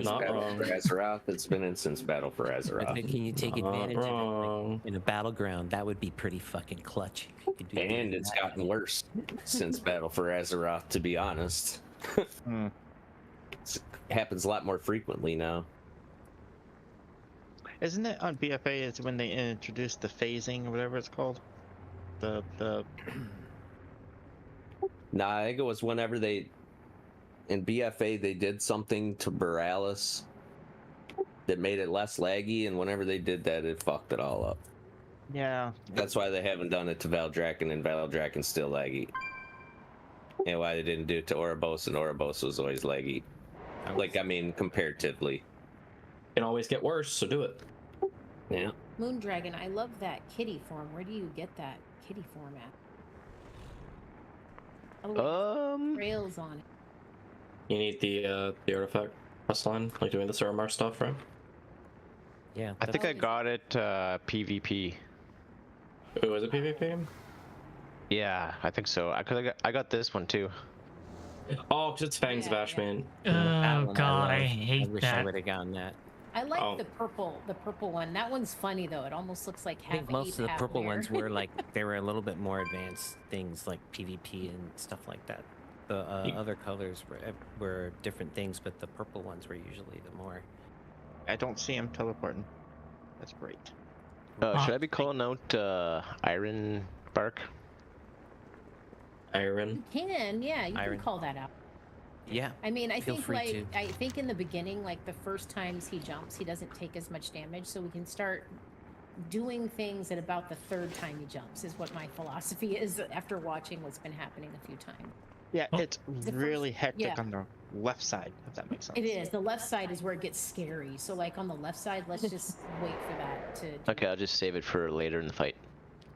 Battle for Azeroth, it's been in since Battle for But Azeroth. can you take advantage of it like, in a battleground? That would be pretty fucking clutch. If you could do And it's gotten worse since Battle for Azeroth, to be honest. It happens a lot more frequently now. Isn't it on BFA? Is when they introduced the phasing or whatever it's called? The Nah, I think it was whenever in BFA they did something to Borealis that made it less laggy, and whenever they did that, it fucked it all up. Yeah. That's why they haven't done it to Valdrakken, and Valdraken's still laggy. And why they didn't do it to Ouroboros, and Ouroboros was always laggy. Like, I mean, comparatively. Can always get worse, so do it. Yeah. Moondragon, I love that kitty form. Where do you get that kitty form at? Oh, trails on it. You need the artifact quest line, like doing the Suramar stuff, right? Yeah. I think I got it PvP. Oh, is it PvP? Yeah, I think so. I got this one too. Oh, because it's Fangs of Ashman. Oh god, I hate I wish that. I would have gotten that. I like the purple one. That one's funny though. It almost looks like I think half most ape, of the half purple bear. ones were like they were a little bit more advanced things like PvP and stuff like that. The other colors were different things, but the purple ones were usually the more. I don't see him teleporting. That's great. Should I be calling out Iron Bark? Iron. You can, yeah, you Iron. can call that out. Yeah. I mean, I Feel think free like to. I think in the beginning, like the first times he jumps, he doesn't take as much damage, so we can start doing things at about the third time he jumps. Is what my philosophy is after watching what's been happening a few times. Yeah, it's The really first- hectic yeah. on the left side, if that makes sense. It is. The left side is where it gets scary. So like on the left side, let's just wait for that to. Okay, I'll just save it for later in the fight.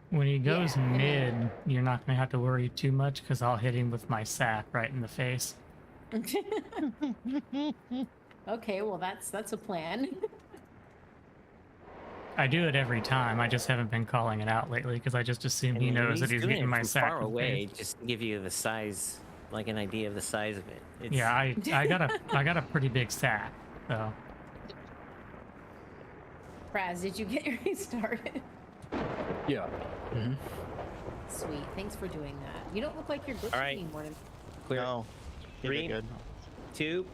When he goes mid, you're not gonna have to worry too much because I'll hit him with my sack right in the face. Okay, well that's a plan. I do it every time. I just haven't been calling it out lately because I just assume he knows that he's doing getting it my from sack. far in the away, face. just to give you the size, like an idea of the size of it. It's... Yeah, I got a pretty big sack, so. Raz, did you get your restarted? Yeah. Mm-hmm. Sweet. Thanks for doing that. You don't look like you're glitching All right. anymore. Clear. No. 3, 2,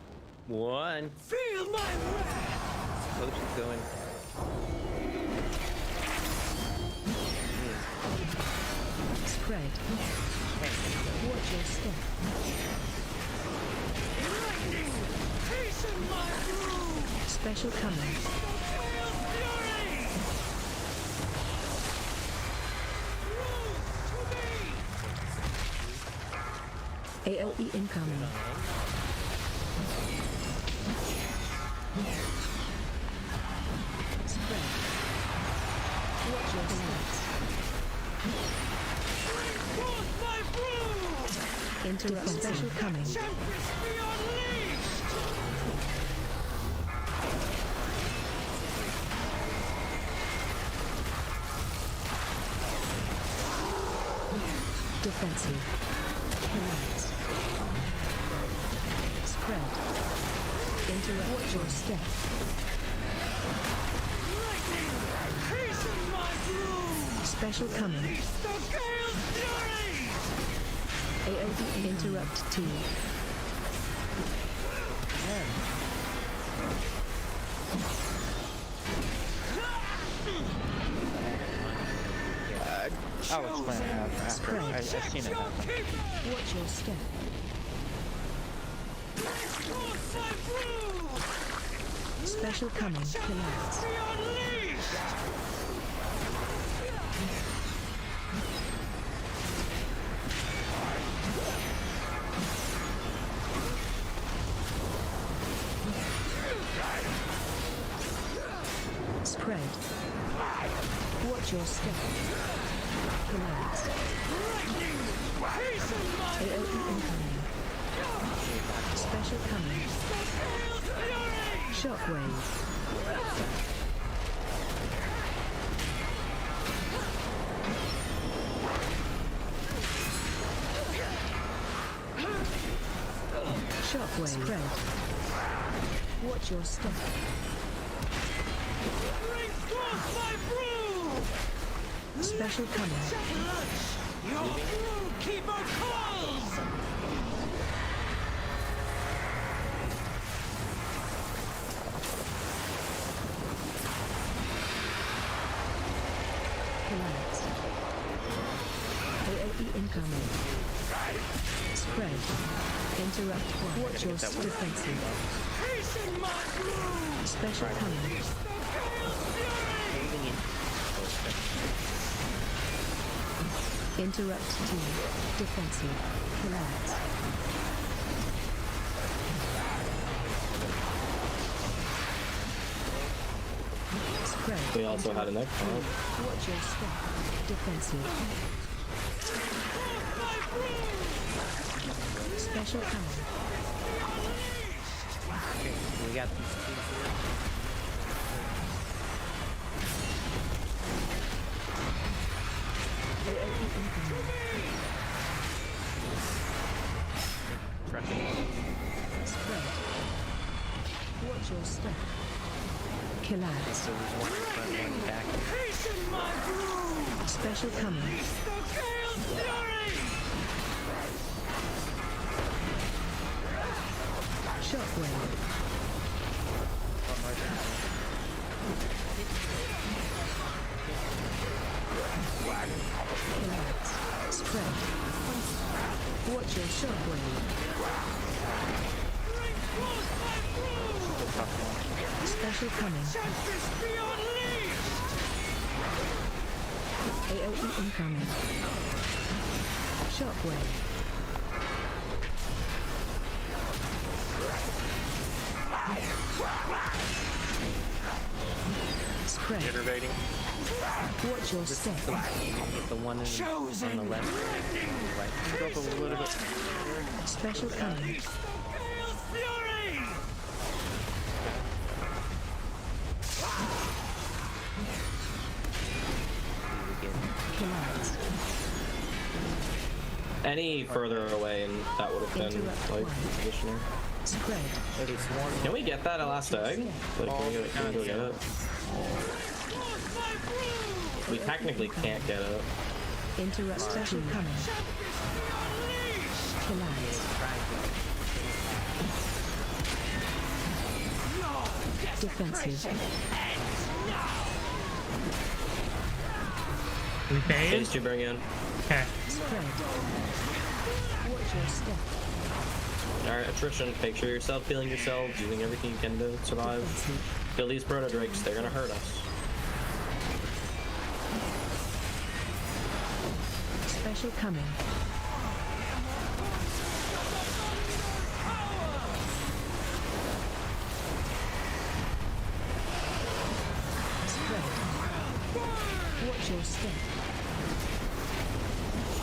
1. Feel my wrath! Potion's going. Spread. Watch your step. Special coming. AOE incoming. Spread. Watch your stance. Interrupt special coming. Defensive. Relax. Spread. Interrupt. Watch your step. Special coming. AOD interrupt T. I'll explain it after. I've seen it happen. Watch your step. Special coming. Collapse. Spread. Watch your step. Collapse. AOE incoming. Special coming. Shockwave. Shockwave. Spread. Watch your step. Special coming. Collapse. AOE incoming. Spread. Interrupt one. Watch your defensive. Special coming. Interrupt T. Defensive. Collapse. Spread. We also had an egg. Watch your step. Defensive. Special coming. Okay, we got these two here. Spread. Watch your step. Collapse. So there's one in front, one back. Special coming. Shockwave. Collapse. Spread. Watch your shockwave. Special coming. AOE incoming. Shockwave. Spread. Iterating. Watch your step. The one on the left. Right. Go up a little bit. Special coming. Collapse. Any further away, and that would have been like positioning. Spread. Can we get that last egg? Like, can we go get it? We technically can't get it. Interrupt special coming. Collapse. Defensive. We paid? Phase 2 bring in. Okay. Spread. Watch your step. Alright, attrition. Make sure you're self-healing yourselves, using everything you can to survive. Kill these proto-drakes, they're gonna hurt us. Special coming. Spread. Watch your step.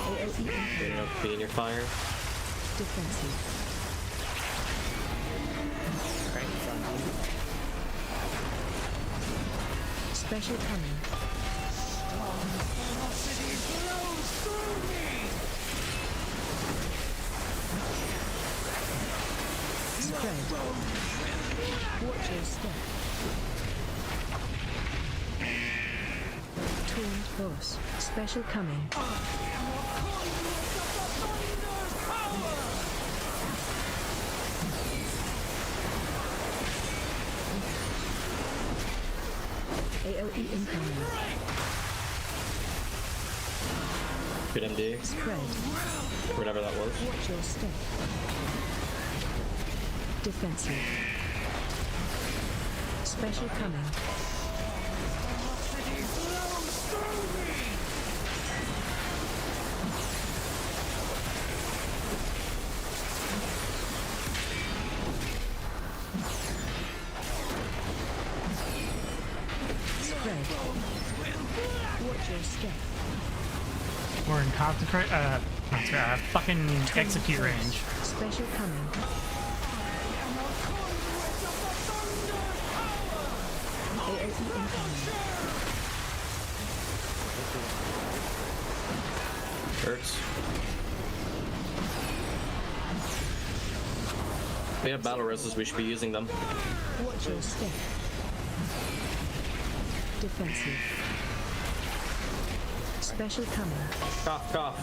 AOE. Be in your fire. Defensive. Special coming. Spread. Watch your step. Taunt boss. Special coming. AOE incoming. Good MD. Spread. Whatever that was. Watch your step. Defensive. Special coming. Spread. Watch your step. We're in consecrate. Fucking execute range. Special coming. AOE incoming. Hurts. We have battle reses, we should be using them. Watch your step. Defensive. Special coming. Cough, cough.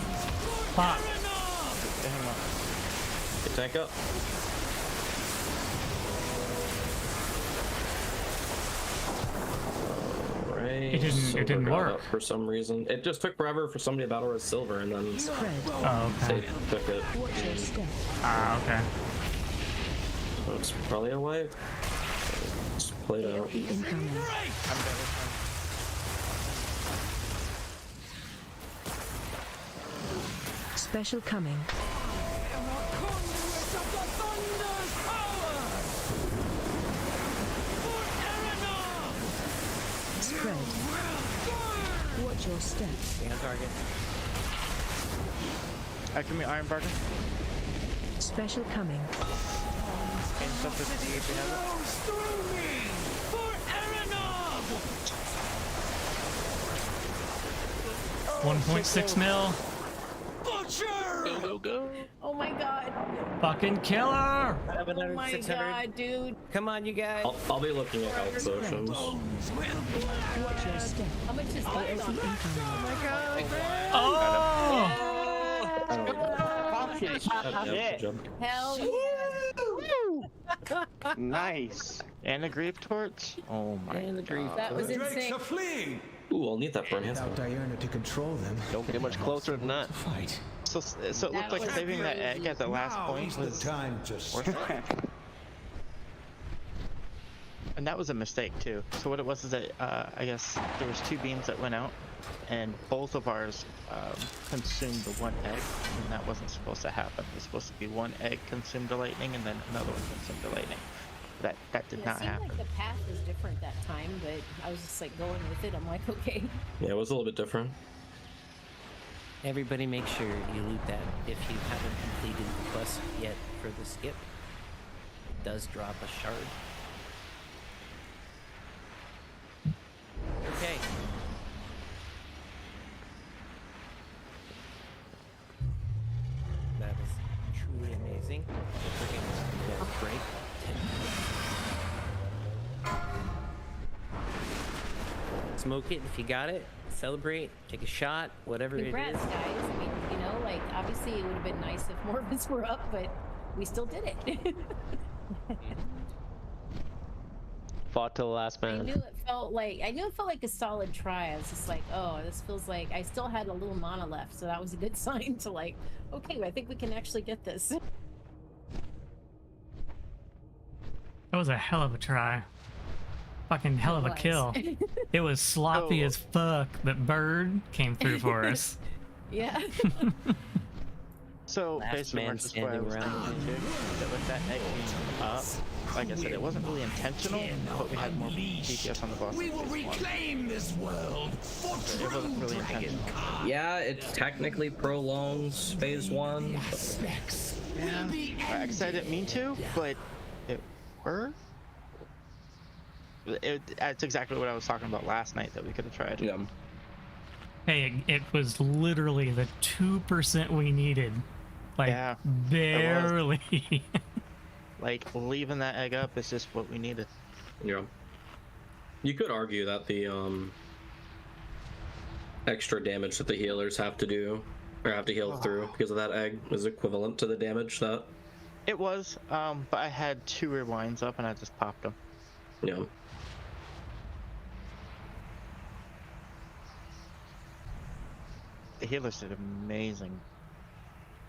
Pop. Get tank up. Right. It didn't work for some reason. It just took forever for somebody to battle res silver, and then Oh, okay. they took it. Watch your step. Ah, okay. So it's probably a wipe. It's played out. Incoming. Special coming. Spread. Watch your step. Stay on target. Give me Iron Bargain. Special coming. And stuff to see if we have it. 1.6 mil. Go, go, go. Oh my god. Fucking killer. 700, Oh my 600. god, dude. Come on, you guys. I'll be looking at health potions. Watch your step. How much is that? Oh my god. Oh! Hell yeah. Nice. And a Grief Torch? Oh my god. That was insane. Ooh, I'll need that for enhancement. Diurna to control them. Don't get much closer than that. Fight. So it looked like saving that egg at the last point was time to worth it. And that was a mistake too. So what it was is that I guess there was 2 beams that went out, and both of ours consumed the 1 egg, and that wasn't supposed to happen. It was supposed to be 1 egg consumed the lightning, and then another one consumed the lightning. That did not happen. It seemed like the path was different that time, but I was just like going with it. I'm like, okay. Yeah, it was a little bit different. Everybody make sure you loot that if you haven't completed the quest yet for the skip. It does drop a shard. Okay. That is truly amazing. Freaking break. Smoke it if you got it. Celebrate. Take a shot. Whatever Congrats, it is. guys. I mean, you know, like obviously it would have been nice if more of us were up, but we still did it. Fought to the last I man. knew it felt like a solid try. I was just like, oh, this feels like I still had a little mana left, so that was a good sign to like, okay, I think we can actually get this. That was a hell of a try. Fucking hell of a kill. It was sloppy as fuck, but Bird came through for us. Yeah. So Last basically, man Marcus, what I standing was around. thinking too, that with that egg being up, like I said, it wasn't really intentional, but we had more DPS on the boss. We will reclaim this world for So it wasn't really intentional. Yeah, it technically prolongs phase 1. Yeah. Like I said, I didn't mean to, but it worked. That's exactly what I was talking about last night that we could have tried. Yeah. Hey, it was literally the 2% we needed. Like, Yeah, barely. Like, leaving that egg up is just what we needed. Yeah. You could argue that the extra damage that the healers have to do, or have to heal through because of that egg, is equivalent to the damage that... It was, but I had 2 rewinds up and I just popped them. Yeah. The healers did amazing.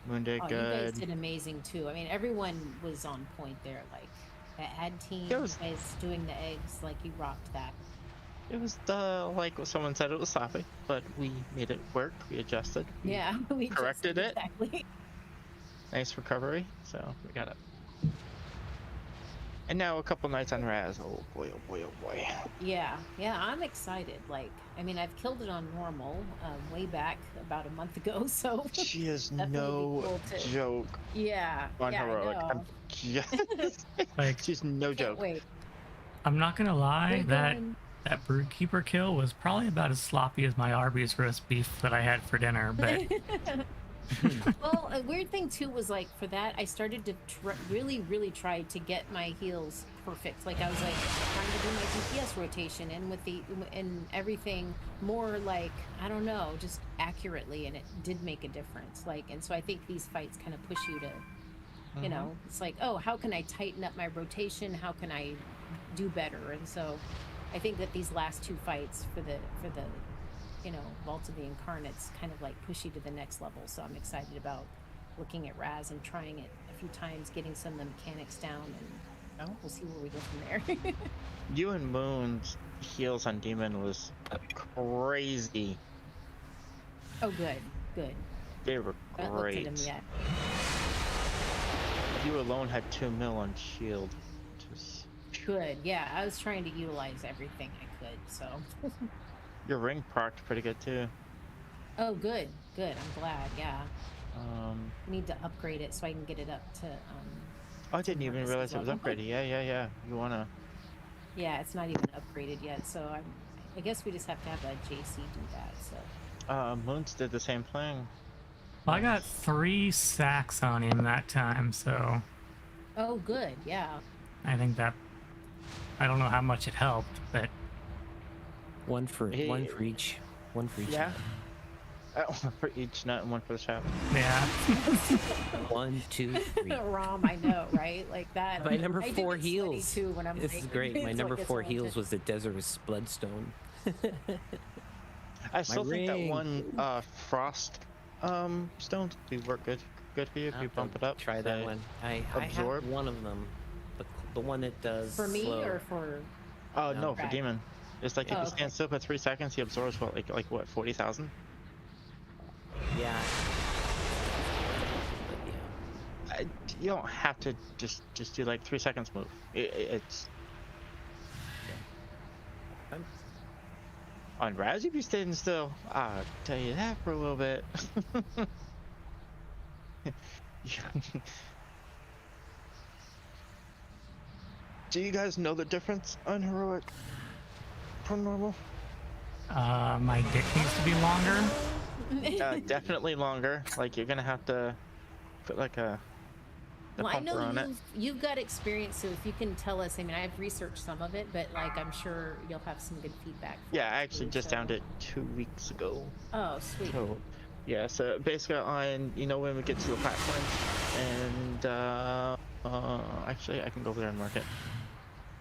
Moon did Oh, good. you guys did amazing too. I mean, everyone was on point there. Like that ad team, It was- you guys doing the eggs, like you rocked that. It was like what someone said, it was sloppy, but we made it work. We adjusted. we Yeah, we corrected it. exactly. Nice recovery, so we got it. And now a couple nights on Raz. Oh boy, oh boy, oh boy. Yeah, I'm excited. Like, I mean, I've killed it on normal way back about a month ago, so She is definitely no cool to- joke Yeah, on yeah, I heroic. know. I'm just... Like, she's no Can't joke. wait. I'm not gonna lie, We're that going- that Broodkeeper kill was probably about as sloppy as my Arby's roast beef that I had for dinner, but Well, a weird thing too was like for that I started to really try to get my heals perfect. Like I was like trying to do my DPS rotation and with the and everything more like I don't know, just accurately, and it did make a difference. Like, and so I think these fights kind of push you to, you know, it's like, oh, how can I tighten up my rotation? How can I do better? And so I think that these last 2 fights for the you know, Vault of the Incarnates kind of like push you to the next level. So I'm excited about looking at Raz and trying it a few times, getting some of the mechanics down, and we'll see where we go from there. You and Moon's heals on Demon was crazy. Oh, good. They were I haven't looked at great. them yet. You alone had 2 mil on shield. Just Good, yeah. I was trying to utilize everything I could, so. your ring procced pretty good too. Oh, good. I'm glad, yeah. I Need to upgrade it so I can get it up to, I didn't even realize it was level. upgraded. Yeah. You wanna? yeah, it's not even upgraded yet, so I guess we just have to have a JC do that, so. Moons did the same thing. well, I got 3 sacks on him that time, so Oh, good, yeah. I think that I don't know how much it helped, but One for each. One for each. Yeah. One for each nut and one for the shop. yeah. 1, 2, 3. Rom, I know, right? Like that. My number I do 4 get sweaty heals. too when I'm This is like- great. My it's number like it's 4 all heals just- was the Desirous Bloodstone. I still think that ring. one frost stone would work good for you if you bump it up. Try that to one. I absorb. have one of them. The one that does For me slow. or for? Oh no, for Right. demon. It's like if Oh, you okay. stand still for 3 seconds, he absorbs what, like what, 40,000? Yeah. You don't have to just do like 3 seconds move. It's on Raz, you'd be standing still. I'll tell you that for a little bit. Do you guys know the difference on heroic from normal? My dick needs to be longer. Definitely longer. Like you're gonna have to put like a Well, I pumper on know it. you've got experience, so if you can tell us, I mean, I've researched some of it, but like I'm sure you'll have some good feedback. Yeah, I actually just so- downed it 2 weeks ago. Oh, sweet. So, yeah, so basically on, you know, when we get to the platforms, and actually I can go over there and mark it.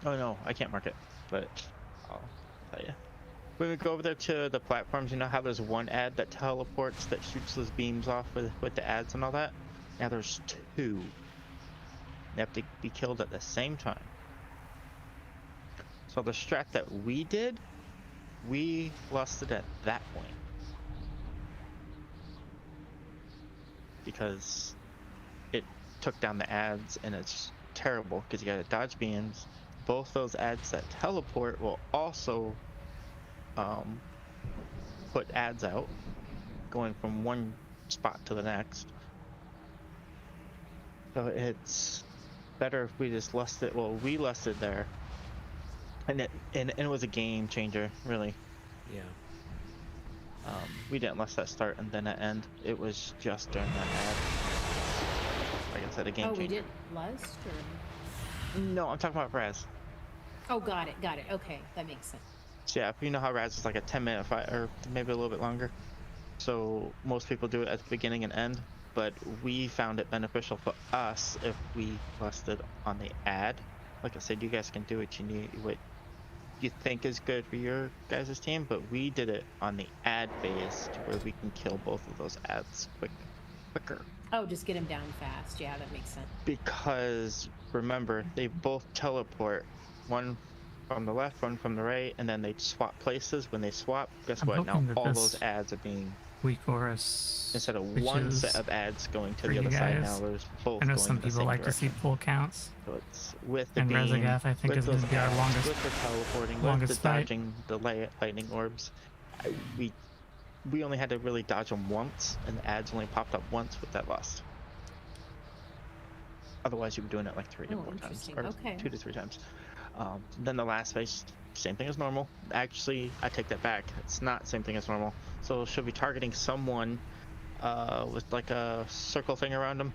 Oh no, I can't mark it, but I'll tell you. When we go over there to the platforms, you know how there's one ad that teleports that shoots those beams off with the ads and all that? Now there's two. They have to be killed at the same time. So the strat that we did, we lost it at that point. Because it took down the ads, and it's terrible because you gotta dodge beams. Both those ads that teleport will also put ads out, going from one spot to the next. So it's better if we just lost it. Well, we lost it there, and it was a game changer, really. Yeah. We didn't lose that start and then at end. It was just during that ad. Like I said, a game changer. Oh, we didn't lust, or? No, I'm talking about Raz. Oh, got it. Okay, that makes sense. So yeah, you know how Raz is like a 10-minute fight, or maybe a little bit longer. So most people do it at the beginning and end, but we found it beneficial for us if we lusted on the ad. Like I said, you guys can do what you need, what you think is good for your guys' team, but we did it on the ad phase to where we can kill both of those ads quicker. Oh, just get him down fast. Yeah, that makes sense. Because remember, they both teleport, one from the left, one from the right, and then they swap places. When they swap, guess what? Now all those ads are being WeakAurus instead of one set of ads going to the other side. Now there's both. I know going some to the people same like direction. to see pull counts. So it's with the and beam, Rezagath, I think, with is going to be our ads, longest, with the teleporting, longest with the fight. dodging the lightning orbs. We only had to really dodge them once, and the ads only popped up once with that lust. Otherwise, you were doing it like 3 to 4 times, or 2 to 3 times. Then the last phase, same thing as normal. Actually, I take that back. It's not same thing as normal. So she'll be targeting someone with like a circle thing around them,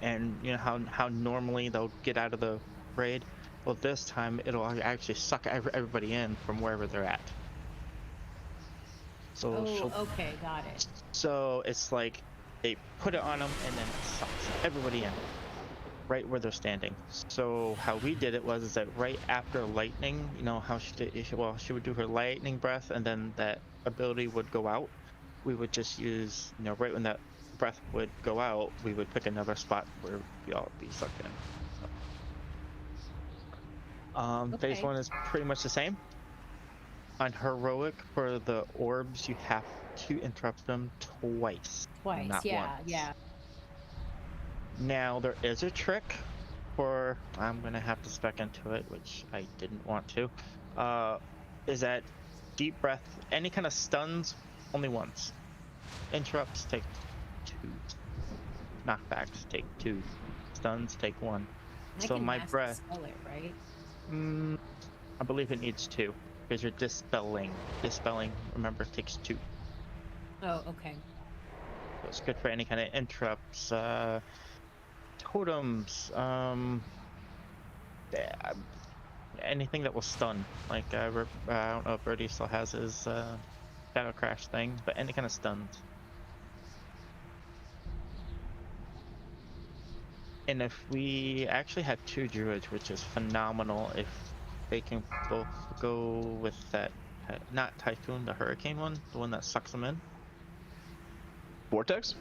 and you know how normally they'll get out of the raid. Well, this time it'll actually suck everybody in from wherever they're at. So okay, got it. So it's like they put it on them and then it sucks everybody in, right where they're standing. So how we did it was that right after lightning, you know how she would do her lightning breath, and then that ability would go out. We would just use, you know, right when that breath would go out, we would pick another spot where we all be sucked in. Phase 1 is pretty much the same. On heroic, for the orbs, you have to interrupt them twice. Not yeah, once. yeah. Now there is a trick for, I'm gonna have to spec into it, which I didn't want to. Is that deep breath, any kind of stuns, only once. Interrupts take 2. Knockbacks take 2. Stuns take 1. So my breath. Spell it, right? I believe it needs 2. Because you're dispelling. Dispelling, remember, takes 2. Oh, okay. So it's good for any kind of interrupts, totems, anything that will stun. Like, I don't know if Birdie still has his Shadow Crash thing, but any kind of stuns. And if we actually had 2 druids, which is phenomenal, if they can both go with that, not Typhoon, the Hurricane one, the one that sucks them in. Vortex?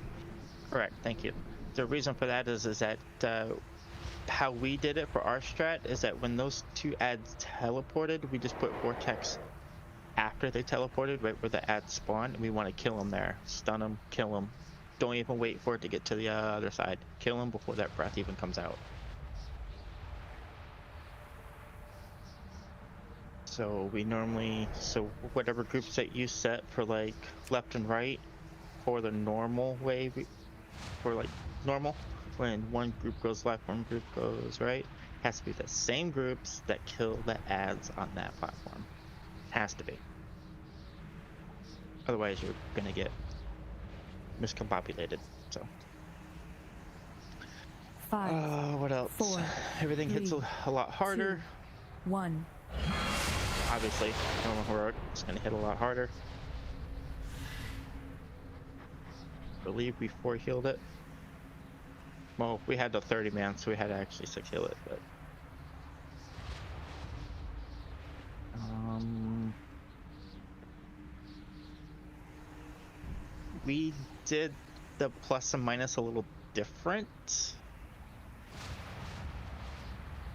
Correct, thank you. The reason for that is that how we did it for our strat is that when those 2 ads teleported, we just put Vortex after they teleported, right where the ads spawn, and we want to kill them there. Stun them, kill them. Don't even wait for it to get to the other side. Kill them before that breath even comes out. So we normally, whatever groups that you set for like left and right, for the normal way, for like normal, when one group goes left, one group goes right, has to be the same groups that kill the ads on that platform. Has to be. Otherwise you're gonna get miscombobulated, so. 5. What else? 4. Everything 3, hits a lot harder. 2, 1. Obviously, normal heroic is going to hit a lot harder. I believe we 4 healed it. Well, we had the 30 man, so we had to actually 6 heal it, but we did the plus and minus a little different.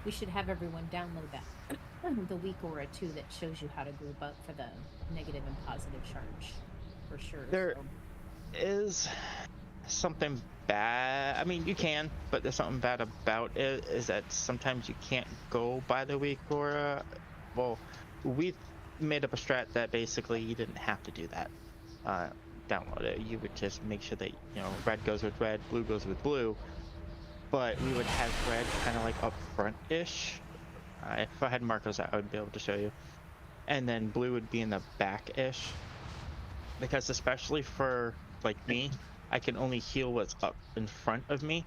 We should have everyone download that. The week aura too that shows you how to group up for the negative and positive charge. For sure. There is something bad. I mean, you can, but there's something bad about it is that sometimes you can't go by the week aura. Well, we made up a strat that basically you didn't have to do that. Download it. You would just make sure that, you know, red goes with red, blue goes with blue. But we would have red kind of like up front-ish. If I had markers, I would be able to show you. And then blue would be in the back-ish. Because especially for, like, me, I can only heal what's up in front of me.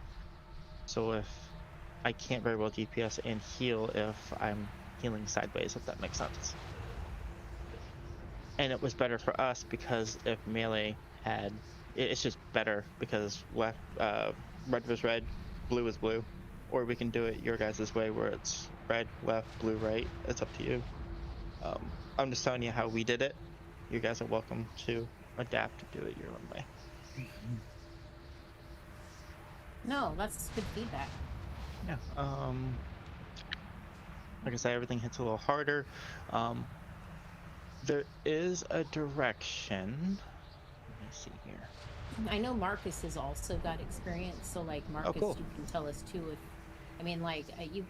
So if I can't very well DPS and heal if I'm healing sideways, if that makes sense. And it was better for us because if melee had... It's just better because left, red was red, blue is blue. Or we can do it your guys' way where it's red, left, blue, right. It's up to you. I'm just telling you how we did it. You guys are welcome to adapt to do it your own way. No, that's good feedback. Yeah. Like I said, everything hits a little harder. There is a direction. Let me see here. I know Marcus has also got experience, so like Marcus, cool. you can tell us too if, I mean, like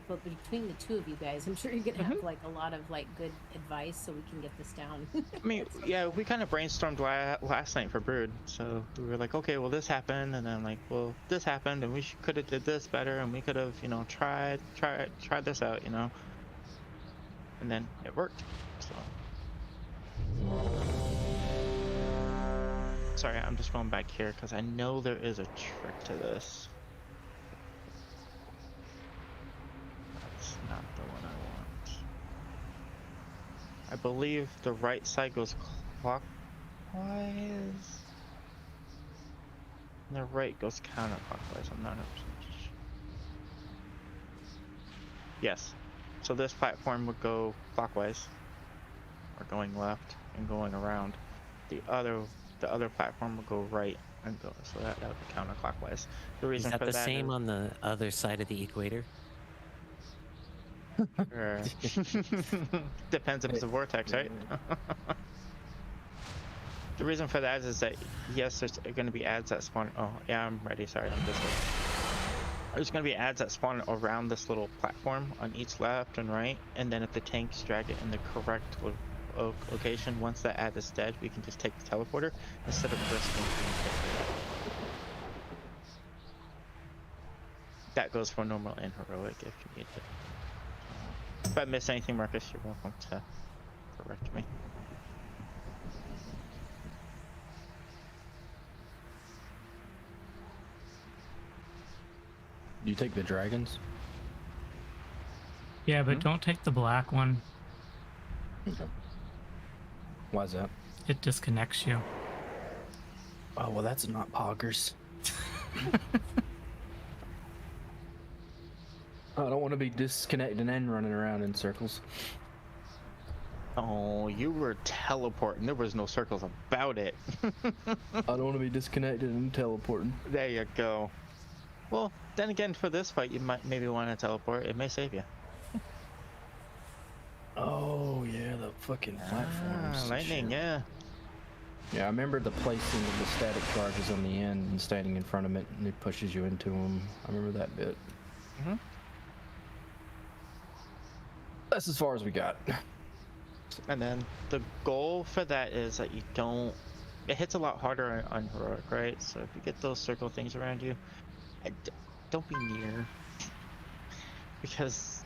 but between the two of you guys, I'm sure you're gonna have like a lot of like good advice, so we can get this down. I mean, yeah, we kind of brainstormed last night for Brood, so we were like, okay, well this happened, and then like, well this happened, and we could have did this better, and we could have, you know, tried this out, you know, and then it worked. So. Sorry, I'm just going back here because I know there is a trick to this. That's not the one I want. I believe the right side goes clockwise. And the right goes counterclockwise. I'm not 100% sure. Yes. So this platform would go clockwise. Or going left and going around. The other platform will go right and go, so that would be counterclockwise. The reason Is that for the that same is, on the other side of the equator? Depends if it's a vortex, right? The reason for that is that yes, there's going to be ads that spawn. Oh yeah, I'm ready. Sorry, I'm this way. There's going to be ads that spawn around this little platform on each left and right, and then if the tanks drag it in the correct location, once that ad is dead, we can just take the teleporter instead of risking being hit for that. That goes for normal and heroic if you need to. If I miss anything, Marcus, you're welcome to correct me. You take the dragons? Yeah, but don't take the black one. Okay. Why is that? It disconnects you. Oh, well, that's not poggers. I don't want to be disconnecting and running around in circles. Oh, you were teleporting. There was no circles about it. I don't want to be disconnected and teleporting. There you go. Well, then again, for this fight, you might maybe want to teleport. It may save you. Oh, yeah, the fucking platforms. Lightning, yeah. Yeah, I remember the placing of the static charges on the end and standing in front of it, and it pushes you into them. I remember that bit. Mm-hmm. That's as far as we got. And then the goal for that is that you don't... It hits a lot harder on heroic, right? So if you get those circle things around you, don't be near. Because...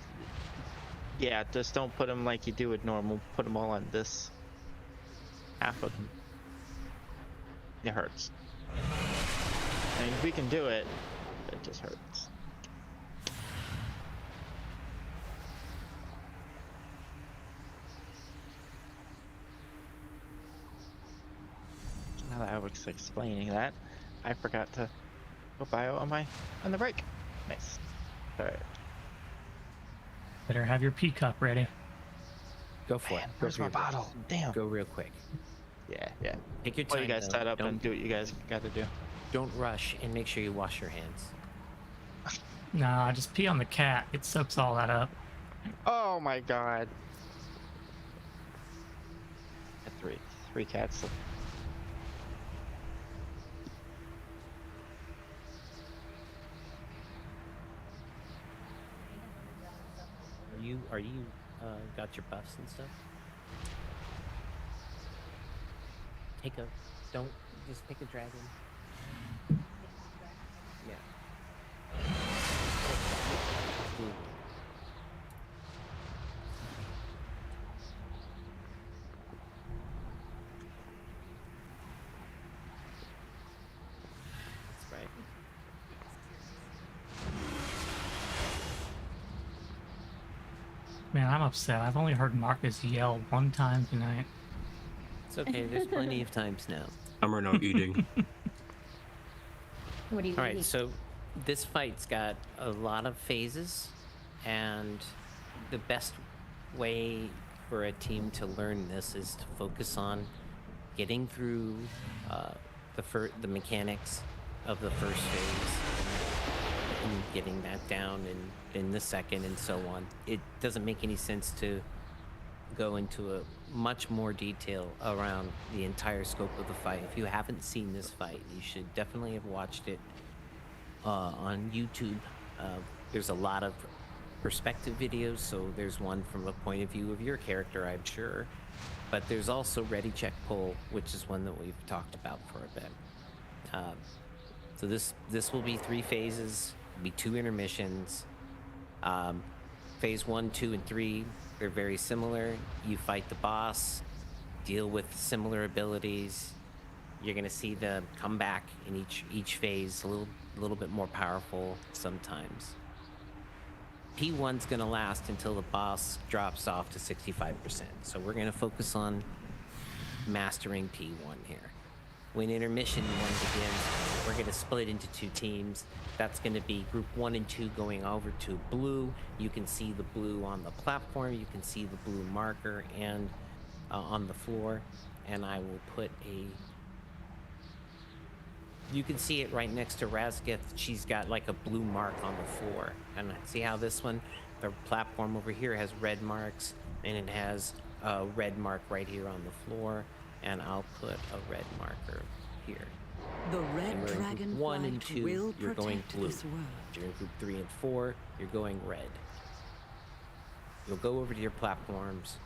Yeah, just don't put them like you do with normal. Put them all on this half of them. It hurts. I mean, we can do it, but it just hurts. Now that I was explaining that, I forgot to go bio on the break. Nice. Alright. Better have your pea cup ready. Go for it. Where's my bottle? Damn. Go real quick. Yeah. Take your Well, time. you guys though. set up Don't, and do what you guys got to do. Don't rush, and make sure you wash your hands. Nah, just pee on the cat. It soaks all that up. Oh my god. Three cats. Are you got your buffs and stuff? Don't just pick a dragon. Yeah. Ooh. That's right. Man, I'm upset. I've only heard Marcus yell one time tonight. It's okay. There's plenty of times now. I'm right now eating. What do you All right, so this fight's got a lot of phases, and the best way for a team to learn this is to focus on getting through the mechanics of the first phase and getting that down in the second and so on. It doesn't make any sense to go into a much more detail around the entire scope of the fight. If you haven't seen this fight, you should definitely have watched it on YouTube. There's a lot of perspective videos, so there's one from a point of view of your character, I'm sure, but there's also Ready Check Pull, which is one that we've talked about for a bit. So this will be 3 phases, be 2 intermissions. Phase 1, 2, and 3, they're very similar. You fight the boss, deal with similar abilities. You're gonna see them come back in each phase, a little bit more powerful sometimes. P1's gonna last until the boss drops off to 65%. So we're gonna focus on mastering P1 here. When intermission 1 begins, we're gonna split into 2 teams. That's gonna be group 1 and 2 going over to blue. You can see the blue on the platform. You can see the blue marker and on the floor. And I will put you can see it right next to Razgeth. She's got like a blue mark on the floor. And see how this one, the platform over here has red marks, and it has a red mark right here on the floor. And I'll put a red marker here. The red dragon 1 and 2, will you're going protect blue. this world. During group 3 and 4, you're going red. You'll go over to your platforms.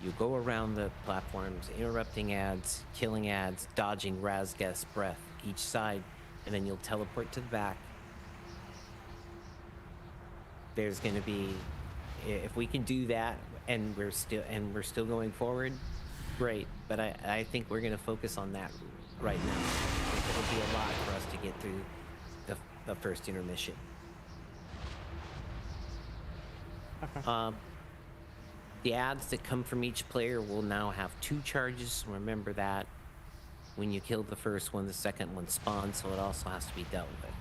You go around the platforms, interrupting ads, killing ads, dodging Razgeth's breath each side, and then you'll teleport to the back. There's going to be, if we can do that, and we're still going forward, great. But I think we're going to focus on that right now. It'll be a lot for us to get through the first intermission. The ads that come from each player will now have 2 charges. Remember that. When you kill the first one, the second one spawns, so it also has to be dealt with.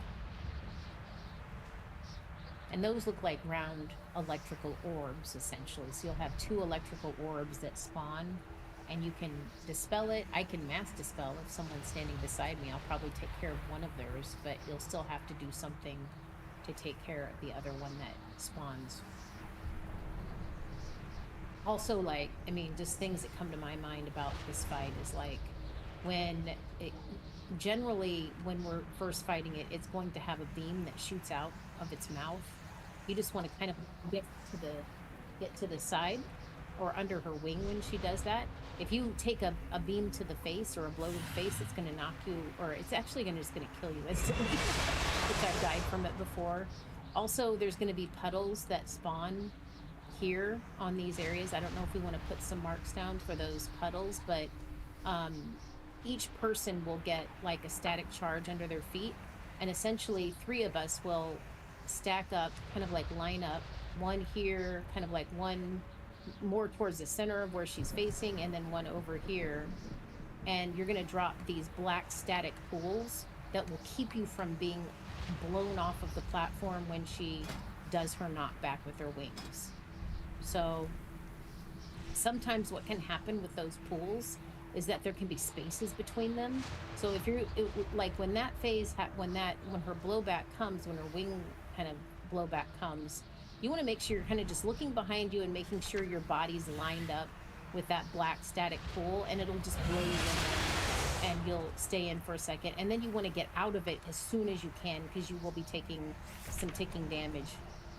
And those look like round electrical orbs, essentially. So you'll have 2 electrical orbs that spawn, and you can dispel it. I can mass dispel if someone's standing beside me. I'll probably take care of one of theirs, but you'll still have to do something to take care of the other one that spawns. Also, like, I mean, just things that come to my mind about this fight is like, generally when we're first fighting it, it's going to have a beam that shoots out of its mouth. You just want to kind of get to the side or under her wing when she does that. If you take a beam to the face or a blow to the face, it's going to knock you, or it's actually just going to kill you instantly, which I've died from it before. Also, there's going to be puddles that spawn here on these areas. I don't know if we want to put some marks down for those puddles, but each person will get like a static charge under their feet, and essentially 3 of us will stack up, kind of like line up, one here, kind of like one more towards the center of where she's facing, and then one over here, and you're going to drop these black static pools that will keep you from being blown off of the platform when she does her knockback with her wings. So sometimes what can happen with those pools is that there can be spaces between them. So if you're like when that phase, when her blowback comes, when her wing kind of blowback comes, you want to make sure you're kind of just looking behind you and making sure your body's lined up with that black static pool, and it'll just blow you in there, and you'll stay in for a second, and then you want to get out of it as soon as you can, because you will be taking some ticking damage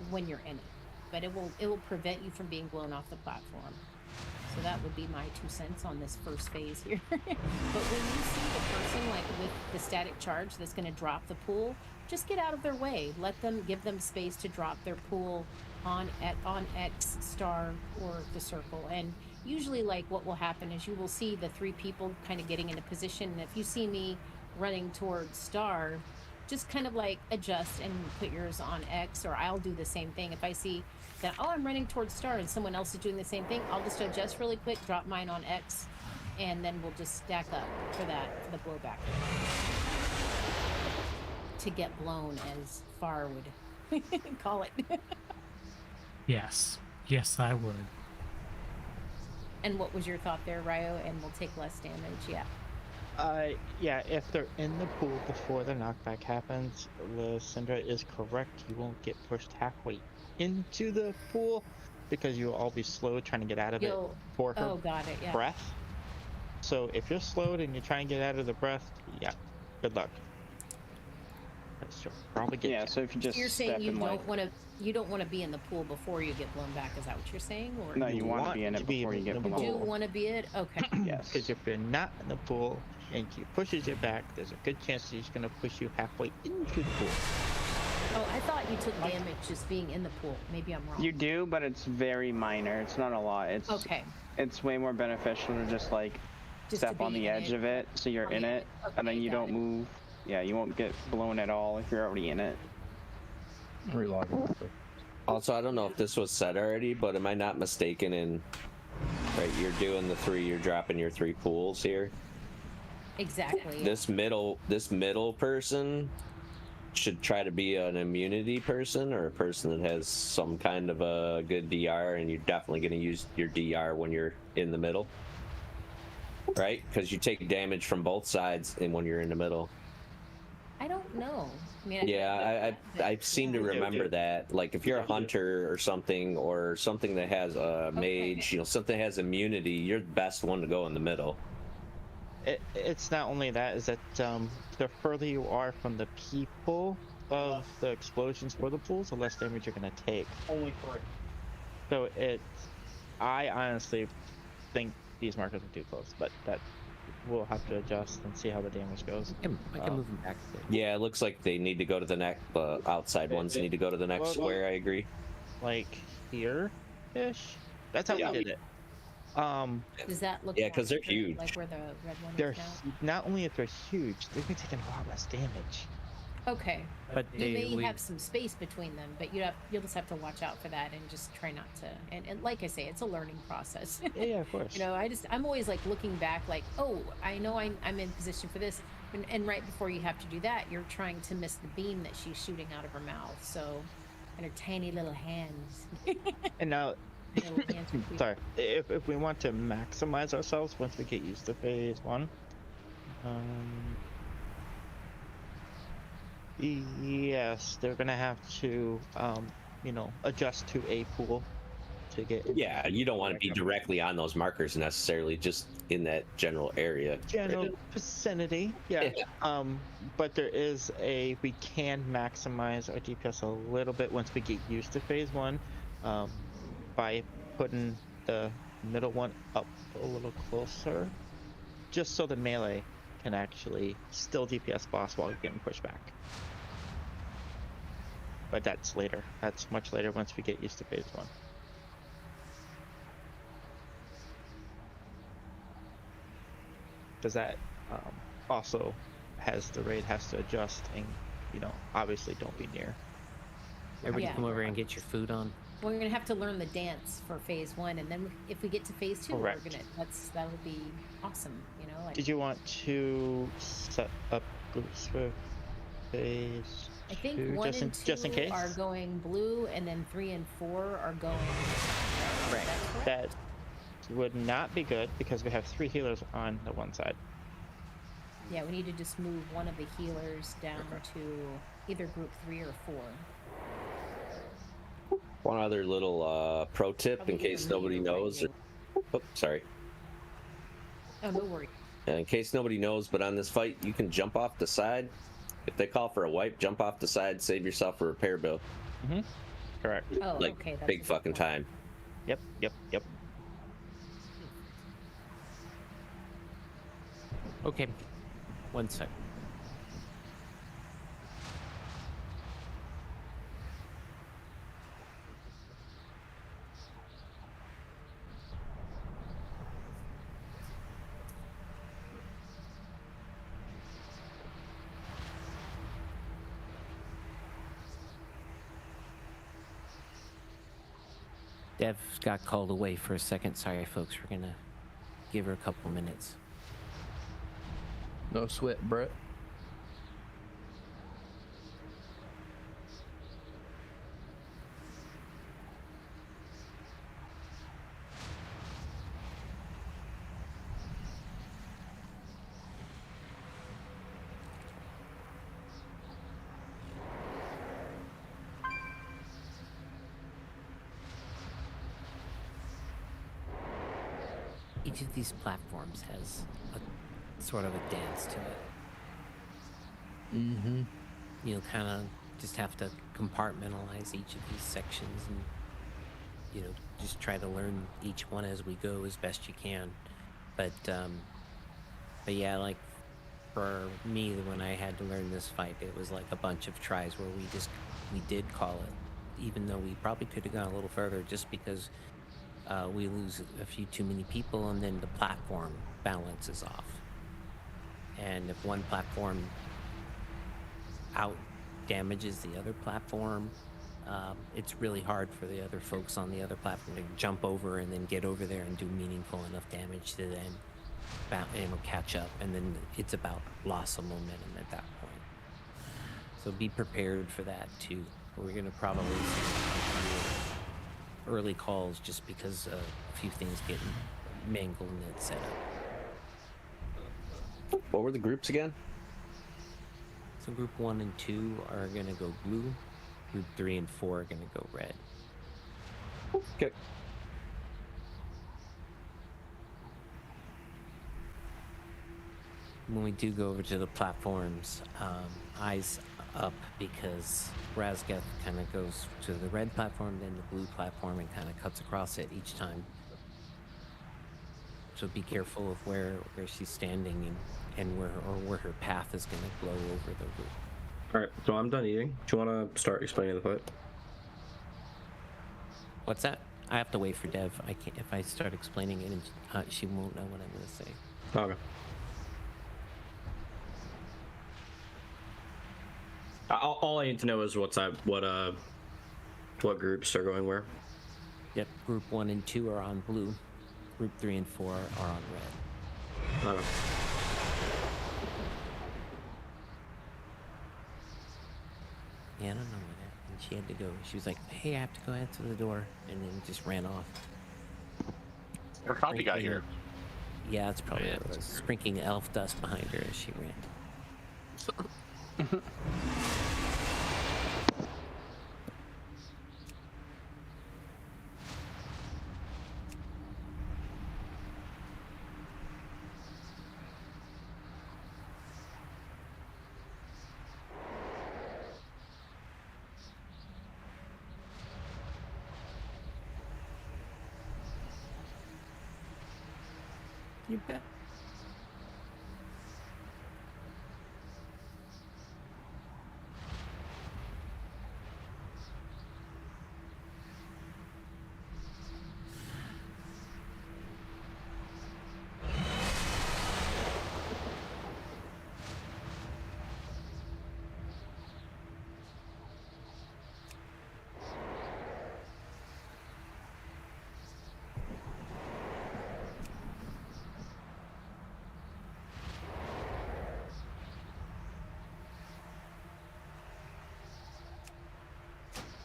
when you're in it. But it will prevent you from being blown off the platform. So that would be my 2 cents on this first phase here. But when you see the person like with the static charge that's going to drop the pool, just get out of their way. Give them space to drop their pool on X, star, or the circle. And usually, like, what will happen is you will see the 3 people kind of getting into position. And if you see me running towards star, just kind of like adjust and put yours on X, or I'll do the same thing. If I see that, oh, I'm running towards star and someone else is doing the same thing, I'll just adjust really quick, drop mine on X, and then we'll just stack up for the blowback. To get blown, as Far would call it. Yes. Yes, I would. And what was your thought there, Ryo? And we'll take less damage, yeah. Yeah, if they're in the pool before the knockback happens, Lysandra is correct. You won't get pushed halfway into the pool because you'll all be slow trying to get out of it for her got it, yeah. breath. So if you're slowed and you try and get out of the breath, yeah, good luck. She'll probably get so if you just you're saying you don't want to be in the pool before you get blown back. Is that what you're saying? Or no, you want to be in it before you get blown. You do want to be it? Okay. Yes. Because if you're not in the pool and she pushes you back, there's a good chance she's going to push you halfway into the pool. Oh, I thought you took damage just being in the pool. Maybe I'm wrong. You do, but it's very minor. It's not a lot. It's okay. It's way more beneficial to just step on the edge of it, so you're in it, and then you don't move. Yeah, you won't get blown at all if you're already in it. Relogging. Also, I don't know if this was said already, but am I not mistaken in, right, you're doing you're dropping your 3 pools here? Exactly. This middle person should try to be an immunity person, or a person that has some kind of a good DR, and you're definitely going to use your DR when you're in the middle. Right? Because you take damage from both sides and when you're in the middle. I don't know. I mean, I seem to remember that. Like, if you're a hunter or something that has a mage, something that has immunity, you're the best one to go in the middle. It's not only that, is that the further you are from the people of the explosions for the pools, the less damage you're going to take. Only 3. So I honestly think these markers are too close, but that we'll have to adjust and see how the damage goes. I can move them back. Yeah, it looks like they need to go to the next. Outside ones need to go to the next square. I agree. Like here-ish. That's how we did it. Does that look? Yeah, because they're huge. Like where the red one they're is now? not only if they're huge, they've been taking a lot less damage. Okay. But you may have some space between them, but you'll just have to watch out for that and just try not to. And like I say, it's a learning process. Yeah, of course. I'm always like looking back, like, oh, I know I'm in position for this, and right before you have to do that, you're trying to miss the beam that she's shooting out of her mouth. So, and her tiny little hands. And now, sorry, if we want to maximize ourselves once we get used to phase 1. Yes, they're gonna have to, adjust to a pool to get. Yeah, you don't want to be directly on those markers necessarily, just in that general area. General vicinity, yeah. But we can maximize our DPS a little bit once we get used to phase 1, by putting the middle one up a little closer, just so the melee can actually still DPS boss while you're getting pushed back. But that's later. That's much later once we get used to phase 1. Because that also the raid has to adjust and, obviously don't be near. Everybody come over and get your food on. Well, we're gonna have to learn the dance for phase 1, and then if we get to phase 2, Correct. that would be awesome. Did you want to set up groups for phase? I think 2, 1 and 2 just in case? are going blue, and then 3 and 4 are going. Right. would not be good because we have 3 healers on the one side. Yeah, we need to just move one of the healers down to either group 3 or 4. One other little pro tip Probably in case either me nobody or knows. Reggie. Oh, sorry. Oh, no worries. In case nobody knows, but on this fight, you can jump off the side. If they call for a wipe, jump off the side, save yourself a repair bill. Mm-hmm. Correct. Oh, like, okay. That's big fucking time. Yep. Okay. 1 sec. Dev got called away for a second. Sorry, folks. We're gonna give her a couple minutes. No sweat, Brett. Each of these platforms has a sort of a dance to it. Mm-hmm. You'll kind of just have to compartmentalize each of these sections and, just try to learn each one as we go as best you can. But yeah, like for me, when I had to learn this fight, it was like a bunch of tries where we did call it, even though we probably could have gone a little further just because we lose a few too many people and then the platform balances off. And if one platform out damages the other platform, it's really hard for the other folks on the other platform to jump over and then get over there and do meaningful enough damage to then catch up. And then it's about loss of momentum at that point. So be prepared for that too. We're gonna probably see early calls just because a few things get mangled in that setup. What were the groups again? So group 1 and 2 are gonna go blue. Group 3 and 4 are gonna go red. Okay. When we do go over to the platforms, eyes up, because Razgeth kind of goes to the red platform, then the blue platform, and kind of cuts across it each time. So be careful of where she's standing and where her path is going to glow over the roof. All right, so I'm done eating. Do you want to start explaining the fight? What's that? I have to wait for Dev. I can't. If I start explaining it, she won't know what I'm going to say. Okay. All I need to know is what groups are going where. Yep, group 1 and 2 are on blue. Group 3 and 4 are on red. Okay. Yeah, I don't know what happened. She had to go. She was like, "Hey, I have to go answer the door," and then just ran off. Her copy got here. Yeah, it's probably sprinkling elf dust behind her as she ran. You bet.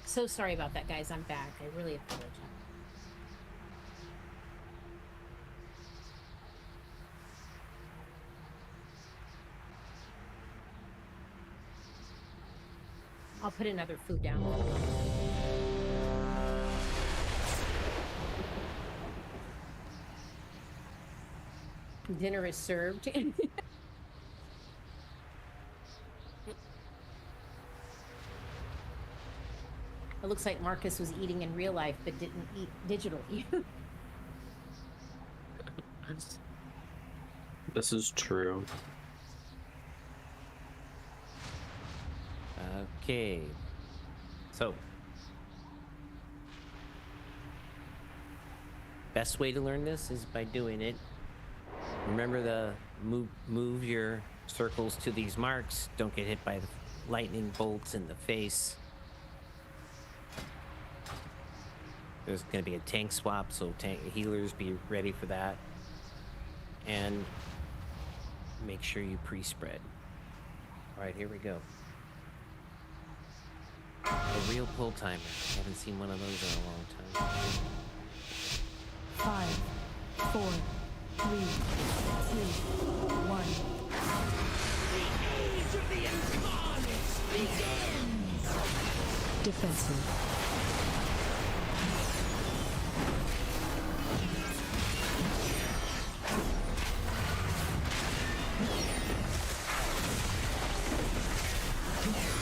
So sorry about that, guys. I'm back. I really apologize. put another food down. Dinner is served. It looks like Marcus was eating in real life but didn't eat digitally. This is true. Okay. So, best way to learn this is by doing it. Remember the move your circles to these marks. Don't get hit by the lightning bolts in the face. There's going to be a tank swap, so healers be ready for that. And make sure you pre-spread. All right, here we go. A real pull timer. Haven't seen one of those in a long time. 5, 4, 3, 2, 1. The age of the incarnates begins! Defensive.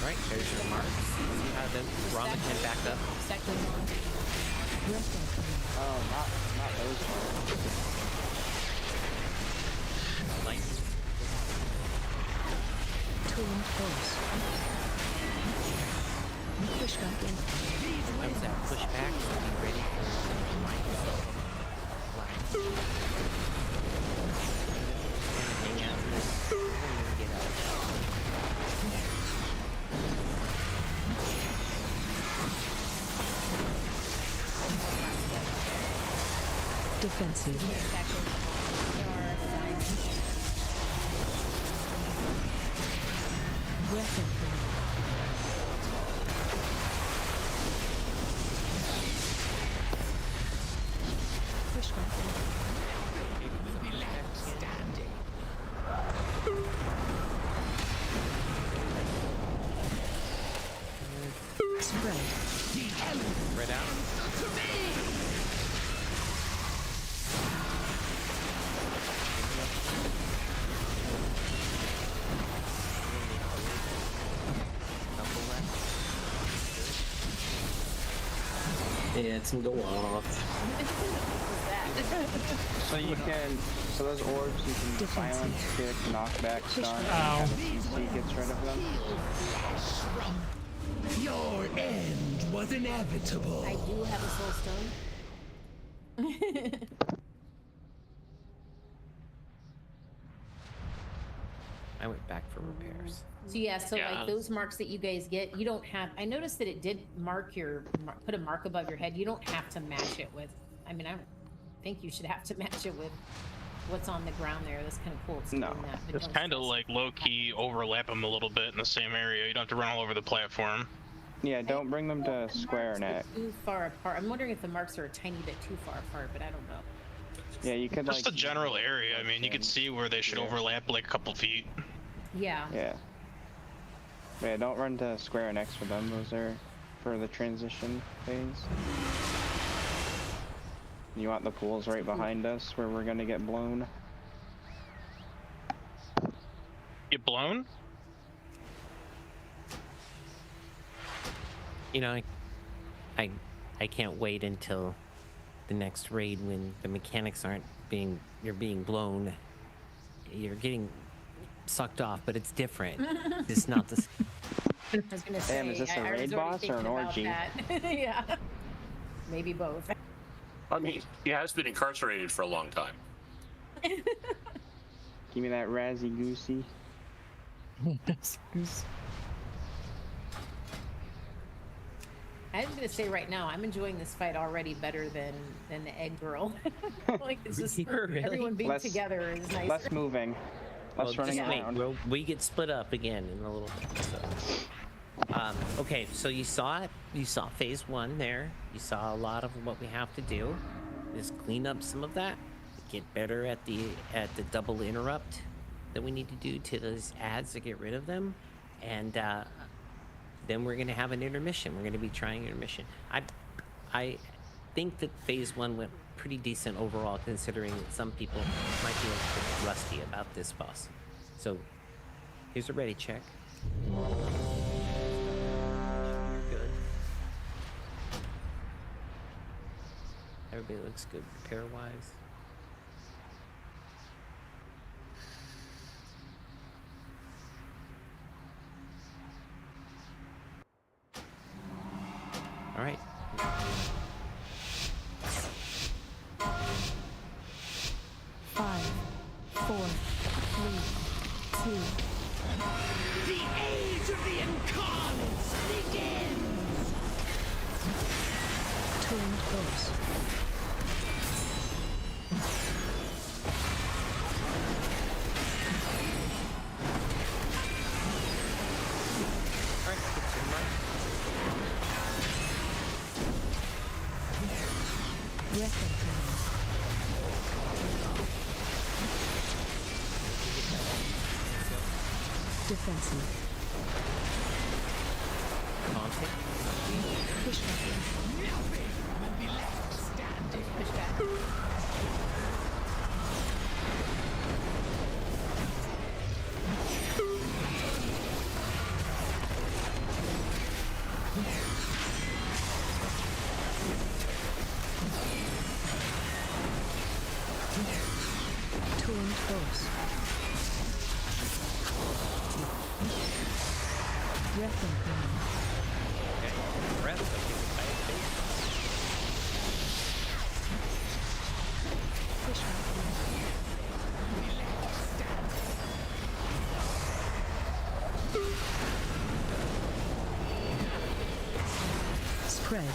Right, there's your marks. See how the ramen can back up? Oh, not those ones. Lightning. Tooling close. Push back in. That was that push back, so be ready for light. Hang out in this and get out. Defensive. Weapon. Push back in. It will be left standing. Spread. The element Spread out. to me! Yeah, it's go off. So you can, so those orbs you can silence, kick, knockback, stun, Ow. and CC gets rid of them. Your end was inevitable. I do have a soul stone. I went back for repairs. So yeah, so Yeah. like those marks that you guys get, you don't have. I noticed that it did mark your put a mark above your head. You don't have to match it with. I mean, I don't think you should have to match it with what's on the ground there. That's kind of cool. It's No. doing that, but It's don't kind of stress. like low-key overlap them a little bit in the same area. You don't have to run all over the platform. Yeah, don't bring them to square Marks neck. are too far apart. I'm wondering if the marks are a tiny bit too far apart, but I don't know. Yeah, you could Just like. the general area. I mean, you could see where they should Yeah. overlap like a couple feet. Yeah. Yeah. Yeah, don't run to square next for them. Those are for the transition phase. You want the pools right behind us where we're gonna get blown. Get blown? You know, I can't wait until the next raid when the mechanics aren't being, you're being blown. You're getting sucked off, but it's different. It's not the. I was gonna say. Damn, is this a I was raid already boss or thinking an about orgy? that. Yeah. Maybe both. I mean, he has been incarcerated for a long time. Give me that Razzie Goosey. I was gonna say right now, I'm enjoying this fight already better than the egg girl. Like it's just Really? everyone being Less- together is nice. Less moving. Less Well, running just wait, around. we get split up again in a little bit. So. Okay, so you saw it. You saw phase 1 there. You saw a lot of what we have to do. Just clean up some of that. Get better at the double interrupt that we need to do to those ads to get rid of them. And then we're gonna have an intermission. We're gonna be trying intermission. I think that phase 1 went pretty decent overall, considering that some people might be a bit rusty about this boss. So here's a ready check. Good. Everybody looks good repair-wise. All right. Five, 4, 3, 2. The age of the incarnates begins! Turned close. Defensive. Push back. Nothing will be left standing. Push back. Turned close. Breath incoming. Okay, breath. Push back. Spread.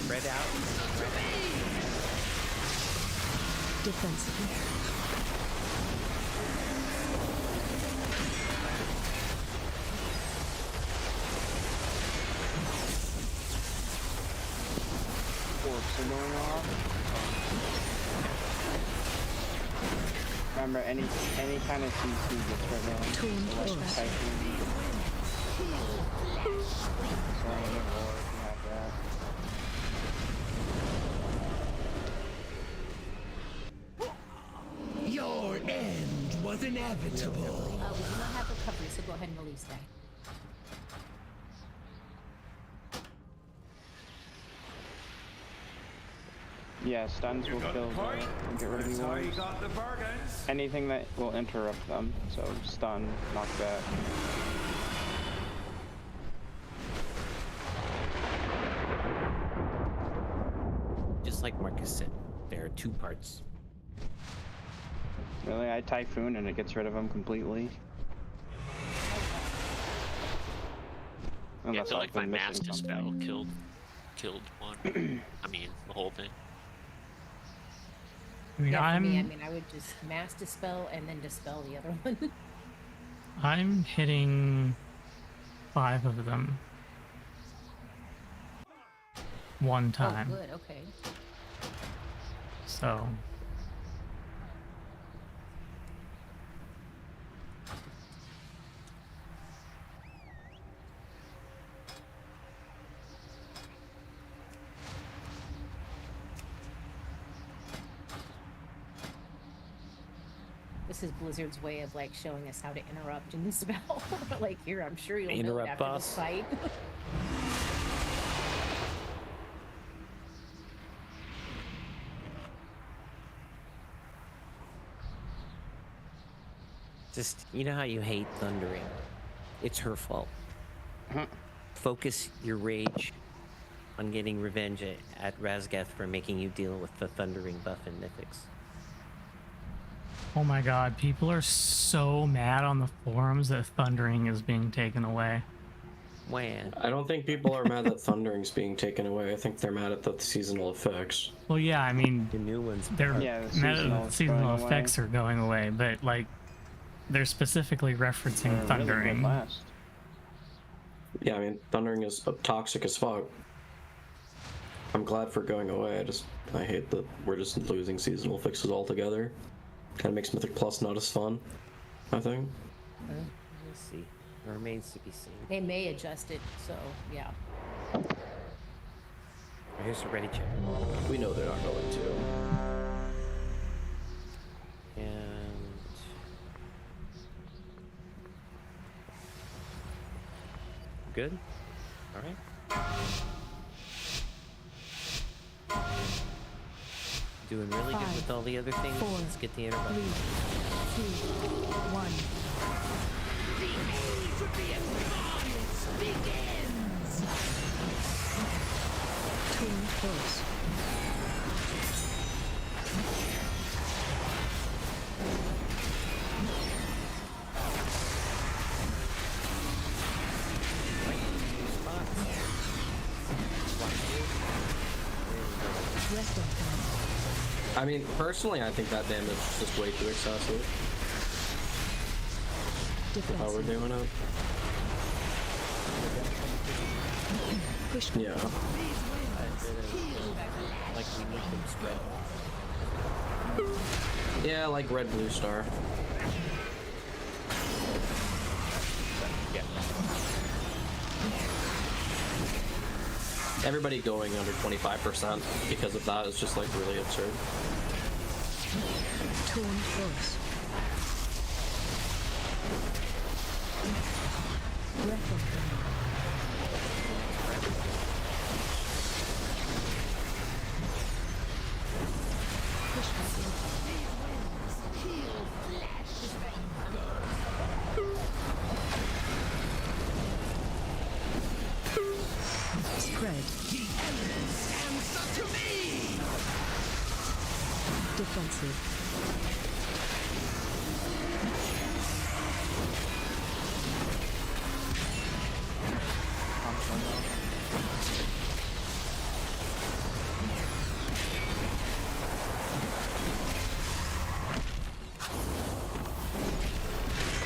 Spread out. Defensive. Are going off. Remember, any kind of CC gets rid of them. So like Typhoon. Flame, or if you have that. Your end was inevitable. We do not have recovery, so go ahead and release that. Yeah, stuns will kill them and get rid of the orbs. Anything that will interrupt them, so stun, knockback. Just like Marcus said, there are 2 parts. Really, I Typhoon and it gets rid of them completely. Yeah, I feel like my Master Spell killed one. I mean, the whole thing. I mean, Yeah, for me, I mean, I would just mass dispel and then dispel the other one. I'm hitting 5 of them. One time. Oh, good, okay. So. This is Blizzard's way of like showing us how to interrupt in the spell. Like here, I'm sure you'll know it Interrupt after boss. this fight. Just, you know how you hate Thundering? It's her fault. Focus your rage on getting revenge at Razgeth for making you deal with the Thundering buff in Mythics. Oh my god, people are so mad on the forums that Thundering is being taken away. When? I don't think people are mad that Thundering's being taken away. I think they're mad at the seasonal effects. Well, yeah, I mean, the new ones. They're Yeah, the mad seasonal that is seasonal going effects away. are going away, but like, they're specifically referencing Really good Thundering. last. Yeah, I mean, Thundering is toxic as fuck. I'm glad for going away. I hate that we're just losing seasonal fixes altogether. Kind of makes Mythic Plus not as fun, I think. We'll see. Remains to be seen. They may adjust it, so yeah. Here's a ready check. We know they're not going to. And good. All right. Doing really good with all the other things. Let's get the interrupt. 3, 2, 1. The age of the incarnates begins! Torn close. I mean, personally, I think that damage is just way too excessive. For how we're doing it. Yeah. Like we need them spread. Yeah, like red blue star. Yeah. Everybody going under 25% because of that is just like really absurd. Torn close. Breath of Spread. The evidence stands up to me! Defensive.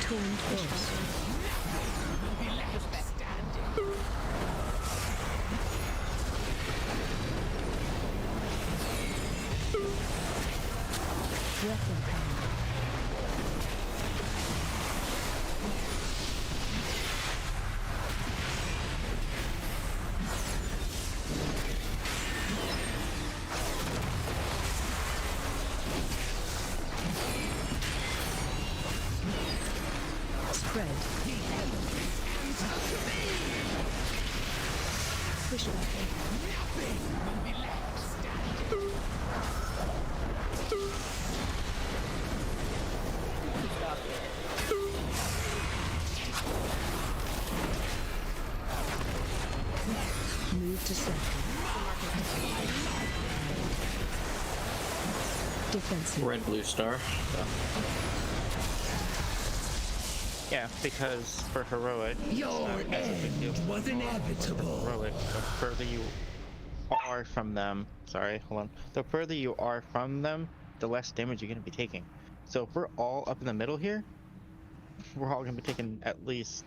Torn close. Breath of Spread. Push Move to second. Defensive. Red blue star. Yeah, because for heroic, Your end was inevitable. Heroic, the further you are from them, sorry, hold on. The further you are from them, the less damage you're going to be taking. So if we're all up in the middle here, we're all going to be taking at least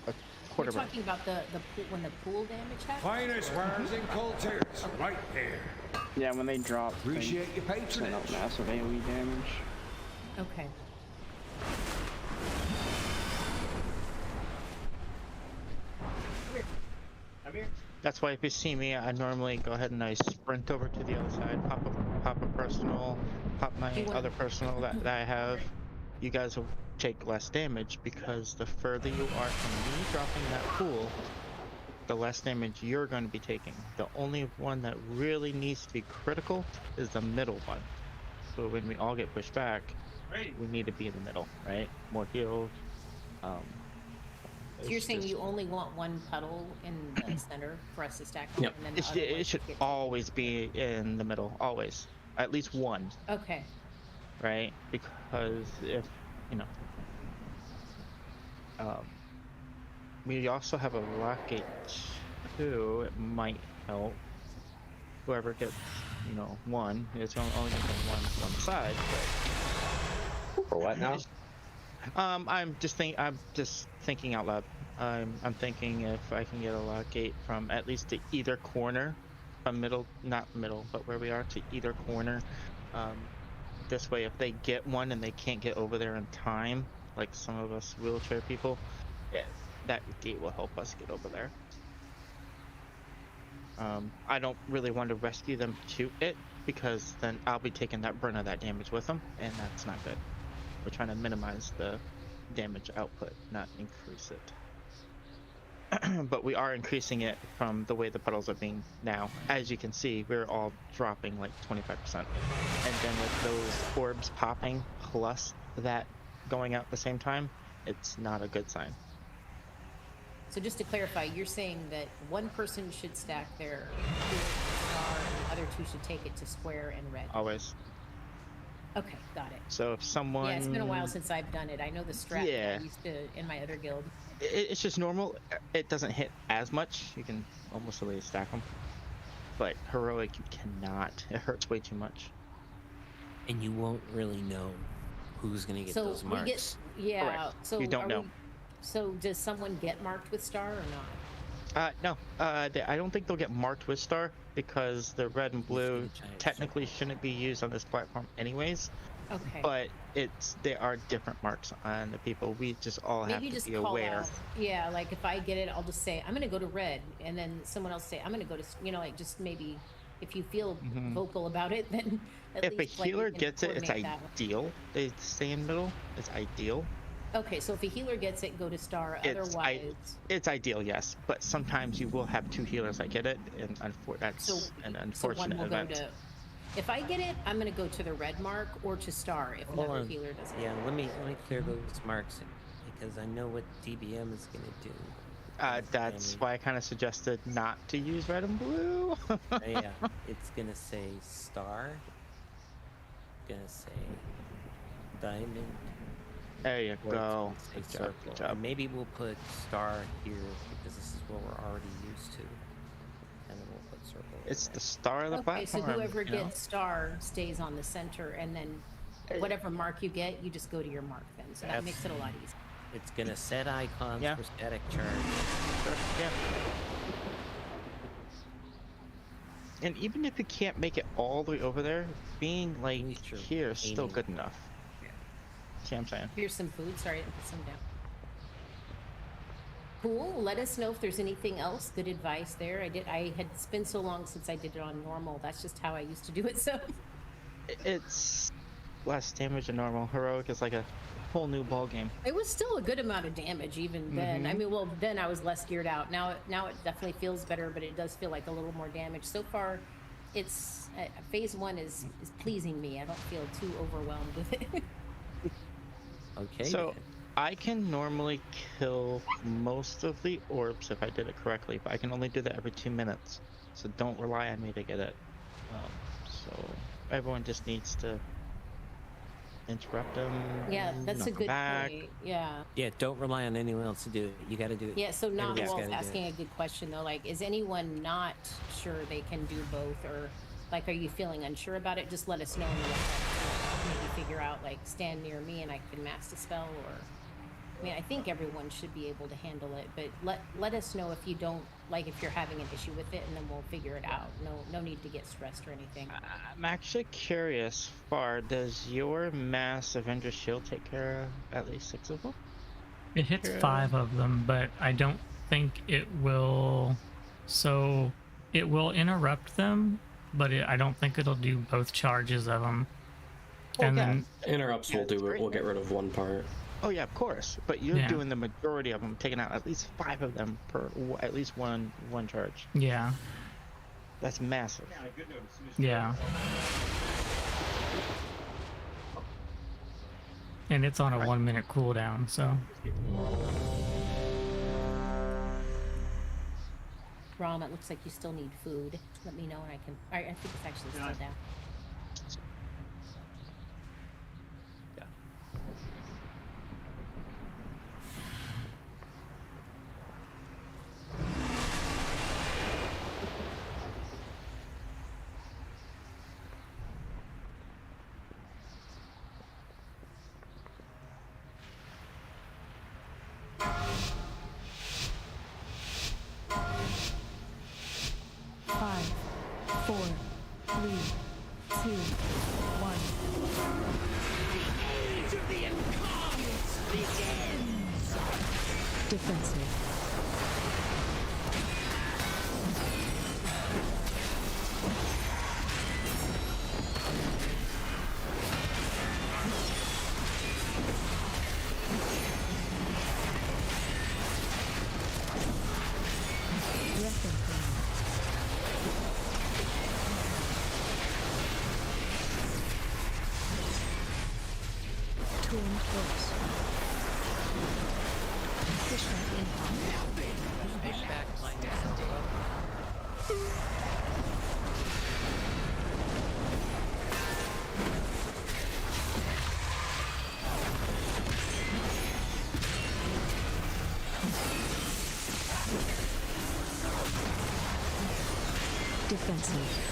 a quarter. We're talking about the when the pool damage happens. Finest wares in Cultures, right here. Yeah, when they drop, Appreciate your send patronage. out massive AoE damage. Okay. That's why if you see me, I normally go ahead and I sprint over to the other side, pop a personal, pop my other personal that I have. You guys will take less damage because the further you are from me dropping that pool, the less damage you're going to be taking. The only one that really needs to be critical is the middle one. So when we all get pushed back, we need to be in the middle, right? More heals. So you're saying you only want one puddle in the center for us to stack on, Yep. and then the other It ones should get- always be in the middle, always. At least one, Okay. right? Because if, you know, we also have a rocket too. It might help. Whoever gets, you know, one, it's only going to be one side. But For what now? I'm just thinking out loud. I'm thinking if I can get a lock gate from at least to either corner, from middle, not middle, but where we are to either corner. This way, if they get one and they can't get over there in time, like some of us wheelchair people, that gate will help us get over there. I don't really want to rescue them to it, because then I'll be taking that brunt of that damage with them, and that's not good. We're trying to minimize the damage output, not increase it. But we are increasing it from the way the puddles are being now. As you can see, we're all dropping like 25%. And then with those orbs popping plus that going out at the same time, it's not a good sign. So just to clarify, you're saying that one person should stack their star and the other two should take it to square and red? Always. Okay, got it. So if someone... Yeah, it's been a while since I've done it. I know the strat that I used to in my other guild. It's just normal. It doesn't hit as much. You can almost always stack them. But heroic, you cannot. It hurts way too much. And you won't really know who's gonna get those marks. Yeah. So you don't know. So does someone get marked with star or not? No. I don't think they'll get marked with star, because the red and blue technically shouldn't be used on this platform anyways. Okay. But there are different marks on the people. We just all have Maybe to just be call aware. out. Yeah, like if I get it, I'll just say I'm gonna go to red, and then someone else say I'm gonna go to, like just maybe if you feel vocal about it, then at If least a healer you can gets it, it's coordinate that. ideal. They stay in middle. It's ideal. Okay, so if a healer gets it, go to star. Otherwise, It's ideal, yes. But sometimes you will have two healers that get it, and that's an unfortunate one will event. go to. If I get it, I'm gonna go to the red mark or to star if Hold another on. healer does it. Yeah, let me clear those marks because I know what DBM is gonna do. That's why I kind of suggested not to use red and blue. Yeah, it's gonna say star. Gonna say diamond. There you go. Good Good job. Good job. And maybe we'll put star here because this is what we're already used to. And then we'll put circle. It's the star of the Okay, so platform. whoever you know? gets star stays on the center, and then whatever mark you get, you just go to your mark then. So that makes it a lot easier. It's gonna set icons for static charge. Yeah. And even if you can't make it all the way over there, being like here is still good enough. See what I'm saying? Here's some food. Sorry, I didn't put some down. Cool. Let us know if there's anything else. Good advice there. It's been so long since I did it on normal. That's just how I used to do it. So It's less damage than normal. Heroic is like a whole new ball game. it was still a good amount of damage even then. I mean, well, then I was less geared out. Now it definitely feels better, but it does feel like a little more damage. So far, it's phase 1 is pleasing me. I don't feel too overwhelmed with it. Okay. So I can normally kill most of the orbs if I did it correctly, but I can only do that every 2 minutes. So don't rely on me to get it. So everyone just needs to interrupt them. Yeah, that's knock a 'em good back. point. Yeah. Yeah, don't rely on anyone else to do it. You got to do it. Yeah, so not Everybody's Wolf gotta do asking it. a good question though. Like, is anyone not sure they can do both, or like, are you feeling unsure about it? Just let us know in the WhatsApp. Maybe figure out like stand near me and I can mass the spell, or I mean, I think everyone should be able to handle it, but let us know if you don't, like if you're having an issue with it, and then we'll figure it out. No need to get stressed or anything. I'm actually curious, Far, does your mass Avenger shield take care of at least 6 of them? It hits 5 of them, but I don't think it will. So it will interrupt them, but I don't think it'll do both charges of them. And then Interrupts will do it. We'll get rid of one part. Oh yeah, of course. But you're Yeah. doing the majority of them, taking out at least 5 of them per at least one charge. yeah, That's massive. yeah. And it's on a 1 minute cooldown, so. Rom, it looks like you still need food. Let me know and I can. I think it's actually still down. Five, 4, 3, 2, 1. The age of the incarnates begins! Defensive. Defensive.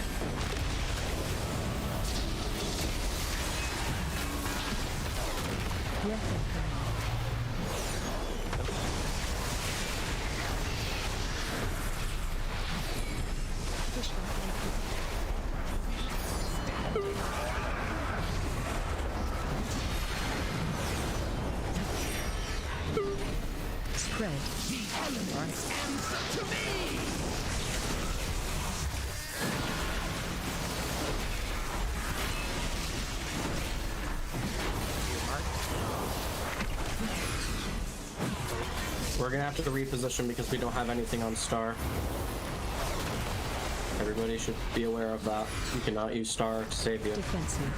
Spread. Answer to me! We're gonna have to reposition because we don't have anything on Star. Everybody should be aware of that. You cannot use Star to save you. Defensive.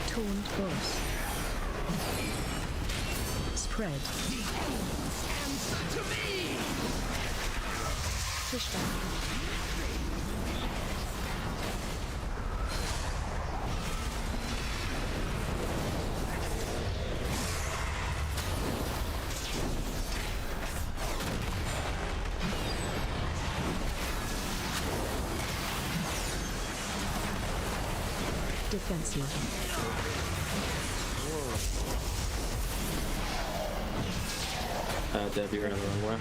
Torn Boss. Spread. Answer to me! Pushback. Defensive. Debbie ran the wrong way.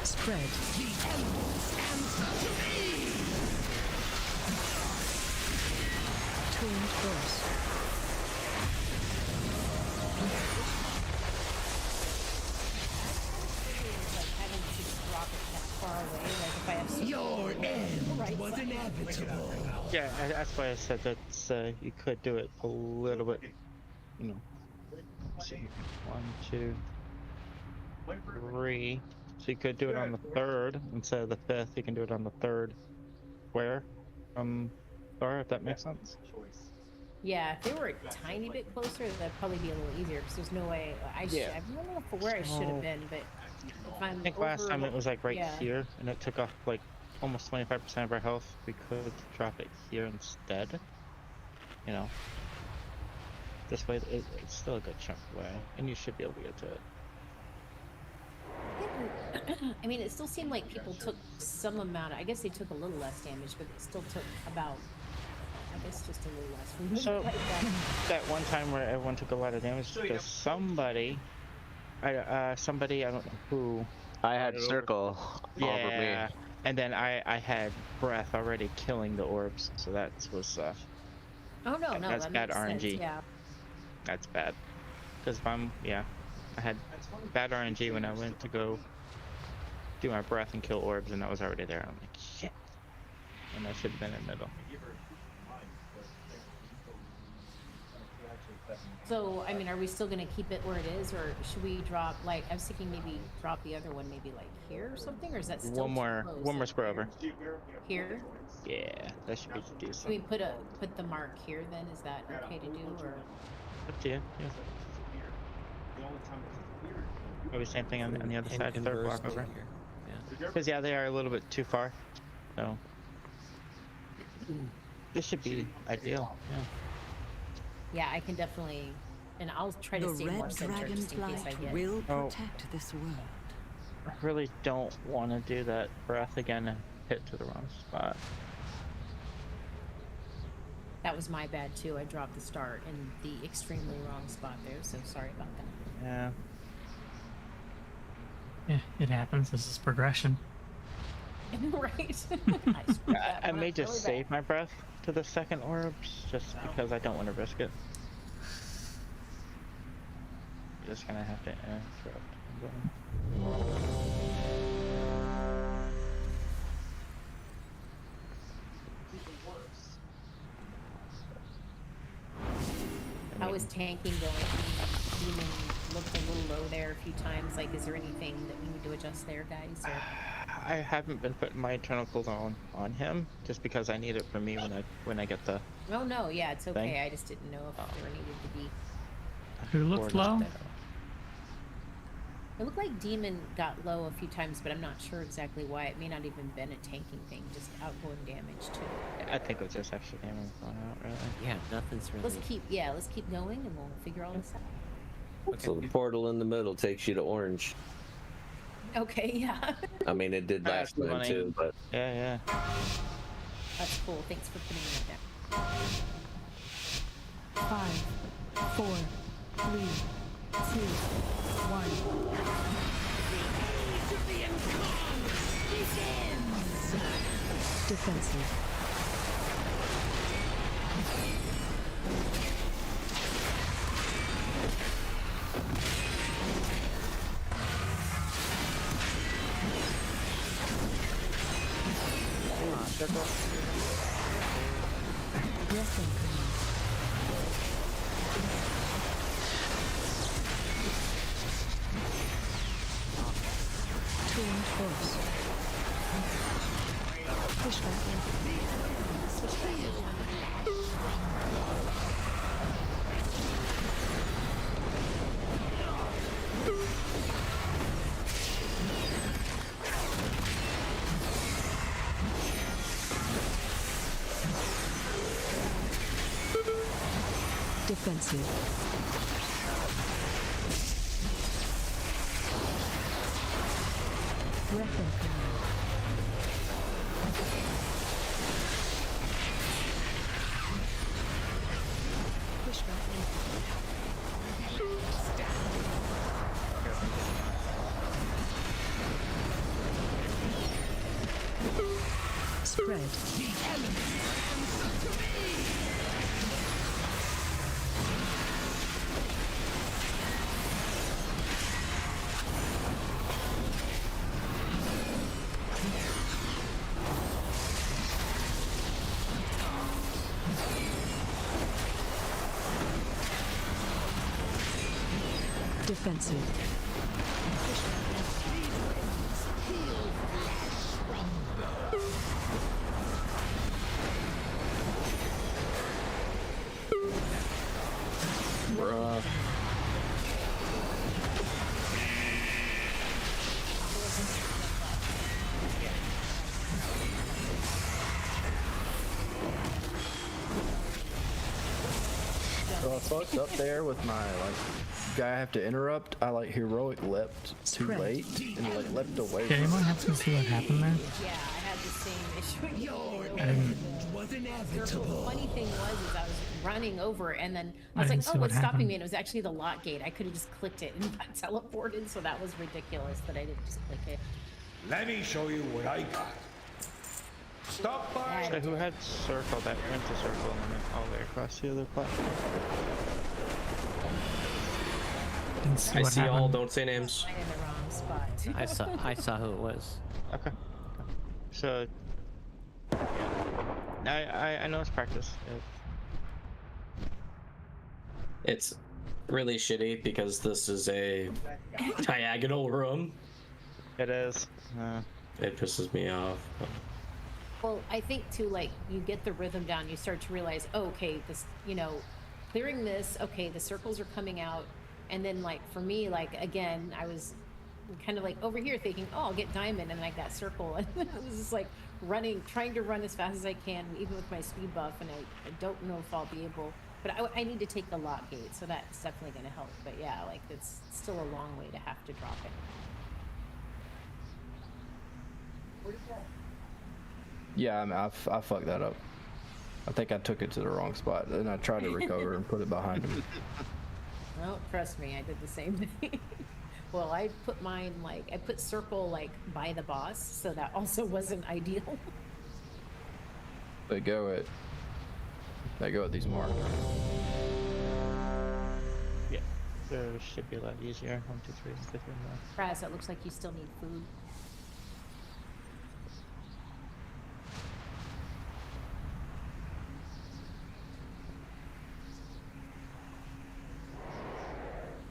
Spread. Torn Boss. Your end was inevitable. Yeah, that's why I said that you could do it a little bit, you know. Let's see, 1, 2, 3. So you could do it on the 3rd instead of the 5th. You can do it on the 3rd square from Star, if that makes sense. Yeah, if they were a tiny bit closer, that'd probably be a little easier because there's no way I don't know where I should have been, but if I'm I think last time it was like right here, and it took off like almost 25% of our health. We could drop it here instead. You know, this way it's still a good chunk away, and you should be able to get to it. I mean, it still seemed like people took some amount. I guess they took a little less damage, but they still took about, I guess, just a little less. So that one time where everyone took a lot of damage because somebody, I don't know who. I had circle over me. And then I had breath already killing the orbs, so that was oh no, that's that bad makes RNG. sense, yeah. That's bad. Because if I had bad RNG when I went to go do my breath and kill orbs, and that was already there. I'm like, shit. And I should have been in the middle. So, I mean, are we still going to keep it where it is, or should we drop, like, I was thinking maybe drop the other one maybe, like, here or something, or is that still one more square over. Here? Yeah, that should be decent. Should we put the mark here, then? Is that okay to do, or? Up to you, yeah. Maybe same thing on the other side, third block over. Because yeah, they are a little bit too far. So this should be ideal. Yeah. Yeah, I can definitely, and I'll try to The stay more red center just in case I dragonflight get. will Oh. protect this world. I really don't want to do that breath again and hit to the wrong spot. That was my bad too. I dropped the start in the extremely wrong spot there, so sorry about that. Yeah. Yeah, it happens. This is progression. Right. I may just save my breath to the second orbs just because I don't want to risk it. Just gonna have to interrupt. I was tanking going. Demon looked a little low there a few times. Like, is there anything that we need to adjust there, guys? Or... I haven't been putting my eternal cooldown on him just because I need it for me when I get the. Oh no, yeah, it's okay. Thing. I just didn't know if there needed to be. Who looked low? It looked like Demon got low a few times, but I'm not sure exactly why. It may not even been a tanking thing, just outgoing damage too. I think it was just extra damage going out, really. Yeah, nothing's really. Let's keep going, and we'll figure all this out. So the portal in the middle takes you to orange. Okay, yeah. I mean, it did last time too, but yeah. That's cool. Thanks for putting it there. 5, 4, 3, 2, 1. Defensive. Push back defensive. Breath of command. Push back. Spread. Defensive. Bruh. So I fucked up there with my guy I have to interrupt. I heroic leapt too late and leapt away. Did anyone happen to see what happened there? Yeah, I had the same issue. I didn't. The funny thing was I was running over, and then I was I like, didn't see "Oh, what what's stopping happened. me?" And it was actually the lock gate. I could have just clicked it and got teleported, so that was ridiculous that I didn't just click it. Let me show you what I got. Stop by. So who had circle that went to circle and then all the way across the other platform? Didn't see I what see all. happened. Don't say names. I'm in the wrong spot. I saw who it was. Okay. So yeah. I know it's practice. It's really shitty because this is a diagonal room. It is. It pisses me off. Well, I think too, like, you get the rhythm down, you start to realize, oh, okay, this, clearing this, okay, the circles are coming out, and then, like, for me, like, again, I was kind of like over here thinking, oh, I'll get diamond, and I got circle, and I was just like running, trying to run as fast as I can, even with my speed buff, and I don't know if I'll be able, but I need to take the lock gate, so that's definitely going to help. But yeah, like it's still a long way to have to drop it. Yeah, I mean, I fucked that up. I think I took it to the wrong spot, and I tried to recover and put it behind him. Well, trust me, I did the same thing. Well, I put mine like, I put circle like by the boss, so that also wasn't ideal. They go at these marks. Yeah, there should be a lot easier. 1, 2, 3, 4, 5. Kraz, it looks like you still need food.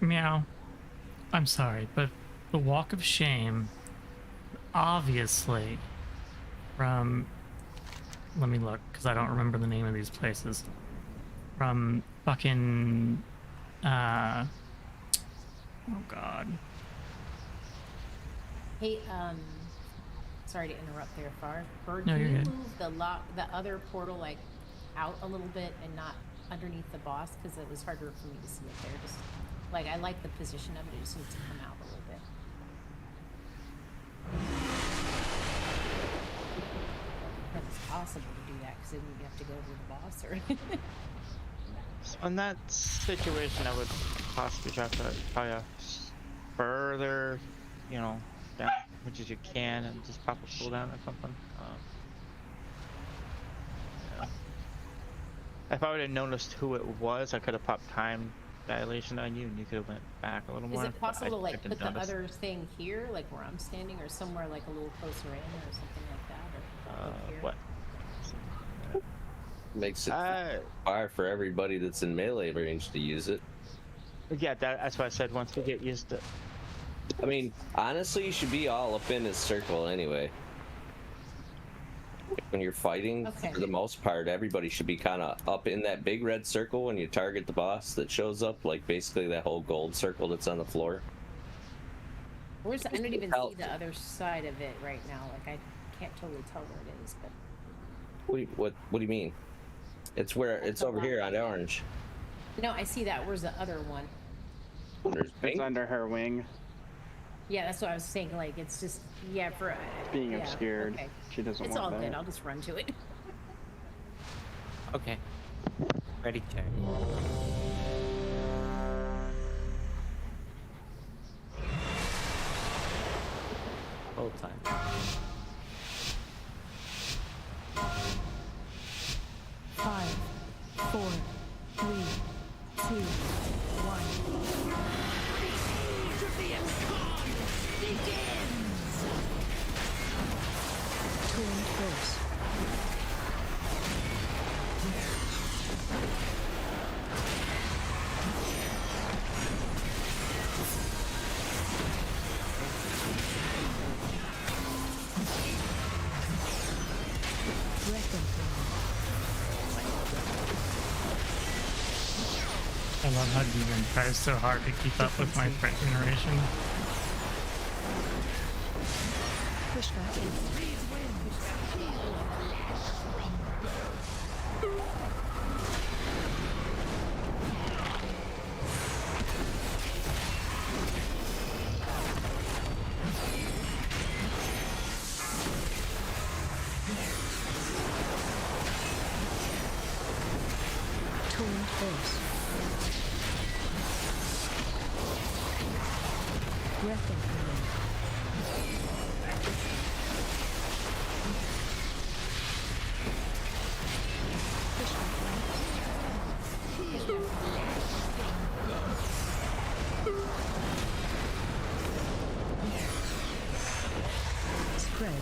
Meow. I'm sorry, but the Walk of Shame, obviously, from... Let me look, because I don't remember the name of these places. From fucking... oh god. Hey, sorry to interrupt there, Far. Bird, No, can you're you good. move the other portal like out a little bit and not underneath the boss, because it was harder for me to see it there. Just like, I like the position of it, it just needs to come out a little bit. If it's possible to do that, because then you have to go over the boss or anything. So in that situation, I would possibly drop it probably further, you know, down as much as you can, and just pop a cooldown or something. Yeah. If I would have noticed who it was, I could have popped time dilation on you, and you could have went back a little more. Is it possible to like didn't put the notice. other thing here, like where I'm standing, or somewhere like a little closer in, or something like that? Or here? What? Makes it fire for everybody that's in melee range to use it. Yeah, that's what I said. Once we get used to. I mean, honestly, you should be all up in his circle anyway. When you're fighting, Okay. for the most part, everybody should be kind of up in that big red circle when you target the boss that shows up, like basically that whole gold circle that's on the floor. Where's I don't even see the other side of it right now. Like I can't totally tell where it is, but What do you mean? It's where it's over here on orange. no, I see that. Where's the other one? There's It's under her wing, Yeah, that's what I was saying. Like it's just for being yeah, obscured. Okay. She doesn't It's all want good. that. I'll just run to it. Okay. Ready, check. Hold time. 5, 4, 3, 2, 1. Torrent Force. I love how Demon tries so hard to keep up with my threat generation. Pushback. Torrent Force. Breath of Command. Spread.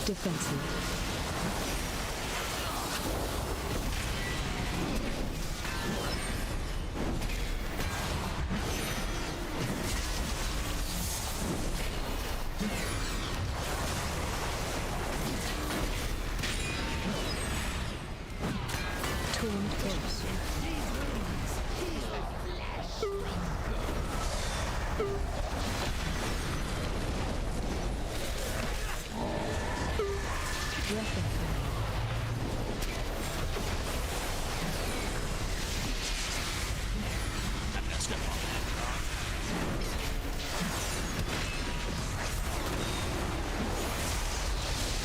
Defensive. Torrent Force. I messed up on that.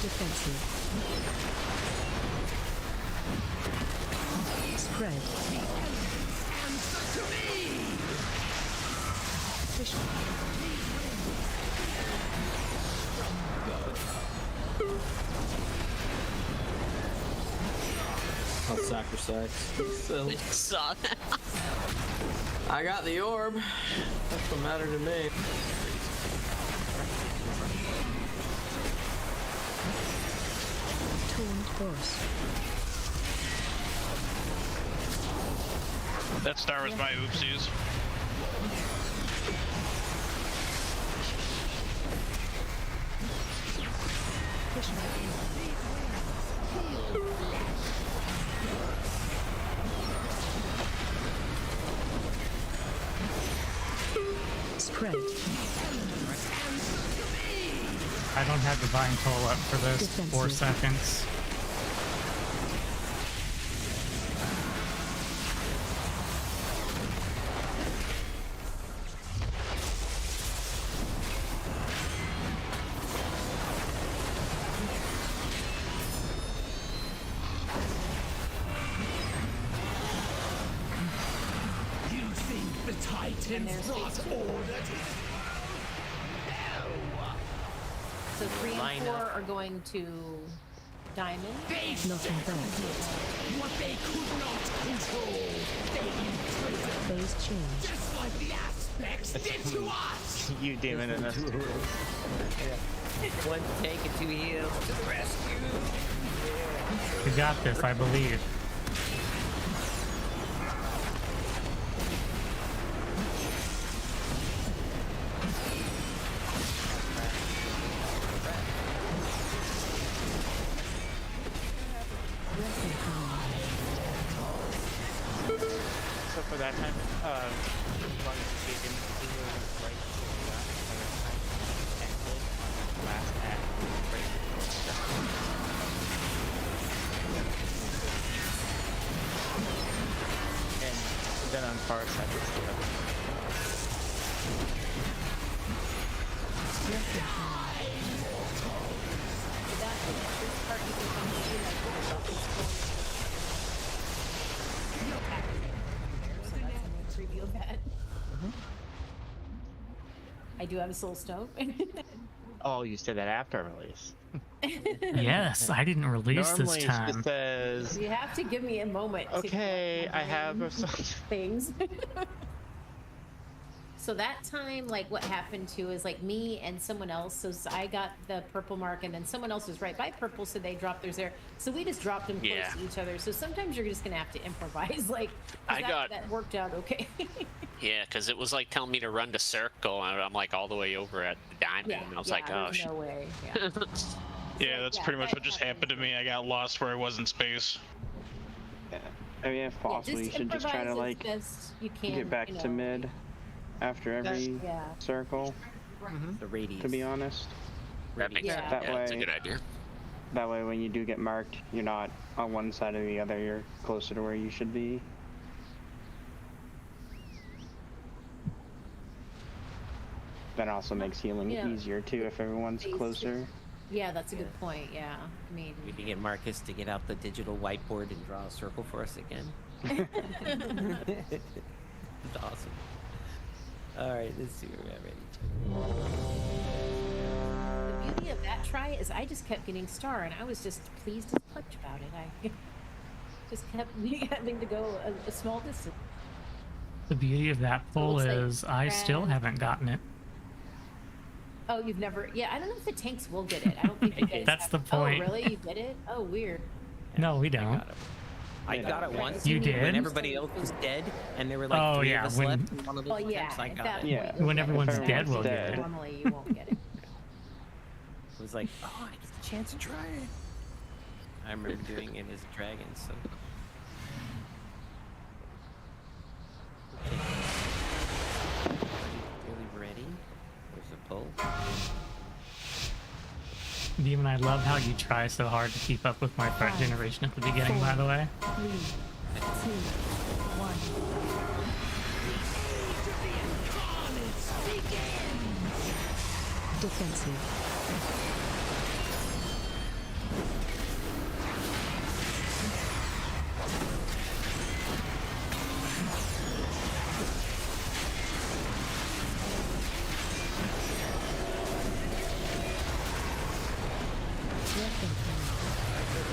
Defensive. Spread. Answer to me! Fishing. I'll sacrifice. So Saw that. I got the orb. That's what mattered to me. Taunt boss. That star was my oopsies. Spread. I don't have Divine Toll up for this. Defensive. 4 seconds. You think the Titans brought order to So 3 and Line 4 up. are going to Diamond. Nothing bad. what they could not control? They imprisoned, Phase change. just like the aspects did to us! You demon in this. One take and 2 heals to the rescue. You got this, I believe. So for that time, as long as you didn't do it right before that, by the time it ended on the last act, and then on far side it's the other. Preview of that. I do have a soul stone. Oh, you said that after release. Yes, I didn't release Normally this it time. just says, You have to give me a moment. okay, I have a things. So that time, like what happened to is like me and someone else. So I got the purple mark, and then someone else was right by purple, so they dropped theirs there. So we just dropped them close Yeah. to each other. So sometimes you're just gonna have to improvise. Like 'cause that worked out okay. Yeah, because it was like telling me to run to circle, and I'm like all the way over at the diamond, and I was like, oh there's shit. no way. Yeah. Yeah, that's pretty much what just happened to me. I got lost where I was in space. Yeah. I mean, if possible, you should just try to improvise like as best you can, get back you to know. mid after every Yeah. circle. The radius. To be honest. That makes sense. That Yeah, way, that's a good idea. That way, when you do get marked, you're not on one side or the other. You're closer to where you should be. That also makes healing Yeah. easier too if everyone's closer. Yeah, that's a good point. Yeah, I mean, We can get Marcus to get out the digital whiteboard and draw a circle for us again. That's awesome. Alright, let's see where we're at. the beauty of that try is I just kept getting star, and I was just pleased as punch about it. I just kept having to go a small distance. The beauty of that pull looks like is I still Brad- haven't gotten it. Oh, you've never? Yeah, I don't know if the tanks will get it. I don't think you guys That's have- the point. Oh, really? You get it? Oh, weird. No, we don't. I got it once. You When did? everybody else was dead, and there were like Oh, 3 yeah, of us when- left in one of those Well, yeah, attempts, I at got that it. Yeah. point, When everyone's If dead, everyone's we'll get dead. it. Normally, you won't get it. It was like, oh, I get the chance to try it. I remember doing it as a dragon, so. Okay. Really ready? There's a pull. Demon, I love how you try so hard to keep up with my threat generation at the beginning, by the way. 3, 2, 1. Defensive.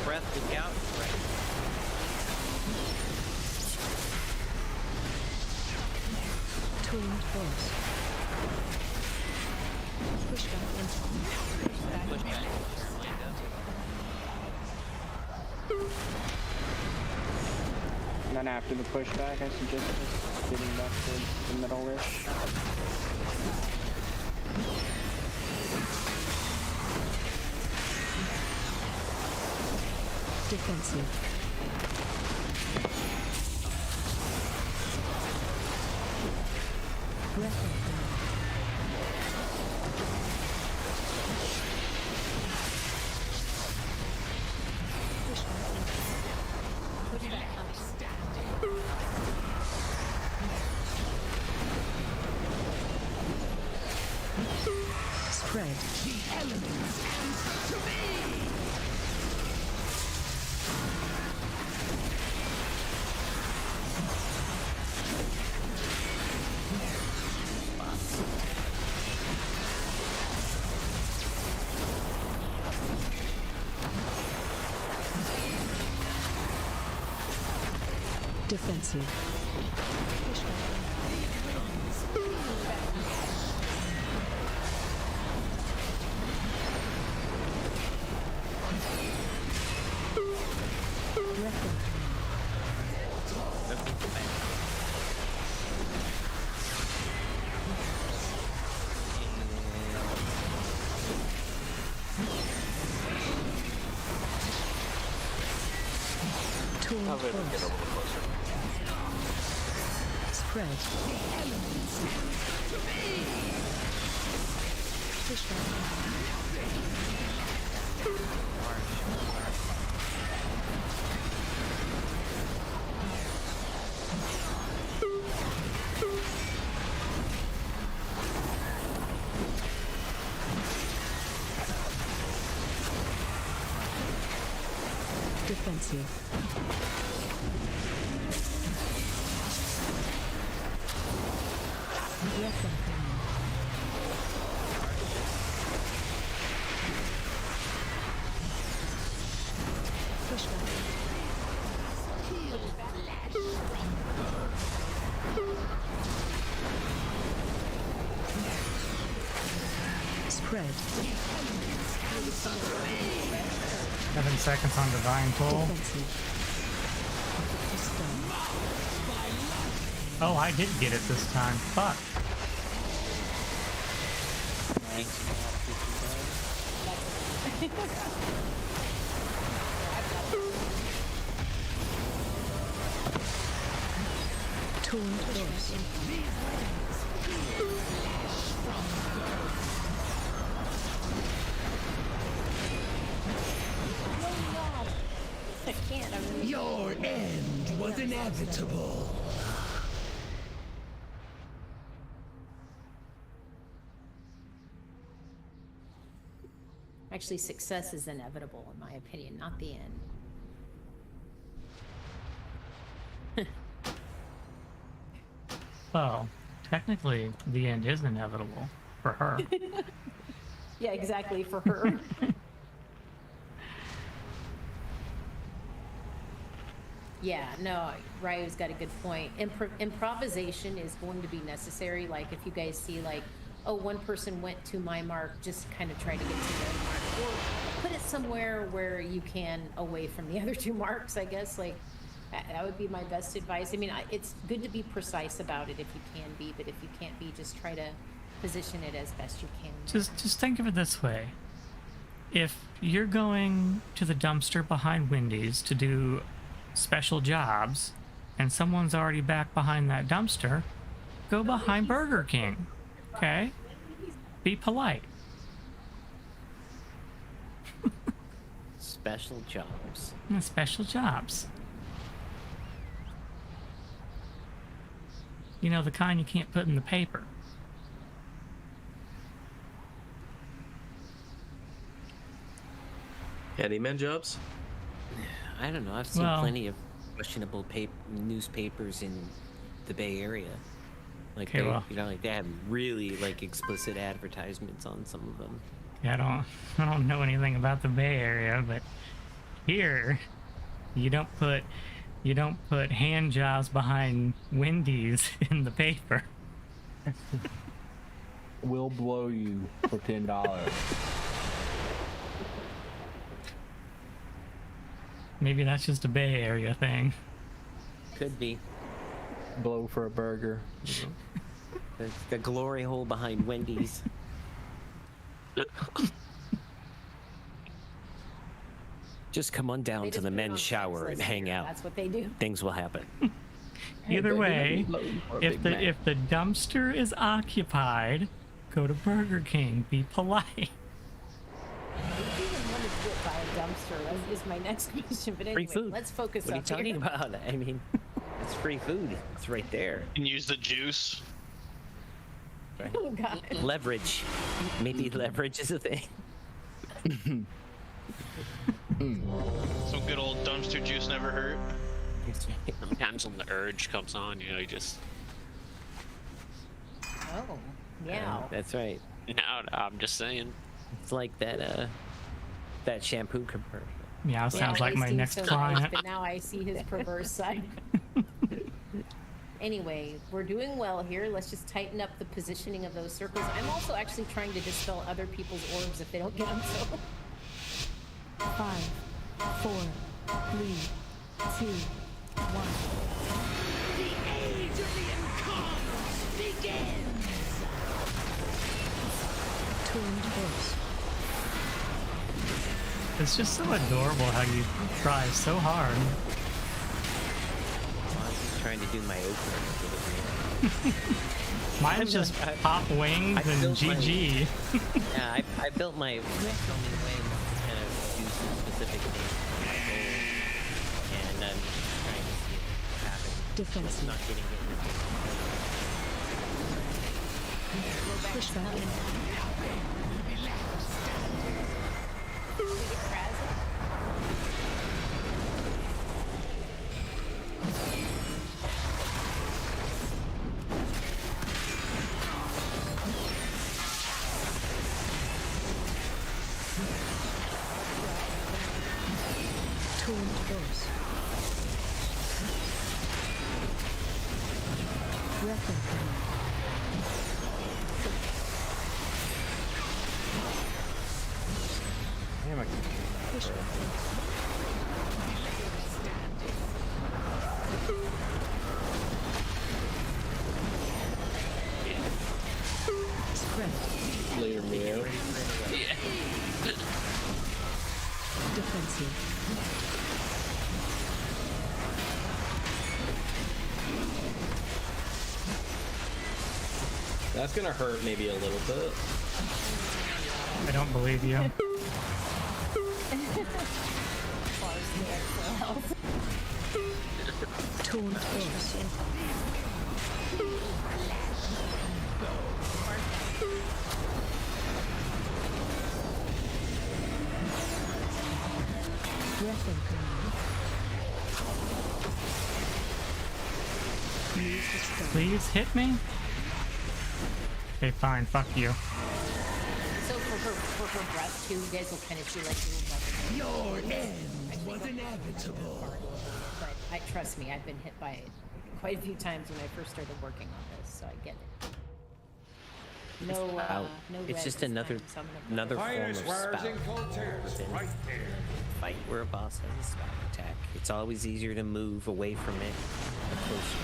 Breath to count. Tuned force. Pushback incoming. Pushback. And then after the pushback, I suggest just getting back to the middle-ish. Defensive. Breath of Spread. The elements answer to me. Defensive. I'll let him get a little closer. Spread. The elements to me. Defensive. Spread. 7 seconds on Divine Toll. Oh, I did get it this time. Fuck. Tuned force. I can't. I really Your end was inevitable. Actually, success is inevitable, in my opinion, not the end. Well, technically, the end is inevitable for her. Yeah, exactly, for her. Yeah, no, Ryu's got a good point. Improvisation is going to be necessary. Like, if you guys see, like, oh, one person went to my mark, just kind of try to get to their mark. Or put it somewhere where you can, away from the other two marks, I guess. Like, that would be my best advice. I mean, it's good to be precise about it if you can be, but if you can't be, just try to position it as best you can. Just think of it this way. If you're going to the dumpster behind Wendy's to do special jobs, and someone's already back behind that dumpster, go behind Burger King. Okay? Be polite. Special jobs. Special jobs. You know, the kind you can't put in the paper. Handyman jobs? I don't know. I've seen Well- plenty of questionable newspapers in the Bay Area. Like Okay, they, well. you know, like they have really like explicit advertisements on some of them. Yeah, I don't know anything about the Bay Area, but here, you don't put hand jobs behind Wendy's in the paper. We'll blow you for $10. Maybe that's just a Bay Area thing. Could be. Blow for a burger. The glory hole behind Wendy's. Just come on down They to just the put it men's on shower and Craigslist. hang out. That's what they do. Things will happen. Either way, if Big Mac. the dumpster is occupied, go to Burger King. Be polite. Who even wanted to get by a dumpster? Is my next question. But anyway, Free food. let's focus What are you up talking here. about? I mean, it's free food. It's right there. You can use the juice. Oh God. Leverage. Maybe leverage is a thing. Some good old dumpster juice never hurt. Sometimes when the urge comes on, you know, you just. Oh, meow. That's right. No, I'm just saying. It's like that that shampoo commercial. Yeah, sounds like my Wasting next so much, client. But now I see his perverse side. Anyway, we're doing well here. Let's just tighten up the positioning of those circles. I'm also actually trying to dispel other people's orbs if they don't get them. So 5, 4, 3, 2, 1. The age of the incarnate begins! Tuned burst. It's just so adorable how you try so hard. I'm just trying to do my opener. Mine's just pop wings and GG. Yeah, I built my filming wings to kind of do some specific things for my goals, and I'm trying to see what happens. Defensive. Not getting it. Push back. Tuned burst. Weapon command. Damn it. Push back. Spread. Later, meow. Defensive. That's gonna hurt maybe a little bit. I don't believe you. Tuned burst. Weapon command. Use the spell. Please hit me. Okay, fine. Fuck you. So for her breath too, you guys will kind of see like little buttons. Your end was inevitable. But trust me, I've been hit by it quite a few times when I first started working on this, so I get it. No, Spout. no. It's res just this another time, so I'm gonna- form of Finest wares spout. in Cortez, right there. Fight where a boss has a spout attack. It's always easier to move away from it the closer.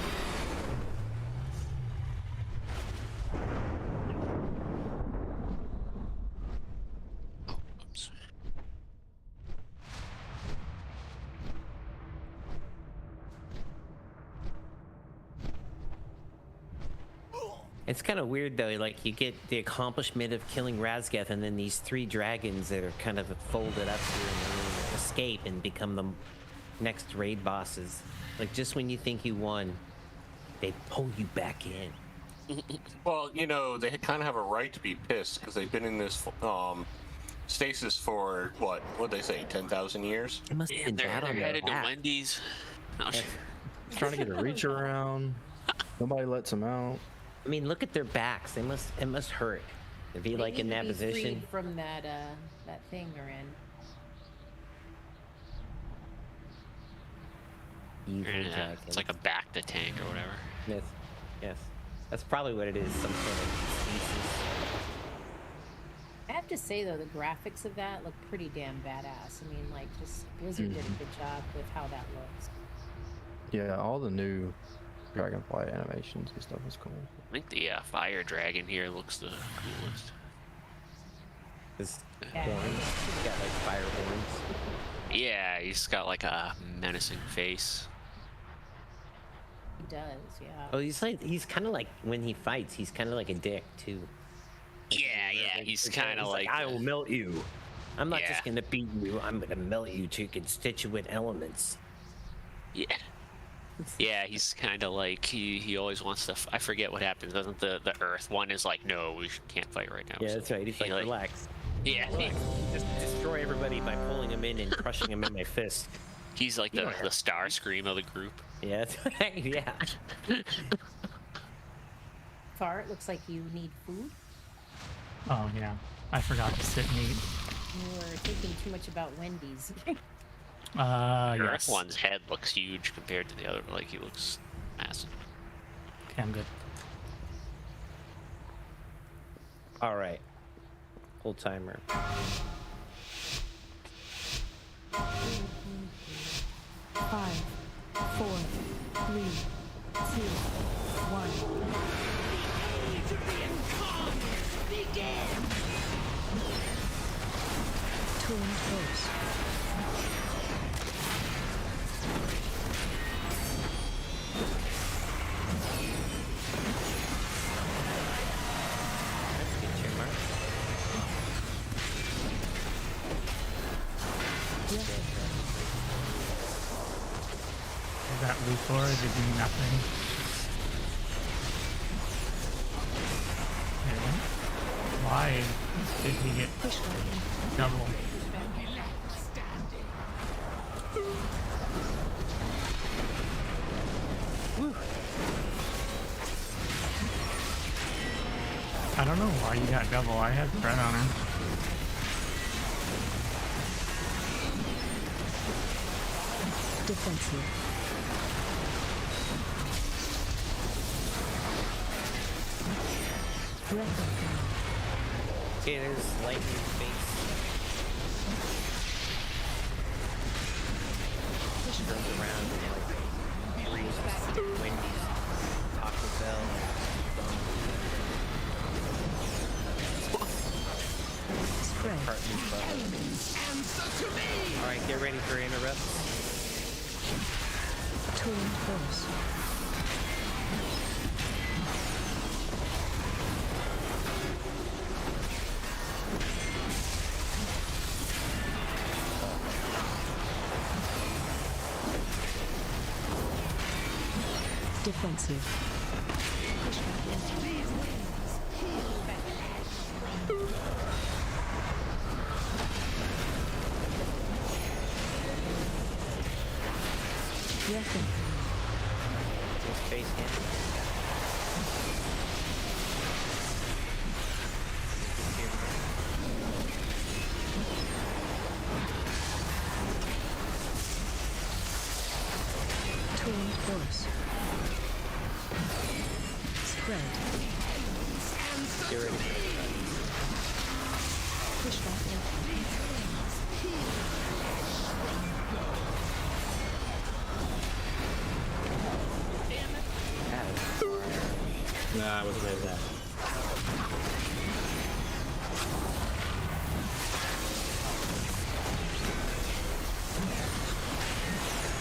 It's kind of weird though, like you get the accomplishment of killing Razgeth and then these 3 dragons that are kind of folded up here in the room. escape and become the next raid bosses. Like, just when you think you won, they pull you back in. Well, you know, they kind of have a right to be pissed because they've been in this stasis for what'd they say, 10,000 years? It must have been bad on They're their headed to back. Wendy's. No, Trying to get a reach around. Nobody lets them out. I mean, look at their backs. It must hurt to be They like in need to that be position. freed from that that thing they're in. Evil Yeah, dragon. it's like a back to tank or whatever. Yes, yes. That's probably what it is. Some sort of species. I have to say though, the graphics of that look pretty damn badass. I mean, like, just Blizzard did a good job with how that looks. Yeah, all the new Dragonfly animations and stuff is cool. I think the fire dragon here looks the coolest. This Yeah. horns. He's got like fire horns. Yeah, he's got like a menacing face. He does, yeah. Oh, he's kind of like when he fights, he's kind of like a dick too. Yeah, he's kind of like I will melt you. I'm not Yeah. just gonna beat you. I'm gonna melt you to constituent elements. Yeah. Yeah, he's kind of like he always wants to. I forget what happens. Doesn't the Earth one is like, no, we can't fight right now. Yeah, So that's right. He's he, like, relax. Yeah, Just destroy everybody by pulling them in and crushing them in my fist. he's like the star scream of the group. Yeah, that's right. Yeah. Far, it looks like you need food. Oh yeah, I forgot to sit and eat. You were thinking too much about Wendy's. The Earth Yes. one's head looks huge compared to the other. Like he looks massive. Okay, I'm good. All right. Full timer. 5, 4, 3, 2, 1. Torn close. That Luthor did do nothing. Okay. Why did he get double? I don't know why you got double. I had red on him. Defensive. Okay, there's lightning face. Just runs around and like breezes, Wendy's, Taco Bell. Spread. Alright, get ready for interrupts. Torn close. Defensive. Weapon. Just face him. Torn close. Spread. Get ready for Push Nah, I wasn't ready for that.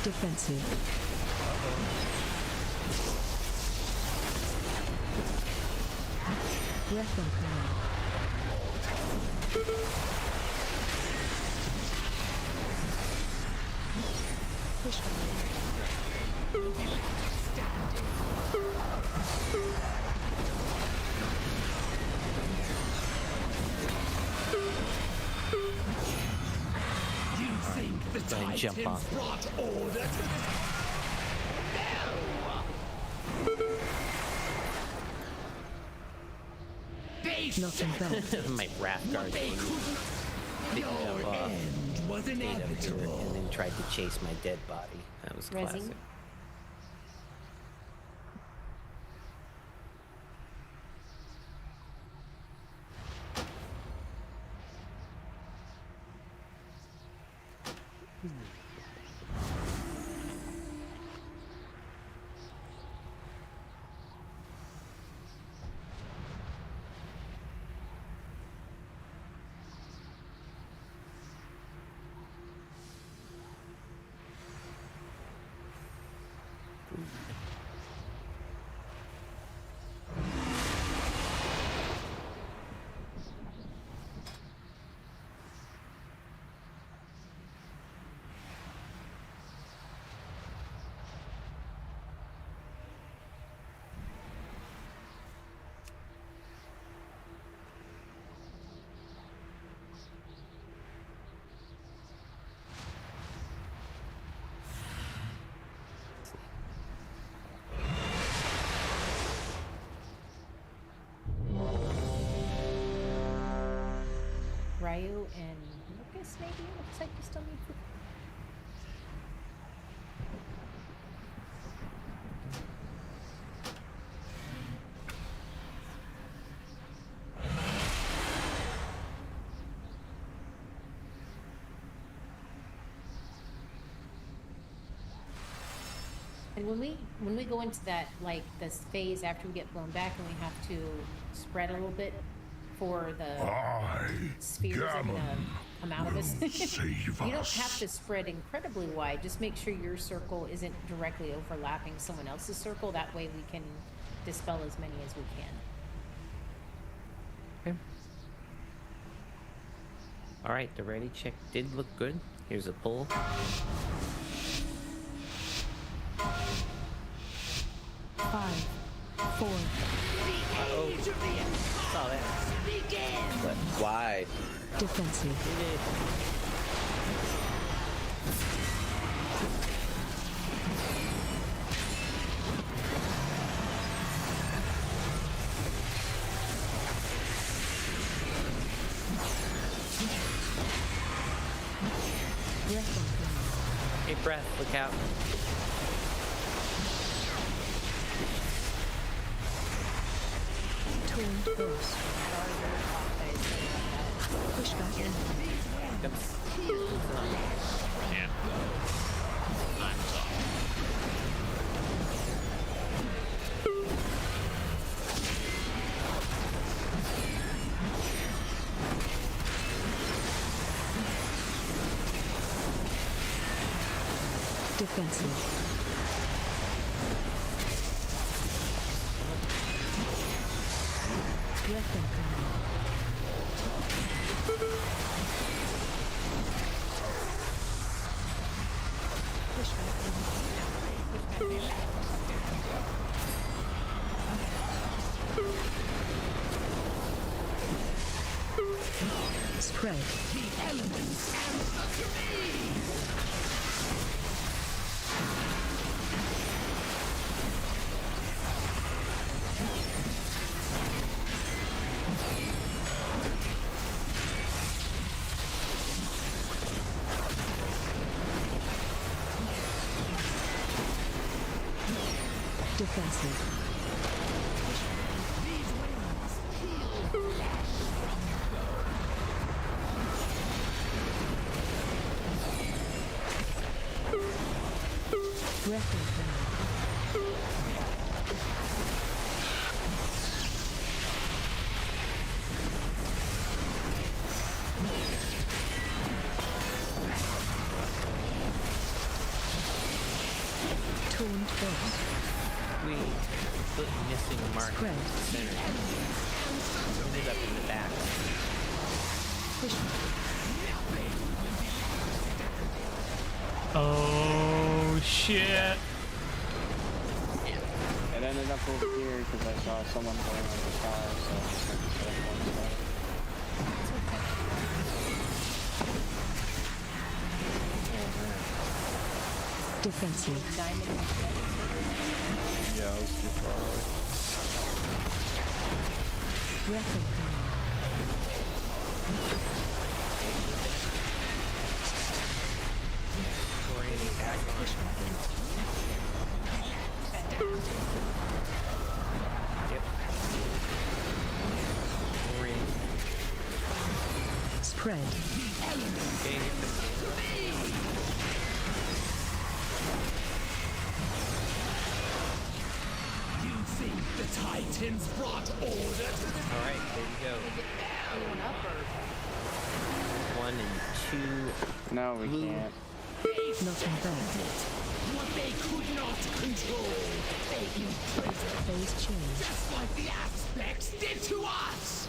Defensive. Breath of power. You think the Try and jump Titans off. brought order to this? Nothing bad. My Wrath Guard picked up was stayed up here inevitable. and then tried to chase my dead body. That was Resi? classic. Ryu and Lucas, maybe? Looks like you still need food. And when we go into that, like, this phase after we get blown back and we have to spread a little bit for the spheres that are gonna come out of us, you don't have to spread incredibly wide. Just make sure your circle isn't directly overlapping someone else's circle. That way we can dispel as many as we can. Okay. Alright, the ready check did look good. Here's a pull. 5, 4. Saw that. But why? Defensive. Hey, breath, look out. Torn burst. Push back in. Yeah. Time's up. Defensive. Breath incoming. Push back in. Spread. The elements answer to me. Defensive. Breath incoming. Torn burst. We put missing mark in the center. Ended up in the back. Push. Oh shit. It ended up over here because I saw someone going on the car, so I just had to set up one side. Defensive. Yeah, I was too far away. Replica. Spread. You think the Titans brought order to the... Alright, there you go. One and two. No, we can't. Not infected. What they could not control, they imprinted. Phase change. Just like the aspects did to us!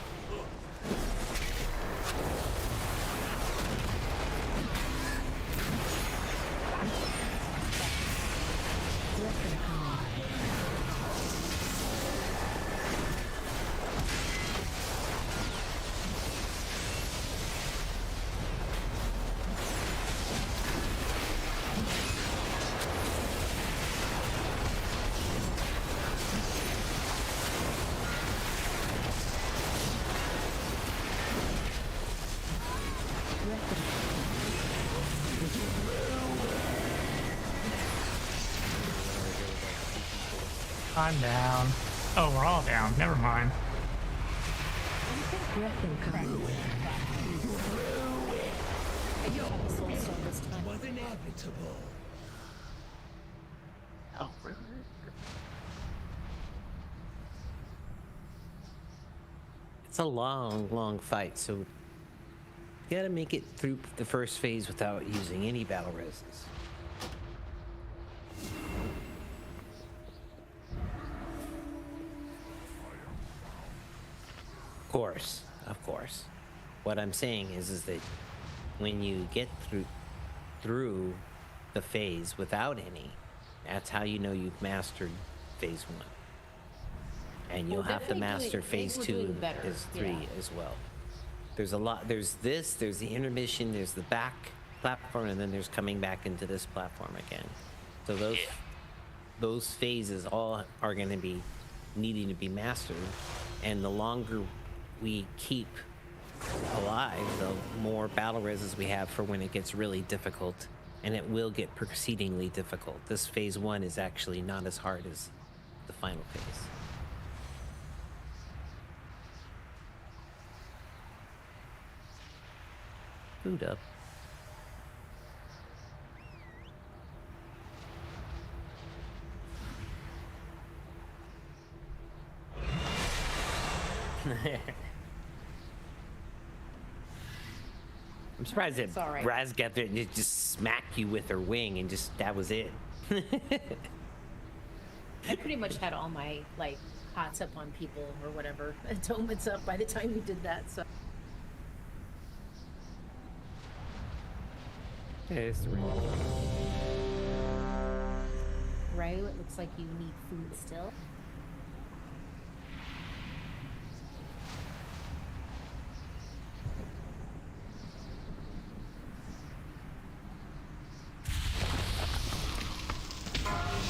I'm down. Oh, we're all down. Never mind. Replica. Was inevitable. Oh, it's a long fight, so you gotta make it through the first phase without using any battle reses. Of course. What I'm saying is that when you get through the phase without any, that's how you know you've mastered phase 1. And you'll have to master phase 2 as 3 as well. There's a lot. There's this. There's the intermission. There's the back platform, and then there's coming back into this platform again. So those phases all are going to be needing to be mastered, and the longer we keep alive, the more battle reses we have for when it gets really difficult, and it will get proceedingly difficult. This phase 1 is actually not as hard as the final phase. Food up. I'm surprised that alright. Raz got there and just smacked you with her wing and just that was it. I pretty much had all my like pots up on people or whatever, atonements up by the time we did that. So it's the ring. Ryu, it looks like you need food still.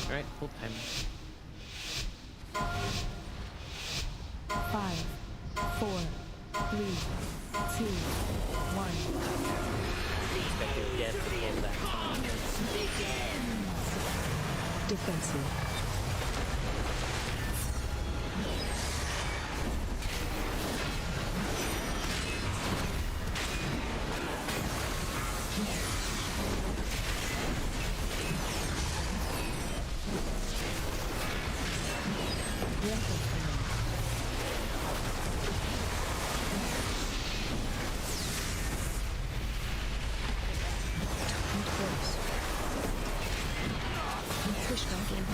Alright, full time. 5, 4, 3, 2, 1. Expected death at the end of that time. Defensive. Push back in.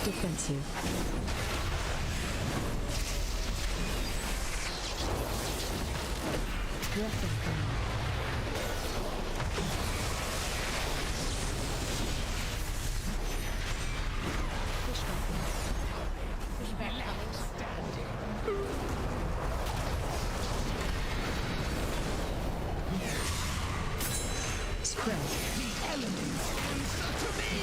Defensive. Breath of God. Spread. The elements answer to me!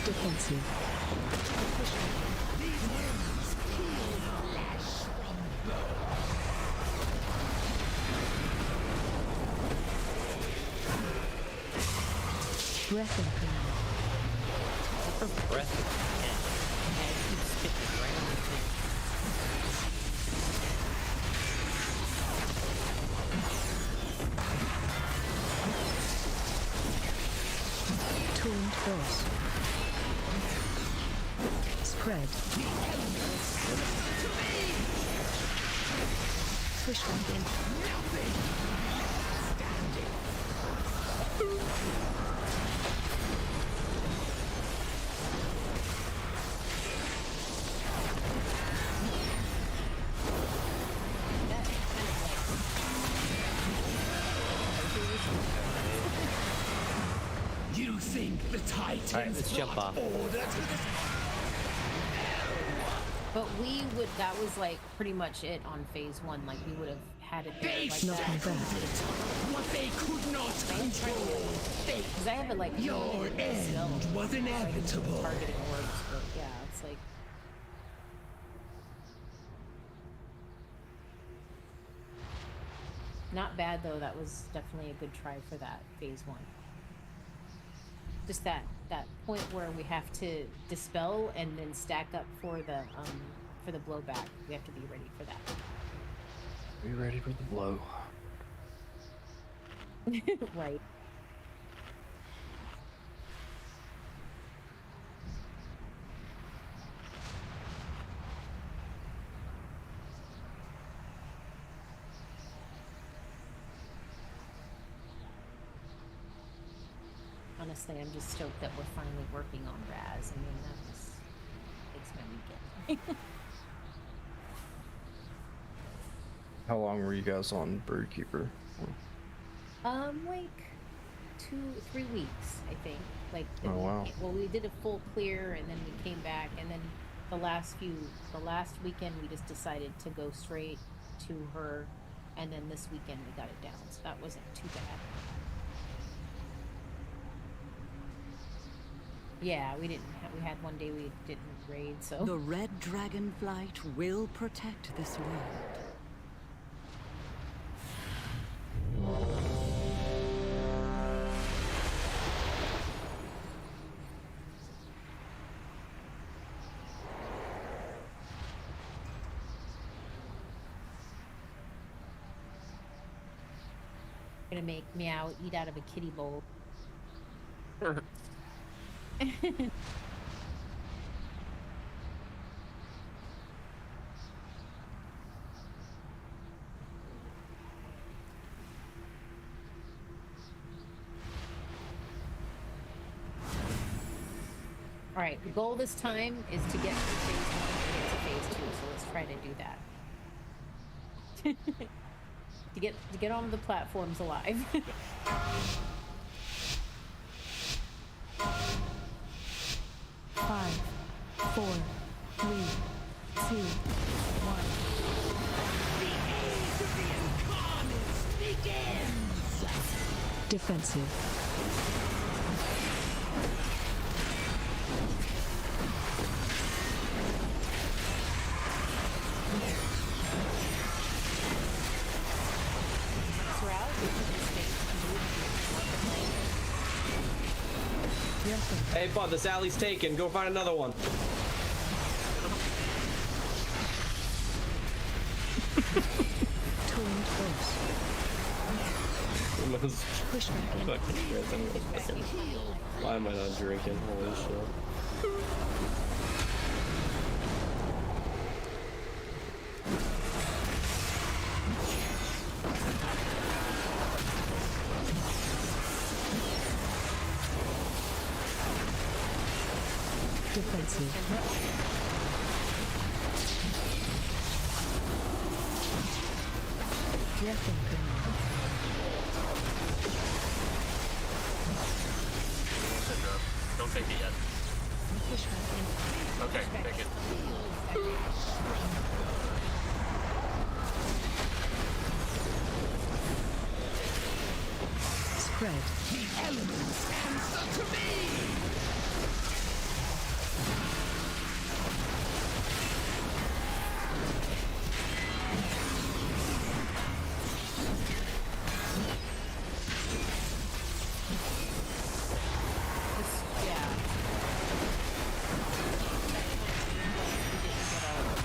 Defensive. These winds peel flesh from bone. Breath of God. Breath of yeah, it keeps spitting around the thing. Tuned burst. Spread. Swishwing. You think the Titans Alright, let's jump off. order to the But that was like pretty much it on phase 1. Like we would have had it there like Not that. what they could not control. Because I have it like Your end was inevitable. targeting works, but yeah, it's like not bad though. That was definitely a good try for that phase 1. Just that point where we have to dispel and then stack up for the blowback. We have to be ready for that. Be ready for the blow. Right. Honestly, I'm just stoked that we're finally working on Raz. I mean, that was makes my weekend. How long were you guys on Birdkeeper? Like 2-3 weeks, I think. Like, Oh, wow. Well, we did a full clear, and then we came back, and then the last weekend we just decided to go straight to her, and then this weekend we got it down, so that wasn't too bad. Yeah, we had one day we didn't raid, so. The red dragonflight will protect this world. Gonna make Meow eat out of a kitty bowl. Alright, the goal this time is to get from phase 1 and get to phase 2, so let's try to do that. to get on the platforms alive. 5, 4, 3, 2, 1. The age of the incarnates begins! Defensive. Hey, bud, this alley's taken. Go find another one. Push back in. Why am I not drinking? Holy shit. Defensive. Breath incoming. Don't take it yet. Push back in. Okay, take it. Spread. The elements answer to me!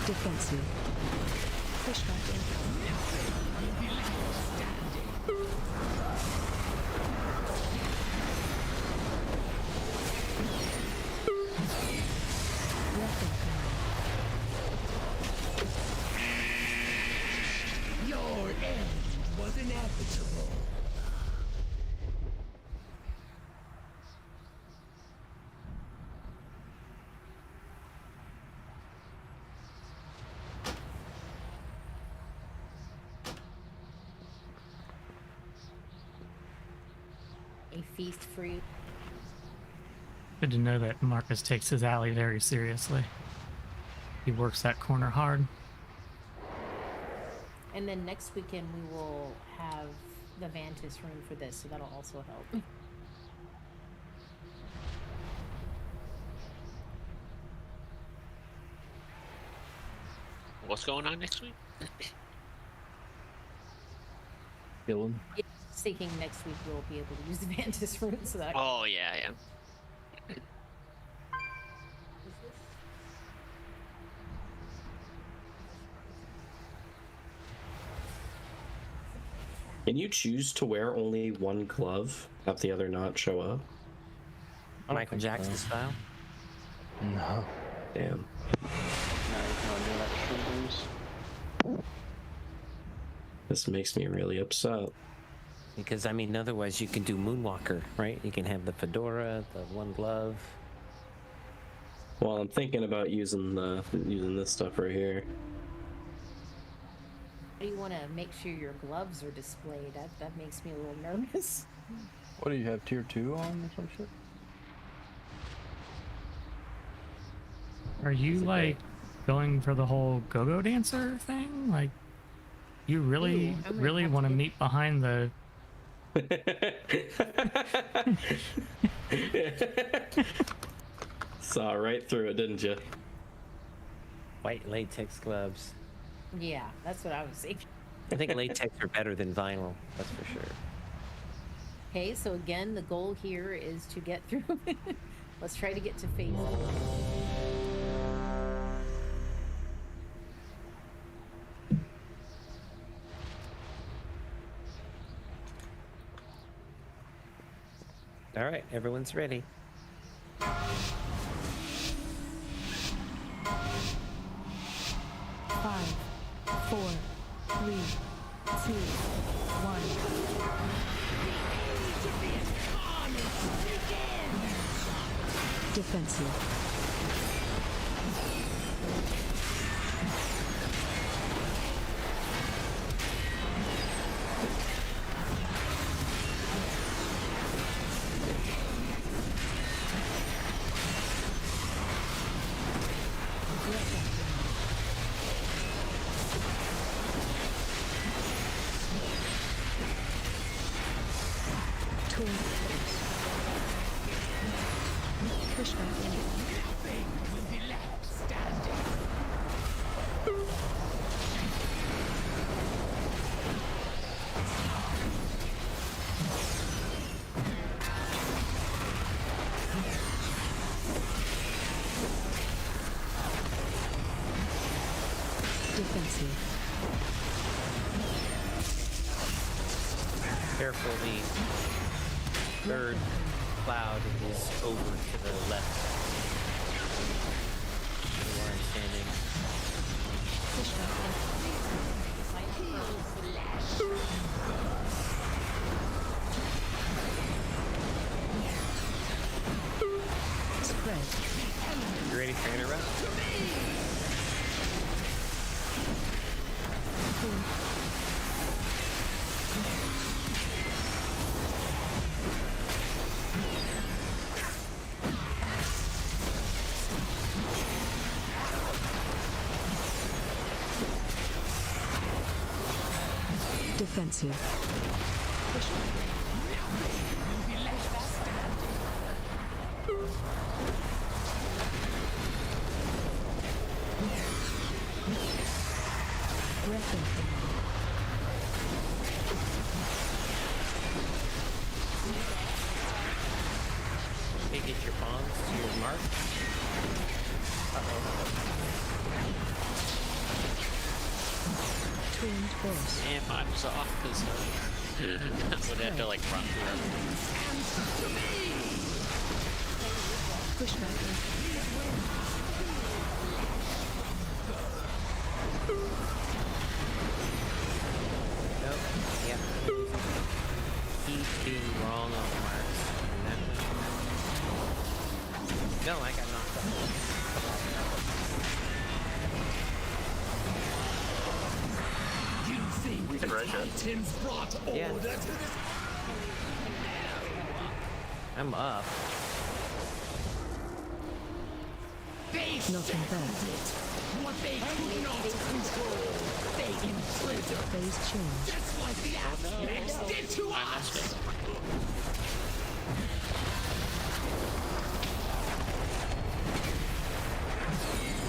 Defensive. Push back in. Breath incoming. Your end was inevitable. A feast for you. Good to know that Marcus takes his alley very seriously. He works that corner hard. And then next weekend we will have the Vantis room for this, so that'll also help. What's going on next week? Dylan. Yeah, thinking next week we'll be able to use the Vantis room, so that. Oh yeah, yeah. Can you choose to wear only one glove, have the other not show up? Michael Jackson style? No. Damn. This makes me really upset. Because, I mean, otherwise you can do Moonwalker, right? You can have the fedora, the one glove. Well, I'm thinking about using this stuff right here. How do you want to make sure your gloves are displayed? That makes me a little nervous. What do you have, tier 2 on or some shit? Are you like going for the whole go-go dancer thing? Like, you really, really want to meet behind the... Saw right through it, didn't you? White latex gloves. Yeah, that's what I was thinking. I think latex are better than vinyl, that's for sure. Okay, so again, the goal here is to get through. Let's try to get to phase 1. All right, everyone's ready. 5, 4, 3, 2, 1. Defensive. Push back in. Will be left standing. Defensive. Careful, the third cloud is over to the left. Where I'm standing. Spread. You ready for interrupt? Defensive. Okay, get your bombs to your mark. Twinned boss. And I was off because I would have to like run through everything. Nope. Yep. Keep being wrong on the marks. No, I got knocked off. You think the Titans brought Yeah. order to this? I'm up. They Nothing bad. what they could not control. They imprisoned. Phase change. Just like the Aztecs did to us.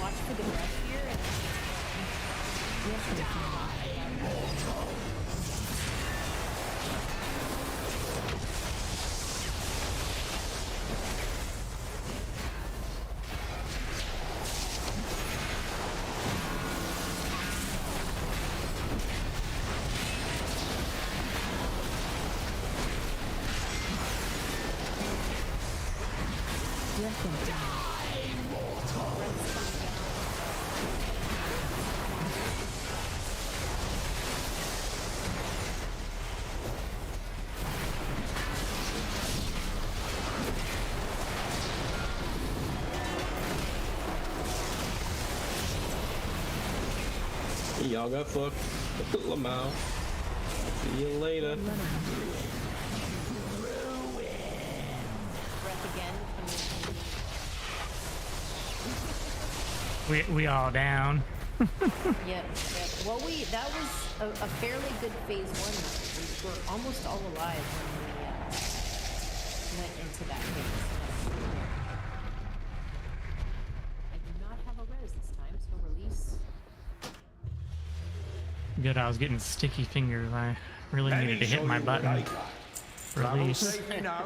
Watch for the rest here. Y'all got fucked. Lamau. See you later. Breath again. We all down. Yep. Well, that was a fairly good phase one. We were almost all alive when we went into that phase. I do not have a res this time, so release. Good, I was getting sticky fingers. I really Let needed me to hit show my you what I button. got. Travel Release. safely now.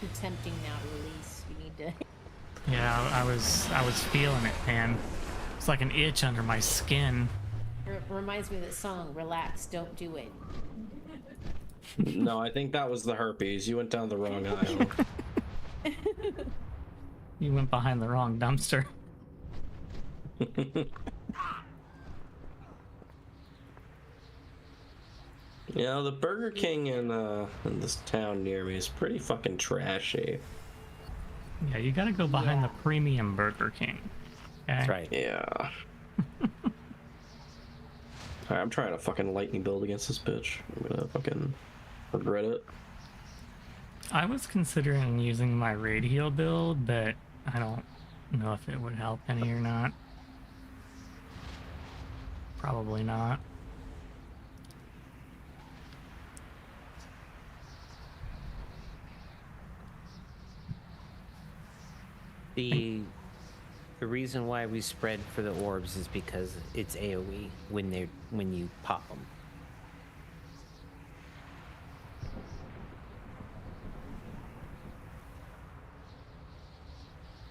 Too tempting now to release. You need to. Yeah, I was feeling it, man. It's like an itch under my skin. Reminds me of that song, Relax, Don't Do It. No, I think that was the herpes. You went down the wrong aisle. You went behind the wrong dumpster. You know, the Burger King in this town near me is pretty fucking trashy. Yeah, you gotta go behind the premium Burger King. Okay? That's right. Yeah. Alright, I'm trying to fucking lightning build against this bitch. I'm gonna fucking regret it. I was considering using my radial build, but I don't know if it would help any or not. Probably not. The reason why we spread for the orbs is because it's AoE when you pop them.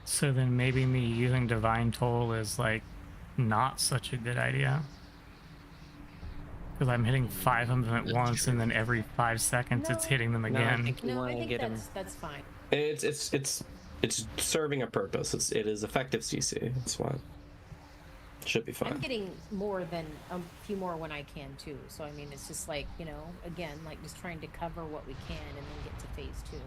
So then maybe me using Divine Toll is like not such a good idea. Because I'm hitting 5 of them at once, and then every 5 seconds it's hitting them No, I again. think you No, want I to think get him. that's fine. It's serving a purpose. It is effective CC. That's fine. Should be fine. I'm getting more than a few more when I can too. So I mean, it's just like, you know, again, like just trying to cover what we can and then get to phase 2.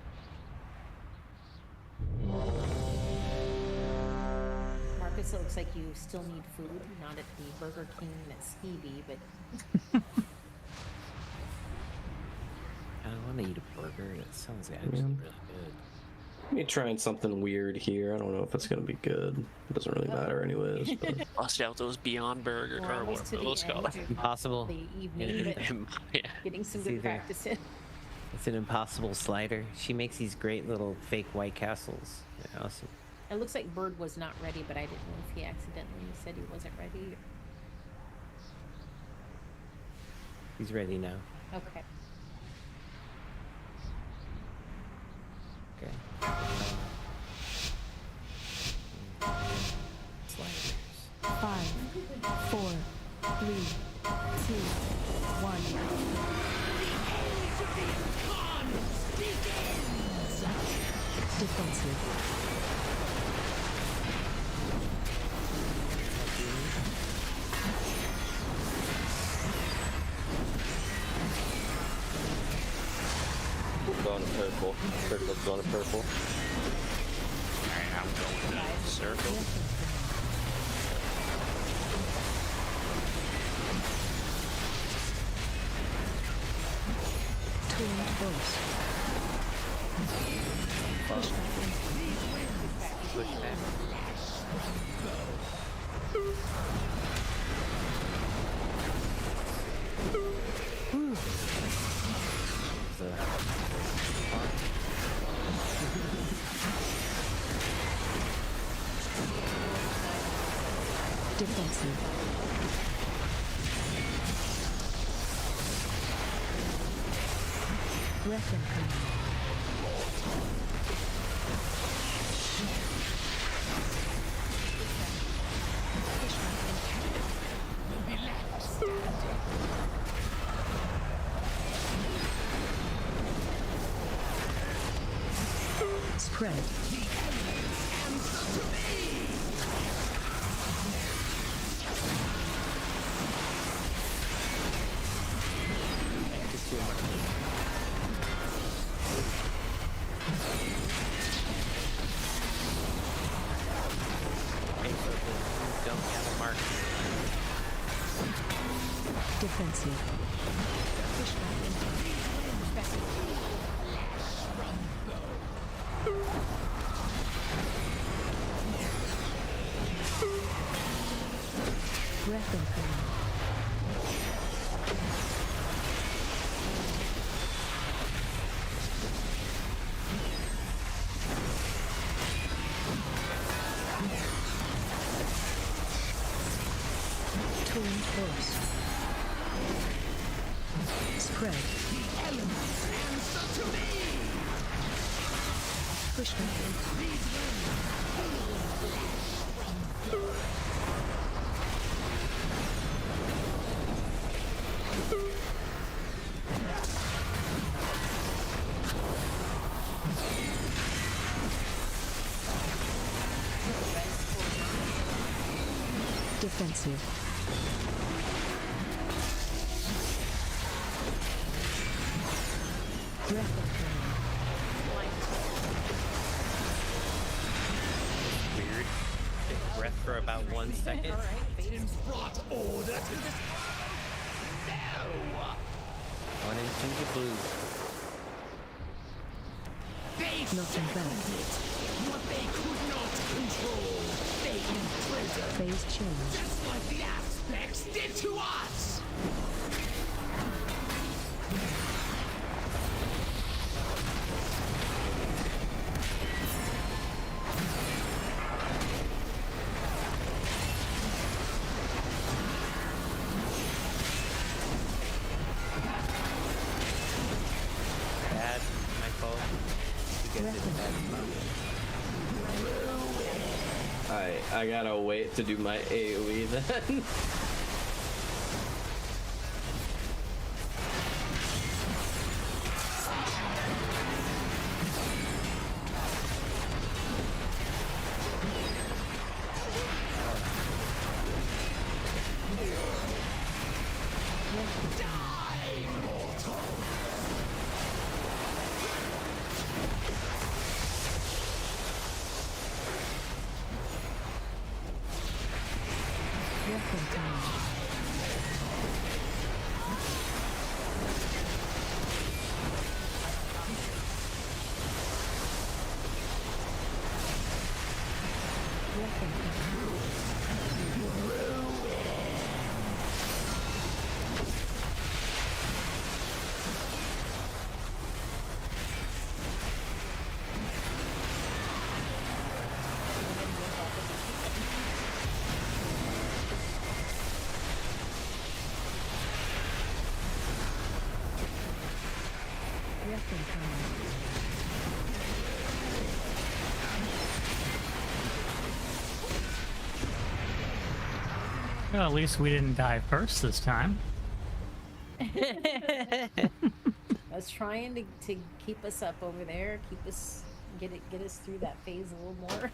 Marcus, it looks like you still need food, not at the Burger King and at Stevie, but I want to eat a burger. It sounds actually really good. Me trying something weird here. I don't know if it's gonna be good. It doesn't really matter anyways. But... Bust out those Beyond Burger or whatever those called. Impossible. the evening, but Yeah. getting some It's good either- practice in. It's an impossible slider. She makes these great little fake White Castles. They're awesome. It looks like Bird was not ready, but I didn't know if he accidentally said he wasn't ready. He's ready now. Okay. Okay. Sliders. 5, 4, 3, 2, 1. Defensive. Going to purple. Circle's going to purple. Alright, I'm going to circle. Tuned burst. Push back. Defensive. Breath incoming. Spread. Don't have a mark. Defensive. Breath incoming. Tuned burst. Spread. Push back. Defensive. Breath Weird. Take a breath for about 1 second. Tim's brought order to the... One into the blue. They Nothing back. what they could not control. They imprisoned. Phase change. Just like the aspects did to us. Bad. My fault. You guys did a bad spot. Alright, I gotta wait to do my AoE then. Weapon time. Weapon Well, at least we didn't die first this time. I was trying to keep us up over there, keep us get us through that phase a little more.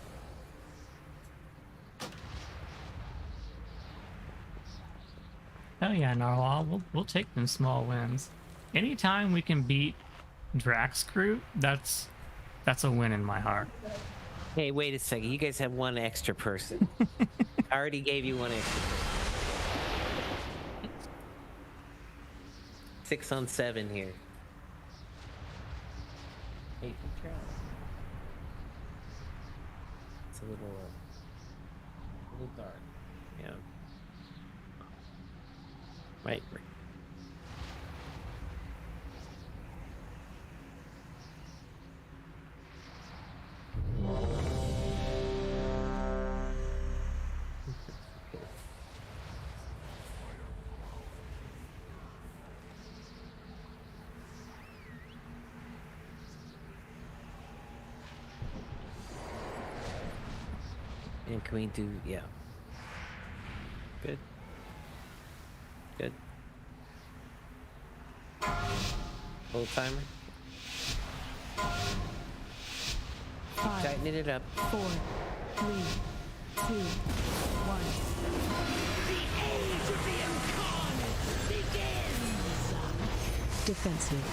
Oh yeah, Narwhal, we'll take them small wins. Anytime we can beat Draxcroot, that's a win in my heart. Hey, wait a second. You guys have one extra person. I already gave you one extra person. 6 on 7 here. 8 for Charles. It's a little dark. Yeah. Right. And can we do, yeah. Good. Good. Full timer. Keep tightening it up. 4, 3, 2, 1. The age of the incarnate begins! Defensive.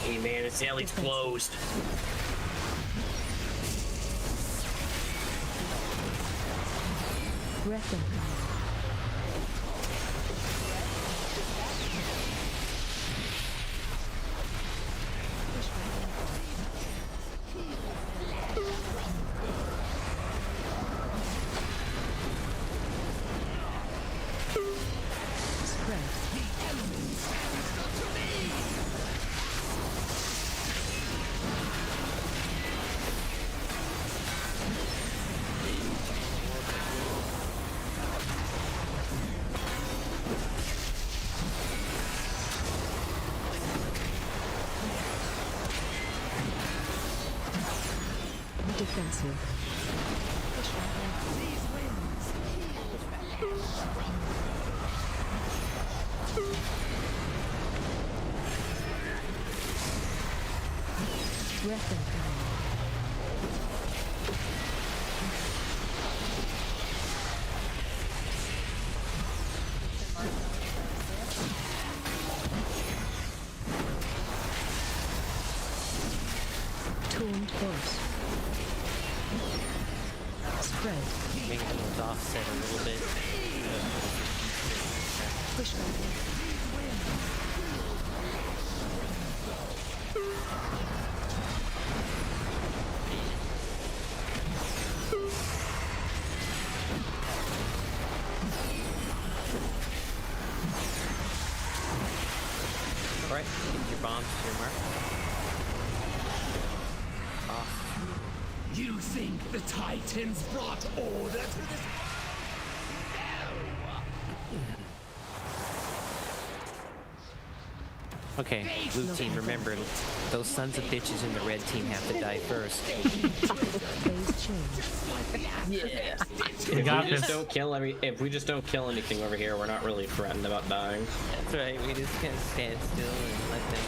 Hey man, it's alley's closed. Breath and defensive. Breath and tuned force. Spread. Maybe those offset a little bit. Push back. Alright, get your bombs to your mark. Off. You You think the Titans brought order to this? Okay, blue team, remember, those sons of bitches in the red team have to die first. Yeah. We got If we just don't kill anything over here, we're not really threatened about dying. That's right, we just kind of stand still and let them...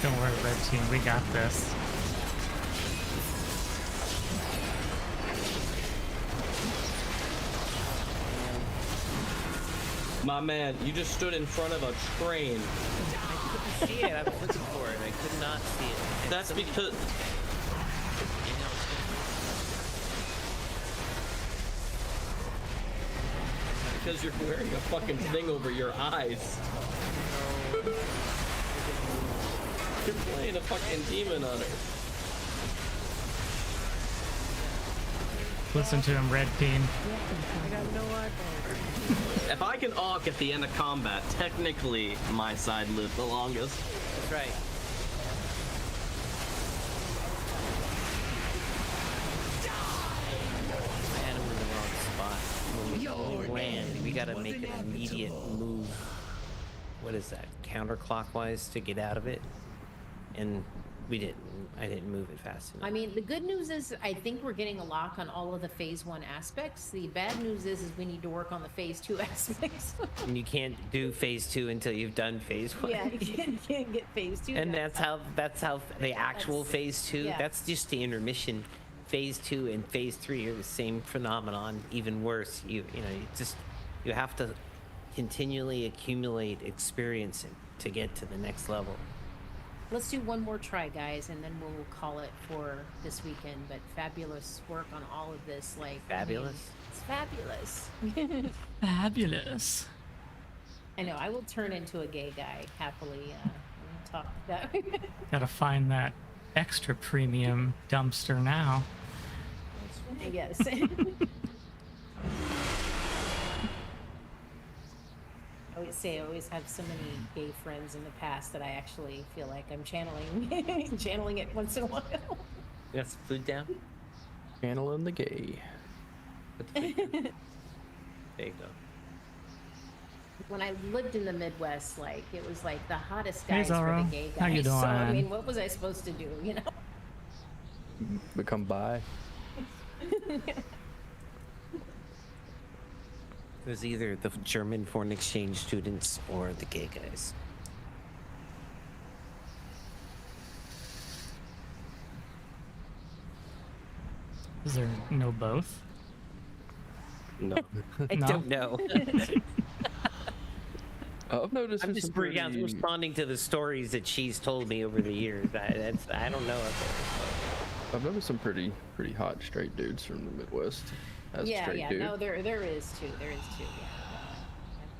Don't worry, red team, we got this. My man, you just stood in front of a train. I couldn't see it, I was looking for it, I could not see it. And That's because... Because you're wearing a fucking thing over your eyes. You're playing a fucking demon hunter. Listen to him, red team. I got no eyeballs. If I can arc at the end of combat, technically my side lived the longest. That's right. Man, I'm in the wrong spot. When we land, we gotta make an immediate move. What is that? Counterclockwise to get out of it? And we didn't. I didn't move it fast enough. I mean, the good news is I think we're getting a lock on all of the phase 1 aspects. The bad news is we need to work on the phase 2 aspects. And you can't do phase 2 until you've done phase 1. Yeah, you can't get phase 2. And that's how the actual phase 2. yeah. That's just the intermission. Phase 2 and phase 3 are the same phenomenon, even worse. You have to continually accumulate experience to get to the next level. Let's do one more try, guys, and then we'll call it for this weekend. But fabulous work on all of this. Like Fabulous? It's fabulous. Fabulous. I know. I will turn into a gay guy happily. We'll talk about that. Gotta find that extra premium dumpster now. Yes. I always have so many gay friends in the past that I actually feel like I'm channeling it once in a while. You got some food down? Channeling the gay. There you go. When I lived in the Midwest, like it was like the hottest Hey, guys for Zoro. the gay guys. How you So I doing? mean, what was I supposed to do? You know. Become bi. It was either the German foreign exchange students or the gay guys. Is there no both? No. I No? don't know. I've noticed. I'm just responding to the stories that she's told me over the years. I don't know. I've noticed some pretty hot straight dudes from the Midwest. As a Yeah, straight yeah. dude. No, there is too. There is too. Yeah.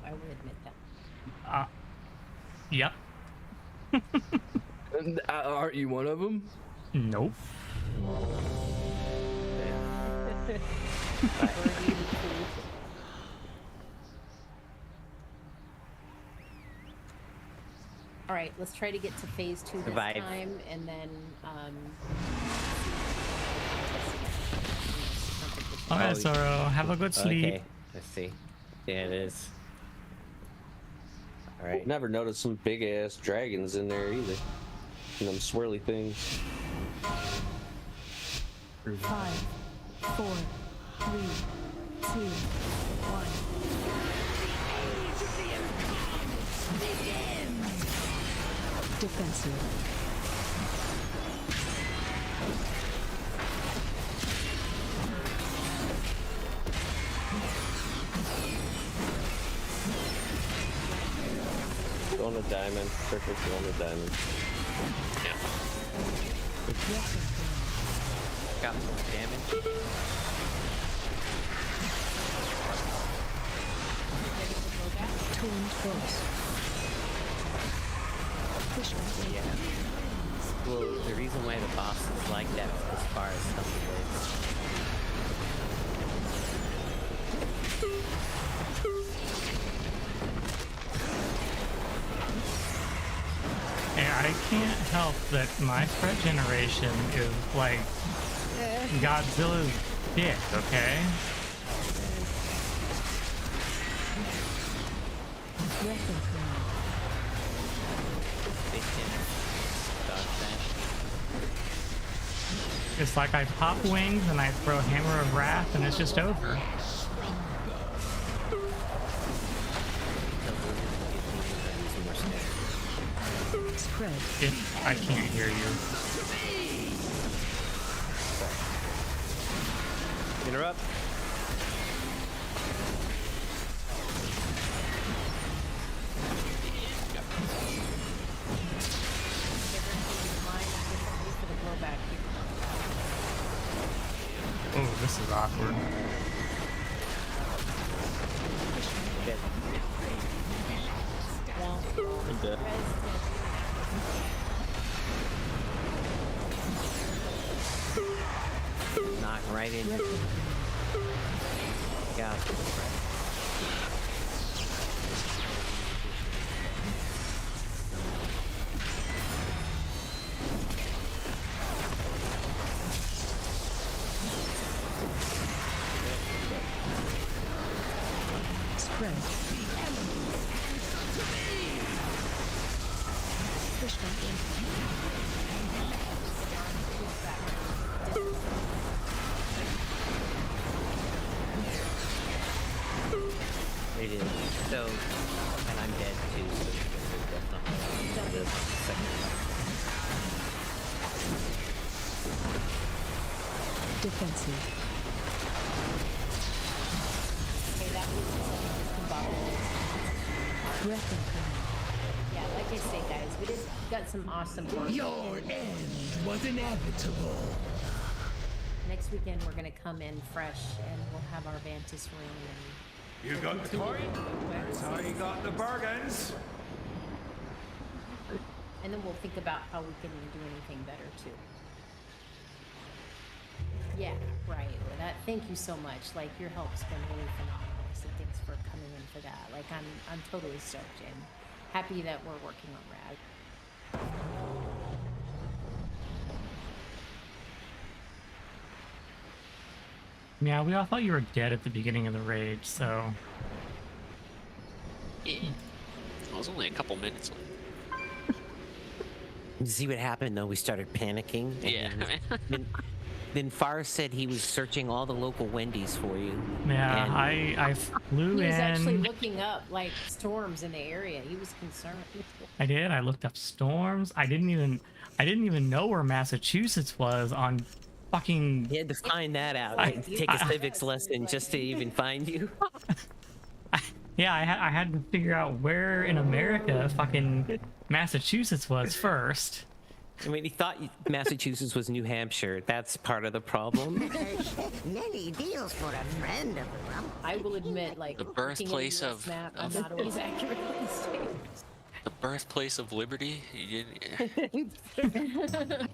I will admit that. Yep. And, aren't you one of them? Nope. All right, let's try to get to phase 2 this Survive. time, and then All right, Zoro. Have a good sleep. Okay, let's see. Yeah, it is. All right. Never noticed some big ass dragons in there either. And them swirly things. 5, 4, 3, 2, 1. Defensive. On the diamond. Perfect on the diamond. Got some damage. Torn close. Yeah. Well, the reason why the boss is like that as far as something goes. Yeah, I can't help that my threat generation is like Godzilla's dick, okay? It's like I pop wings and I throw Hammer of Wrath and it's just over. I can't hear you. Interrupt. Oh, this is awkward. I'm dead. Knock right in. Got it. Spread. Push back in. It is. So, and I'm dead too, so that's not the second Defensive. Okay, that was Breath of yeah, like I say, guys, we got some awesome work. Your end was inevitable. Next weekend, we're gonna come in fresh, and we'll have our Vantis room and. You got the coin? That's how you got the bargains. And then we'll think about how we can do anything better too. Yeah, right. Well, thank you so much. Like, your help's been really phenomenal. So thanks for coming in for that. Like, I'm totally stoked and happy that we're working on Rad. Yeah, we all thought you were dead at the beginning of the raid, so... Yeah. It was only a couple minutes left. You see what happened though? We started panicking. Yeah. Then Far said he was searching all the local Wendy's for you. Yeah, and I flew He was actually in. looking up like storms in the area. He was concerned. I did. I looked up storms. I didn't even know where Massachusetts was on fucking. He had to find that out. Take a civics lesson just to even find you. Yeah, I had to figure out where in America fucking Massachusetts was first. I mean, he thought Massachusetts was New Hampshire. That's part of the problem. Many deals for a friend of the rump. I will admit, like, The birthplace of I'm not always accurate with these things. the birthplace of liberty. You didn't.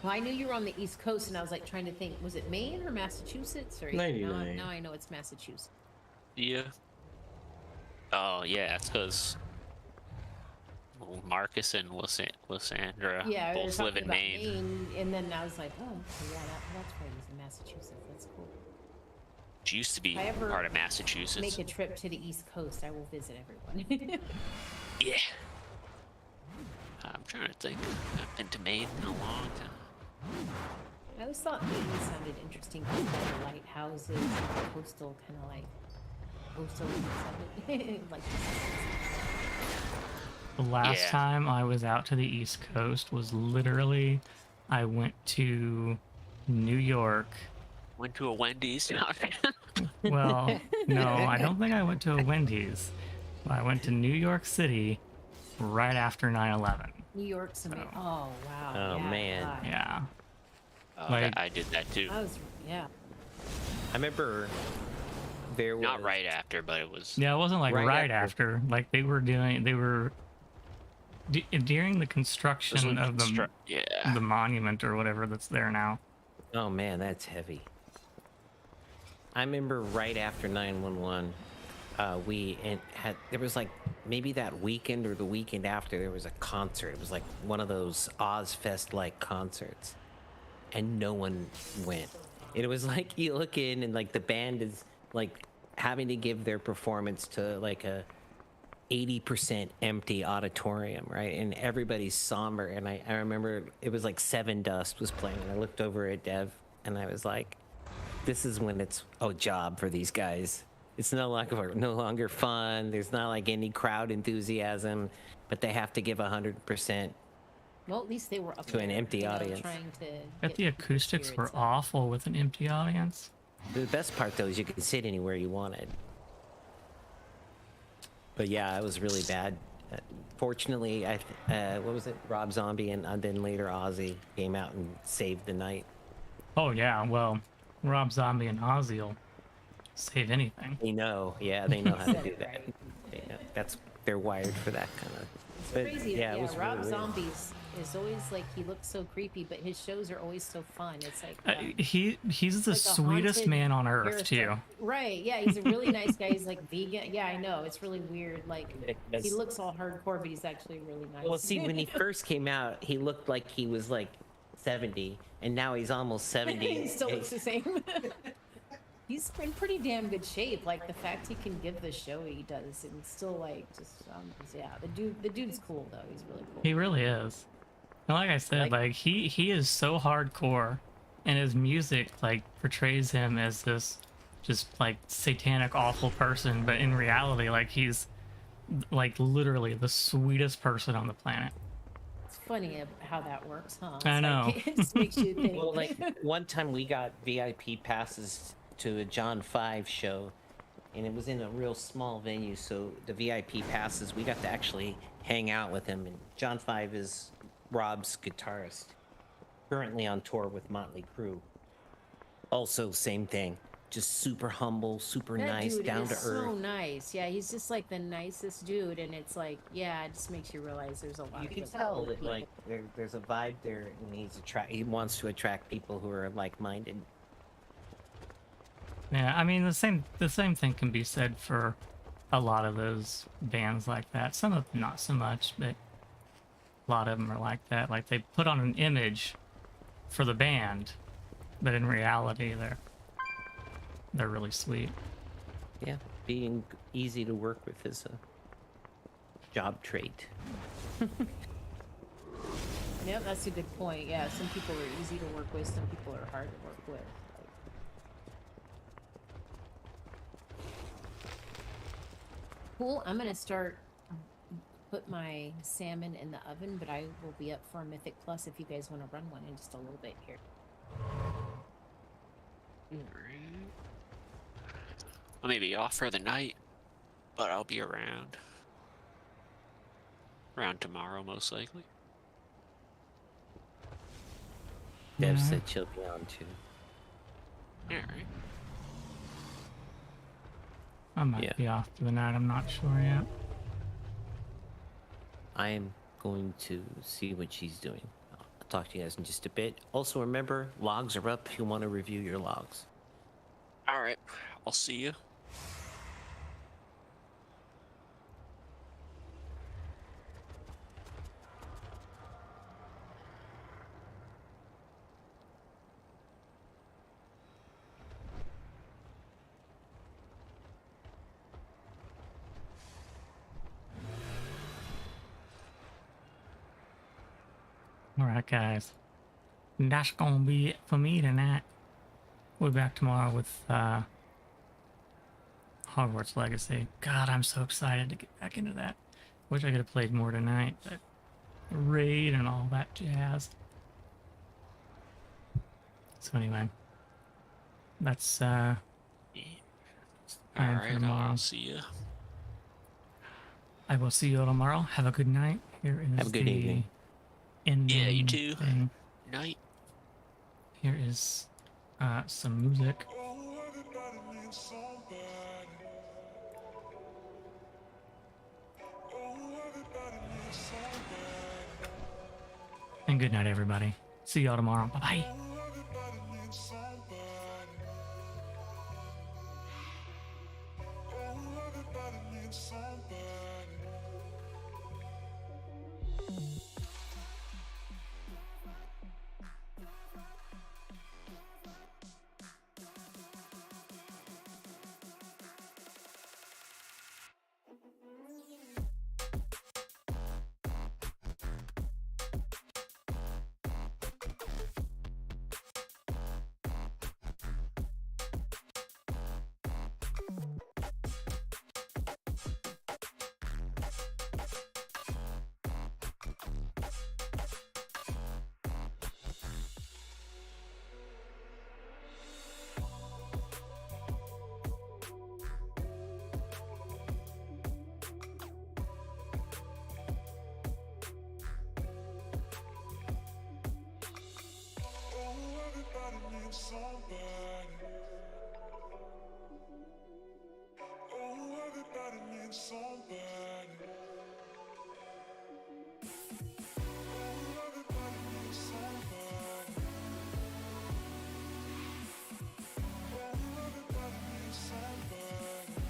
Well, I knew you were on the East Coast, and I was like trying to think, was it Maine or Massachusetts? Or 99. Now I know it's Massachusetts. Yeah. Oh yeah, it's because Marcus and Lysandra Yeah, we were both talking live in about Maine. and then I was like, oh, okay, yeah, that's right. He's in Massachusetts. That's cool. Which used to be If I ever part of Massachusetts. Make a trip to the East Coast, I will visit everyone. Yeah. I'm trying to think. I've been to Maine in a long time. I always thought Maine sounded interesting because of the lighthouses and the coastal kind of like coastal like. The last Yeah. time I was out to the East Coast was literally, I went to New York. Went to a Wendy's. Well, no, I don't think I went to a Wendy's. I went to New York City right after 9/11. New York's amazing. Oh wow. Oh, yeah, man. God. Yeah. Like, I did that too. I was yeah. I remember there was... Not right after, but it was. Yeah, it wasn't like Right right after. Like they were during the construction of the monument or whatever that's there now. Oh man, that's heavy. I remember right after 9/11, there was like maybe that weekend or the weekend after there was a concert. It was like one of those Ozfest like concerts, and no one went. It was like you look in and like the band is like having to give their performance to like a 80% empty auditorium, right? And everybody's somber. And I remember it was like Seven Dust was playing, and I looked over at Dev and I was like, this is when it's a job for these guys. It's no longer fun. There's not like any crowd enthusiasm, but they have to give 100%. Well, at least they were up to an empty audience. Trying to Bet the acoustics were awful with an empty audience. The best part though is you could sit anywhere you wanted. But yeah, it was really bad. Fortunately, what was it? Rob Zombie and then later Ozzy came out and saved the night. Oh yeah, well, Rob Zombie and Ozzy will save anything. They know, yeah, they know how to do that. They're wired for that kind of. It's But, crazy. yeah, it was Rob really weird. Zombies is always like, he looks so creepy, but his shows are always so fun. It's like He's the like a sweetest haunted man on earth parasite. too. Right? Yeah, he's a really nice guy. He's like vegan. Yeah, I know. It's really weird. Like he looks all hardcore, but he's actually really nice. Well, see, when he first came out, he looked like he was like 70, and now he's almost 70. He still looks the same. He's in pretty damn good shape. Like the fact he can give the show he does, and still like just yeah. The dude's cool though. He's really cool. He really is. And like I said, like he is so hardcore, and his music like portrays him as this just like satanic awful person, but in reality like he's like literally the sweetest person on the planet. It's funny how that works, huh? It's I know. Like, it just makes you think. Well, like one time we got VIP passes to a John 5 show, and it was in a real small venue, so the VIP passes, we got to actually hang out with him. And John 5 is Rob's guitarist, currently on tour with Motley Crue. Also, same thing, just super humble, super That nice, dude down is to earth. so nice. Yeah, he's just like the nicest dude, and it's like, yeah, it just makes you realize there's a lot. You of can good tell that people. like there's a vibe there, and he wants to attract people who are like-minded. Yeah, I mean the same thing can be said for a lot of those bands like that. Some of them not so much, but a lot of them are like that. Like they put on an image for the band, but in reality they're really sweet. Yeah, being easy to work with is a job trait. Yep, that's a good point. Yeah, some people are easy to work with, some people are hard to work with. Cool. I'm gonna start put my salmon in the oven, but I will be up for a Mythic Plus if you guys want to run one in just a little bit here. I may be off for the night, but I'll be around. Around tomorrow, most likely. Dev said she'll be on too. Alright. I might be off for the night, I'm not sure yet. I am going to see what she's doing. I'll talk to you guys in just a bit. Also, remember, logs are up if you want to review your logs. Alright, I'll see you. Alright guys, that's gonna be it for me tonight. We'll be back tomorrow with Hogwarts Legacy. God, I'm so excited to get back into that. Wish I could have played more tonight, but raid and all that jazz. So anyway, that's Alright, I'll see you. I will see you all tomorrow. Have a good night. Here is Have a good evening. Yeah, you too. thing. Night. Here is some music. And good night, everybody. See y'all tomorrow. Bye-bye. needs somebody. Oh, everybody needs somebody. Oh, everybody needs somebody. Oh, everybody needs somebody.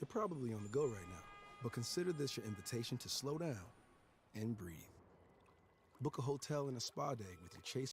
You're probably on the go right now, but consider this your invitation to slow down and breathe. Book a hotel and a spa day with your Chase